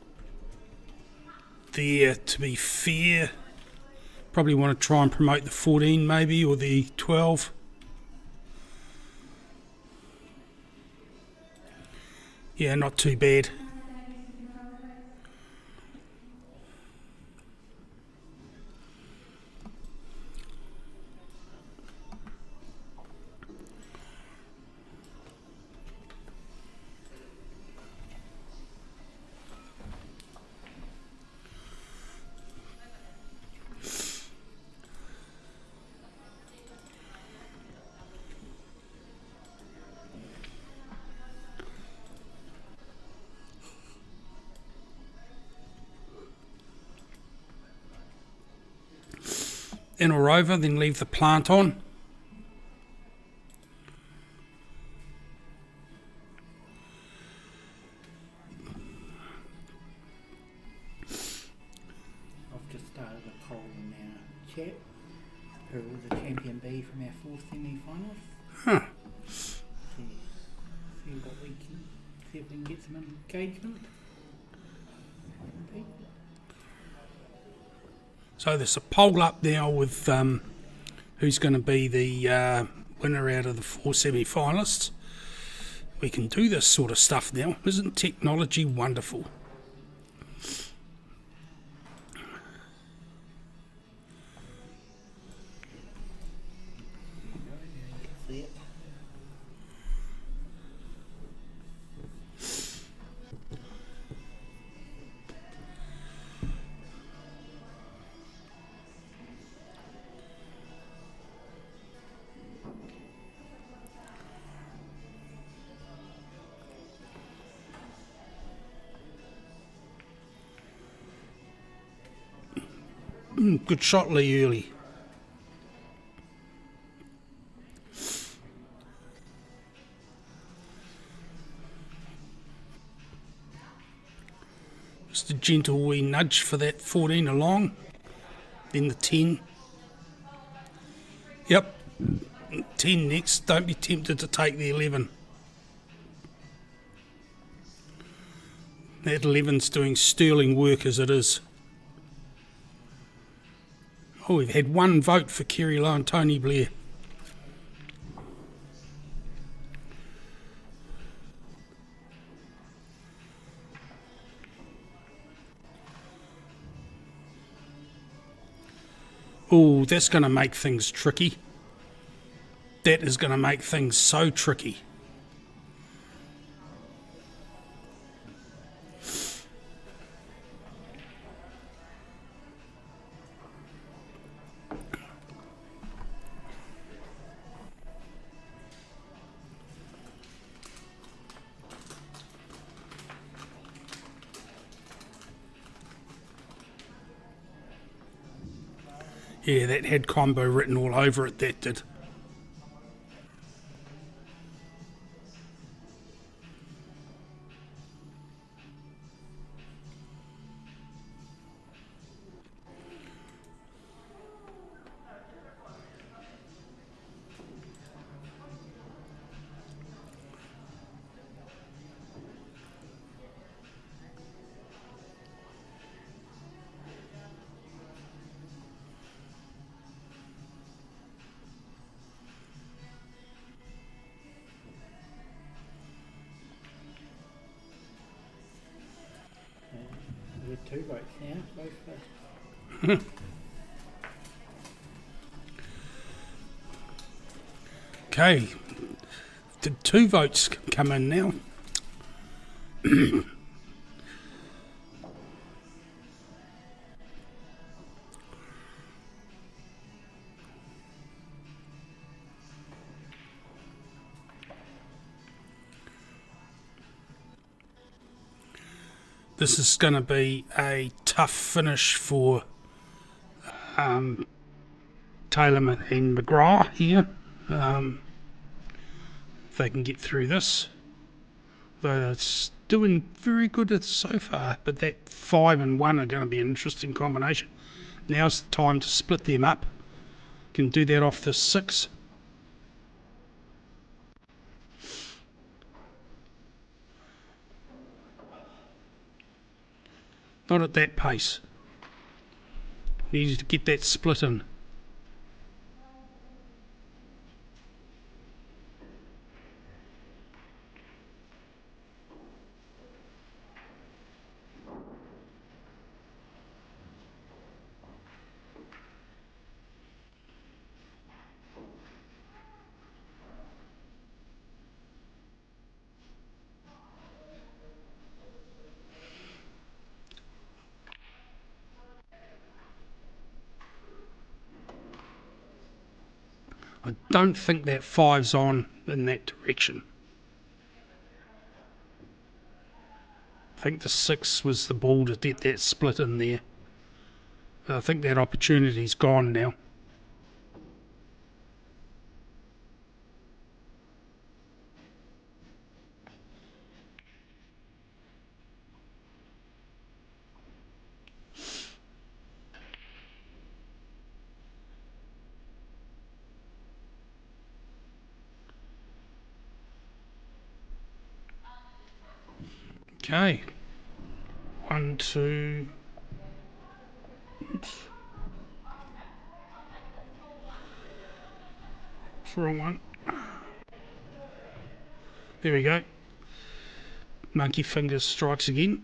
there, to be fair. Probably want to try and promote the 14 maybe, or the 12. Yeah, not too bad. In or over, then leave the plant on. I've just started a poll in our chat. Who was the champion be from our fourth semi-finals? Huh. See what we can, see if we can get some engagement. So there's a poll up now with who's going to be the winner out of the 4 semi-finalists. We can do this sort of stuff now. Isn't technology wonderful? See it. Good shot, Lee Early. Just a gentle wee nudge for that 14 along. Then the 10. Yep. 10 next. Don't be tempted to take the 11. That 11's doing sterling work as it is. Oh, we've had one vote for Kerry Lowe and Tony Blair. Oh, that's going to make things tricky. That is going to make things so tricky. Yeah, that had combo written all over it, that did. With 2 votes now, both for Okay, did 2 votes come in now? This is going to be a tough finish for Taylor and McGrath here. If they can get through this. Though it's doing very good so far, but that 5 and 1 are going to be an interesting combination. Now's the time to split them up. Can do that off the 6. Not at that pace. Needs to get that split in. I don't think that 5's on in that direction. I think the 6 was the ball to get that split in there. I think that opportunity's gone now. Okay. 1, 2. Oops. It's the wrong one. There we go. Monkey fingers strikes again.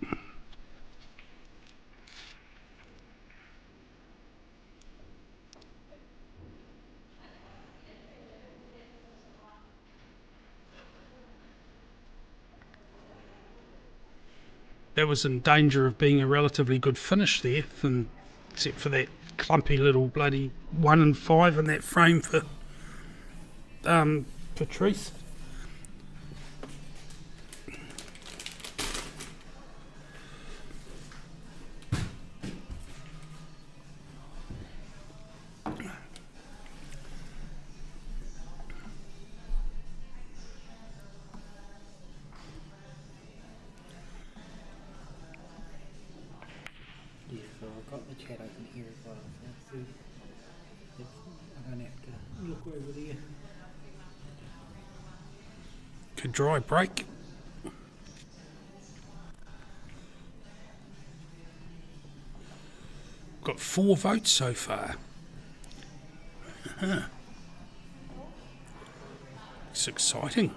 That was in danger of being a relatively good finish there, except for that clumpy little bloody 1 and 5 in that frame for Patrice. yeah. So I've got the chat open here as well. So I don't have to look over there. Good dry break. Got 4 votes so far. It's exciting.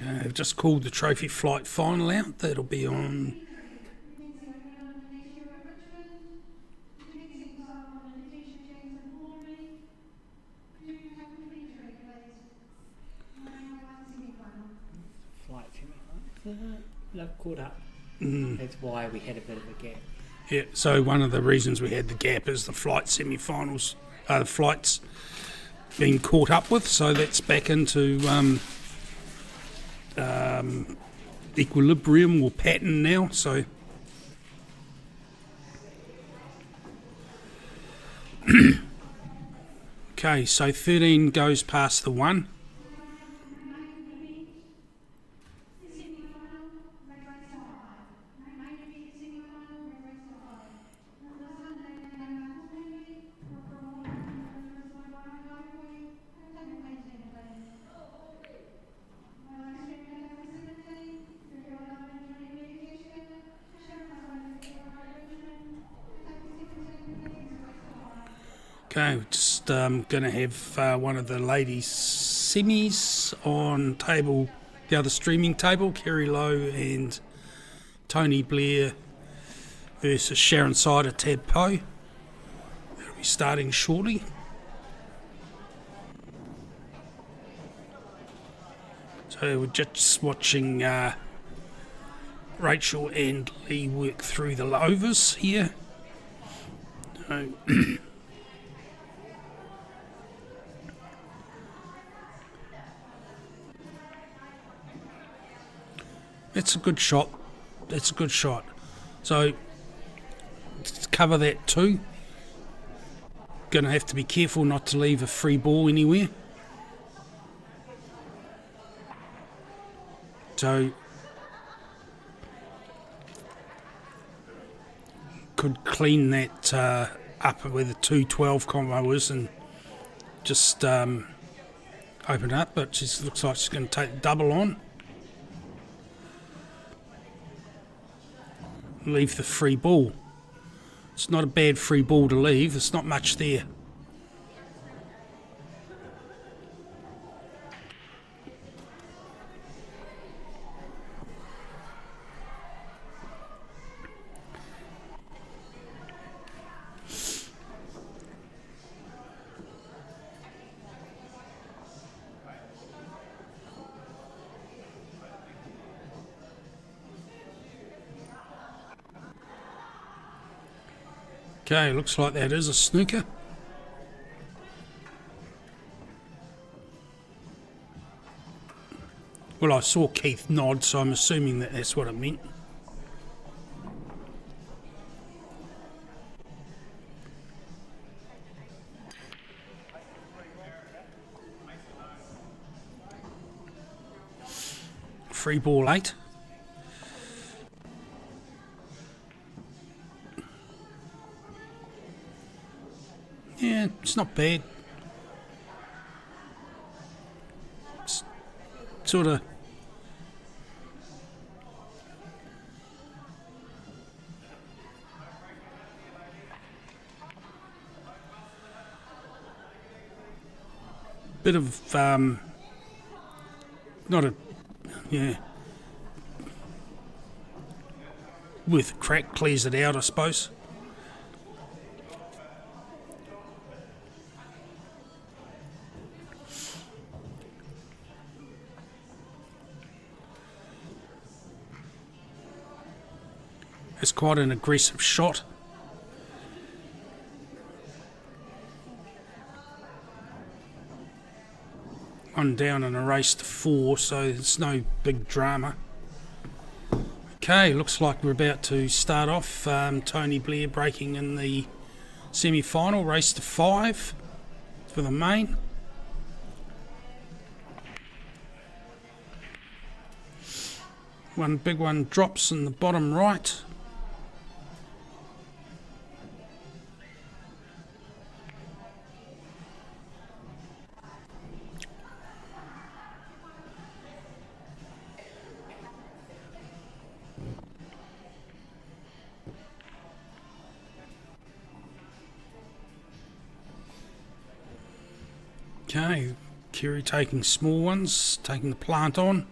Okay, I've just called the trophy flight final out. That'll be on. Flight semi-finals. They've caught up. That's why we had a bit of a gap. Yeah, so one of the reasons we had the gap is the flight semi-finals, the flights being caught up with, so that's back into equilibrium or pattern now, so okay, so 13 goes past the 1. Okay, just going to have one of the ladies' semis on table, the other streaming table, Kerry Lowe and Tony Blair versus Sharon Sider, Tab Poe. That'll be starting shortly. So we're just watching Rachel and Lee work through the overs here. So it's a good shot. It's a good shot. So let's cover that too. Going to have to be careful not to leave a free ball anywhere. So could clean that up where the 2-12 combo is and just open it up, but it looks like she's going to take the double on. Leave the free ball. It's not a bad free ball to leave. There's not much there. Okay, looks like that is a snooker. Well, I saw Keith nod, so I'm assuming that that's what it meant. Free ball 8. Yeah, it's not bad. It's sort of bit of not a with a crack clears it out, I suppose. It's quite an aggressive shot. One down and a race to 4, so it's no big drama. Okay, looks like we're about to start off. Tony Blair breaking in the semi-final, race to 5 for the main. One big one drops in the bottom right. Okay, Kerry taking small ones, taking the plant on.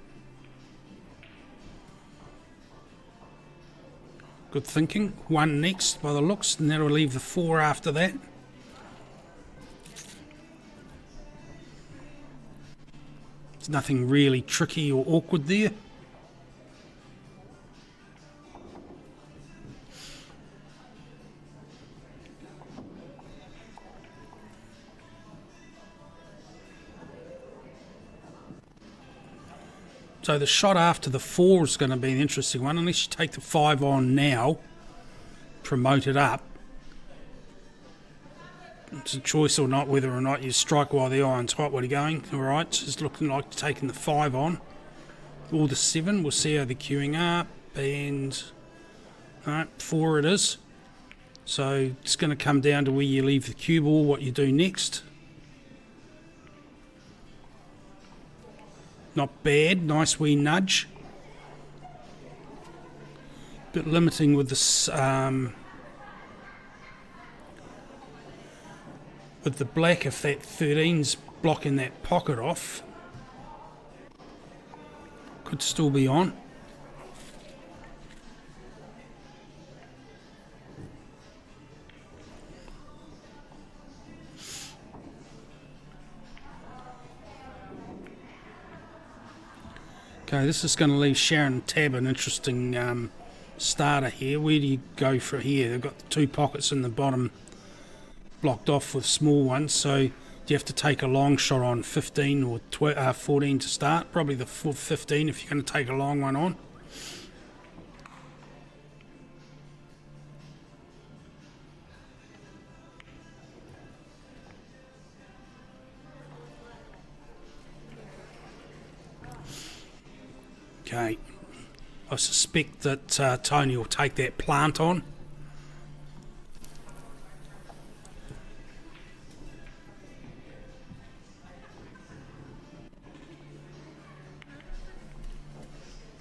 Good thinking. 1 next by the looks, and that'll leave the 4 after that. There's nothing really tricky or awkward there. So the shot after the 4 is going to be an interesting one, unless you take the 5 on now, promote it up. It's a choice or not whether or not you strike while the iron's hot. What are you going? Alright, it's looking like taking the 5 on. Or the 7, we'll see how they're queuing up. And 4 it is. So it's going to come down to where you leave the cue ball, what you do next. Not bad, nice wee nudge. Bit limiting with this with the black if that 13's blocking that pocket off. Could still be on. Okay, this is going to leave Sharon Tab an interesting starter here. Where do you go from here? They've got the 2 pockets in the bottom blocked off with small ones, so do you have to take a long shot on 15 or 14 to start? Probably the 15 if you're going to take a long one on. Okay, I suspect that Tony will take that plant on.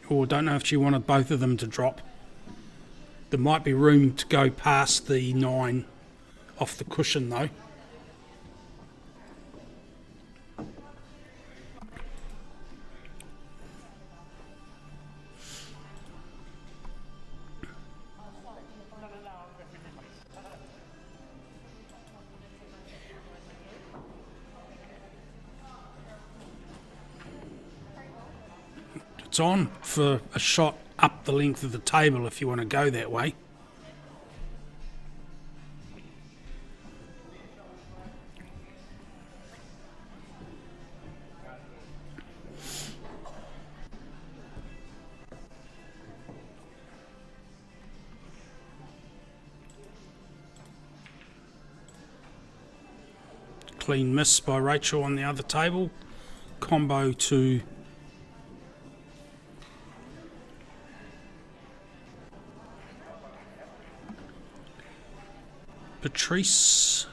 Or don't know if she wanted both of them to drop. There might be room to go past the 9 off the cushion though. It's on for a shot up the length of the table if you want to go that way. Clean miss by Rachel on the other table. Combo to Patrice.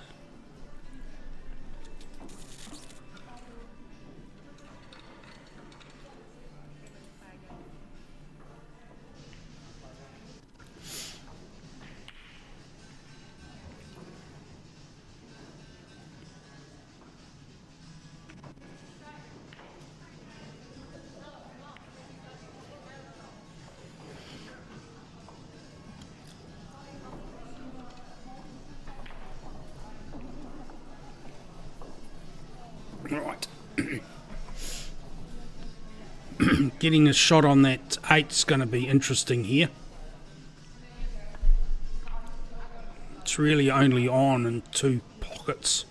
Right. Getting a shot on that 8's going to be interesting here. It's really only on in 2 pockets.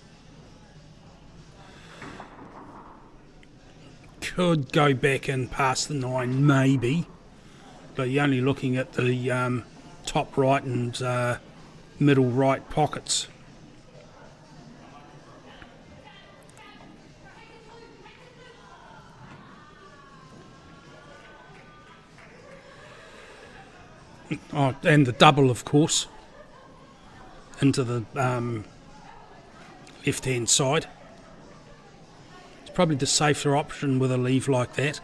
Could go back in past the 9 maybe, but you're only looking at the top right and middle right pockets. Oh, and the double, of course, into the left-hand side. It's probably the safer option with a leave like that.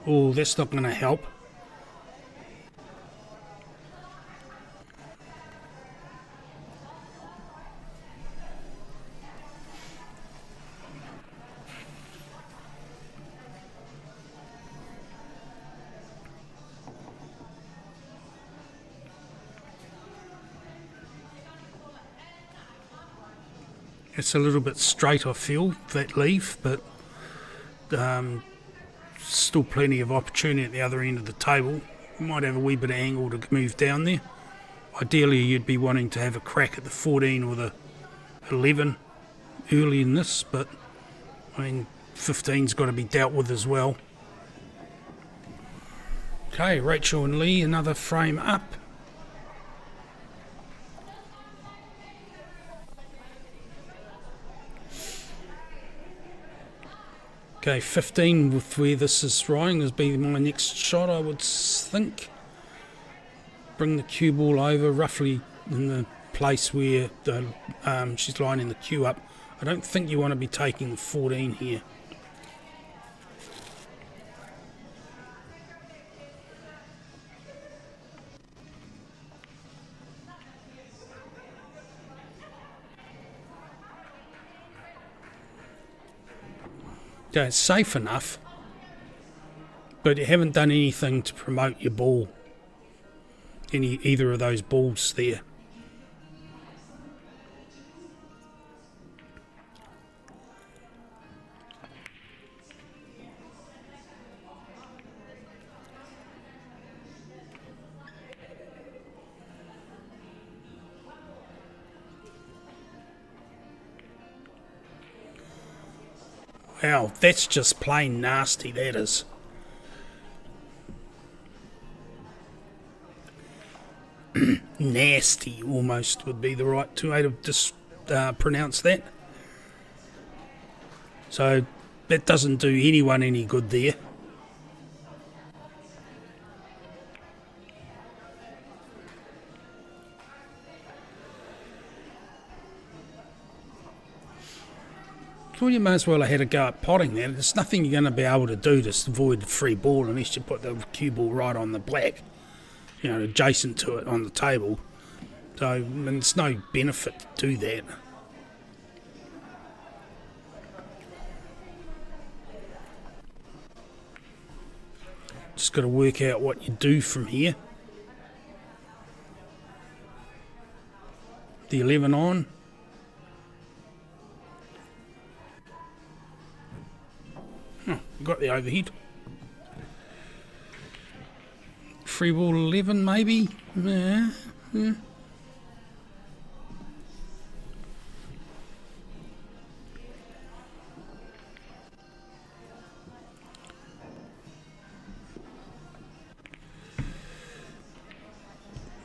Oh, that's not going to help. It's a little bit straight, I feel, that leaf, but still plenty of opportunity at the other end of the table. You might have a wee bit of angle to move down there. Ideally, you'd be wanting to have a crack at the 14 or the 11 early in this, but I mean, 15's got to be dealt with as well. Okay, Rachel and Lee, another frame up. Okay, 15 with where this is throwing is be my next shot, I would think. Bring the cue ball over roughly in the place where the she's lining the cue up. I don't think you want to be taking the 14 here. Okay, it's safe enough, but you haven't done anything to promote your ball, either of those balls there. Wow, that's just plain nasty, that is. Nasty, almost, would be the right way to pronounce that. So, that doesn't do anyone any good there. Well, you may as well have had a go at potting that. There's nothing you're going to be able to do to avoid the free ball unless you put the cue ball right on the black, you know, adjacent to it on the table. So, and there's no benefit to do that. Just got to work out what you do from here. The 11 on. Got the overhead. Free ball 11 maybe? Yeah.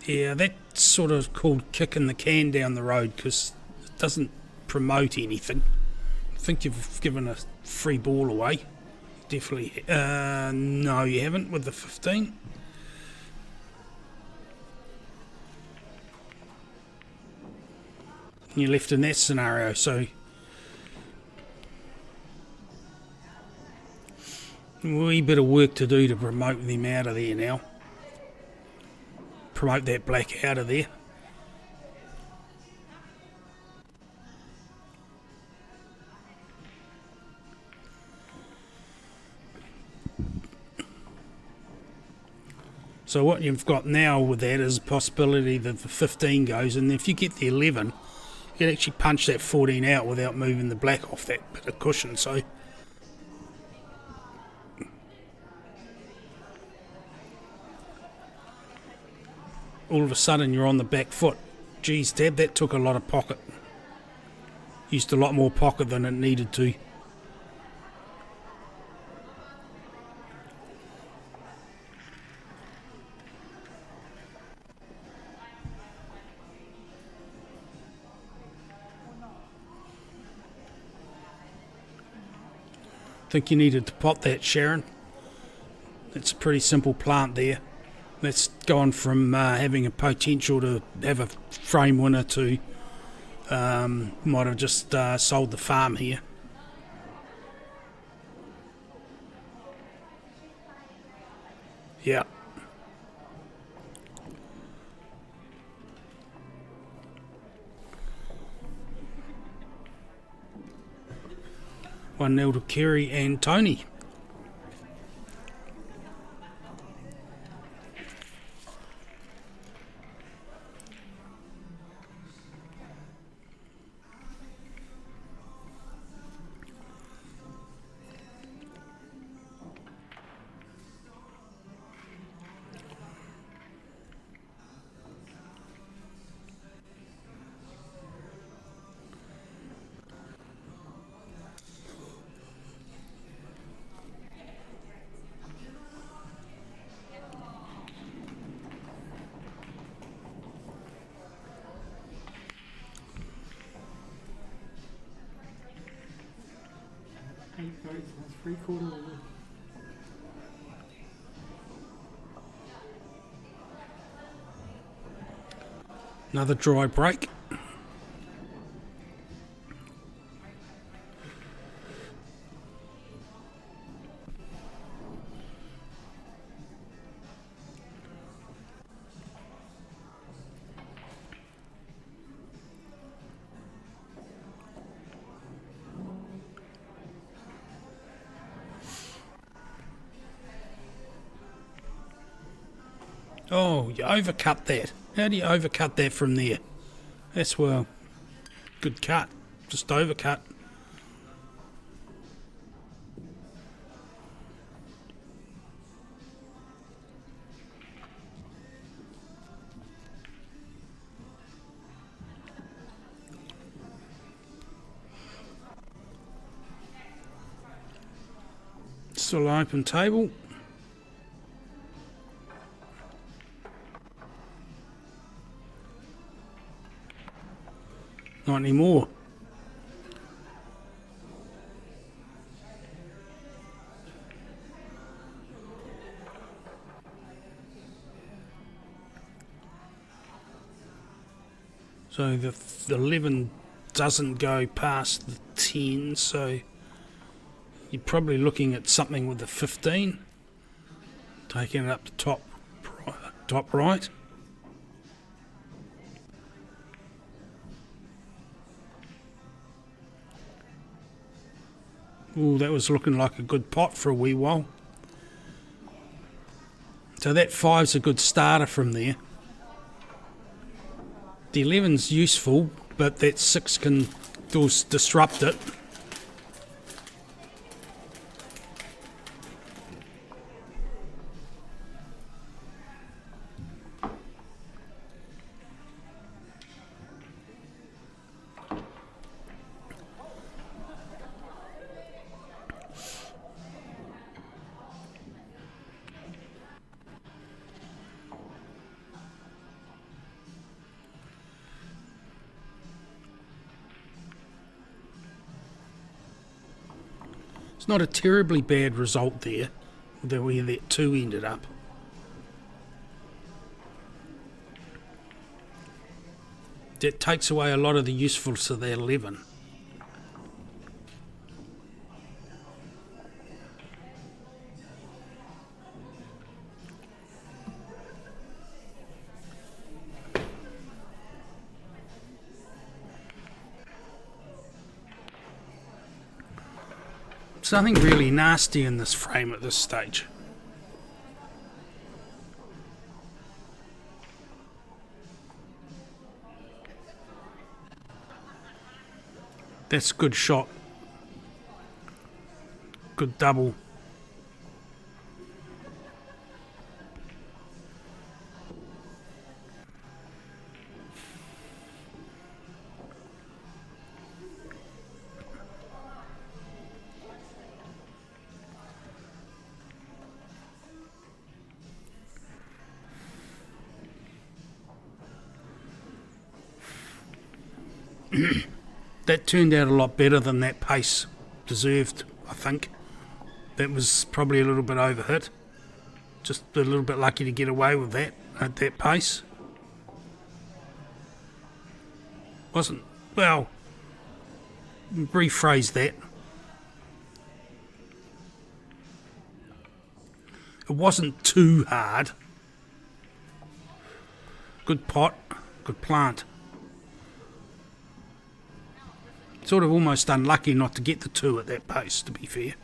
Yeah, that's sort of called kicking the can down the road because it doesn't promote anything. I think you've given a free ball away. Definitely. No, you haven't with the 15. You're left in that scenario, so a wee bit of work to do to promote them out of there now. Promote that black out of there. So what you've got now with that is a possibility that the 15 goes, and if you get the 11, you can actually punch that 14 out without moving the black off that bit of cushion. So all of a sudden you're on the back foot. Geez, Dad, that took a lot of pocket. Used a lot more pocket than it needed to. Think you needed to pot that, Sharon. It's a pretty simple plant there. That's gone from having a potential to have a frame winner to might have just sold the farm here. Yeah. One nil to Kerry and Tony. Eight votes, that's 3/4 of the. Another dry break. Oh, you overcut that. How do you overcut that from there? That's, well, good cut. Just overcut. Still open table. Not anymore. So the 11 doesn't go past the 10, so you're probably looking at something with the 15, taking it up to top right. Oh, that was looking like a good pot for a wee while. So that 5's a good starter from there. The 11's useful, but that 6 can disrupt it. It's not a terribly bad result there, where that 2 ended up. That takes away a lot of the usefulness of that 11. There's nothing really nasty in this frame at this stage. That's a good shot. Good double. That turned out a lot better than that pace deserved, I think. That was probably a little bit overhit. Just a little bit lucky to get away with that at that pace. Wasn't, well, rephrase that. It wasn't too hard. Good pot, good plant. Sort of almost unlucky not to get the 2 at that pace, to be fair.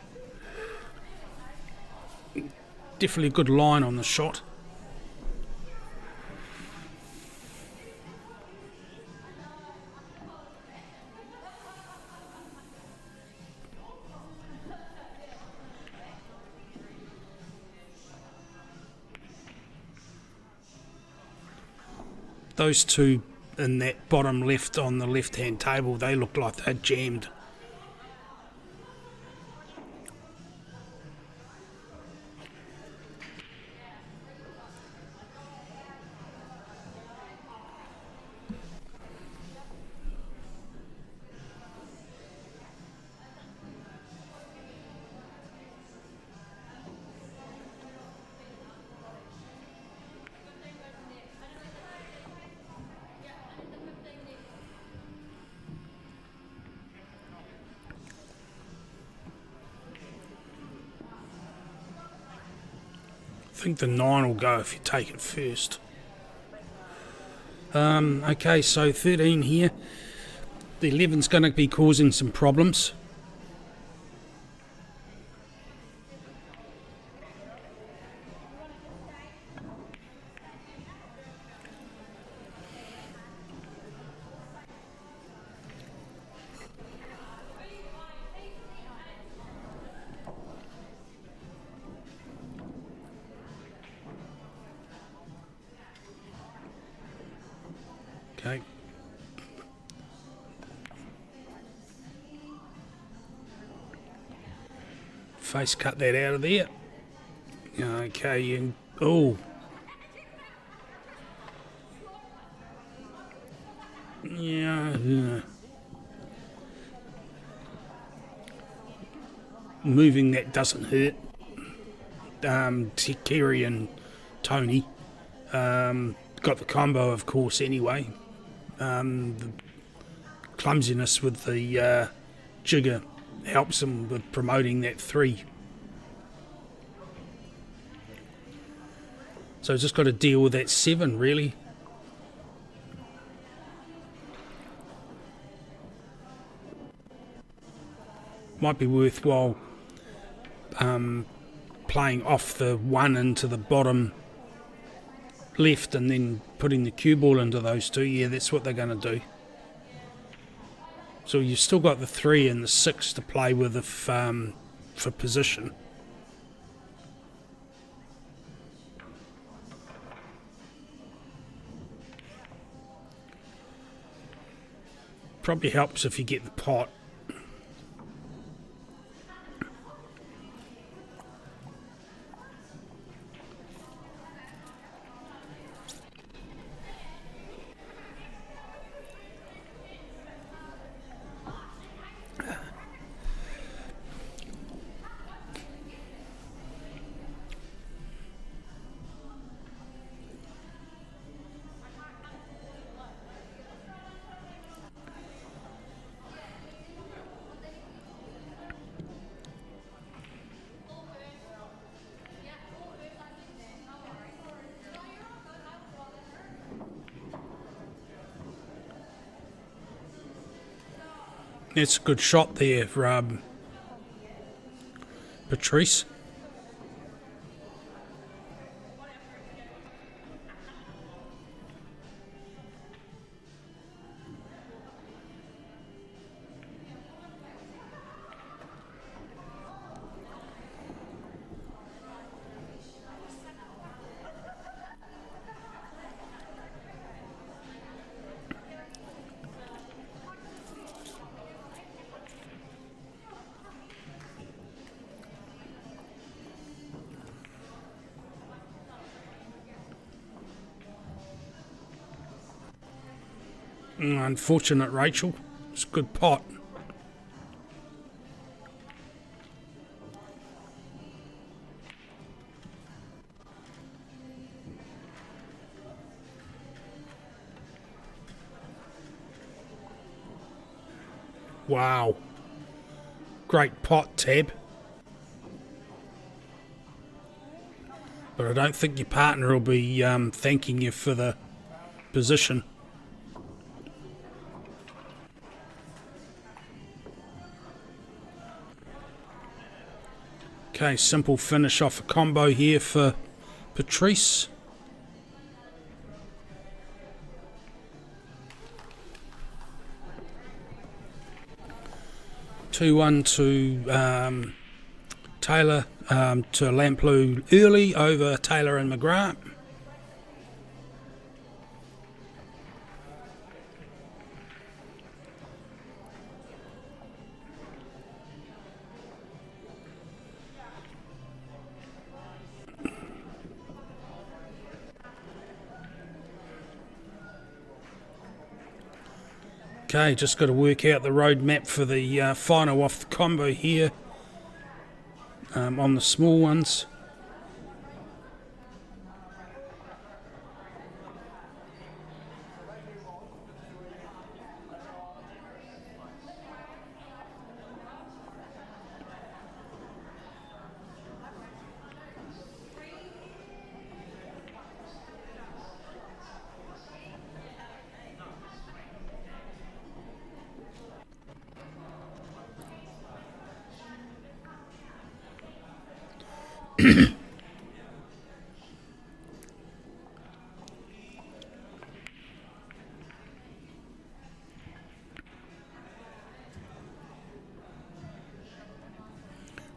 Definitely a good line on the shot. Those 2 in that bottom left on the left hand table, they look like they're jammed. I think the 9 will go if you take it first. Okay, so 13 here. The 11's going to be causing some problems. Okay. Face cut that out of there. Okay, and oh. Yeah. Moving that doesn't hurt. Kerry and Tony got the combo, of course, anyway. The clumsiness with the jigger helps them with promoting that 3. So just got to deal with that 7, really. Might be worthwhile playing off the 1 into the bottom left and then putting the cue ball into those 2. Yeah, that's what they're going to do. So you've still got the 3 and the 6 to play with if, for position. Probably helps if you get the pot. That's a good shot there for Patrice. Unfortunate, Rachel. It's a good pot. Wow. Great pot, Tab. but I don't think your partner will be thanking you for the position. Okay, simple finish off a combo here for Patrice. Two-one to Taylor, to Lamplugh early over Taylor and McGrath. Okay, just got to work out the road map for the final off the combo here on the small ones.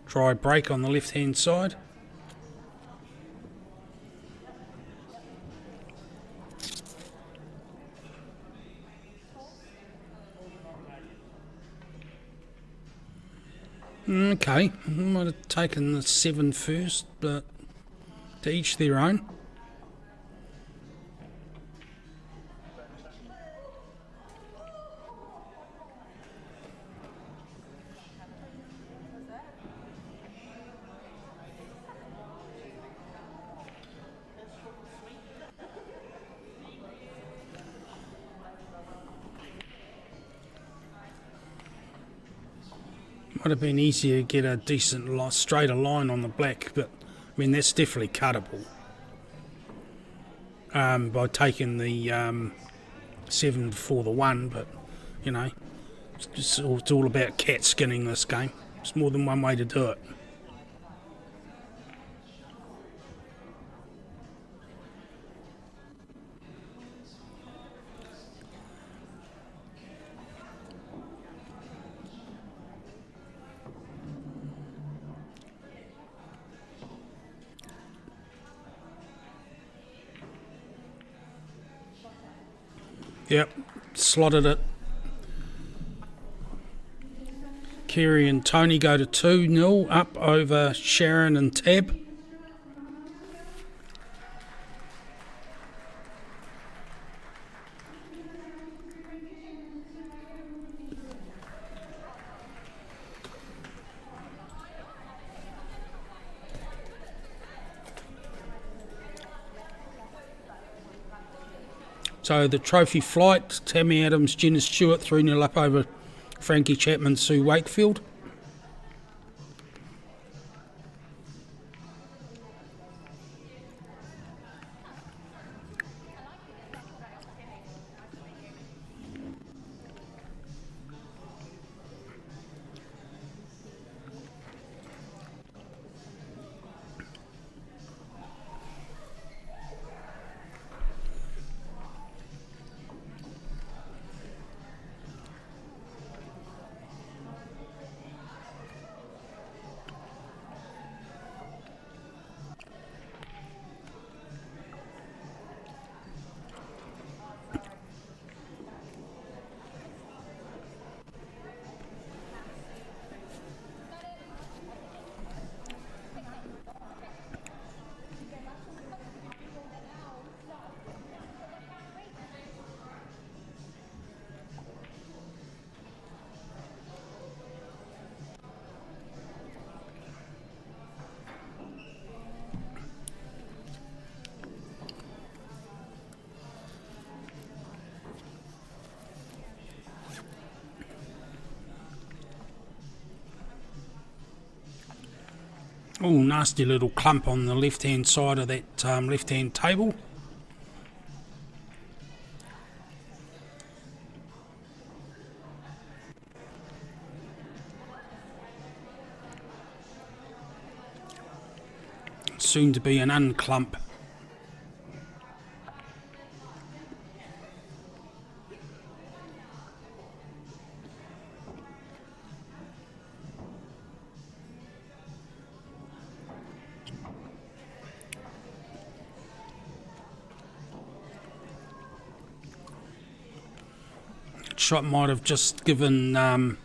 Dry break on the left hand side. Okay, I might have taken the 7 first, but to each their own. Might have been easier to get a decent straighter line on the black, but I mean that's definitely cuttable by taking the 7 before the 1. But you know, it's all about cat skinning this game. There's more than one way to do it. Yep, slotted it. Kerry and Tony go to 2-0 up over Sharon and Tab. So the trophy flight, Tammy Adams, Jenna Stewart 3-0 up over Frankie Chapman, Sue Wakefield. Oh, nasty little clump on the left-hand side of that left-hand table. Soon to be an unclump. Shot might have just given Taylor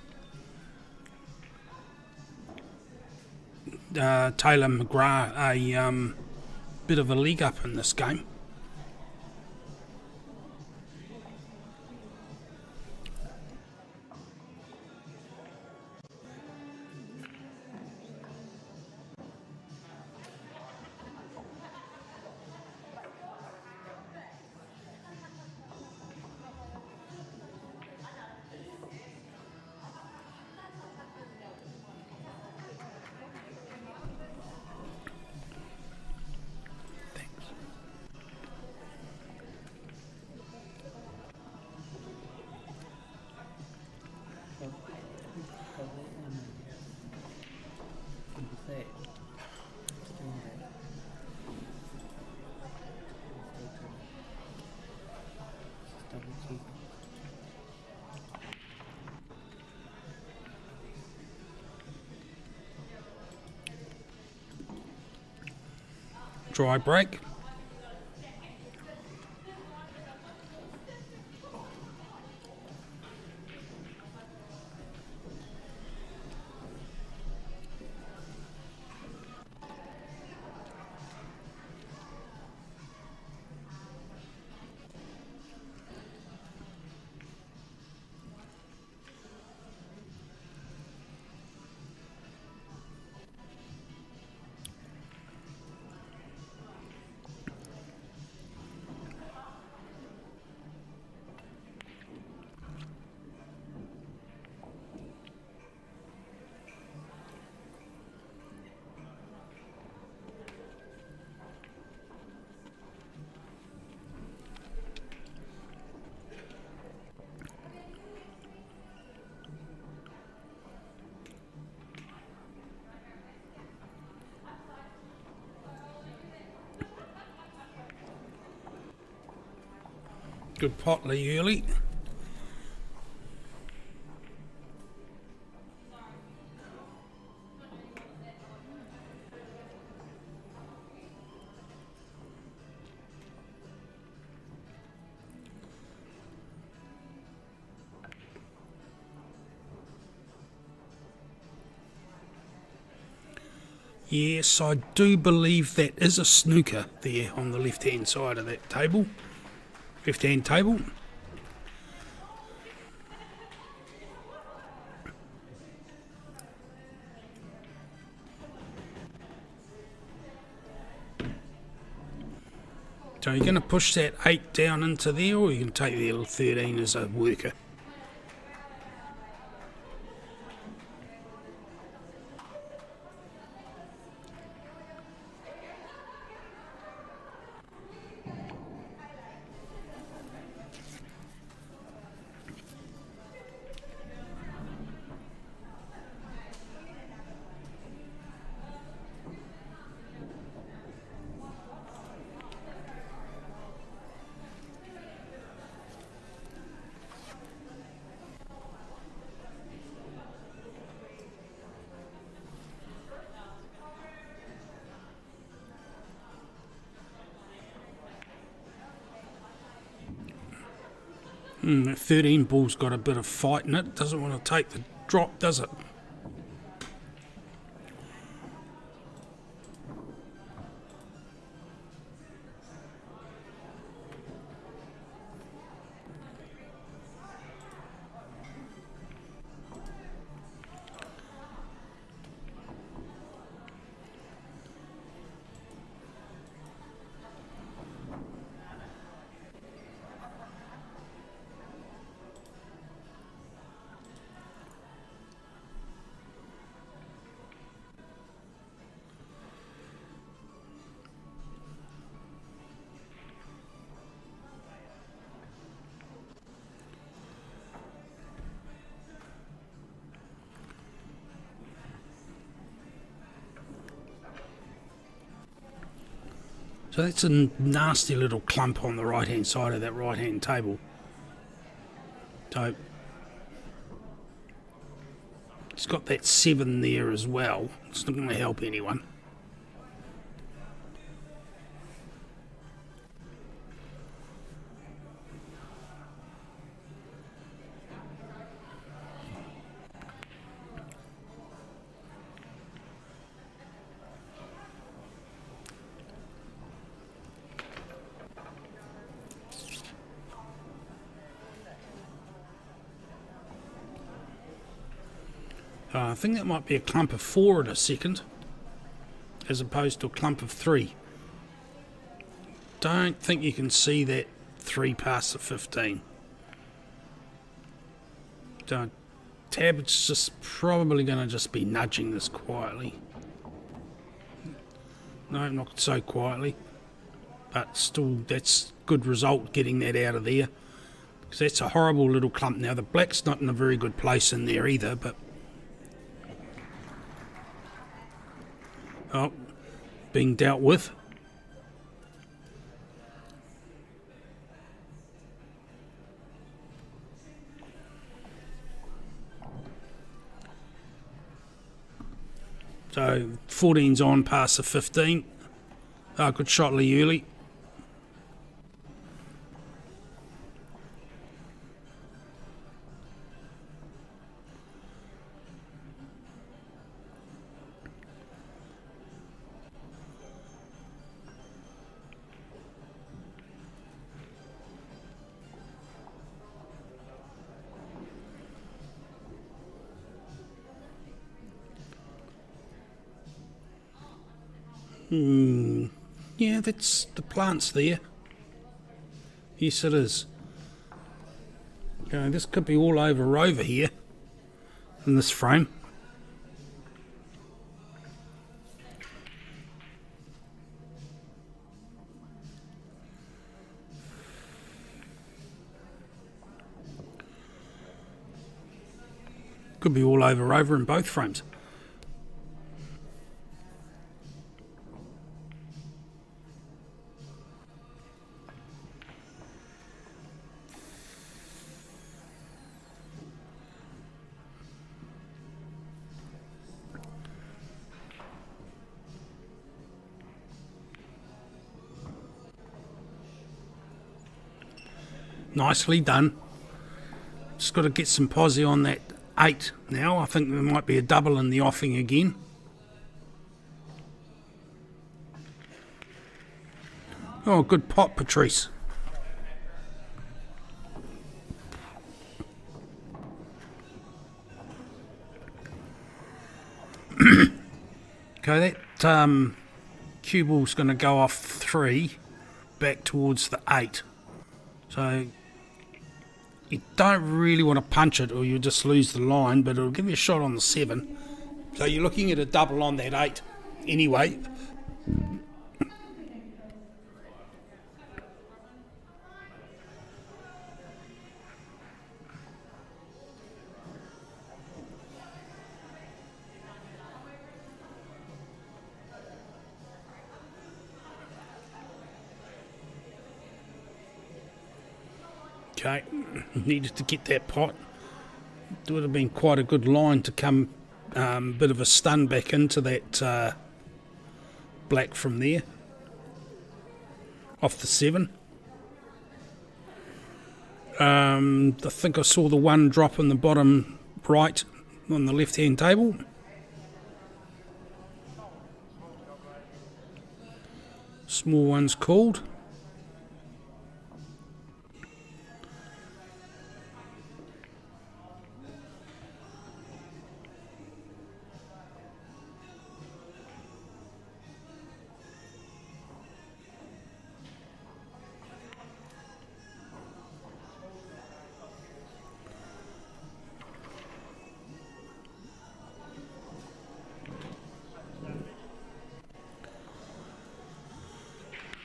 McGrath a bit of a leg up in this game. Dry break. Good Potley early. Yes, I do believe that is a snooker there on the left-hand side of that table. Left-hand table. So you're going to push that 8 down into there, or you can take the 13 as a worker. That 13 ball's got a bit of fight in it. Doesn't want to take the drop, does it? So that's a nasty little clump on the right hand side of that right hand table. So it's got that 7 there as well. It's not going to help anyone. I think that might be a clump of 4 in a second, as opposed to a clump of 3. Don't think you can see that 3 past the 15. So Tab's just probably going to just be nudging this quietly. No, not so quietly, but still that's good result getting that out of there, because that's a horrible little clump. Now the black's not in a very good place in there either, but oh, being dealt with. So 14's on past the 15. Good shot Lee early. Yeah, that's the plant's there. Yes, it is. This could be all over here in this frame. Could be all over in both frames. Nicely done. Just got to get some posse on that 8 now. I think there might be a double in the offing again. Oh, good pot, Patrice. Okay, that cue ball's going to go off 3 back towards the 8. So you don't really want to punch it or you'll just lose the line, but it'll give you a shot on the 7. So you're looking at a double on that 8 anyway. Okay, needed to get that pot. It would have been quite a good line to come, bit of a stun back into that black from there, off the 7. I think I saw the 1 drop in the bottom right on the left hand table. Small one's called.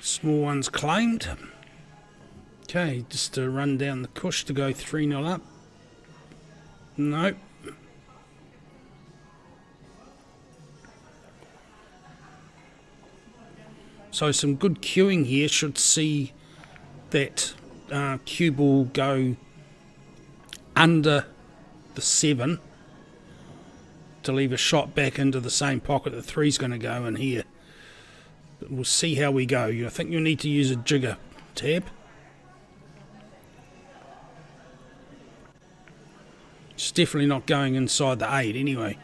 Small one's claimed. Okay, just to run down the cush to go 3-0 up. Nope. So some good cueing here should see that cue ball go under the 7 to leave a shot back into the same pocket the 3's going to go in here. But we'll see how we go. I think you'll need to use a jigger, Tab. It's definitely not going inside the 8 anyway.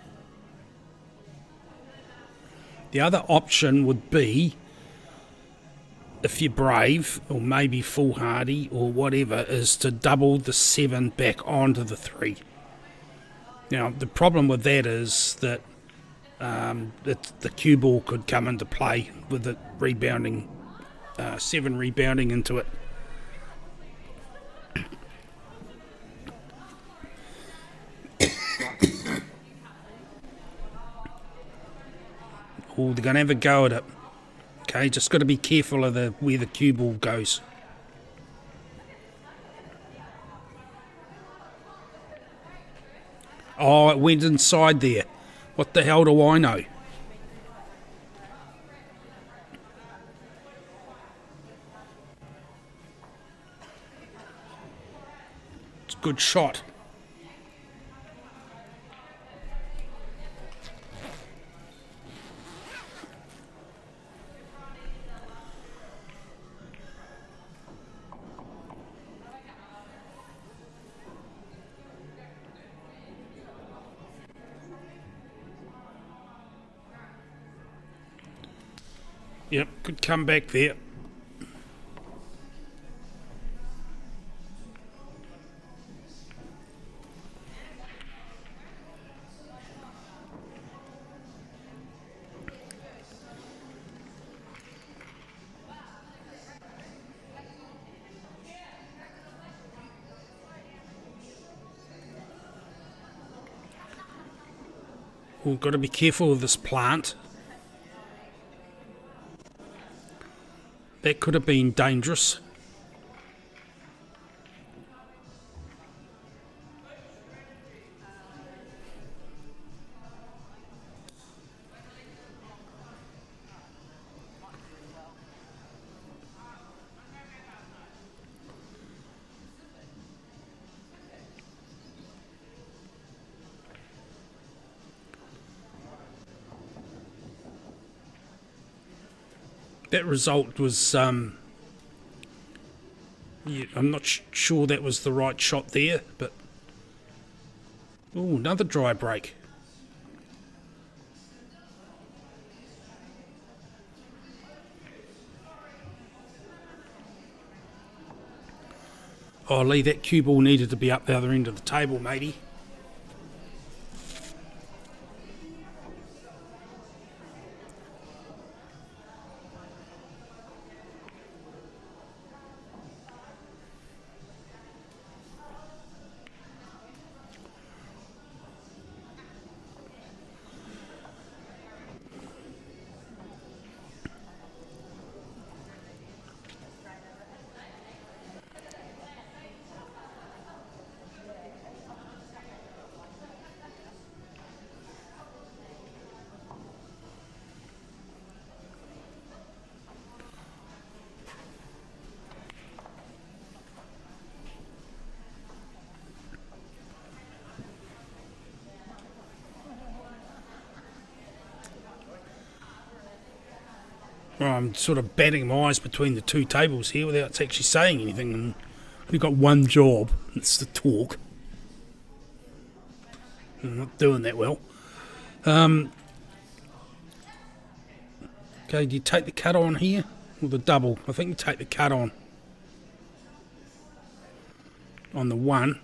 The other option would be, if you're brave, or maybe foolhardy, or whatever, is to double the 7 back onto the 3. Now, the problem with that is that the cue ball could come into play with it rebounding, 7 rebounding into it. Oh, they're going to have a go at it. Okay, just got to be careful of where the cue ball goes. Oh, it went inside there. What the hell do I know? It's a good shot. Yep, good comeback there. We've got to be careful of this plant. That could have been dangerous. That result was, yeah, I'm not sure that was the right shot there, but... Oh, another dry break. Oh, Lee, that cue ball needed to be up the other end of the table, matey. Well, I'm sort of batting my eyes between the two tables here without actually saying anything. And we've got one job, it's to talk. I'm not doing that well. Okay, do you take the cut on here? Or the double? I think you take the cut on. On the 1.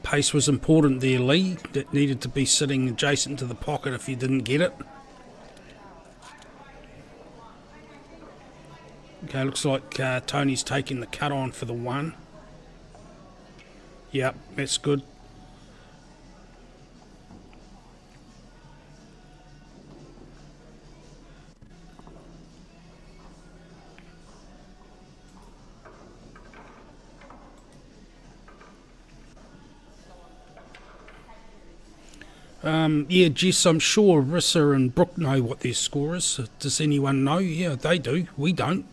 Pace was important there, Lee. That needed to be sitting adjacent to the pocket if you didn't get it. Okay, looks like Tony's taking the cut on for the 1. Yep, that's good. Yeah, Jess, I'm sure Rissa and Brooke know what their score is. Does anyone know? Yeah, they do. We don't.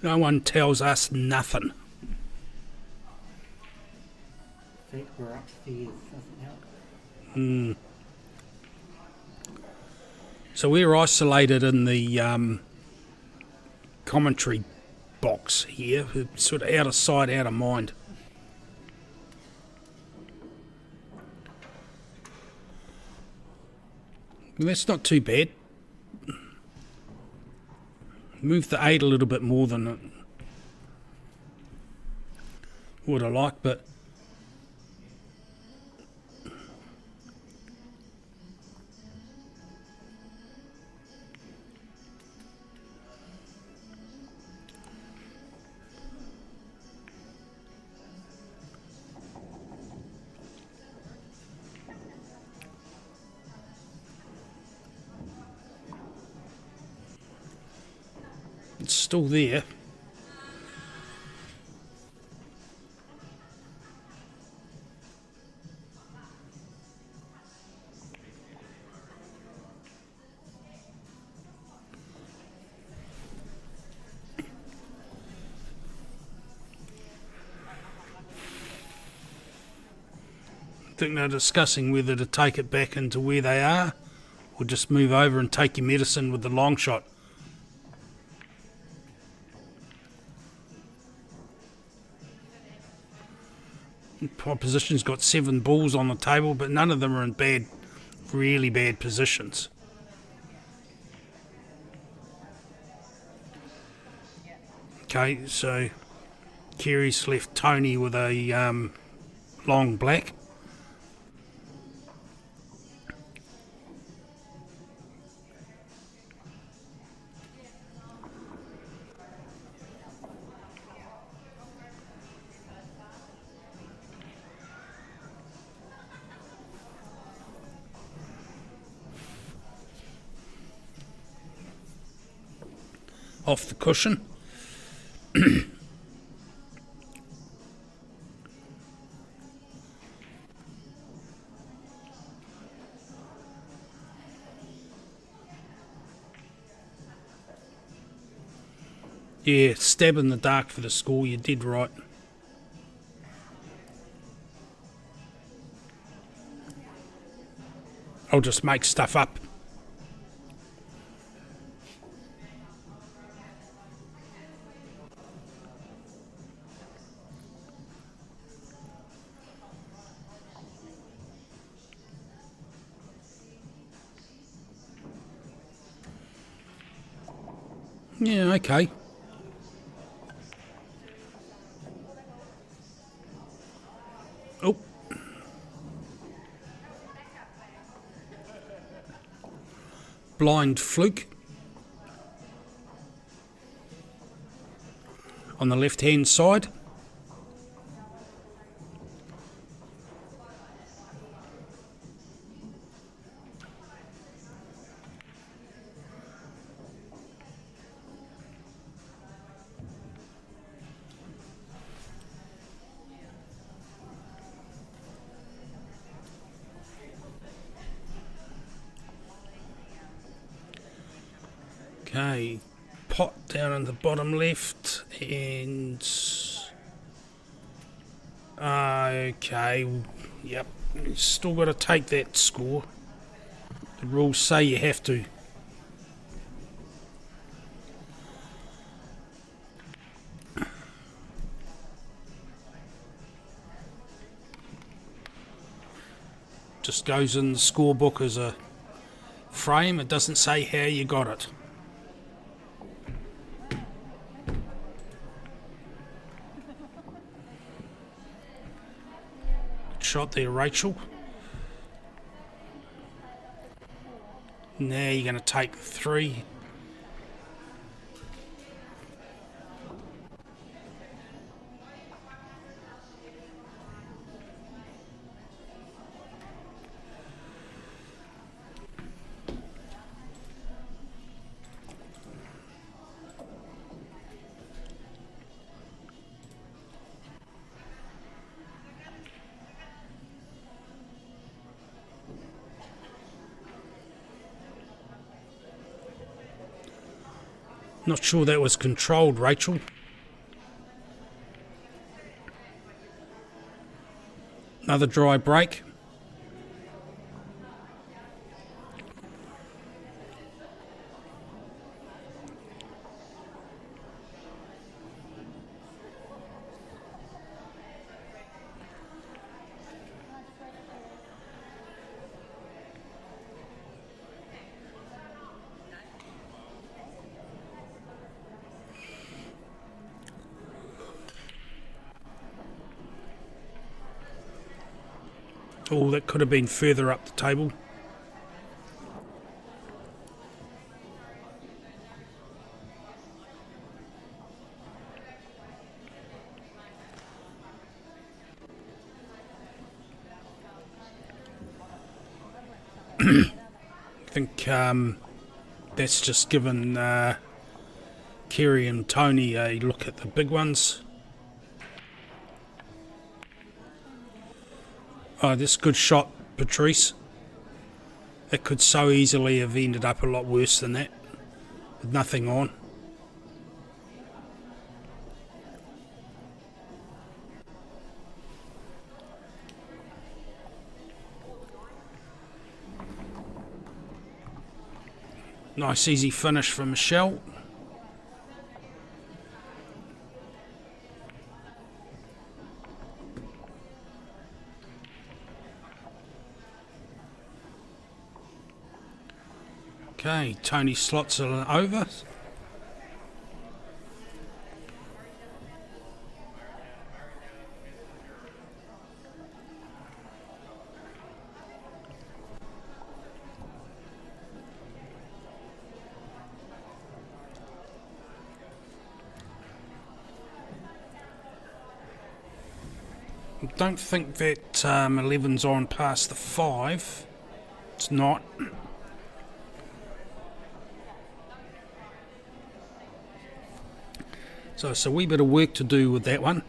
No one tells us nothing. The fact we're upstairs doesn't help. So we're isolated in the commentary box here, sort of out of sight, out of mind. That's not too bad. Move the 8 a little bit more than it would I like, but it's still there. I think they're discussing whether to take it back into where they are or just move over and take your medicine with the long shot. Opposition's got 7 balls on the table, but none of them are in really bad positions. Okay, so Kerry's left Tony with a long black. Off the cushion. Yeah, stab in the dark for the score, you did right. I'll just make stuff up. Yeah, okay. Oh. Blind fluke. On the left hand side. Okay, pot down in the bottom left, and okay, yep, still got to take that score. The rules say you have to. Just goes in the scorebook as a frame, it doesn't say how you got it. Shot there, Rachel. Now you're going to take 3. Not sure that was controlled, Rachel. Another dry break. Oh, that could have been further up the table. I think that's just given Kerry and Tony a look at the big ones. Oh, this good shot, Patrice. It could so easily have ended up a lot worse than that, with nothing on. Nice easy finish from Michelle. Okay, Tony slots it over. I don't think that 11's on past the 5. It's not. So it's a wee bit of work to do with that one.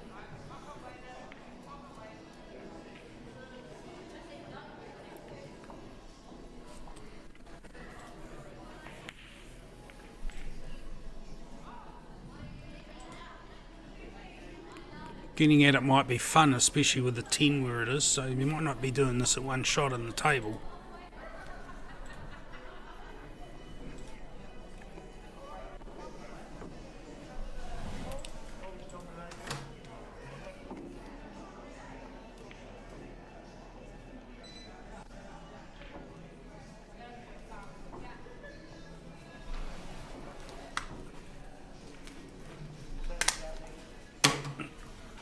Getting at it might be fun, especially with the 10 where it is, so you might not be doing this at one shot on the table.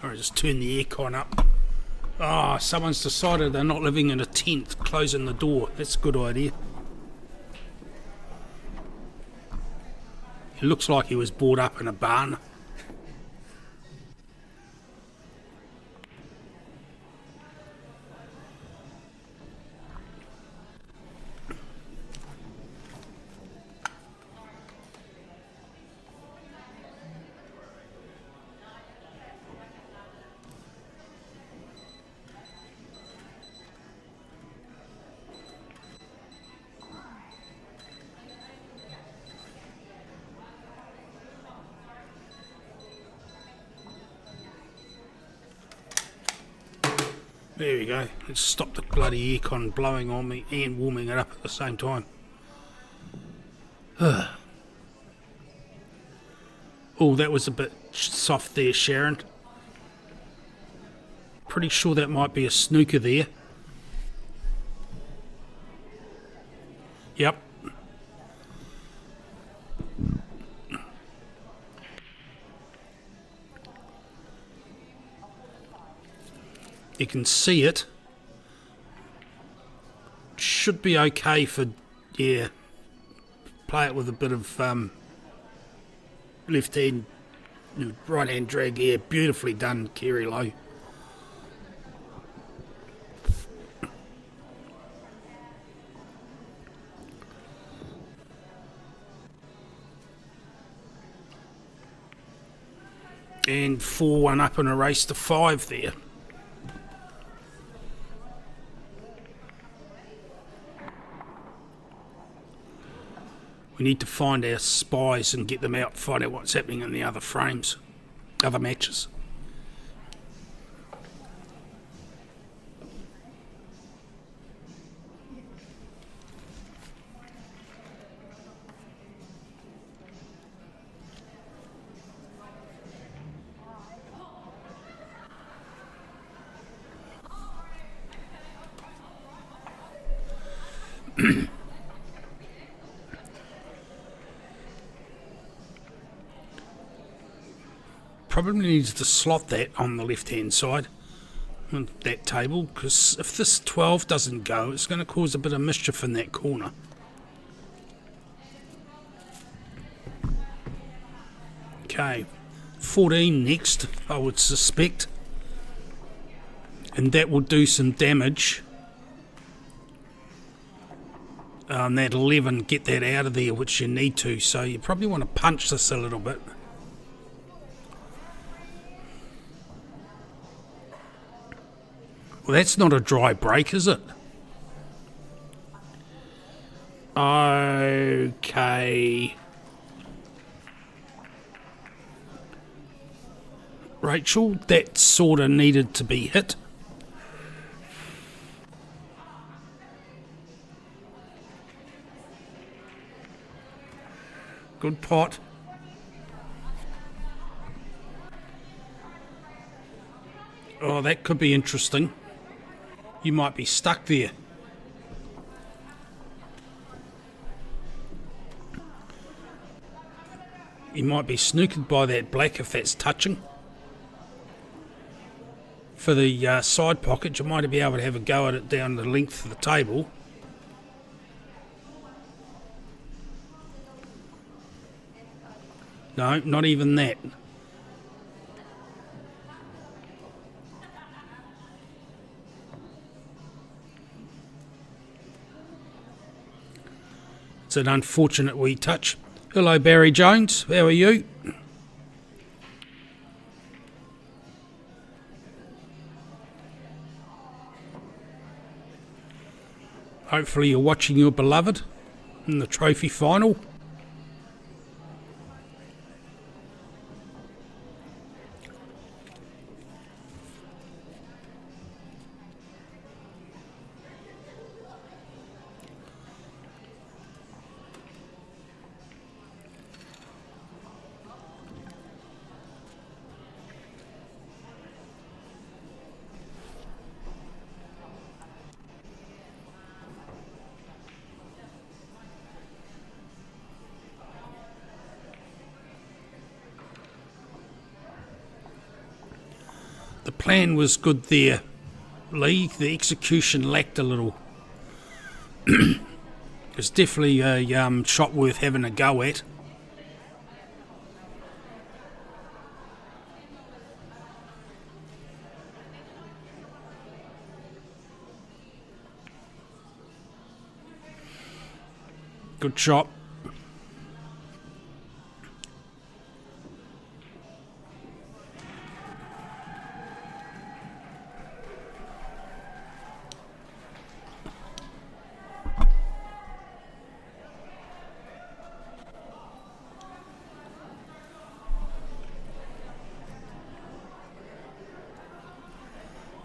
Or just turn the aircon up. Ah, someone's decided they're not living in a tent, closing the door. That's a good idea. It looks like he was brought up in a barn. There we go. Let's stop the bloody aircon blowing on me and warming it up at the same time. Oh, that was a bit soft there, Sharon. Pretty sure that might be a snooker there. Yep. You can see it. Should be okay for, yeah, play it with a bit of left hand, right hand drag. Yeah, beautifully done, Kerry Lowe. And 4-1 up in a race to 5 there. We need to find our spies and get them out, find out what's happening in the other frames, other matches. Probably needs to slot that on the left hand side on that table, because if this 12 doesn't go, it's going to cause a bit of mischief in that corner. Okay, 14 next, I would suspect, and that will do some damage. That 11, get that out of there, which you need to, so you probably want to punch this a little bit. Well, that's not a dry break, is it? Okay. Rachel, that sort of needed to be hit. Good pot. Oh, that could be interesting. You might be stuck there. You might be snookered by that black if that's touching. For the side pocket, you might be able to have a go at it down the length of the table. No, not even that. It's an unfortunate wee touch. Hello, Barry Jones. How are you? Hopefully you're watching your beloved in the trophy final. The plan was good there, Lee. The execution lacked a little. It's definitely a shot worth having a go at. Good shot.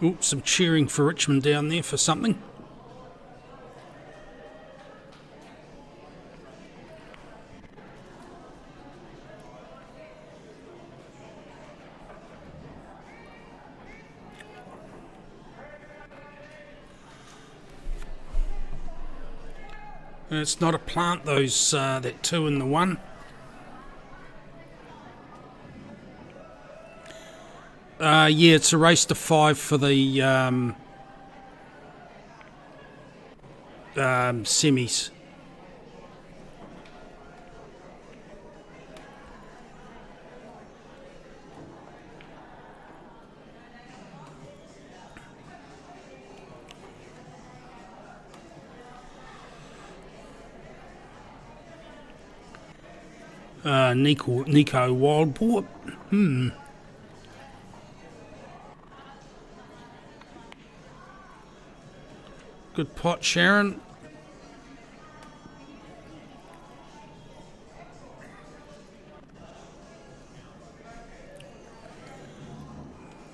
Ooh, some cheering for Richmond down there for something. It's not a plant, those that 2 and the 1. Yeah, it's a race to 5 for the semis. Nico Wildport. Good pot, Sharon.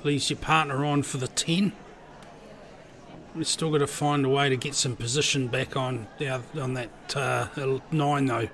leaves your partner on for the 10. We've still got to find a way to get some position back on that 9 though.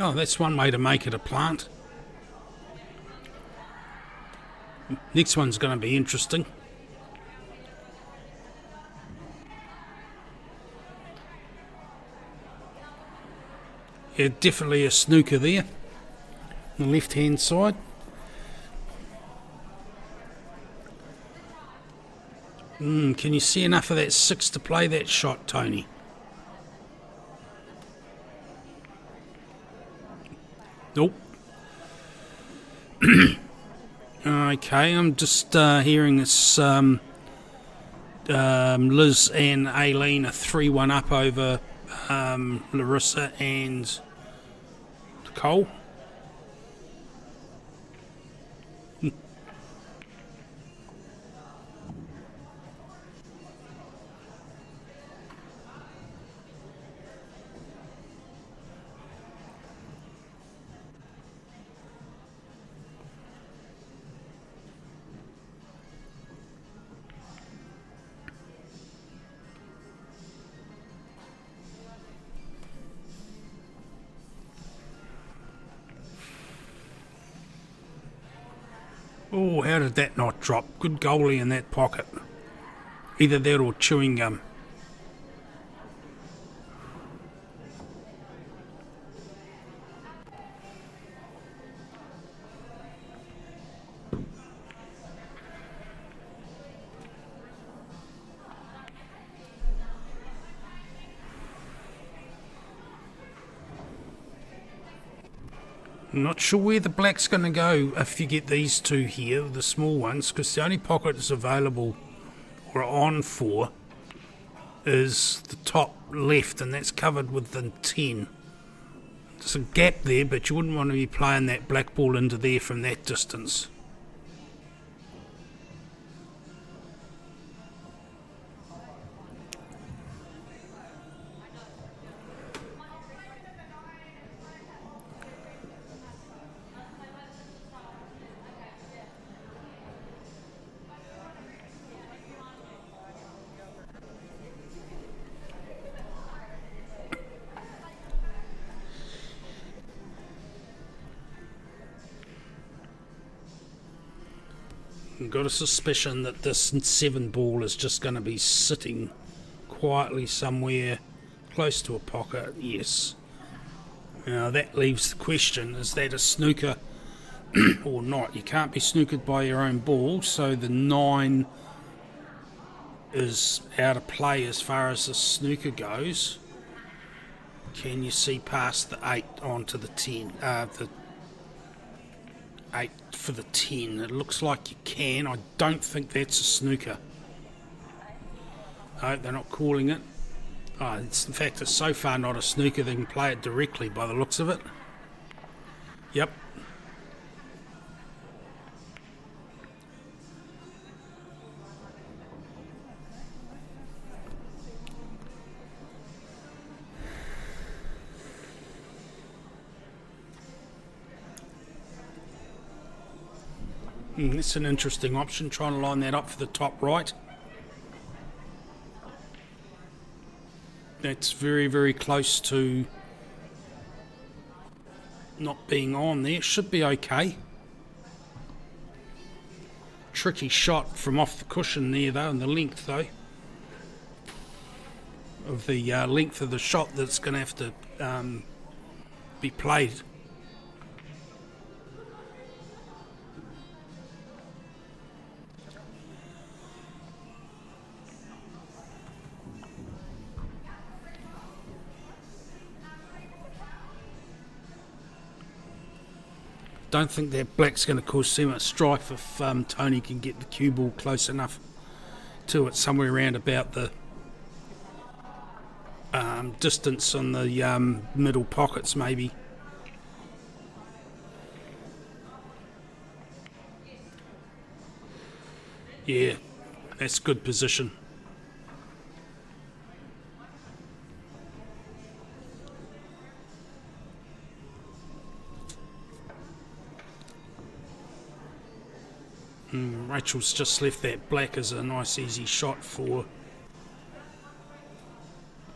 Oh, that's one way to make it a plant. Next one's going to be interesting. Yeah, definitely a snooker there. On the left-hand side. Can you see enough of that 6 to play that shot, Tony? Nope. Okay, I'm just hearing this. Liz and Aileen are 3-1 up over Larissa and Nicole. Oh, how did that not drop? Good goalie in that pocket. Either that or chewing gum. I'm not sure where the black's going to go if you get these two here, the small ones, because the only pocket that's available or on for is the top left, and that's covered with the 10. There's a gap there, but you wouldn't want to be playing that black ball into there from that distance. I've got a suspicion that this 7 ball is just going to be sitting quietly somewhere close to a pocket. Yes. Now that leaves the question, is that a snooker or not? You can't be snookered by your own ball, so the 9 is out of play as far as the snooker goes. Can you see past the 8 onto the 10? The 8 for the 10. It looks like you can. I don't think that's a snooker. No, they're not calling it. Oh, in fact, it's so far not a snooker they can play it directly by the looks of it. Yep. That's an interesting option, trying to line that up for the top right. That's very, very close to not being on there. Should be okay. Tricky shot from off the cushion there though, and the length though. Of the length of the shot that's going to have to be played. Don't think that black's going to cause too much strife if Tony can get the cue ball close enough to it, somewhere around about the distance on the middle pockets maybe. Yeah, that's good position. Rachel's just left that black as a nice easy shot for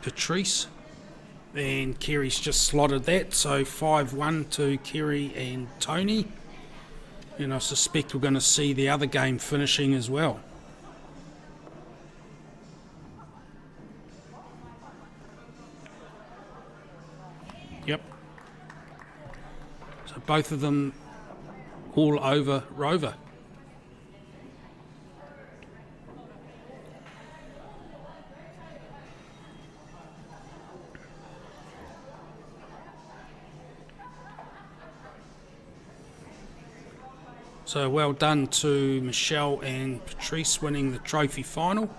Patrice, and Kerry's just slotted that, so 5-1 to Kerry and Tony, and I suspect we're going to see the other game finishing as well. Yep. So both of them all over Rover. So well done to Michelle and Patrice winning the trophy final.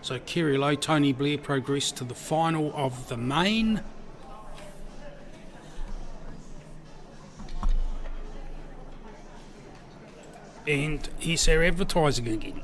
So Kerry Lowe, Tony Blair progressed to the final of the main. And here's our advertising again.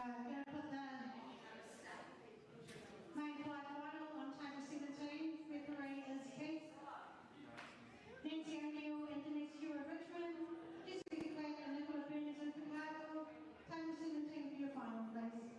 We're going to put the main flight final on table 17. Referee is Keith. Nancy O'Neill and Denise Stewart Richmond. Jessica Clack and Nicola Burns in Chicago. Table 17 for your final, please.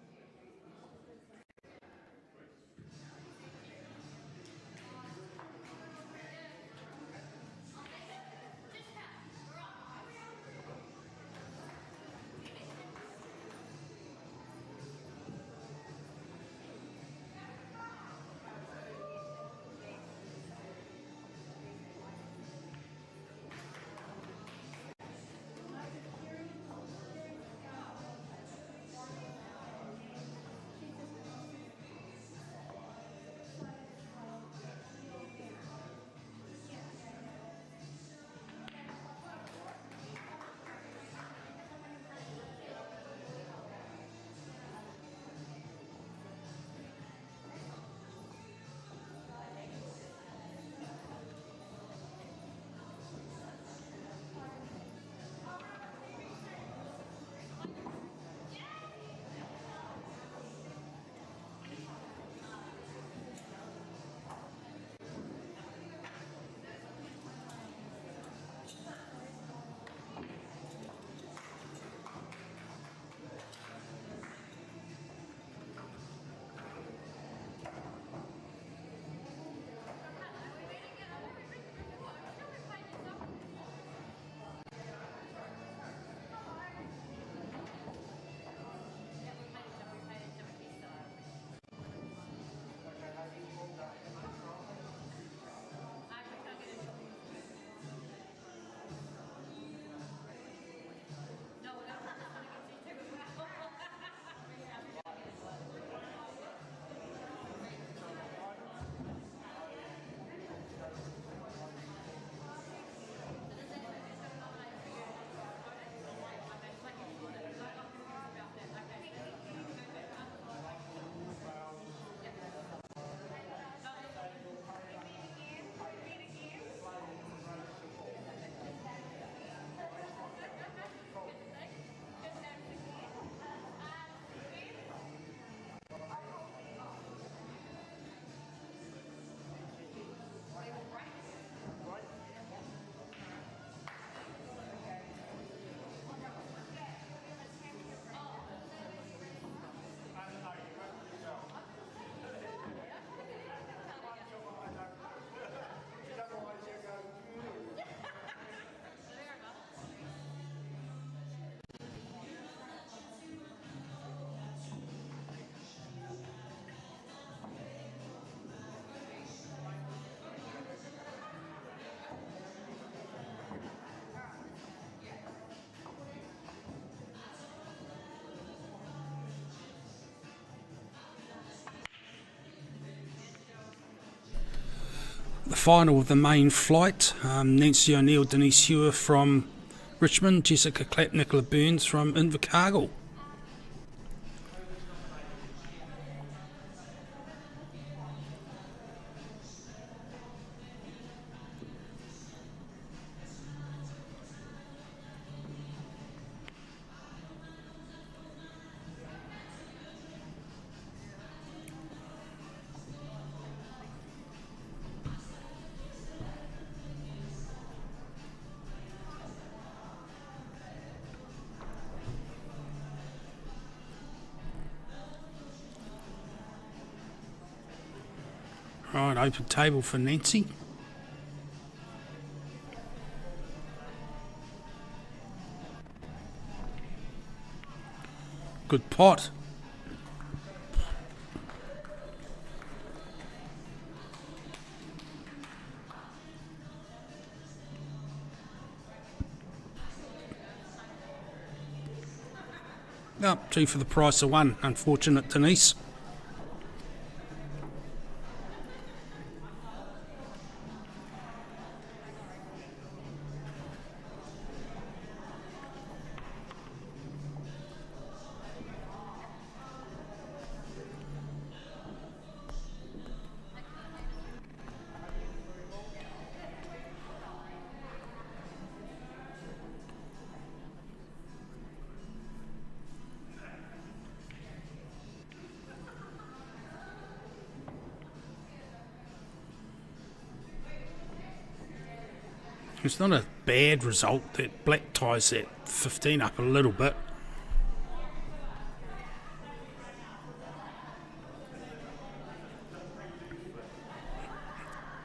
The final of the main flight, Nancy O'Neill, Denise Hewer from Richmond, Jessica Clapp, Nicola Burns from Invercargill. Right, open table for Nancy. Good pot. Oh, two for the price of one. Unfortunate, Denise. It's not a bad result. That black ties that 15 up a little bit.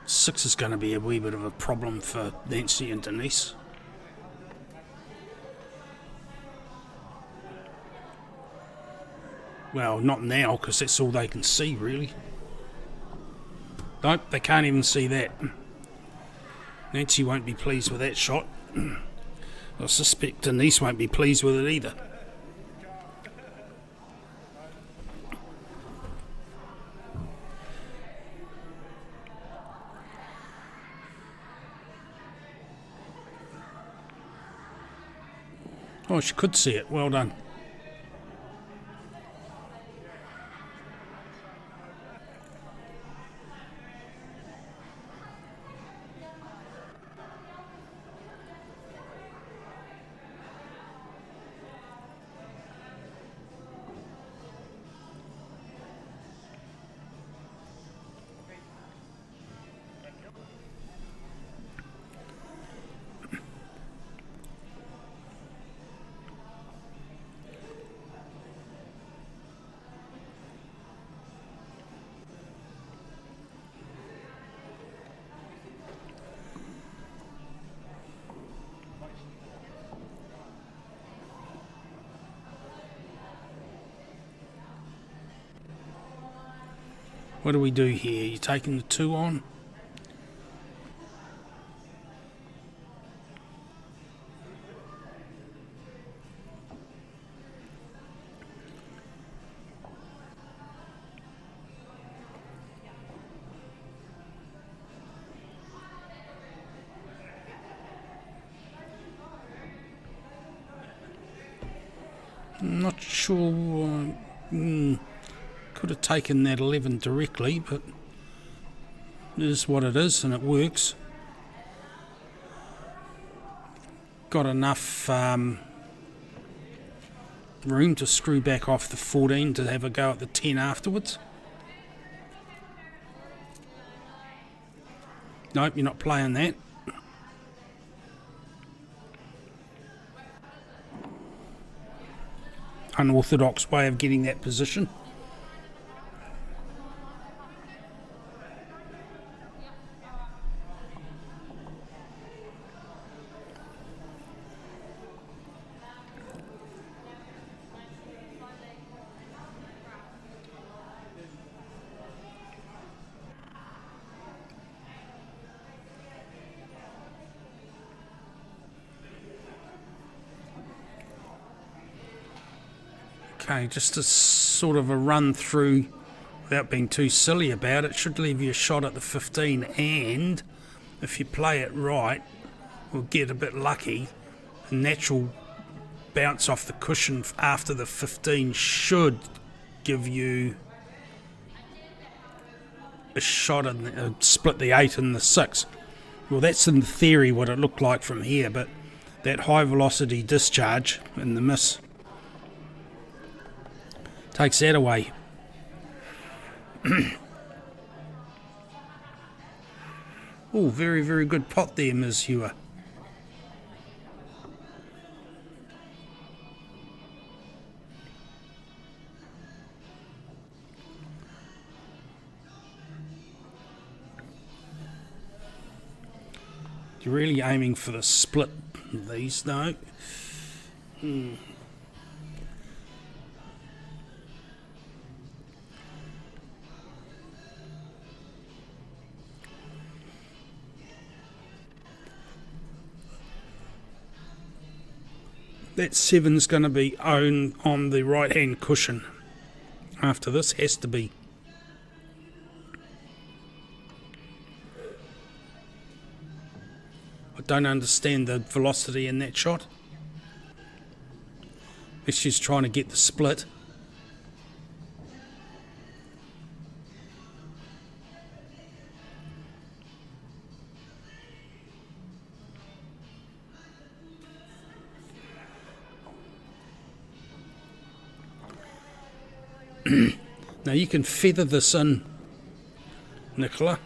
Six is going to be a wee bit of a problem for Nancy and Denise. Well, not now, because that's all they can see, really. Nope, they can't even see that. Nancy won't be pleased with that shot. I suspect Denise won't be pleased with it either. Oh, she could see it. Well done. What do we do here? You taking the 2 on? I'm not sure. Could have taken that 11 directly, but it is what it is, and it works. Got enough room to screw back off the 14 to have a go at the 10 afterwards. Nope, you're not playing that. Unorthodox way of getting that position. Okay, just a sort of a run through without being too silly about it. Should leave you a shot at the 15, and if you play it right, we'll get a bit lucky. A natural bounce off the cushion after the 15 should give you a shot and split the 8 and the 6. Well, that's in theory what it looked like from here, but that high velocity discharge and the miss takes that away. Oh, very, very good pot there, Ms. Hewer. You're really aiming for the split these, though. That 7's going to be on the right hand cushion after this, has to be. I don't understand the velocity in that shot. If she's trying to get the split. Now you can feather this in, Nicola,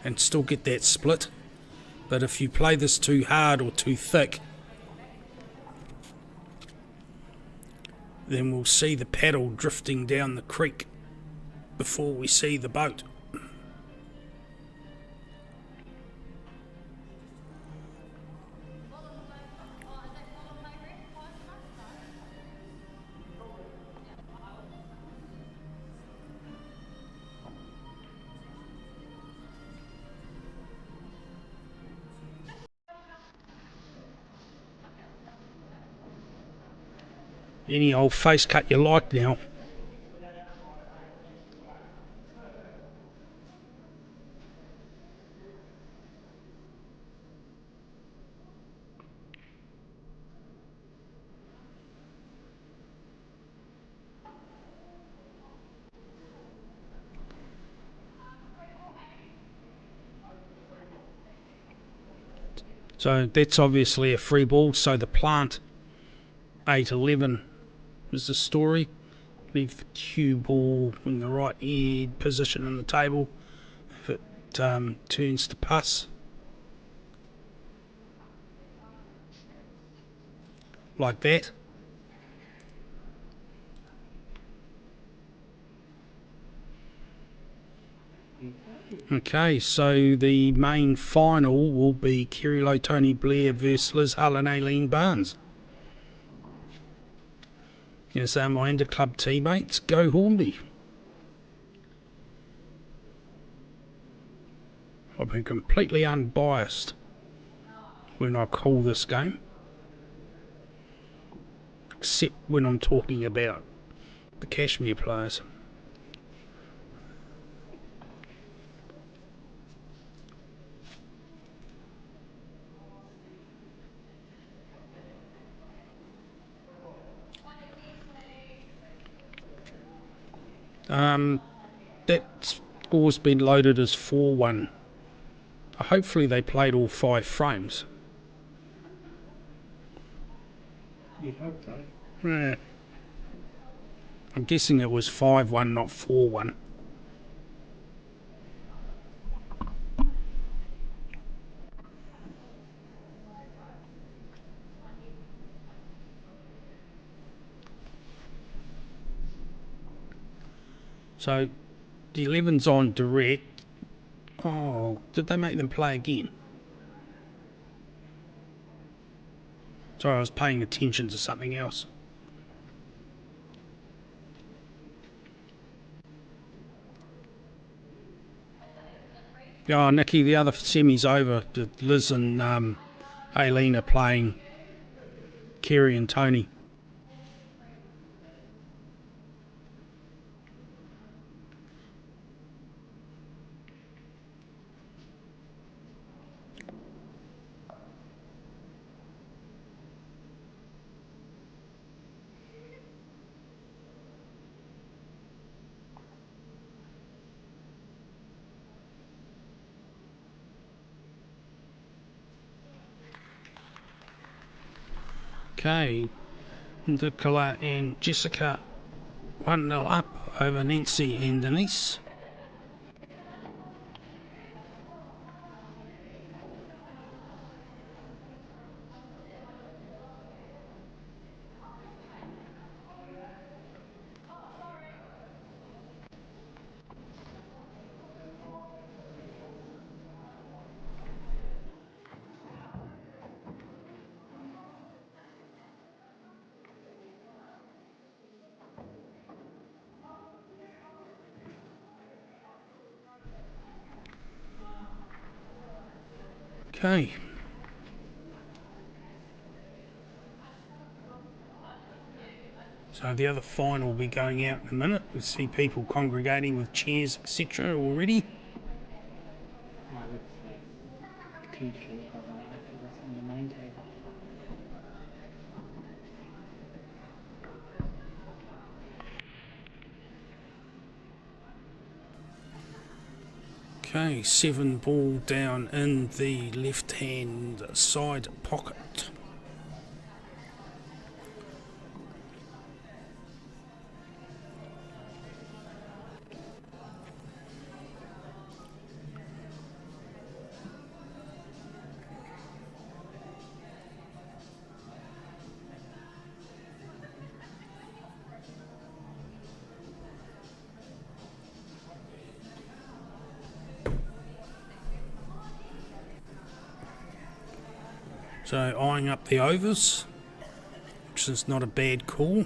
and still get that split. But if you play this too hard or too thick, then we'll see the paddle drifting down the creek before we see the boat. Any old face cut you like now. So that's obviously a free ball, so the plant 8-11 is the story. Leave the cue ball in the right head position in the table. If it turns to pass, like that. Okay, so the main final will be Kirilo Tony Blair versus Liz Hull and Aileen Barnes. Yes, my inter-club teammates. Go Hornby. I've been completely unbiased when I call this game, except when I'm talking about the Cashmere players. That score's been loaded as 4-1. Hopefully they played all 5 frames. You'd hope so. Yeah. I'm guessing it was 5-1, not 4-1. So the 11's on direct. Oh, did they make them play again? Sorry, I was paying attention to something else. Oh, Nikki, the other semi's over. Liz and Aileen are playing Kerry and Tony. Okay, Nicola and Jessica 1-0 up over Nancy and Denise. Okay. So the other fine will be going out in a minute. We see people congregating with chairs, etc. already. I would say potentially probably after this on the main table. Okay, 7 ball down in the left-hand side pocket. So eyeing up the overs, which is not a bad call.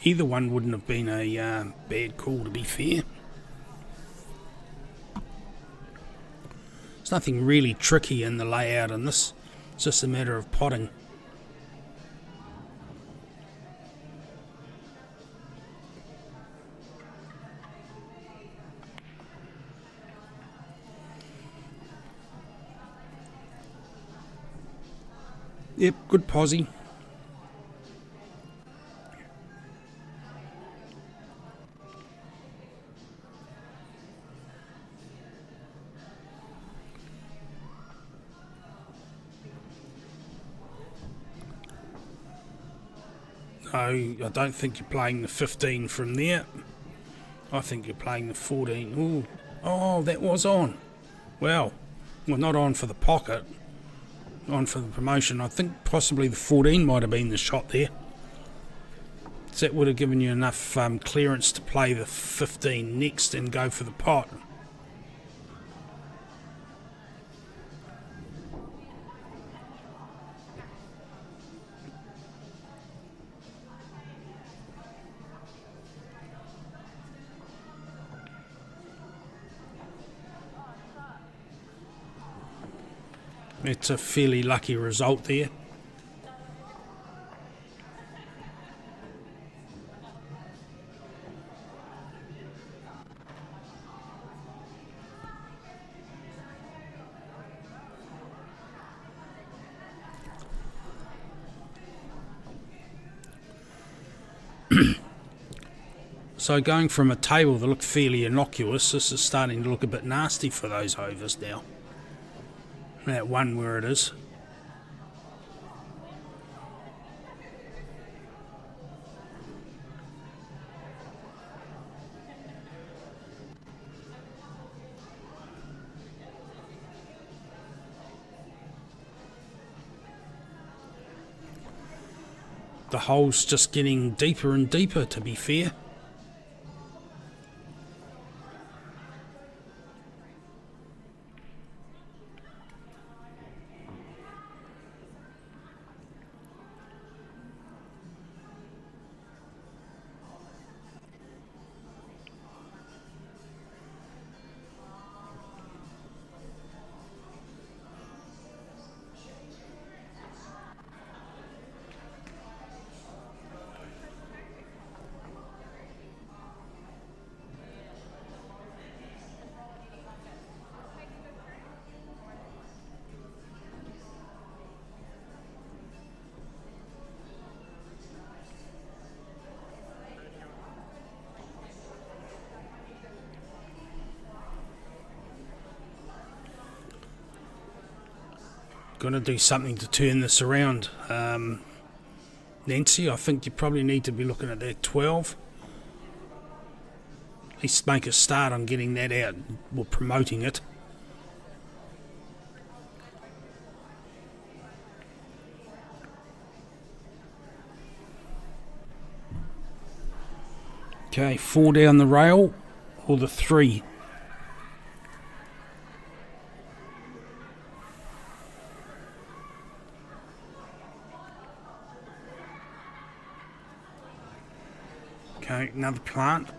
Either one wouldn't have been a bad call, to be fair. There's nothing really tricky in the layout in this. It's just a matter of potting. Yep, good posse. No, I don't think you're playing the 15 from there. I think you're playing the 14. Ooh. Oh, that was on. Well, not on for the pocket. On for the promotion. I think possibly the 14 might have been the shot there. So that would have given you enough clearance to play the 15 next and go for the pot. It's a fairly lucky result there. So going from a table that looked fairly innocuous, this is starting to look a bit nasty for those overs now. That one where it is. The hole's just getting deeper and deeper, to be fair. Going to do something to turn this around. Nancy, I think you probably need to be looking at that 12. At least make a start on getting that out or promoting it. Okay, 4 down the rail or the 3. Okay, another plant.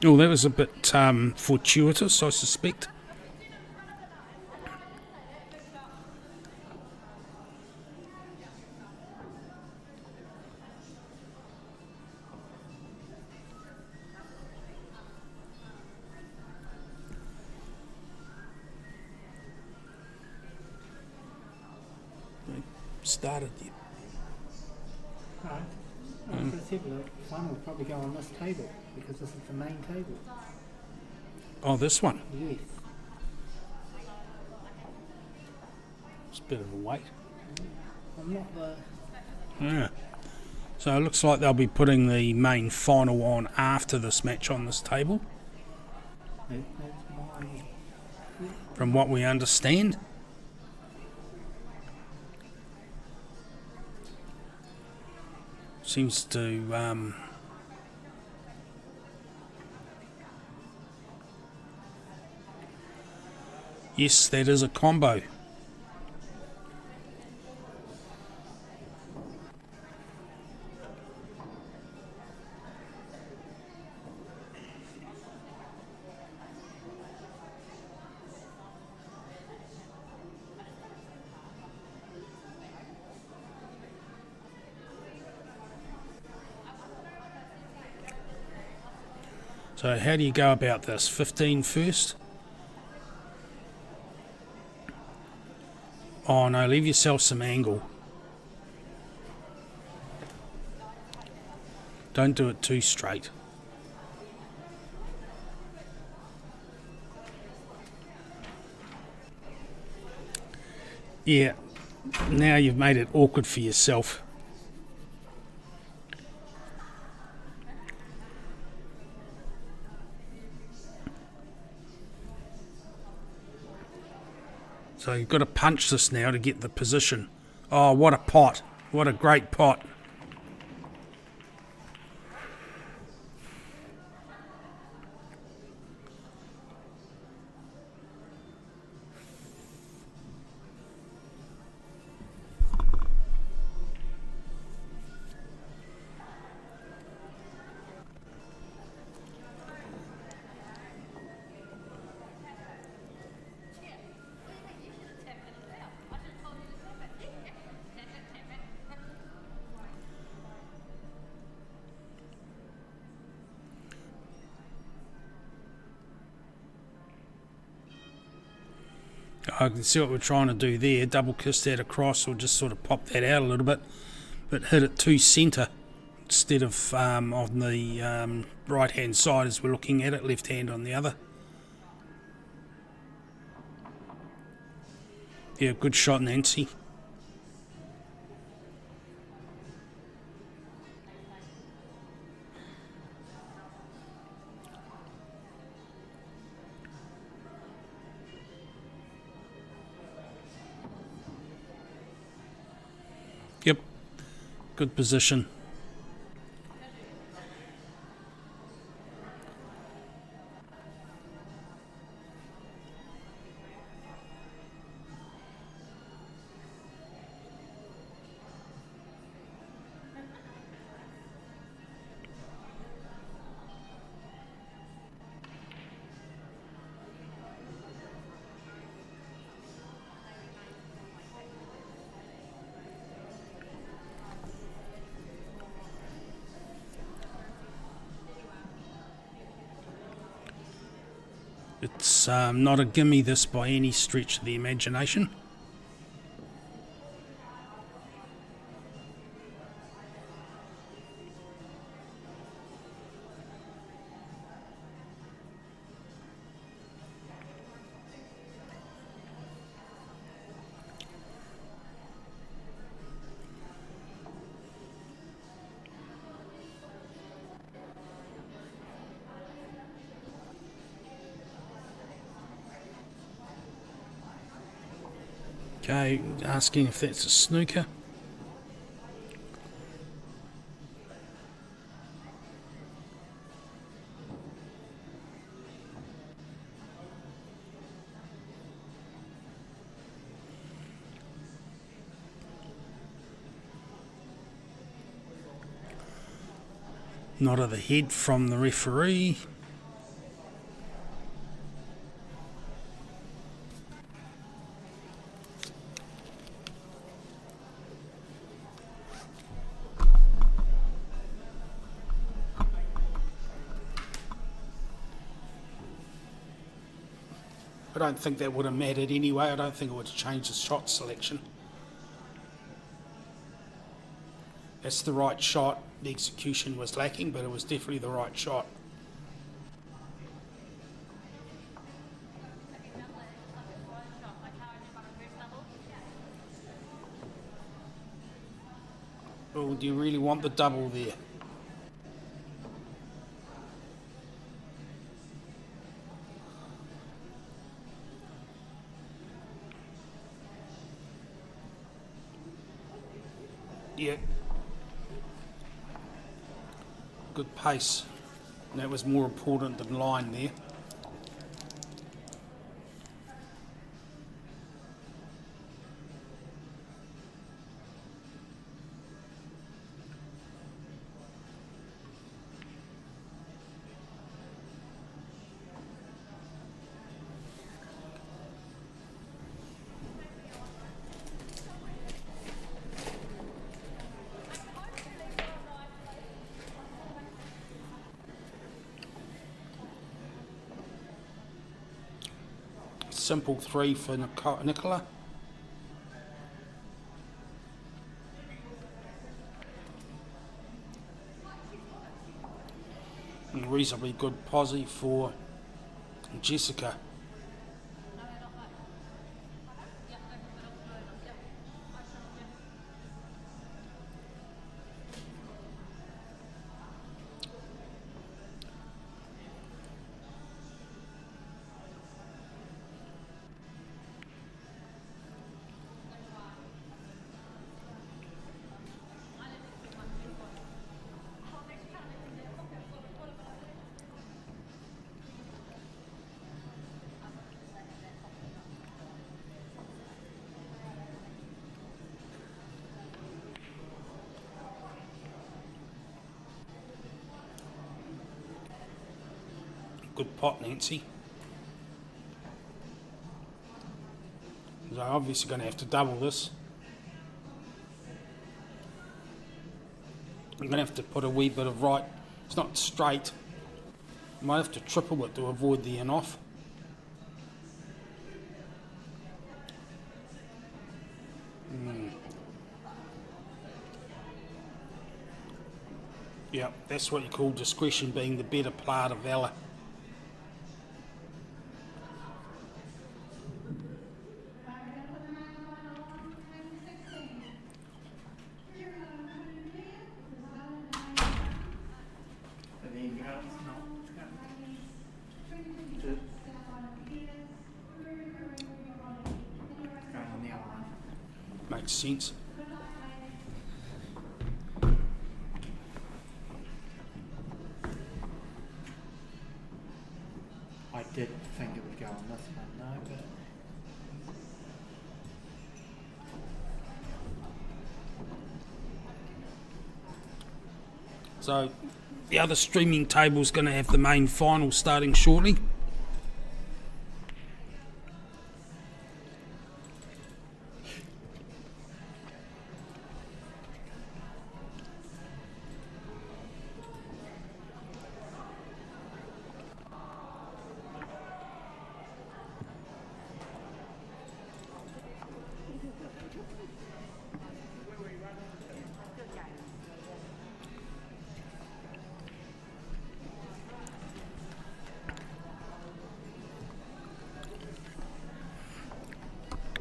Oh, that was a bit fortuitous, I suspect. Started yet. Right. As I said, the one will probably go on this table because this is the main table. Oh, this one. Yes. It's a bit of a wait. I'm not the... Yeah. So it looks like they'll be putting the main final on after this match on this table. That's my from what we understand. Seems to yes, that is a combo. So how do you go about this? 15 first? Oh no, leave yourself some angle. Don't do it too straight. Yeah, now you've made it awkward for yourself. So you've got to punch this now to get the position. Oh, what a pot. What a great pot. I can see what we're trying to do there. Double kiss that across, or just sort of pop that out a little bit, but hit it to centre instead of on the right hand side as we're looking at it, left hand on the other. Yeah, good shot, Nancy. Yep, good position. It's not a gimme this by any stretch of the imagination. Okay, asking if that's a snooker. Nod of the head from the referee. I don't think that would have mattered anyway. I don't think it would have changed the shot selection. That's the right shot. The execution was lacking, but it was definitely the right shot. Oh, do you really want the double there? Yeah. Good pace. And that was more important than line there. Simple 3 for Nicola. And reasonably good posse for Jessica. Good pot, Nancy. So I'm obviously going to have to double this. I'm going to have to put a wee bit of right. It's not straight. I might have to triple it to avoid the in off. Yeah, that's what you call discretion being the better part of valour. But there you go, it's not. It's going on the other one. Makes sense. I did think it would go on this one, no, but So the other streaming table is going to have the main final starting shortly.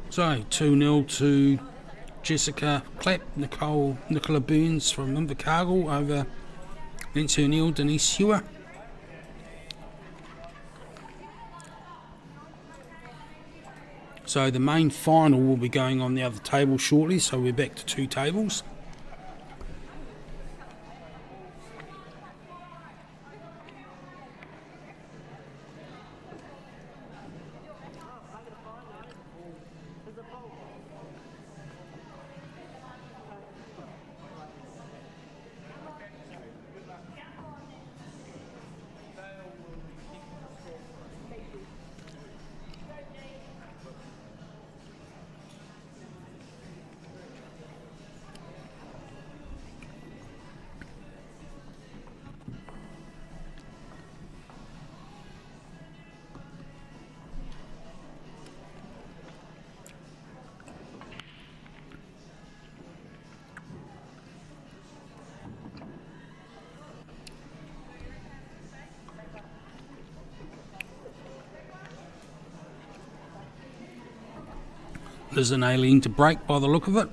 So 2-0 to Jessica Clapp, Nicola Burns from Invercargill over Nancy O'Neill, Denise Hewer. So the main final will be going on the other table shortly, so we're back to 2 tables. There's an Aileen to break by the look of it.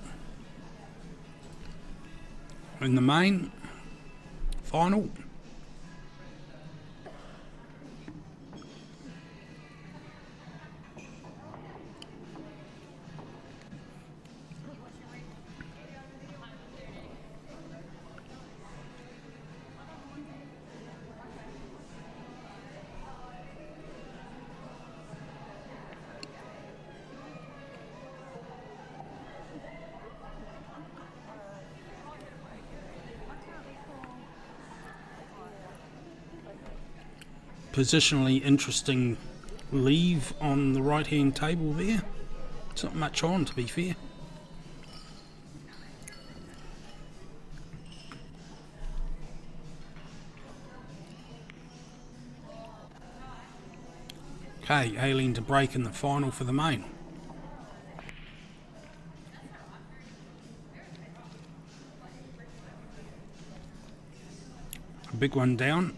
In the main final. positionally interesting leave on the right hand table there. It's not much on, to be fair. Okay, Aileen to break in the final for the main. A big one down.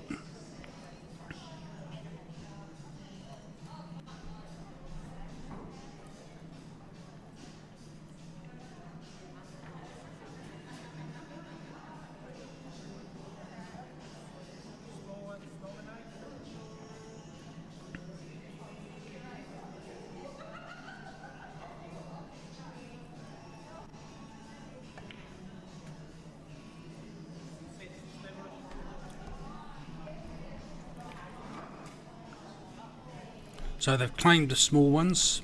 So they've claimed the small ones.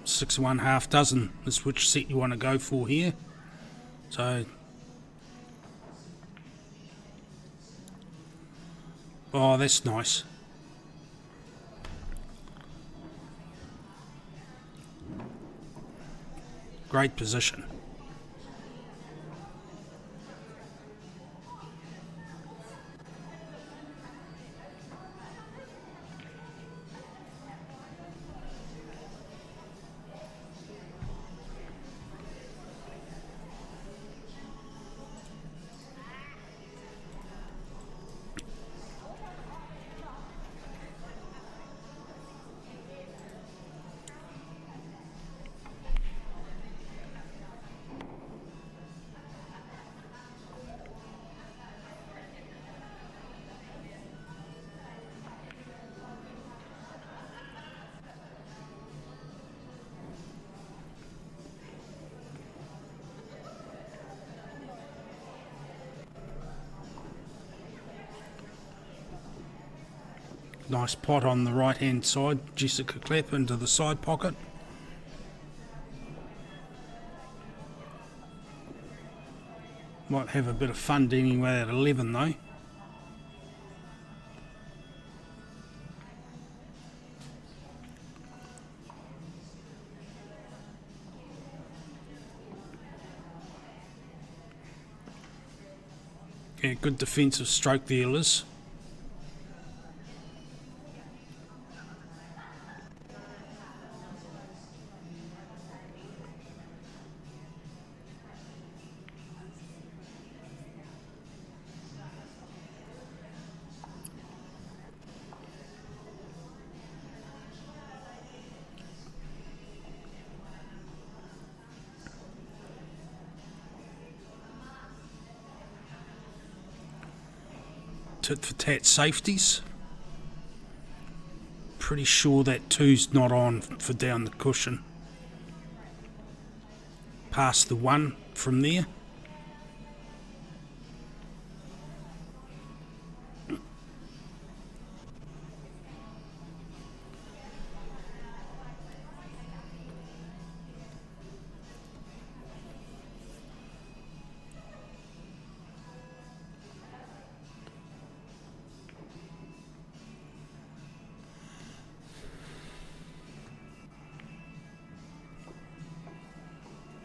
Six of one, half dozen is which set you want to go for here. So, oh, that's nice. Great position. Nice pot on the right hand side. Jessica Clapp into the side pocket. Might have a bit of fun dealing with that 11 though. Yeah, good defensive stroke there, Liz. Tit for tat safeties. Pretty sure that two's not on for down the cushion. Past the one from there.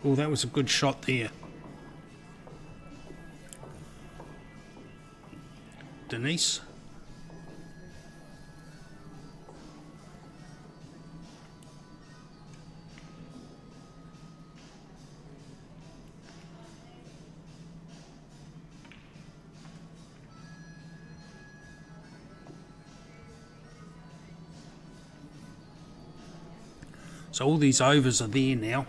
Oh, that was a good shot there. Denise. So all these overs are there now.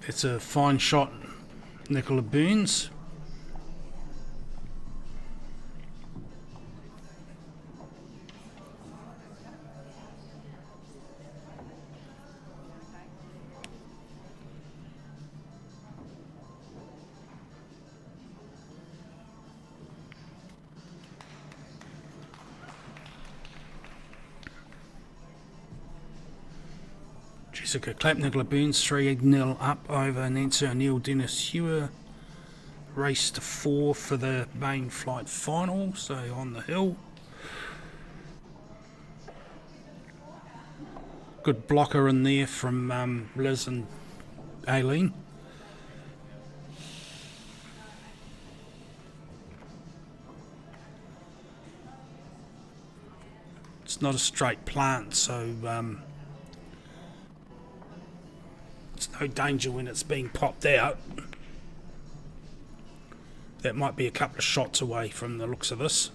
It's a fine shot, Nicola Burns. Jessica Clapp, Nicola Burns 3-0 up over Nancy O'Neill, Dennis Hewer. Race to 4 for the main flight final, so on the hill. Good blocker in there from Liz and Aileen. It's not a straight plant, so it's no danger when it's being popped out. That might be a couple of shots away from the looks of this.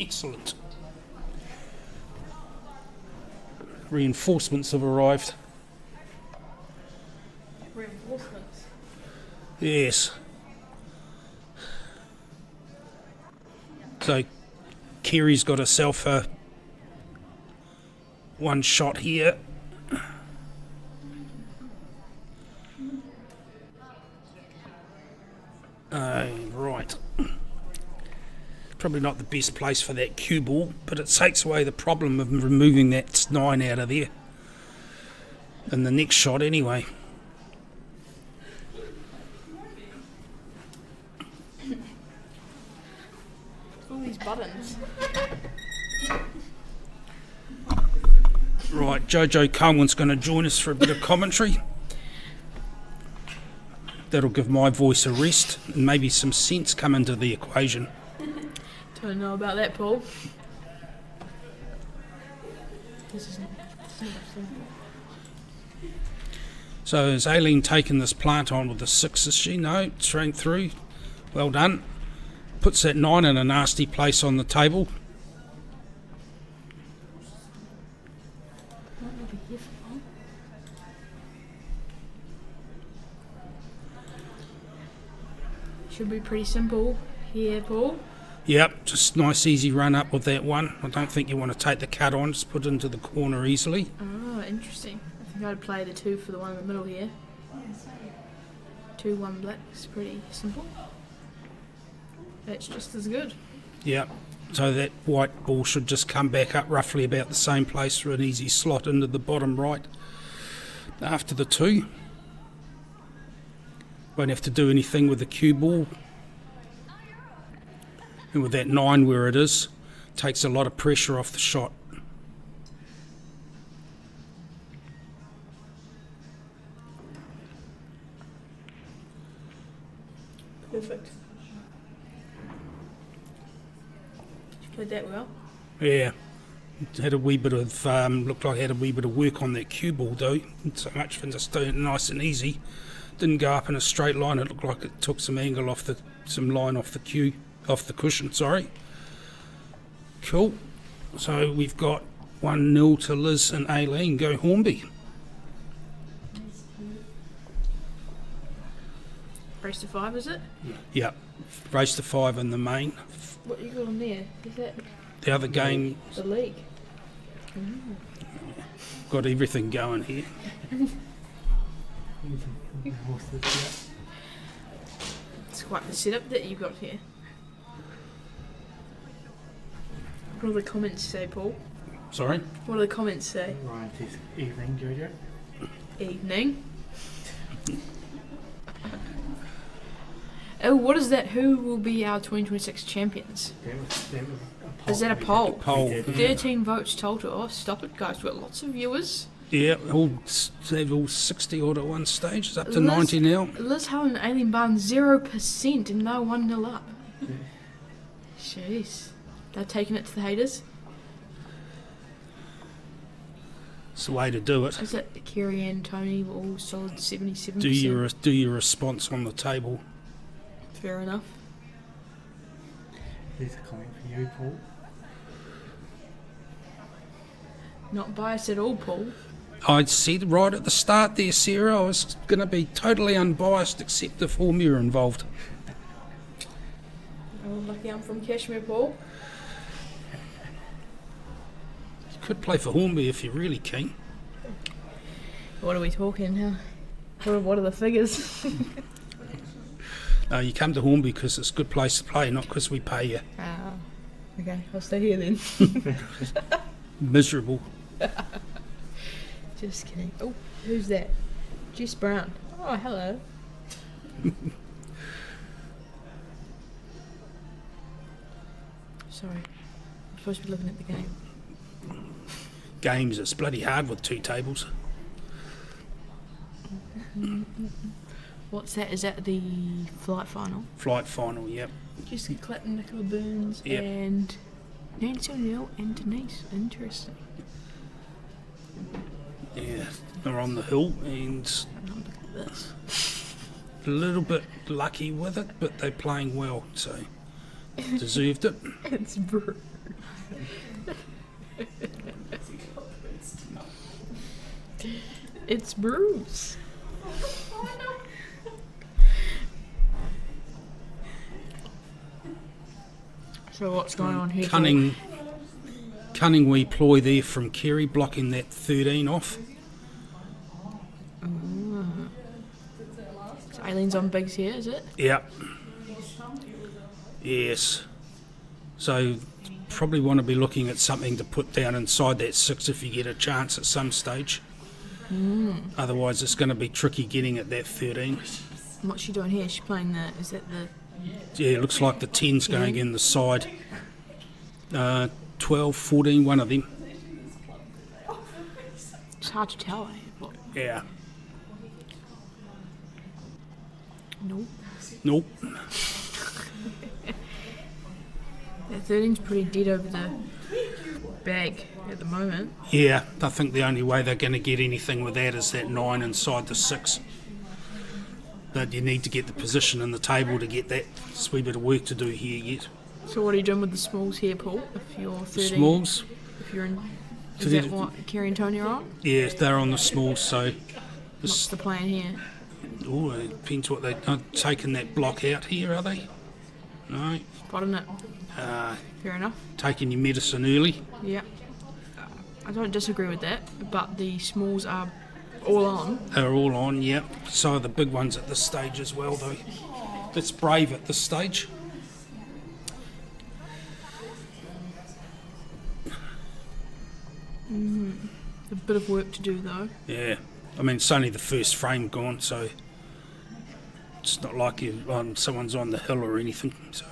Excellent. Reinforcements have arrived. Reinforcements? Yes. So Kerry's got herself a one shot here. Right. Probably not the best place for that cue ball, but it takes away the problem of removing that 9 out of there. In the next shot anyway. All these buttons. Right, Jojo Coleman's going to join us for a bit of commentary. That'll give my voice a rest and maybe some sense come into the equation. Don't know about that, Paul. So has Aileen taken this plant on with the 6, is she? No, straight through. Well done. Puts that 9 in a nasty place on the table. Should be pretty simple here, Paul. Yep, just nice easy run up with that one. I don't think you want to take the cut on, just put it into the corner easily. Oh, interesting. I think I'd play the 2 for the one in the middle here. 2, 1 black is pretty simple. That's just as good. Yep, so that white ball should just come back up roughly about the same place for an easy slot into the bottom right after the 2. Won't have to do anything with the cue ball. And with that 9 where it is, takes a lot of pressure off the shot. Perfect. You played that well. Yeah, had a wee bit of looked like I had a wee bit of work on that cue ball though. Not so much for just doing it nice and easy. Didn't go up in a straight line. It looked like it took some angle off some line off the cue. Off the cushion, sorry. Cool. So we've got 1-0 to Liz and Aileen. Go Hornby. Race to 5, is it? Yep. Race to 5 in the main. What you got on there? Is that The other game, the league? got everything going here. It's quite the setup that you've got here. What do the comments say, Paul? Sorry? What do the comments say? Ryan says, evening, Jojo. Evening. Oh, what is that? Who will be our 2026 champions? That was a poll. Is that a poll? Poll. 13 votes total. Oh, stop it, guys. We've got lots of viewers. Yeah, they've all 60 odd at one stage. It's up to Liz- 90 now. Liz Hull and Aileen Barnes 0% and they're 1-0 up. Jeez. They're taking it to the haters. It's the way to do it. Is it Kerry and Tony were all solid 77%? Do your response on the table. Fair enough. There's a comment for you, Paul. Not biased at all, Paul. I said right at the start there, Sarah, I was going to be totally unbiased except if Hornby are involved. Oh, lucky I'm from Cashmere, Paul. You could play for Hornby if you're really keen. What are we talking now? What are the figures? You come to Hornby because it's a good place to play, not because we pay you. Okay, I'll stay here then. Miserable. Just kidding. Oh, who's that? Jess Brown. Oh, hello. Sorry. I'm supposed to be looking at the game. Games, it's bloody hard with two tables. What's that? Is that the flight final? Flight final, yep. Jessica Clayton, Nicola Burns, Yep. and Nancy O'Neill and Denise. Interesting. Yeah, they're on the hill and Look at this. a little bit lucky with it, but they're playing well, so deserved it. It's brutal. It's Bruce. So what's going on here? Cunning wee ploy there from Kerry, blocking that 13 off. So Aileen's on bigs here, is it? Yep. Yes. So probably want to be looking at something to put down inside that 6 if you get a chance at some stage. Otherwise it's going to be tricky getting at that 13. And what's she doing here? She's playing the... Is that the... Yeah, it looks like the 10's going in the side. 12, 14, one of them. It's hard to tell, eh? What? Yeah. Nope. Nope. That 13's pretty dead over the bag at the moment. Yeah, I think the only way they're going to get anything with that is that 9 inside the 6. But you need to get the position in the table to get that. There's a wee bit of work to do here yet. So what are you doing with the smalls here, Paul? If you're 13... Smalls? If you're in... So Is that they're- what Kerry and Tony are on? Yeah, they're on the smalls, so... What's the plan here? Oh, it depends what they're taking that block out here, are they? No. Spotting it. Fair enough. Taking your medicine early. Yeah. I don't disagree with that, but the smalls are all on. They're all on, yep. So are the big ones at this stage as well, though. It's brave at this stage. A bit of work to do though. Yeah. I mean, it's only the first frame gone, so it's not like someone's on the hill or anything. So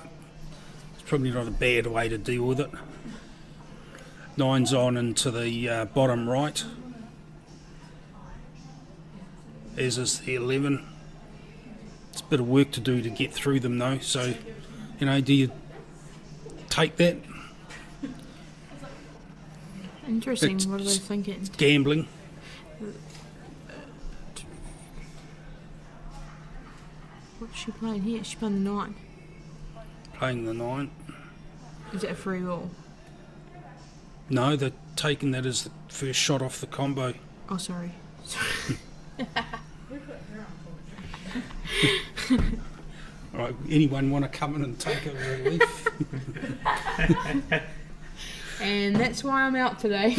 it's probably not a bad way to deal with it. 9's on into the bottom right, as is the 11. It's a bit of work to do to get through them though, so, do you take that? Interesting. It's- What are they thinking? Gambling. What's she playing here? She's playing the 9. Playing the 9. Is that a free roll? No, they're taking that as the first shot off the combo. Oh, sorry. All right, anyone want to come in and take a relief? And that's why I'm out today.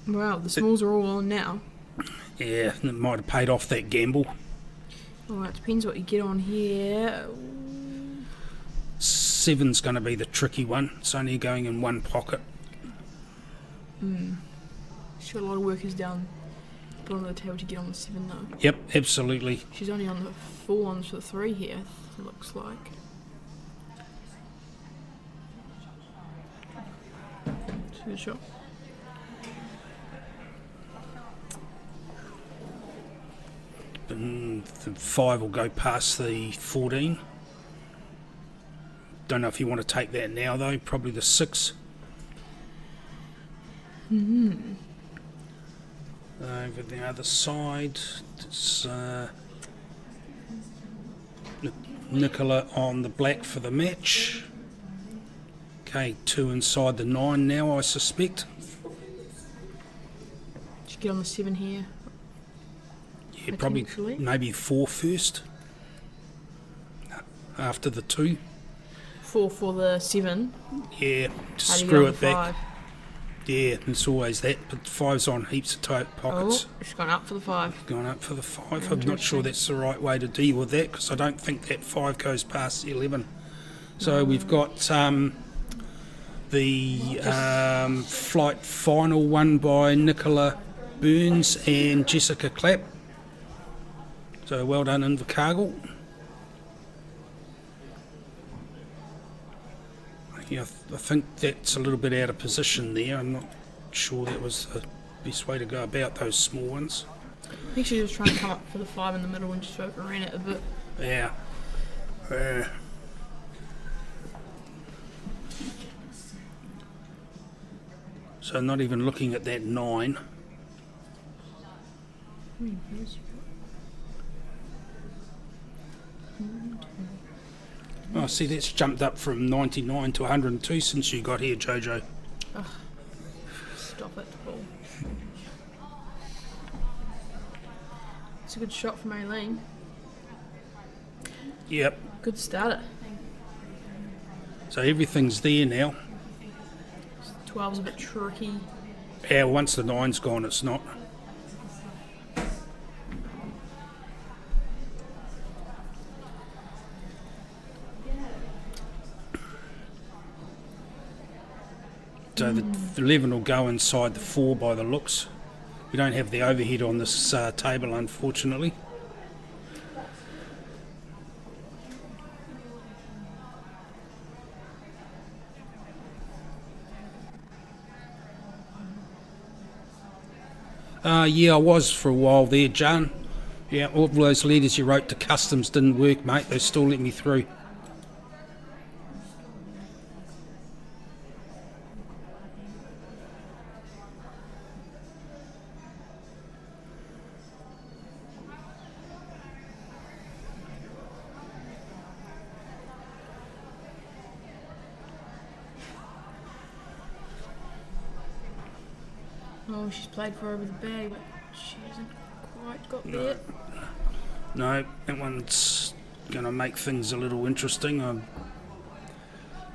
Wow, the smalls are all on now. Yeah, it might have paid off that gamble. Alright, it depends what you get on here. 7's going to be the tricky one. It's only going in one pocket. She's got a lot of workers down the bottom of the table to get on the 7 though. Yep, absolutely. She's only on the full ones for the 3 here, it looks like. a good shot. And the 5 will go past the 14. Don't know if you want to take that now though. Probably the 6. Over the other side, it's Nicola on the black for the match. Okay, 2 inside the 9 now, I suspect. Should get on the 7 here. Yeah, probably Potentially. maybe 4 first. After the 2. 4 for the 7. Yeah, How just do you screw get on it the back. 5? Yeah, it's always that. But 5's on heaps of tight pockets. Oh, she's gone up for the 5. Going up for the 5. I'm not sure that's the right way to deal with that because I don't think that 5 goes past the 11. So we've got the flight final won by Nicola Burns and Jessica Clapp. So well done, Invercargill. Yeah, I think that's a little bit out of position there. I'm not sure that was the best way to go about those small ones. I think she was trying to come up for the 5 in the middle and just overran it a bit. Yeah. So not even looking at that 9. Oh, see, that's jumped up from 99 to 102 since you got here, Jojo. Stop it, Paul. It's a good shot from Aileen. Yep. Good starter. So everything's there now. 12's a bit tricky. Yeah, once the 9's gone, it's not. So the 11 will go inside the 4 by the looks. We don't have the overhead on this table, unfortunately. Yeah, I was for a while there, John. Yeah, all those letters you wrote to customs didn't work, mate. They still let me through. Oh, she's played for over the bag, but she hasn't quite got there. No, that one's going to make things a little interesting. I'm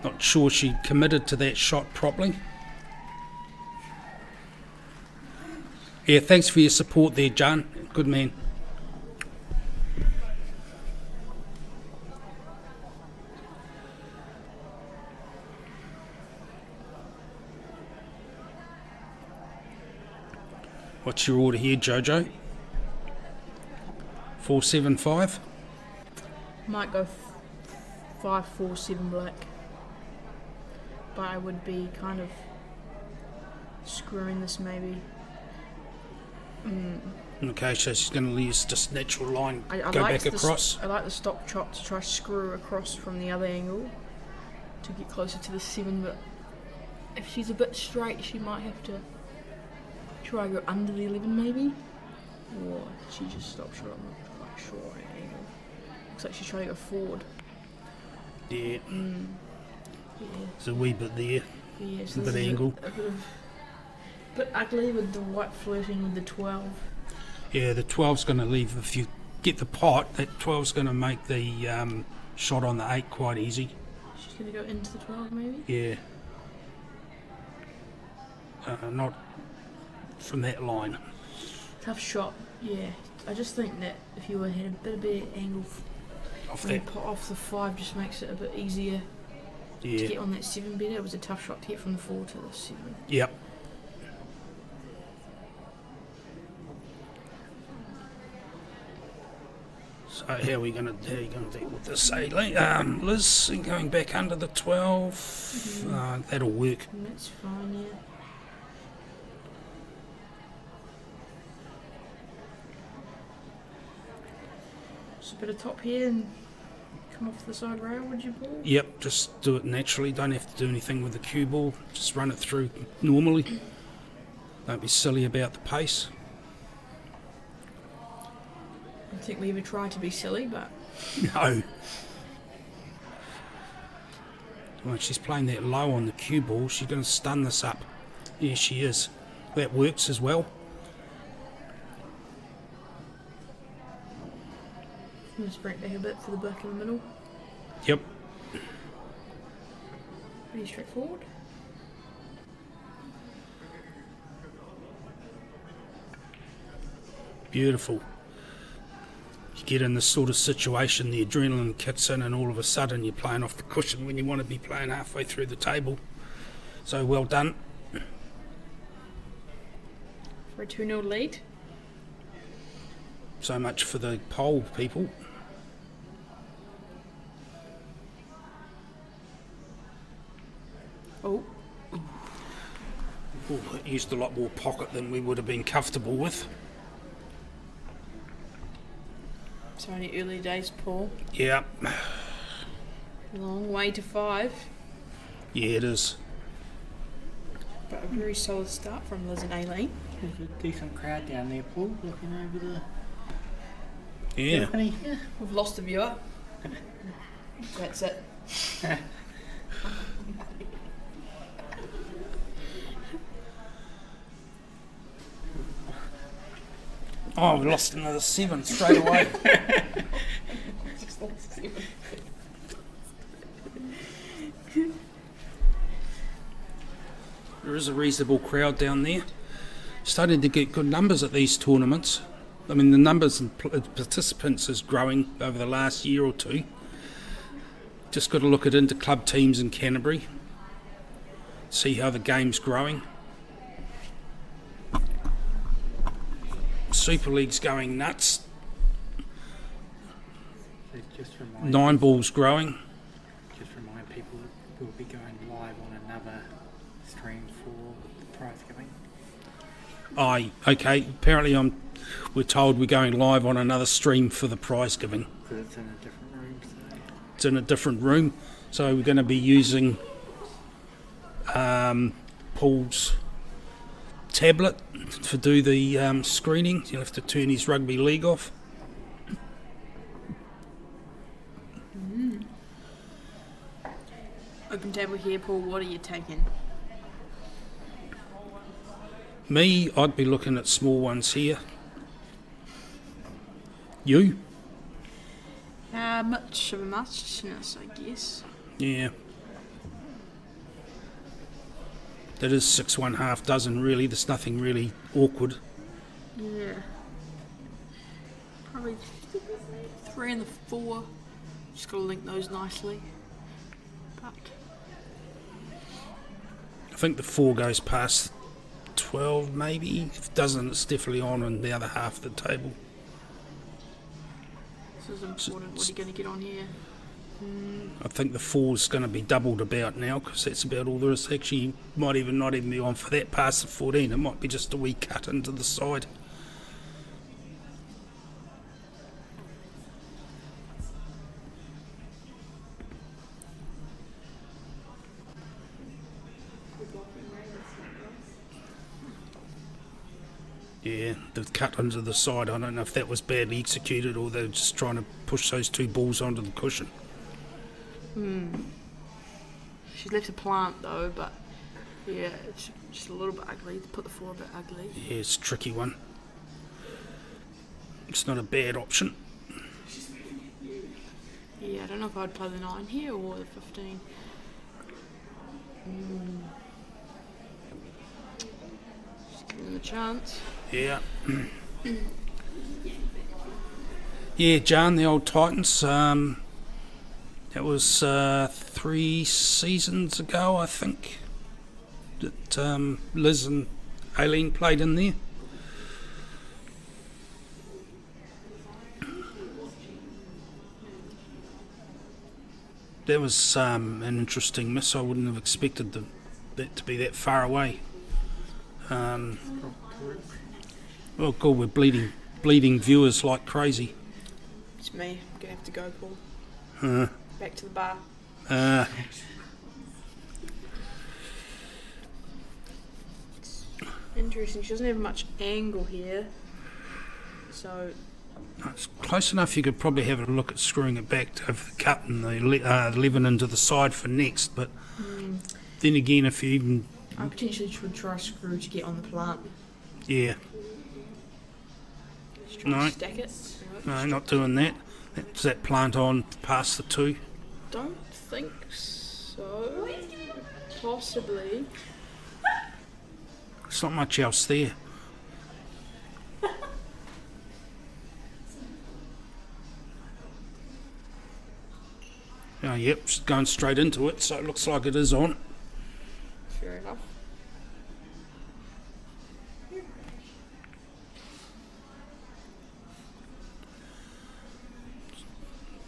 not sure she committed to that shot properly. Yeah, thanks for your support there, John. Good man. What's your order here, Jojo? 475? Might go 5, 4, 7 black. But I would be kind of screwing this maybe. Okay, so she's going to use just natural line, I go like back across. I like the stop chop to try screw across from the other angle to get closer to the 7, but if she's a bit straight, she might have to try go under the 11 maybe. Or she just stop shot, I'm not quite sure right angle. Looks like she's trying to go forward. Yeah, Yeah, there's a wee bit there, yeah, a so bit this is angle. a bit ugly with the white flirting with the 12. Yeah, the 12's going to leave, if you get the pot, that 12's going to make the shot on the 8 quite easy. She's going to go into the 12 maybe? Yeah. Not from that line. Tough shot, yeah. I just think that if you had a bit of better angle Off when you that, put off the 5, just makes it a bit easier to yeah. get on that 7 better. It was a tough shot to get from the 4 to the 7. Yep. So how are you going to deal with this, Aileen? Liz, going back under the 12. That'll work. And that's fine, yeah. Just a bit of top here and come off the side rail, would you, Paul? Yep, just do it naturally. Don't have to do anything with the cue ball. Just run it through normally. Don't be silly about the pace. I don't think we ever try to be silly, but No. Well, she's playing that low on the cue ball. She's going to stun this up. Yeah, she is. That works as well. I'm going to sprint back a bit for the black in the middle. Yep. Pretty straightforward. Beautiful. You get in this sort of situation, the adrenaline kicks in, and all of a sudden you're playing off the cushion when you want to be playing halfway through the table. So well done. For a 2-0 lead. So much for the poll, people. Oh, Ooh, it used a lot more pocket than we would have been comfortable with. it's only early days, Paul. Yeah. Long way to 5. Yeah, it is. But a very solid start from Liz and Aileen. There's a decent crowd down there, Paul, looking over the Yeah. balcony. We've lost a viewer. That's it. Oh, we lost another 7 straight away. There is a reasonable crowd down there. Starting to get good numbers at these tournaments. I mean, the numbers of participants is growing over the last year or two. Just got to look at inter-club teams in Canterbury. See how the game's growing. Super League's going nuts. So just remind, 9 ball's growing. just remind people that we'll be going live on another stream for the prize giving. Aye, okay. Apparently, we're told we're going live on another stream for the prize giving. Because it's in a different room, so It's in a different room, so we're going to be using Paul's tablet to do the screening. He'll have to turn his rugby league off. Open table here, Paul. What are you taking? Me, I'd be looking at small ones here. You? Much of a muchness, I guess. Yeah. That is 6 1/2 dozen, really. There's nothing really awkward. Yeah. Probably 3 and the 4. Just got to link those nicely. But I think the 4 goes past 12, maybe. If it doesn't, it's definitely on the other half of the table. this is important. What are you going to get on here? I think the 4's going to be doubled about now, because that's about all there is. Actually, might even not even be on for that past the 14. It might be just a wee cut into the side. Yeah, the cut into the side, I don't know if that was badly executed or they're just trying to push those 2 balls onto the cushion. She's left a plant though, but yeah, it's just a little bit ugly. To put the 4 a bit ugly. Yeah, it's a tricky one. It's not a bad option. Yeah, I don't know if I'd play the 9 here or the 15. Just give them the chance. Yeah. Yeah, Jan, the old Titans. That was 3 seasons ago, I think, that Liz and Aileen played in there. That was an interesting miss. I wouldn't have expected that to be that far away. Well, God, we're bleeding viewers like crazy. It's me. I'm gonna have to go, Paul. Uh, Back to the bar. Interesting. She doesn't have much angle here. So it's close enough you could probably have a look at screwing it back over the cut and the 11 into the side for next, but then again, if you even... I potentially should try a screw to get on the plant. Yeah. Just try No. to stack it. No, not doing that. Is that plant on past the 2? Don't think so. Possibly. There's not much else there. Oh, yep, it's going straight into it, so it looks like it is on. Fair enough.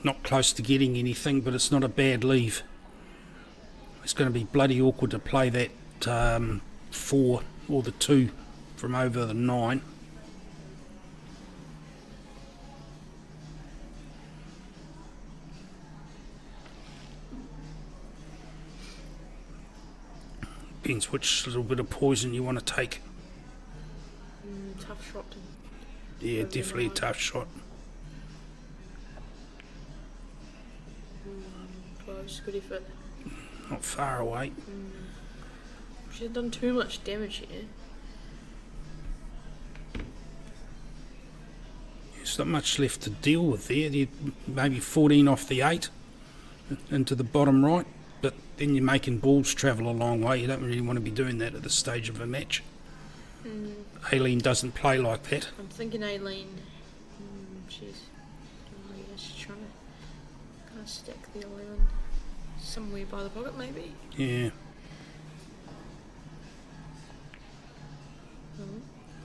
Not close to getting anything, but it's not a bad leave. It's going to be bloody awkward to play that 4 or the 2 from over the 9. Depends which little bit of poison you want to take. Tough shot to... Yeah, over the definitely a 9. tough shot. Close. Good effort. Not far away. She's done too much damage here. There's not much left to deal with there. Maybe 14 off the 8 into the bottom right, but then you're making balls travel a long way. You don't really want to be doing that at this stage of a match. Aileen doesn't play like that. I'm thinking Aileen. She's trying to kind of stack the 11 somewhere by the pocket, maybe. Yeah.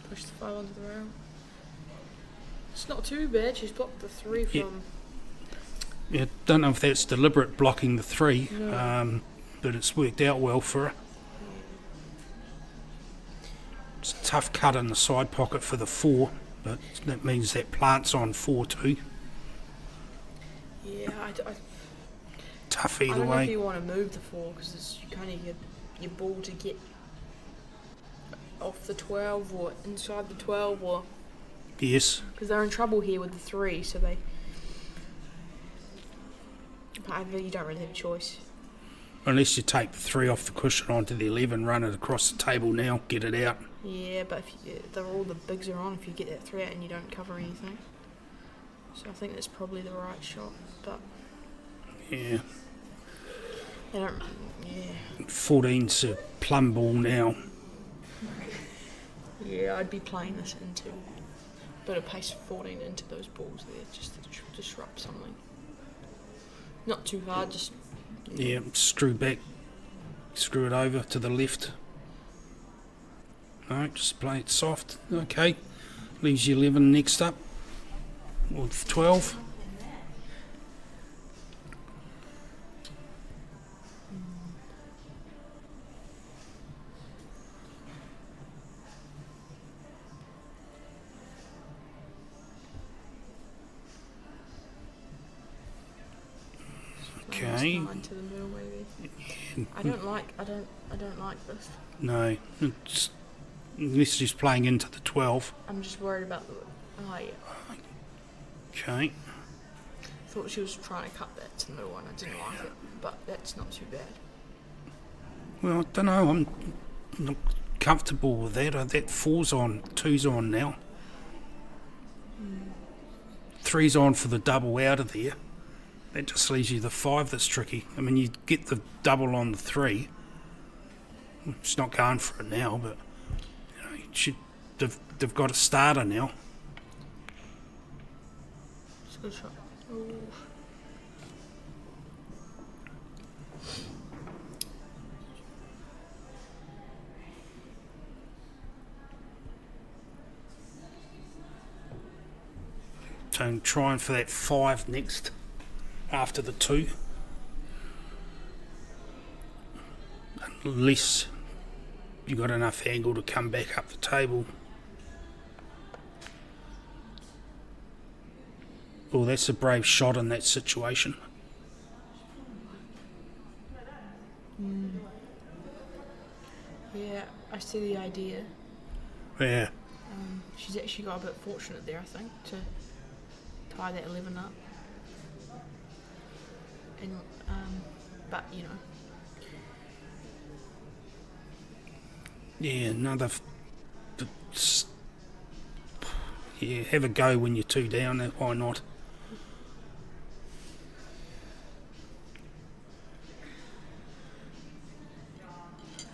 Push the 5 onto the rail. It's not too bad. She's blocked the 3 Yeah. from. Yeah, don't know if that's deliberate blocking the 3, No. but it's worked out well for her. It's a tough cut in the side pocket for the 4, but that means that plant's on 4 too. Yeah, I Tough I either don't know if way. you want to move the 4 because you kind of your ball to get off the 12 or inside the 12 or Yes. because they're in trouble here with the 3, so they. But you don't really have a choice. Unless you take the 3 off the cushion onto the 11, run it across the table now, get it out. Yeah, but if all the bigs are on, if you get that 3 out and you don't cover anything, so I think that's probably the right shot. But Yeah. they don't. Yeah. 14's a plum ball now. Yeah, I'd be playing this into bit of pace 14 into those balls there, just to disrupt something. Not too hard, just. Yeah, screw back, screw it over to the left. No, just play it soft. Okay, leaves you 11 next up, or 12. Okay. To the middle, maybe. I don't like this. No, it's, unless she's playing into the 12. I'm just worried about the. Oh yeah. Okay. Thought she was trying to cut that to the middle and I didn't like it, but that's not too bad. Well, I don't know. I'm not comfortable with that. That 4's on, 2's on now. 3's on for the double out of there. That just leaves you the 5 that's tricky. I mean, you get the double on the 3. It's not going for it now, but you know, they've got a starter now. It's a good shot. Ooh. So I'm trying for that 5 next, after the 2. Unless you got enough angle to come back up the table. Well, that's a brave shot in that situation. Yeah, I see the idea. Yeah. She's actually got a bit fortunate there, I think, to tie that 11 up. And, but, you know. Yeah, another... Yeah, have a go when you're 2 down, why not?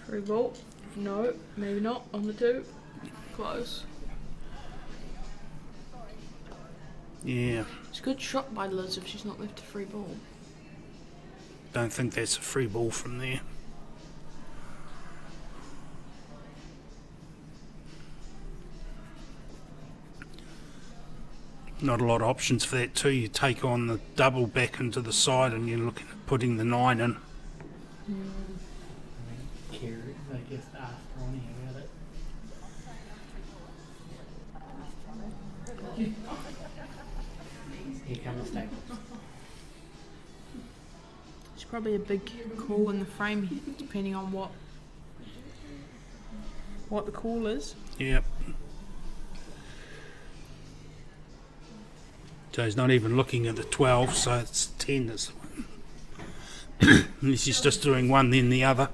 Free ball. No, maybe not. On the 2. Close. Yeah, It's a good shot by Liz if she's not left a free ball. don't think that's a free ball from there. Not a lot of options for that too. You take on the double back into the side and you're looking at putting the 9 in. Kerry, they just asked Ronnie about it. Here come the staples. It's probably a big call in the frame, depending on what the call is. Yep. So he's not even looking at the 12, so it's 10 is the one. Unless he's just doing one then the other.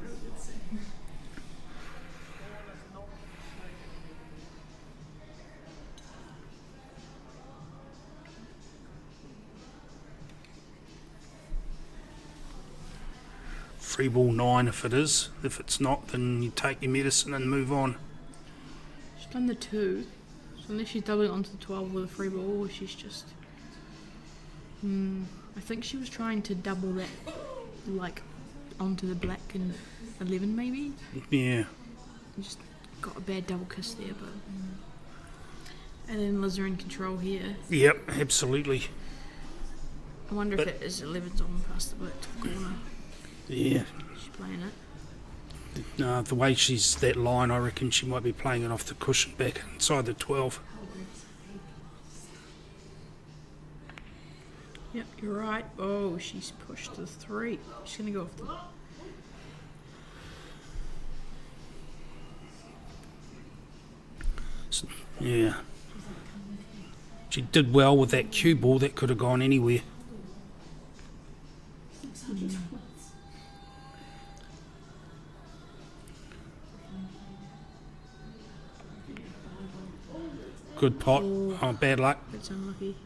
Free ball 9 if it is. If it's not, then you take your medicine and move on. She's done the 2, so unless she's doubling onto the 12 with a free ball, or she's just... I think she was trying to double that, like, onto the black and 11 maybe. Yeah. Just got a bad double kiss there, but... And then Liz are in control here. Yep, absolutely. I wonder if it is 11's on past the black to the corner. Yeah. She's playing it. No, the way she's that line, I reckon she might be playing it off the cushion back inside the 12. Yep, you're right. Oh, she's pushed to the 3. She's going to go off the... Yeah. She did well with that cue ball. That could have gone anywhere. Good pot. Oh, bad luck. That's unlucky.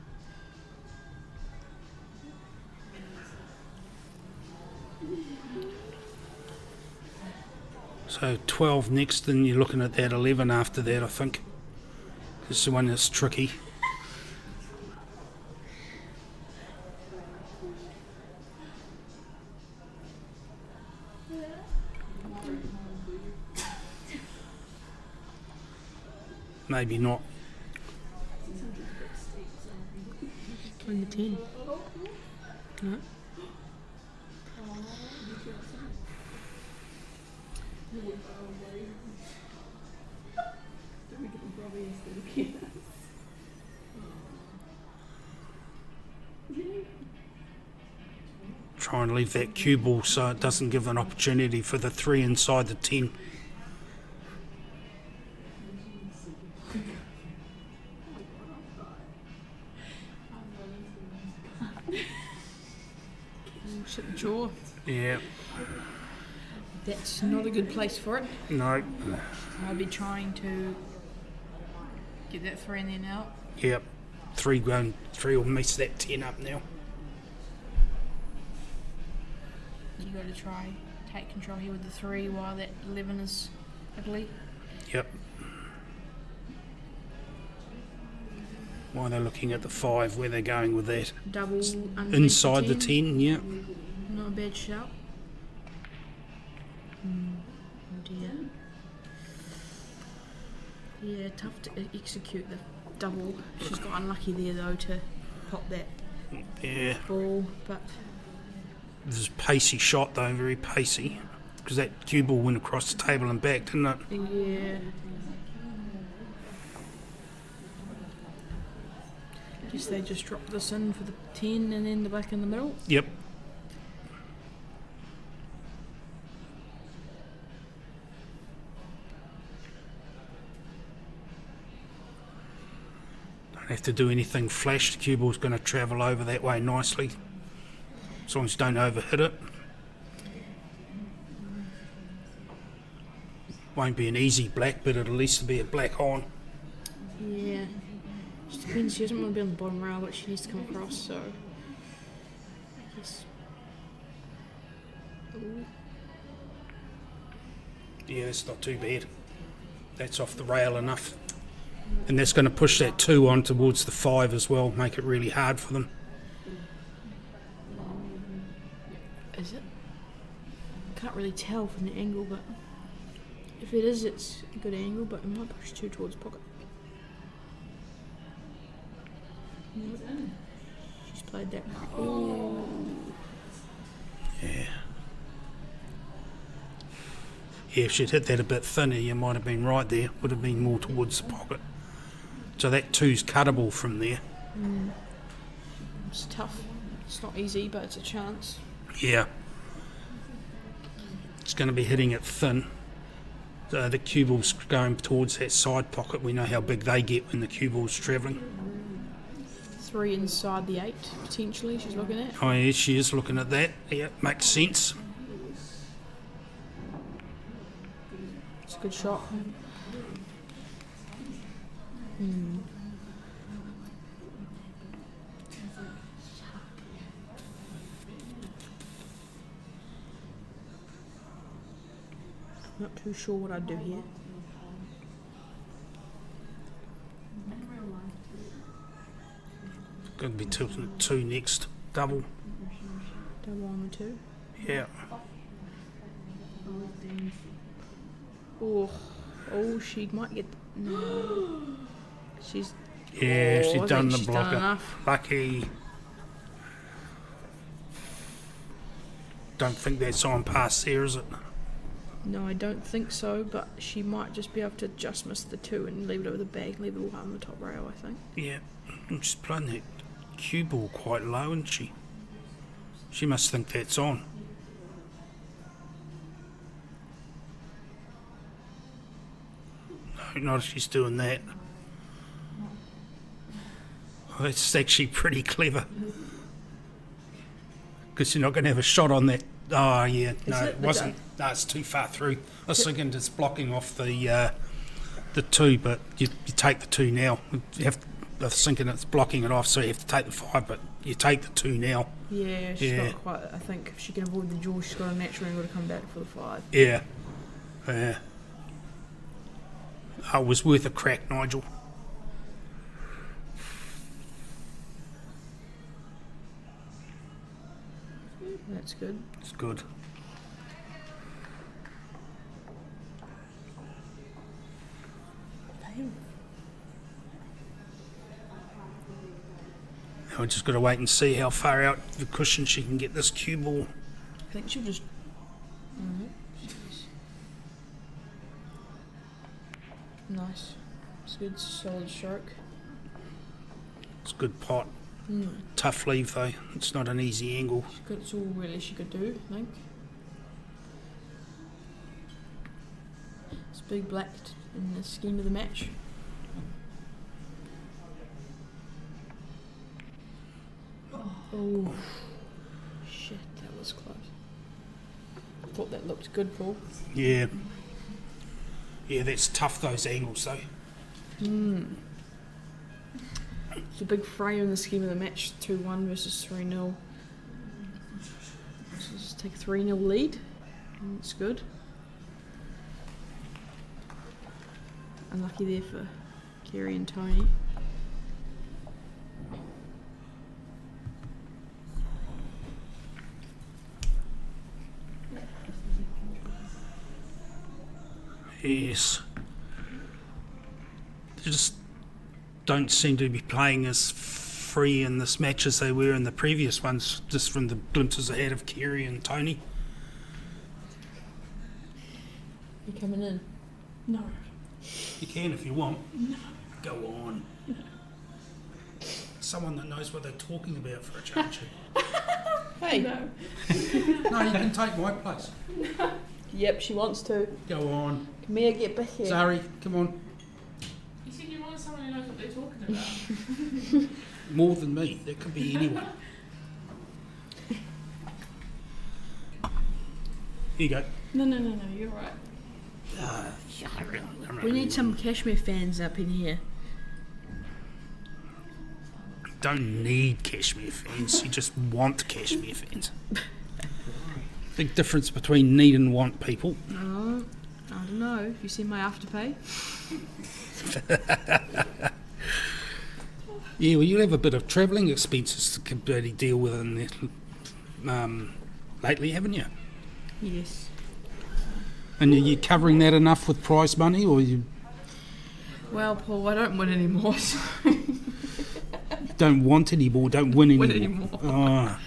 So 12 next, then you're looking at that 11 after that, I think. This is the one that's tricky. Maybe not. On the 10. No. Try and leave that cue ball so it doesn't give an opportunity for the 3 inside the 10. Shit the jaw. Yeah. That's not a good place for it. No. I'll be trying to get that 3 in there now. Yep. 3 will mess that 10 up now. You got to try take control here with the 3 while that 11 is ugly. Yep. While they're looking at the 5, where they're going with that. Double Inside the 10, yeah. Not a bad shout. Oh dear. Yeah, tough to execute the double. She's got unlucky there though to pop that Yeah. ball, but This is a pacey shot though, very pacey. Because that cue ball went across the table and back, didn't it? yeah. Guess they just drop this in for the 10 and then the black in the middle. Yep. Don't have to do anything flash. The cue ball's going to travel over that way nicely, as long as you don't overhit it. Won't be an easy black, but it'll at least be a black on. Yeah. Just depends. She doesn't want to be on the bottom rail, but she needs to come across, so. I guess. Ooh. Yeah, that's not too bad. That's off the rail enough. And that's going to push that 2 on towards the 5 as well, make it really hard for them. Is it? Can't really tell from the angle, but if it is, it's a good angle, but it might push 2 towards pocket. Yep. She's played that. Ooh. Yeah. Yeah, if she'd hit that a bit thinner, you might have been right there. Would have been more towards the pocket. So that 2's cuttable from there. It's tough. It's not easy, but it's a chance. Yeah. It's going to be hitting it thin. The cue ball's going towards that side pocket. We know how big they get when the cue ball's travelling. 3 inside the 8, potentially, she's looking at. Oh yeah, she is looking at that. Yeah, makes sense. It's a good shot. Not too sure what I'd do here. Going to be tilting at 2 next. Double. Double on the 2. Yeah. Oh, she might get. No. She's. Yeah, I she's think done the she's done blocker. enough. Lucky. Don't think that's on past there, is it? No, I don't think so, but she might just be able to just miss the 2 and leave it over the bag, leave it on the top rail, I think. Yeah. She's playing that cue ball quite low, isn't she? She must think that's on. No, not if she's doing that. Well, that's actually pretty clever. Because you're not going to have a shot on that. Oh, yeah. No, it wasn't. No, it's too far through. I was thinking it's blocking off the 2, but you take the 2 now. You have, I was thinking it's blocking it off, so you have to take the 5, but you take the 2 now. Yeah, she's got quite. I think if she can avoid the jaw, she's got a natural angle to come back for the 5. Yeah. Yeah. Oh, it was worth a crack, Nigel. That's good. It's good. Now we just got to wait and see how far out the cushion she can get this cue ball. I think she'll just. Nice. It's a good, solid stroke. It's a good pot. Tough leave though. It's not an easy angle. It's all really she could do, I think. It's big black in the scheme of the match. Oh, shit, that was close. I thought that looked good, Paul. Yeah. Yeah, that's tough, those angles though. It's a big frame in the scheme of the match, 2-1 versus 3-0. So just take a 3-0 lead. It's good. Unlucky there for Kerry and Tony. Yes. They just don't seem to be playing as free in this match as they were in the previous ones, just from the glimpses I had of Kerry and Tony. You coming in? No. You can if you want. No. Go on. someone that knows what they're talking about for a change. Hey. No. No, you can take my place. Yep, she wants to. Go on. Come here, get back here. Zari, come on. You said you want someone who knows what they're talking about. More than me. There could be anyone. Here you go. No, you're right. We need some Cashmere fans up in here. Don't need Cashmere fans. You just want Cashmere fans. Big difference between need and want people. Oh, I don't know. Have you seen my afterpay? Yeah, well, you'll have a bit of travelling expenses to completely deal with in there, lately, haven't you? Yes. And are you covering that enough with prize money, or you Well, Paul, I don't win anymore, so... don't want any more, don't win Win anymore? anymore. Oh.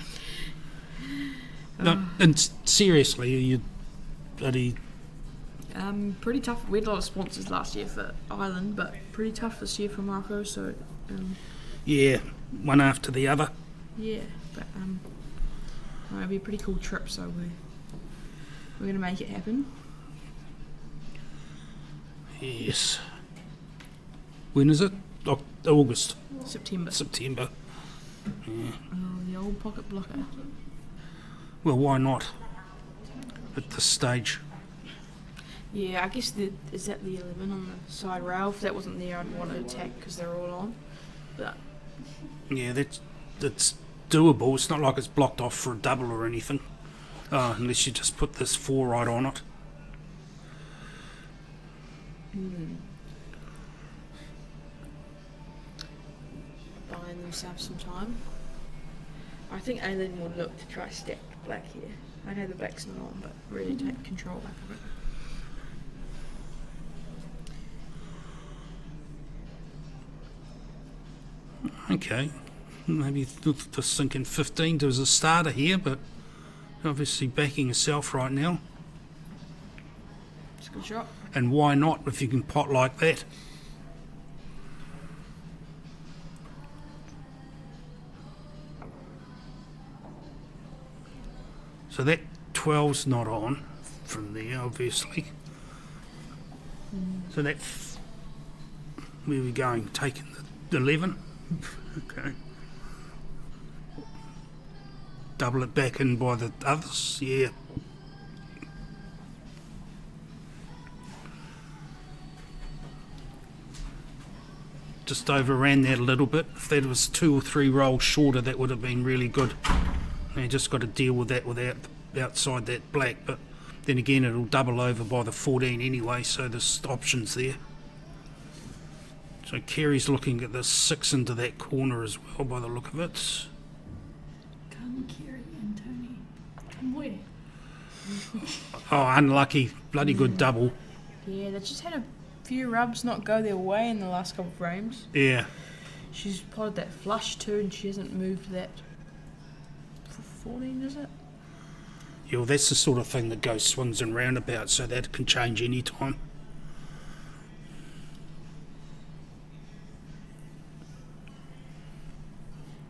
No, and seriously, are you bloody... Pretty tough. We had a lot of sponsors last year for Ireland, but pretty tough this year for Morocco, so... Yeah, one after the other. yeah, but it'll be a pretty cool trip, so we're going to make it happen. Yes. When is it? August. September. September. Yeah. Oh, the old pocket blocker. Well, why not? At this stage. Yeah, I guess is that the 11 on the side rail? If that wasn't there, I'd want to attack because they're all on. But Yeah, that's doable. It's not like it's blocked off for a double or anything. Unless you just put this 4 right on it. buying themselves some time. I think Aileen will look to try stack black here. I know the black's not on, but really take control back of it. Okay, maybe just thinking 15 as a starter here, but obviously backing yourself right now. It's a good shot. And why not if you can pot like that? So that 12's not on from there, obviously. So that, where are we going? Taking the 11? Okay. Double it back in by the others, yeah. Just overran that a little bit. If that was 2 or 3 rolls shorter, that would have been really good. You just got to deal with that without outside that black, but then again it'll double over by the 14 anyway, so there's options there. So Kerry's looking at the 6 into that corner as well by the look of it. Come, Kerry and Tony. Come where? Oh, unlucky. Bloody good double. Yeah, they just had a few rubs not go their way in the last couple of frames. Yeah. She's plotted that flush too, and she hasn't moved that. 14, is it? Yeah, well, that's the sort of thing that goes swings and roundabouts, so that can change any time.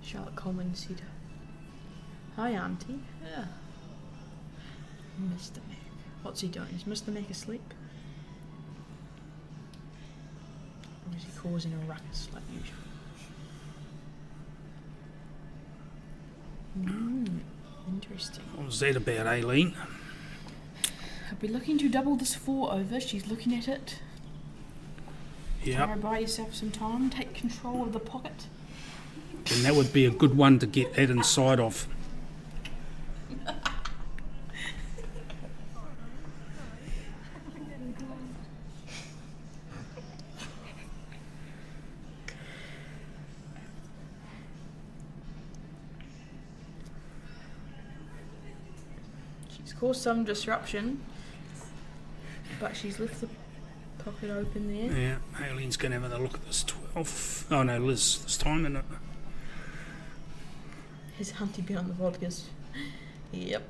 Charlotte Coleman said, "Hi, Auntie." Yeah. Mr. Mac. What's he doing? Is Mr. Mac asleep? Or is he causing a ruckus like usual? Interesting. What was that about, Aileen? I'll be looking to double this 4 over. She's looking at it. Try Yeah, to buy yourself some time. Take control of the pocket. and that would be a good one to get that inside of. She's caused some disruption, but she's left the pocket open there. Yeah, Aileen's going to have a look at this 12. Oh no, Liz, this time, isn't it? His hunty been on the vodkas. Yep.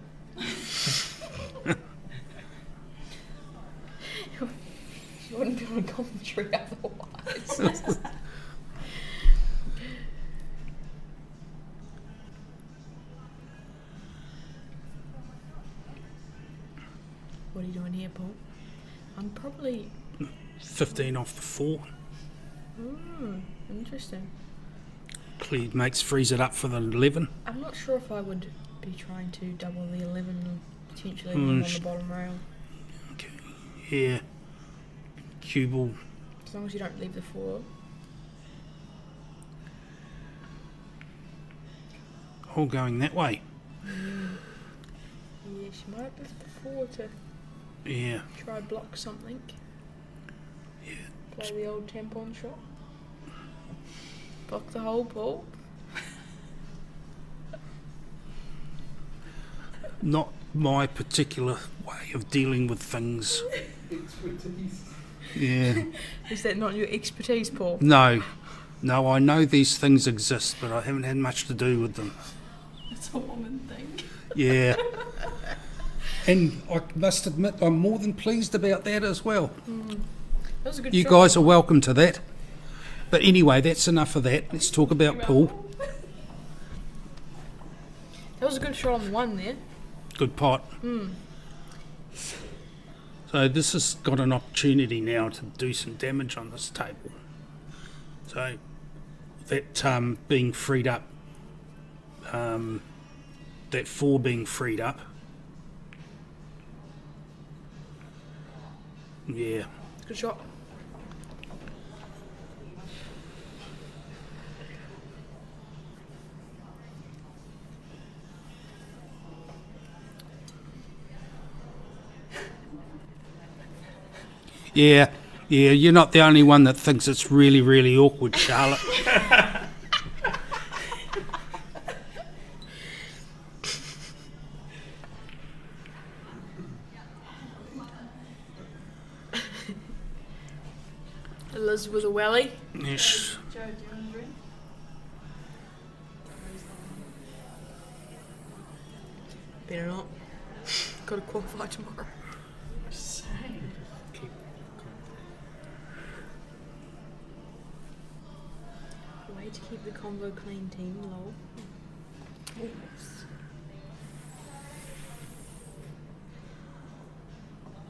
She wouldn't be on a commentary otherwise. Paul. I'm probably 15 off the 4. interesting. Clear frees it up for the 11. I'm not sure if I would be trying to double the 11 and potentially leave him on the bottom rail. Okay. Yeah. Cue ball. As long as you don't leave the 4. All going that way. Yeah, she might have left the 4 to Yeah. try block something. Yeah. Play the old tampon shot. Block the whole ball. Not my particular way of dealing with things. Yeah. Is that not your expertise, Paul? No, I know these things exist, but I haven't had much to do with them. It's a woman thing. Yeah. And I must admit, I'm more than pleased about that as well. That was a good You shot. guys are welcome to that. But anyway, that's enough of that. Let's talk about pool. That was a good shot on the 1 there. Good pot. So this has got an opportunity now to do some damage on this table. So that being freed up, that 4 being freed up. Yeah. Good shot. Yeah, you're not the only one that thinks it's really, really awkward, Charlotte. Liz with a welly. Yes. Joe, do you want to drink? Better not. Got to qualify tomorrow. Way to keep the convo clean, team. Lol.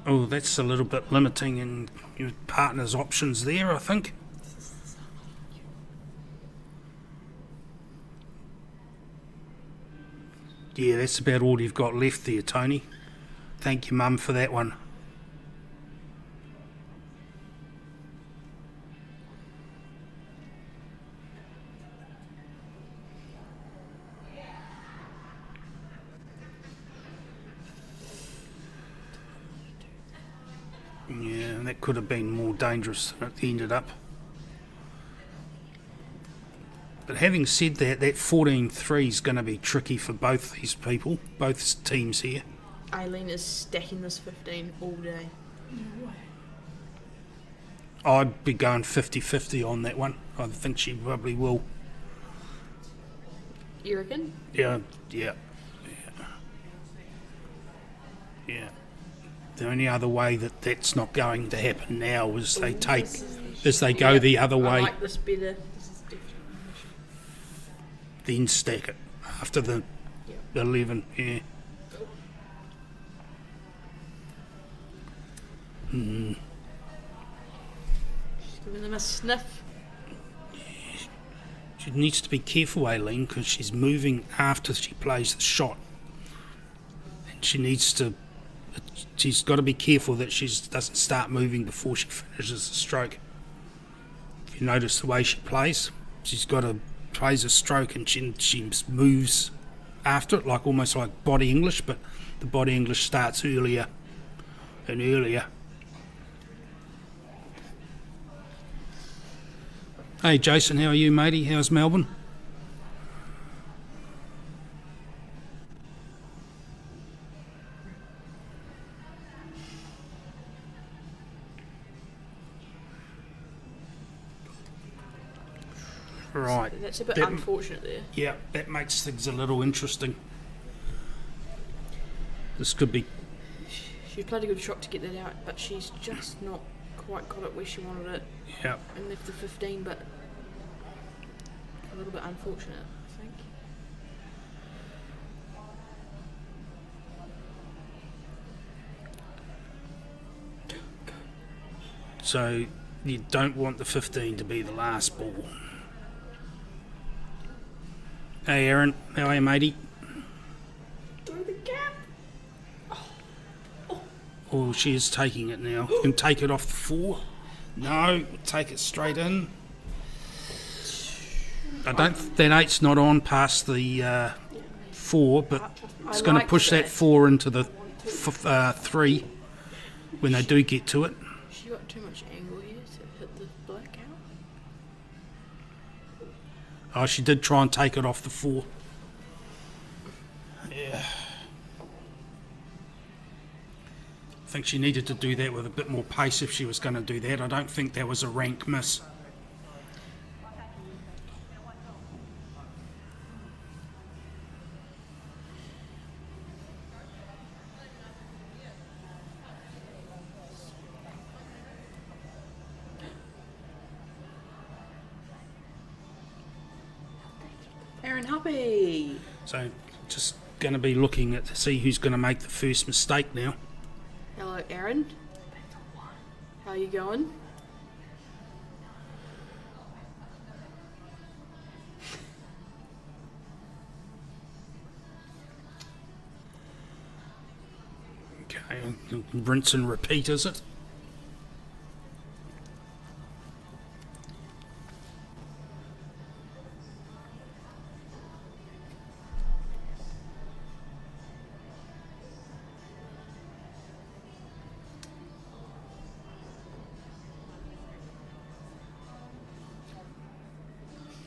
Oh, that's a little bit limiting in your partner's options there, I think. Yeah, that's about all you've got left there, Tony. Thank you, Mum, for that one. Yeah, and that could have been more dangerous than it ended up. But having said that, that 14-3 is going to be tricky for both these people, both teams here. Aileen is stacking this 15 all day. I'd be going 50-50 on that one. I think she probably will. You reckon? Yeah. The only other way that that's not going to happen now is they go the other way. I like this better. This is different. Then stack it after the 11. Yeah. She's giving them a sniff. She needs to be careful, Aileen, because she's moving after she plays the shot. And she's got to be careful that she doesn't start moving before she finishes the stroke. If you notice the way she plays, plays a stroke and she moves after it, almost like body English, but the body English starts earlier and earlier. Hey Jason, how are you, matey? How's Melbourne? Right. That's a bit unfortunate there. Yeah, that makes things a little interesting. This could be... She played a good shot to get that out, but she's just not quite got it where she wanted it. Yeah. And left the 15, but a little bit unfortunate, I think. So you don't want the 15 to be the last ball. Hey Aaron, how are you, matey? Through the gap. Oh, she is taking it now. You can take it off the 4. No, take it straight in. I don't. That 8's not on past the 4, but it's going to push that 4 into the 3 when they do get to it. She got too much angle here to hit the black out. Oh, she did try and take it off the 4. Yeah. I think she needed to do that with a bit more pace if she was going to do that. I don't think that was a rank miss. Aaron Huppy. So just going to be looking at to see who's going to make the first mistake now. Hello, Aaron. How you going? Okay, rinse and repeat, is it?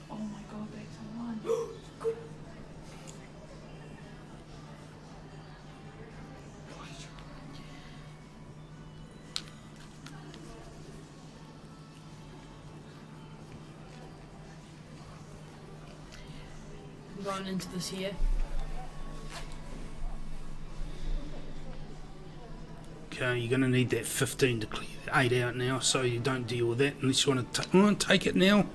Oh my god, back to 1. I'm going into this here. Okay, you're going to need that 15 to clear the 8 out now, so you don't deal with that unless you want to take it now.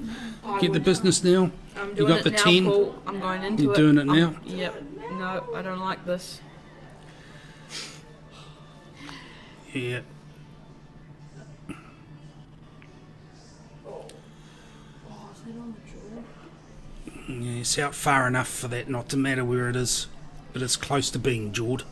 Get the business now. I'm You doing got it the now, 10. Paul. I'm going into You're it. doing it now? Yep. No, I don't like this. Yeah. Yeah, it's out far enough for that not to matter where it is, but it's close to being jawed.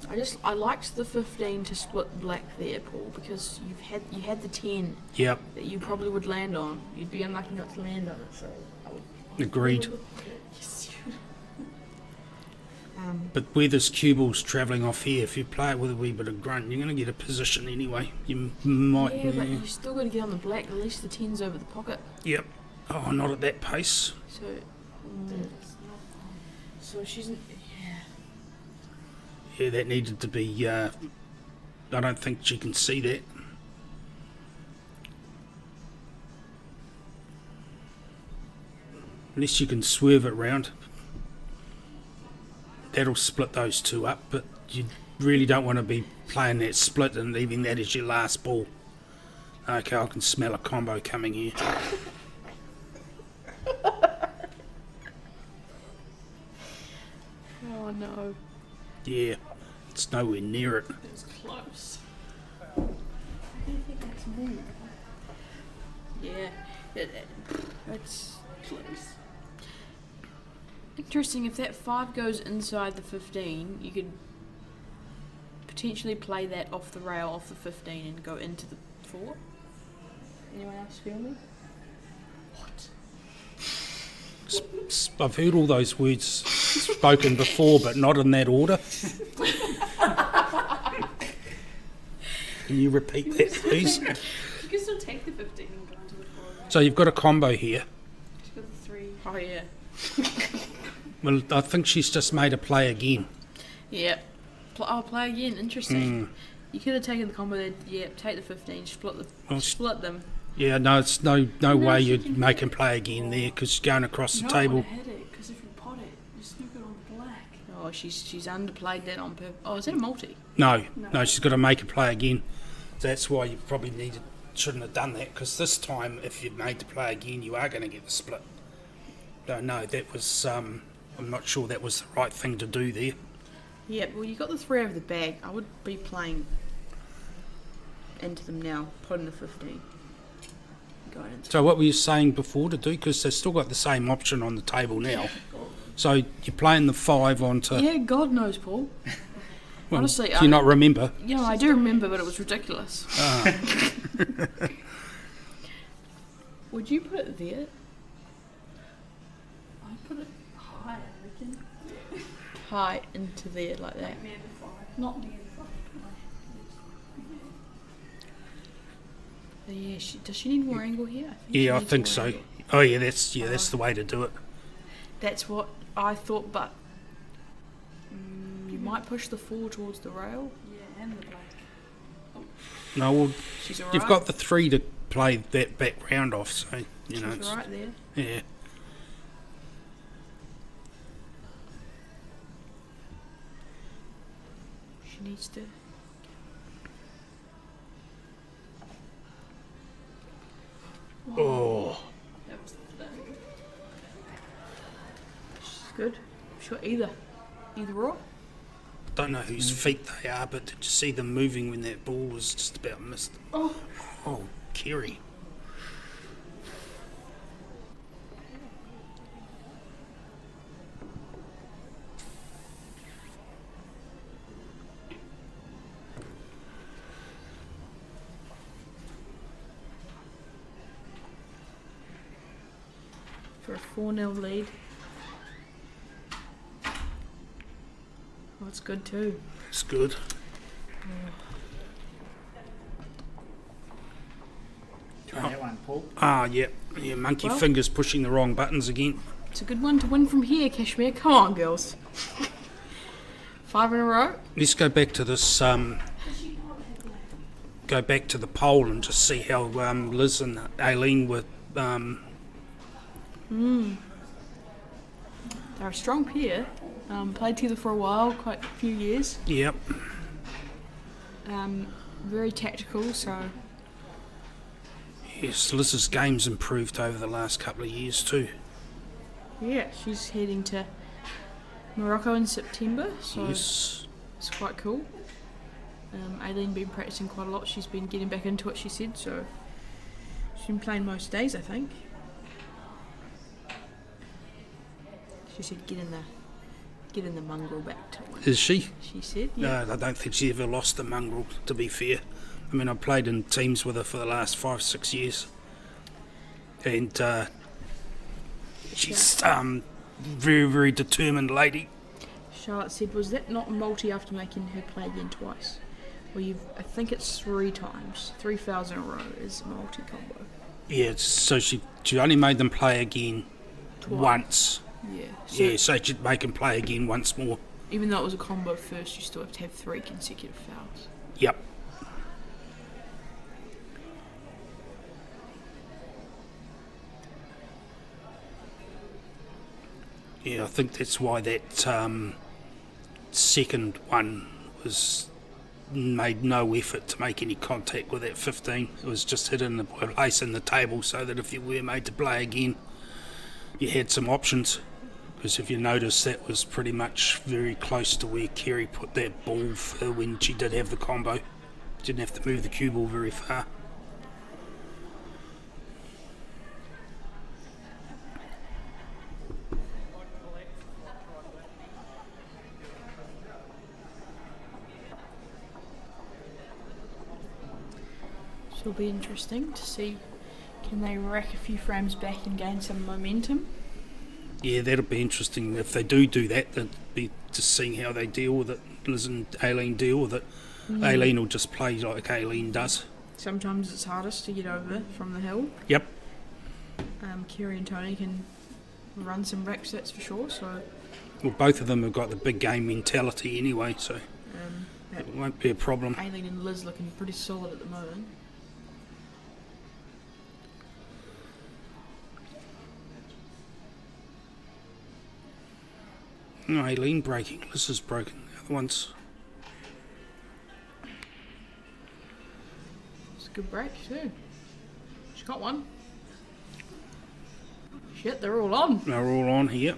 I liked the 15 to split black there, Paul, because you had the 10 Yep, that you probably would land on. You'd be unlucky not to land on it. So I would. agreed. Yes. But where this cue ball's travelling off here, if you play it with a wee bit of grunt, you're going to get a position anyway. You might. Yeah, but you still got to get on the black. At least the 10's over the pocket. Yep. Oh, not at that pace. So. So she's. Yeah. Yeah, that needed to be. I don't think she can see that. Unless you can swerve it round. That'll split those two up, but you really don't want to be playing that split and leaving that as your last ball. Okay, I can smell a combo coming here. Oh no. Yeah, it's nowhere near it. It's close. I don't think that's me. Yeah, it's close. Interesting, if that 5 goes inside the 15, you could potentially play that off the rail, off the 15, and go into the 4. Anyone else feel me? What? I've heard all those words spoken before, but not in that order. Can you repeat that, please? You can still take the 15 and go into the 4. So you've got a combo here. She's got the 3. Oh yeah. Well, I think she's just made a play again. Yep. I'll play again. Interesting. You could have taken the combo there. Yep. Take the 15. Split them. Yeah, no, it's no way you'd make him play again there because she's going across the table. Hit it, because if you pot it, you snook it on black. Oh, she's underplayed that on purpose. Oh, is that a multi? No, she's got to make a play again. That's why you probably shouldn't have done that because this time, if you'd made the play again, you are going to get the split. No, that was. I'm not sure that was the right thing to do there. Yeah, well, you got the 3 over the bag. I would be playing into them now, putting the 15. going into. So what were you saying before to do? Because they've still got the same option on the table now. So you're playing the 5 onto... Yeah, God knows, Paul. Well, Honestly, do you not remember? Yeah, I do remember, but it was ridiculous. Would you put it there? I put it high, I reckon. High into there like that. Near the fire. Not near the fire. Yeah, does she need more angle here? Yeah, I she needs think more so. angle. Oh yeah, that's the way to do it. That's what I thought, but you might push the 4 towards the rail. Yeah, and the black. No, well, She's alright. you've got the 3 to play that back round off, so you know. She's right there. Yeah. She needs to. Oh, That was the thing. She's good. Sure, either or. don't know whose feet they are, but did you see them moving when that ball was just about missed? Oh. Oh, Kerry. For a 4-0 lead. Oh, it's good too. It's good. Try that one, Paul. Ah, yeah. Yeah, monkey Well- fingers pushing the wrong buttons again. It's a good one to win from here, Cashmere. Come on, girls. 5 in a row. Let's go back to this. Go back to the poll and just see how Liz and Aileen were. They're a strong pair. Played together for a while, quite a few years. Yep. Very tactical, so Yes, Liz's game's improved over the last couple of years too. yeah, she's heading to Morocco in September, so Yes. it's quite cool. Aileen been practicing quite a lot. She's been getting back into it, she said, so she's been playing most days, I think. She said get in the mongrel back to one. Is she? She said, yeah. No, I don't think she ever lost the mongrel, to be fair. I mean, I've played in teams with her for the last 5-6 years. And she's very, very determined lady. Charlotte said, was that not multi after making her play again twice? Well, I think it's 3 times. 3 fouls in a row is multi combo. Yeah, so she only made them play again once. Yeah. So Yeah, so she'd make them play again once more. even though it was a combo first, you still have to have 3 consecutive fouls. Yep. Yeah, I think that's why that second one was made no effort to make any contact with that 15. It was just hit in the place in the table so that if you were made to play again, you had some options. Because if you notice, that was pretty much very close to where Kerry put that ball for when she did have the combo. Didn't have to move the cue ball very far. So it'll be interesting to see, can they rack a few frames back and gain some momentum? Yeah, that'll be interesting. If they do that, that'll be just seeing how they deal with it. Liz and Aileen deal with it. Aileen will just play like Aileen does. Sometimes it's hardest to get over from the hill. Yep. Kerry and Tony can run some racks, that's for sure. So Well, both of them have got the big game mentality anyway, so that it won't be a problem. Aileen and Liz looking pretty solid at the moment. No, Aileen breaking. Liz is broken. The other one's... It's a good break too. She got one. Shit, they're all on. They're all on here.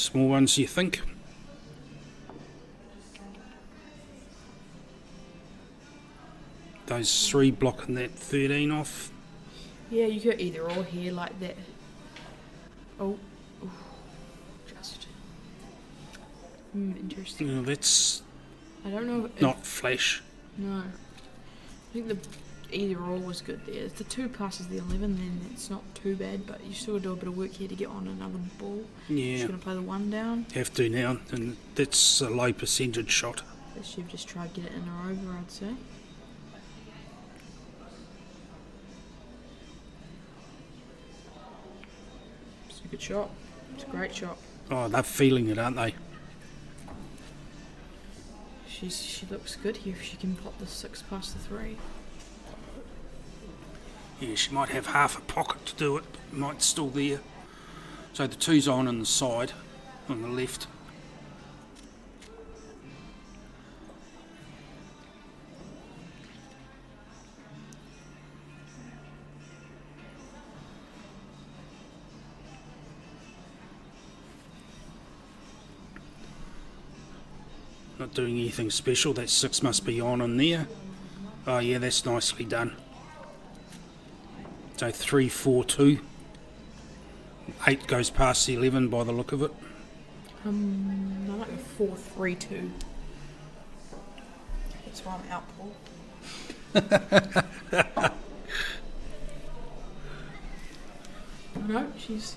small ones, you think? Those 3 blocking that 13 off. Yeah, you go either or here like that. Oh, ooh, just. Interesting. No, that's I don't know if. not flash. No. I think the either or was good there. If the 2 passes the 11, then it's not too bad, but you still got to do a bit of work here to get on another ball. Yeah. Just going to play the 1 down. Have to now, and that's a low percentage shot. This you've just tried to get it in or over, I'd say. It's a good shot. It's a great shot. Oh, they're feeling it, aren't they? She looks good here if she can pop the 6 past the 3. Yeah, she might have half a pocket to do it, but might still there. So the 2's on the side, on the left. Not doing anything special. That 6 must be on in there. Oh yeah, that's nicely done. So 3, 4, 2. 8 goes past the 11 by the look of it. I like the 4, 3, 2. That's why I'm out, Paul. No, she's.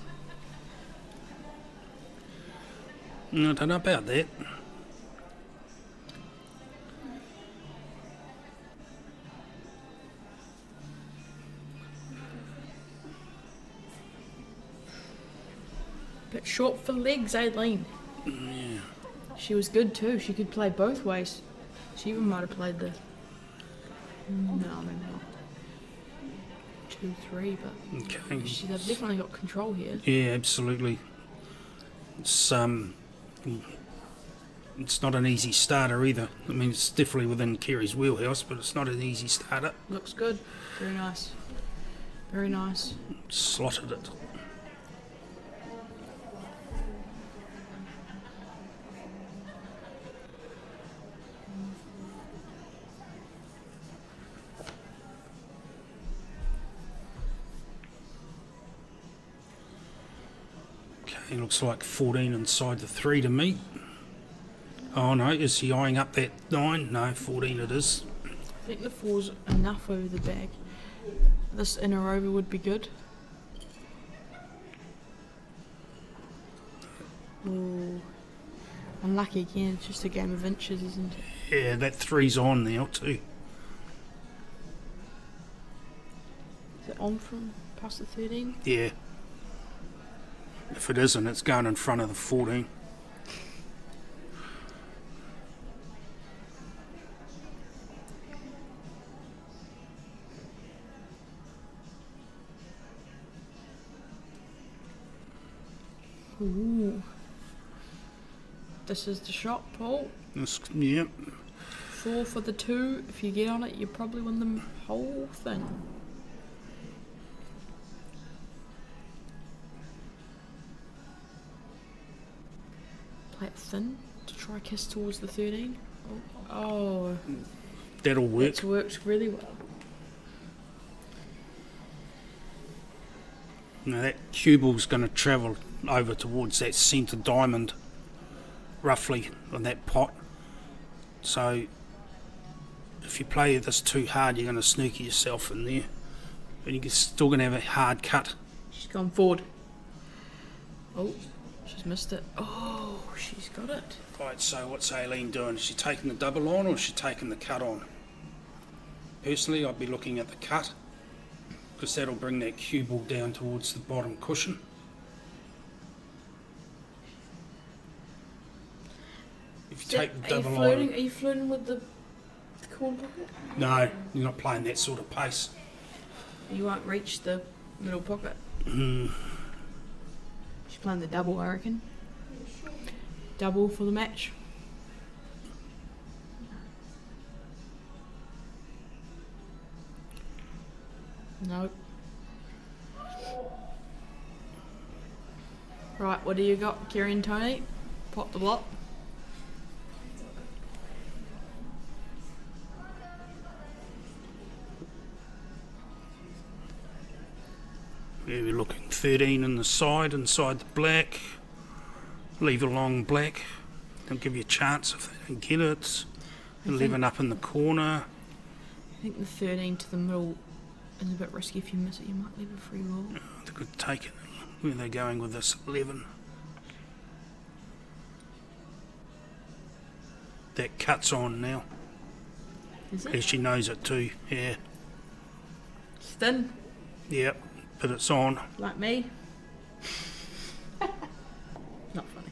I don't know about that. Bit short for legs, Aileen. Yeah. She was good too. She could play both ways. She even might have played the. No, maybe not. 2, 3, but Okay. they've definitely got control here. Yeah, absolutely. It's not an easy starter either. I mean, it's definitely within Kerry's wheelhouse, but it's not an easy starter. Looks good. Very nice. Very nice. Slotted it. Okay, looks like 14 inside the 3 to me. Oh no, is he eyeing up that 9? No, 14 it is. I think the 4's enough over the bag. This inner over would be good. Ooh. Unlucky again, it's just a game of inches, isn't it? Yeah, that 3's on now too. Is it on from past the 13? Yeah. If it isn't, it's going in front of the 14. Ooh. This is the shot, Paul. Yep. 4 for the 2. If you get on it, you probably win the whole thing. Play it thin to try kiss towards the 13. Oh, That'll work. it's worked really well. Now that cue ball's going to travel over towards that centre diamond, roughly, on that pot. So if you play this too hard, you're going to snooker yourself in there. And you're still going to have a hard cut. She's gone forward. Oh, she's missed it. Oh, she's got it. Right, so what's Aileen doing? Is she taking the double on or is she taking the cut on? Personally, I'd be looking at the cut, because that'll bring that cue ball down towards the bottom cushion. If you take the double on... Are you flirting with the corner pocket? No, you're not playing that sort of pace. You won't reach the middle pocket. Mm. She's playing the double, I reckon. Double for the match. Nope. Right, what do you got, Kerry and Tony? Pop the block. Where we're looking 13 in the side, inside the black. Leave a long black. They'll give you a chance if they don't get it. 11 up in the corner. I think the 13 to the middle is a bit risky. If you miss it, you might leave a free ball. They could take it. Where are they going with this 11? That cut's on now. Is And it? she knows it too, yeah. It's thin, Yep, but it's on. like me. Not funny.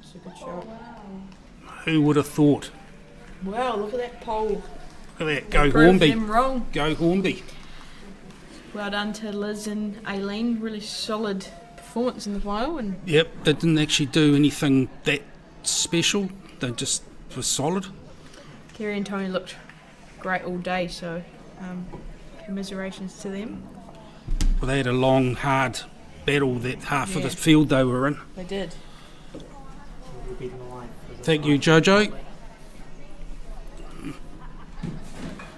It's a good shot. Who would have thought? Wow, look at that pole. Look at that, go Prove Hornby. them wrong. Go Hornby. Well done to Liz and Aileen. Really solid performance in the final, and Yep, they didn't actually do anything that special. They just were solid. Kerry and Tony looked great all day. So, commiserations to them. Well, they had a long, hard battle that half of Yeah. the field they were in. They did. We'll be in line for the Thank you, Jojo.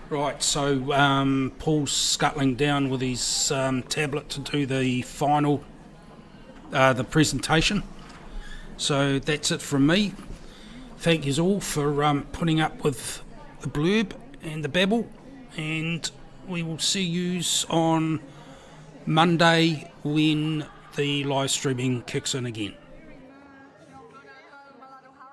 Right, so Paul's scuttling down with his tablet to do the final, the presentation. So that's it from me. Thank you all for putting up with the blurb and the babble, and we will see you on Monday when the live streaming kicks in again.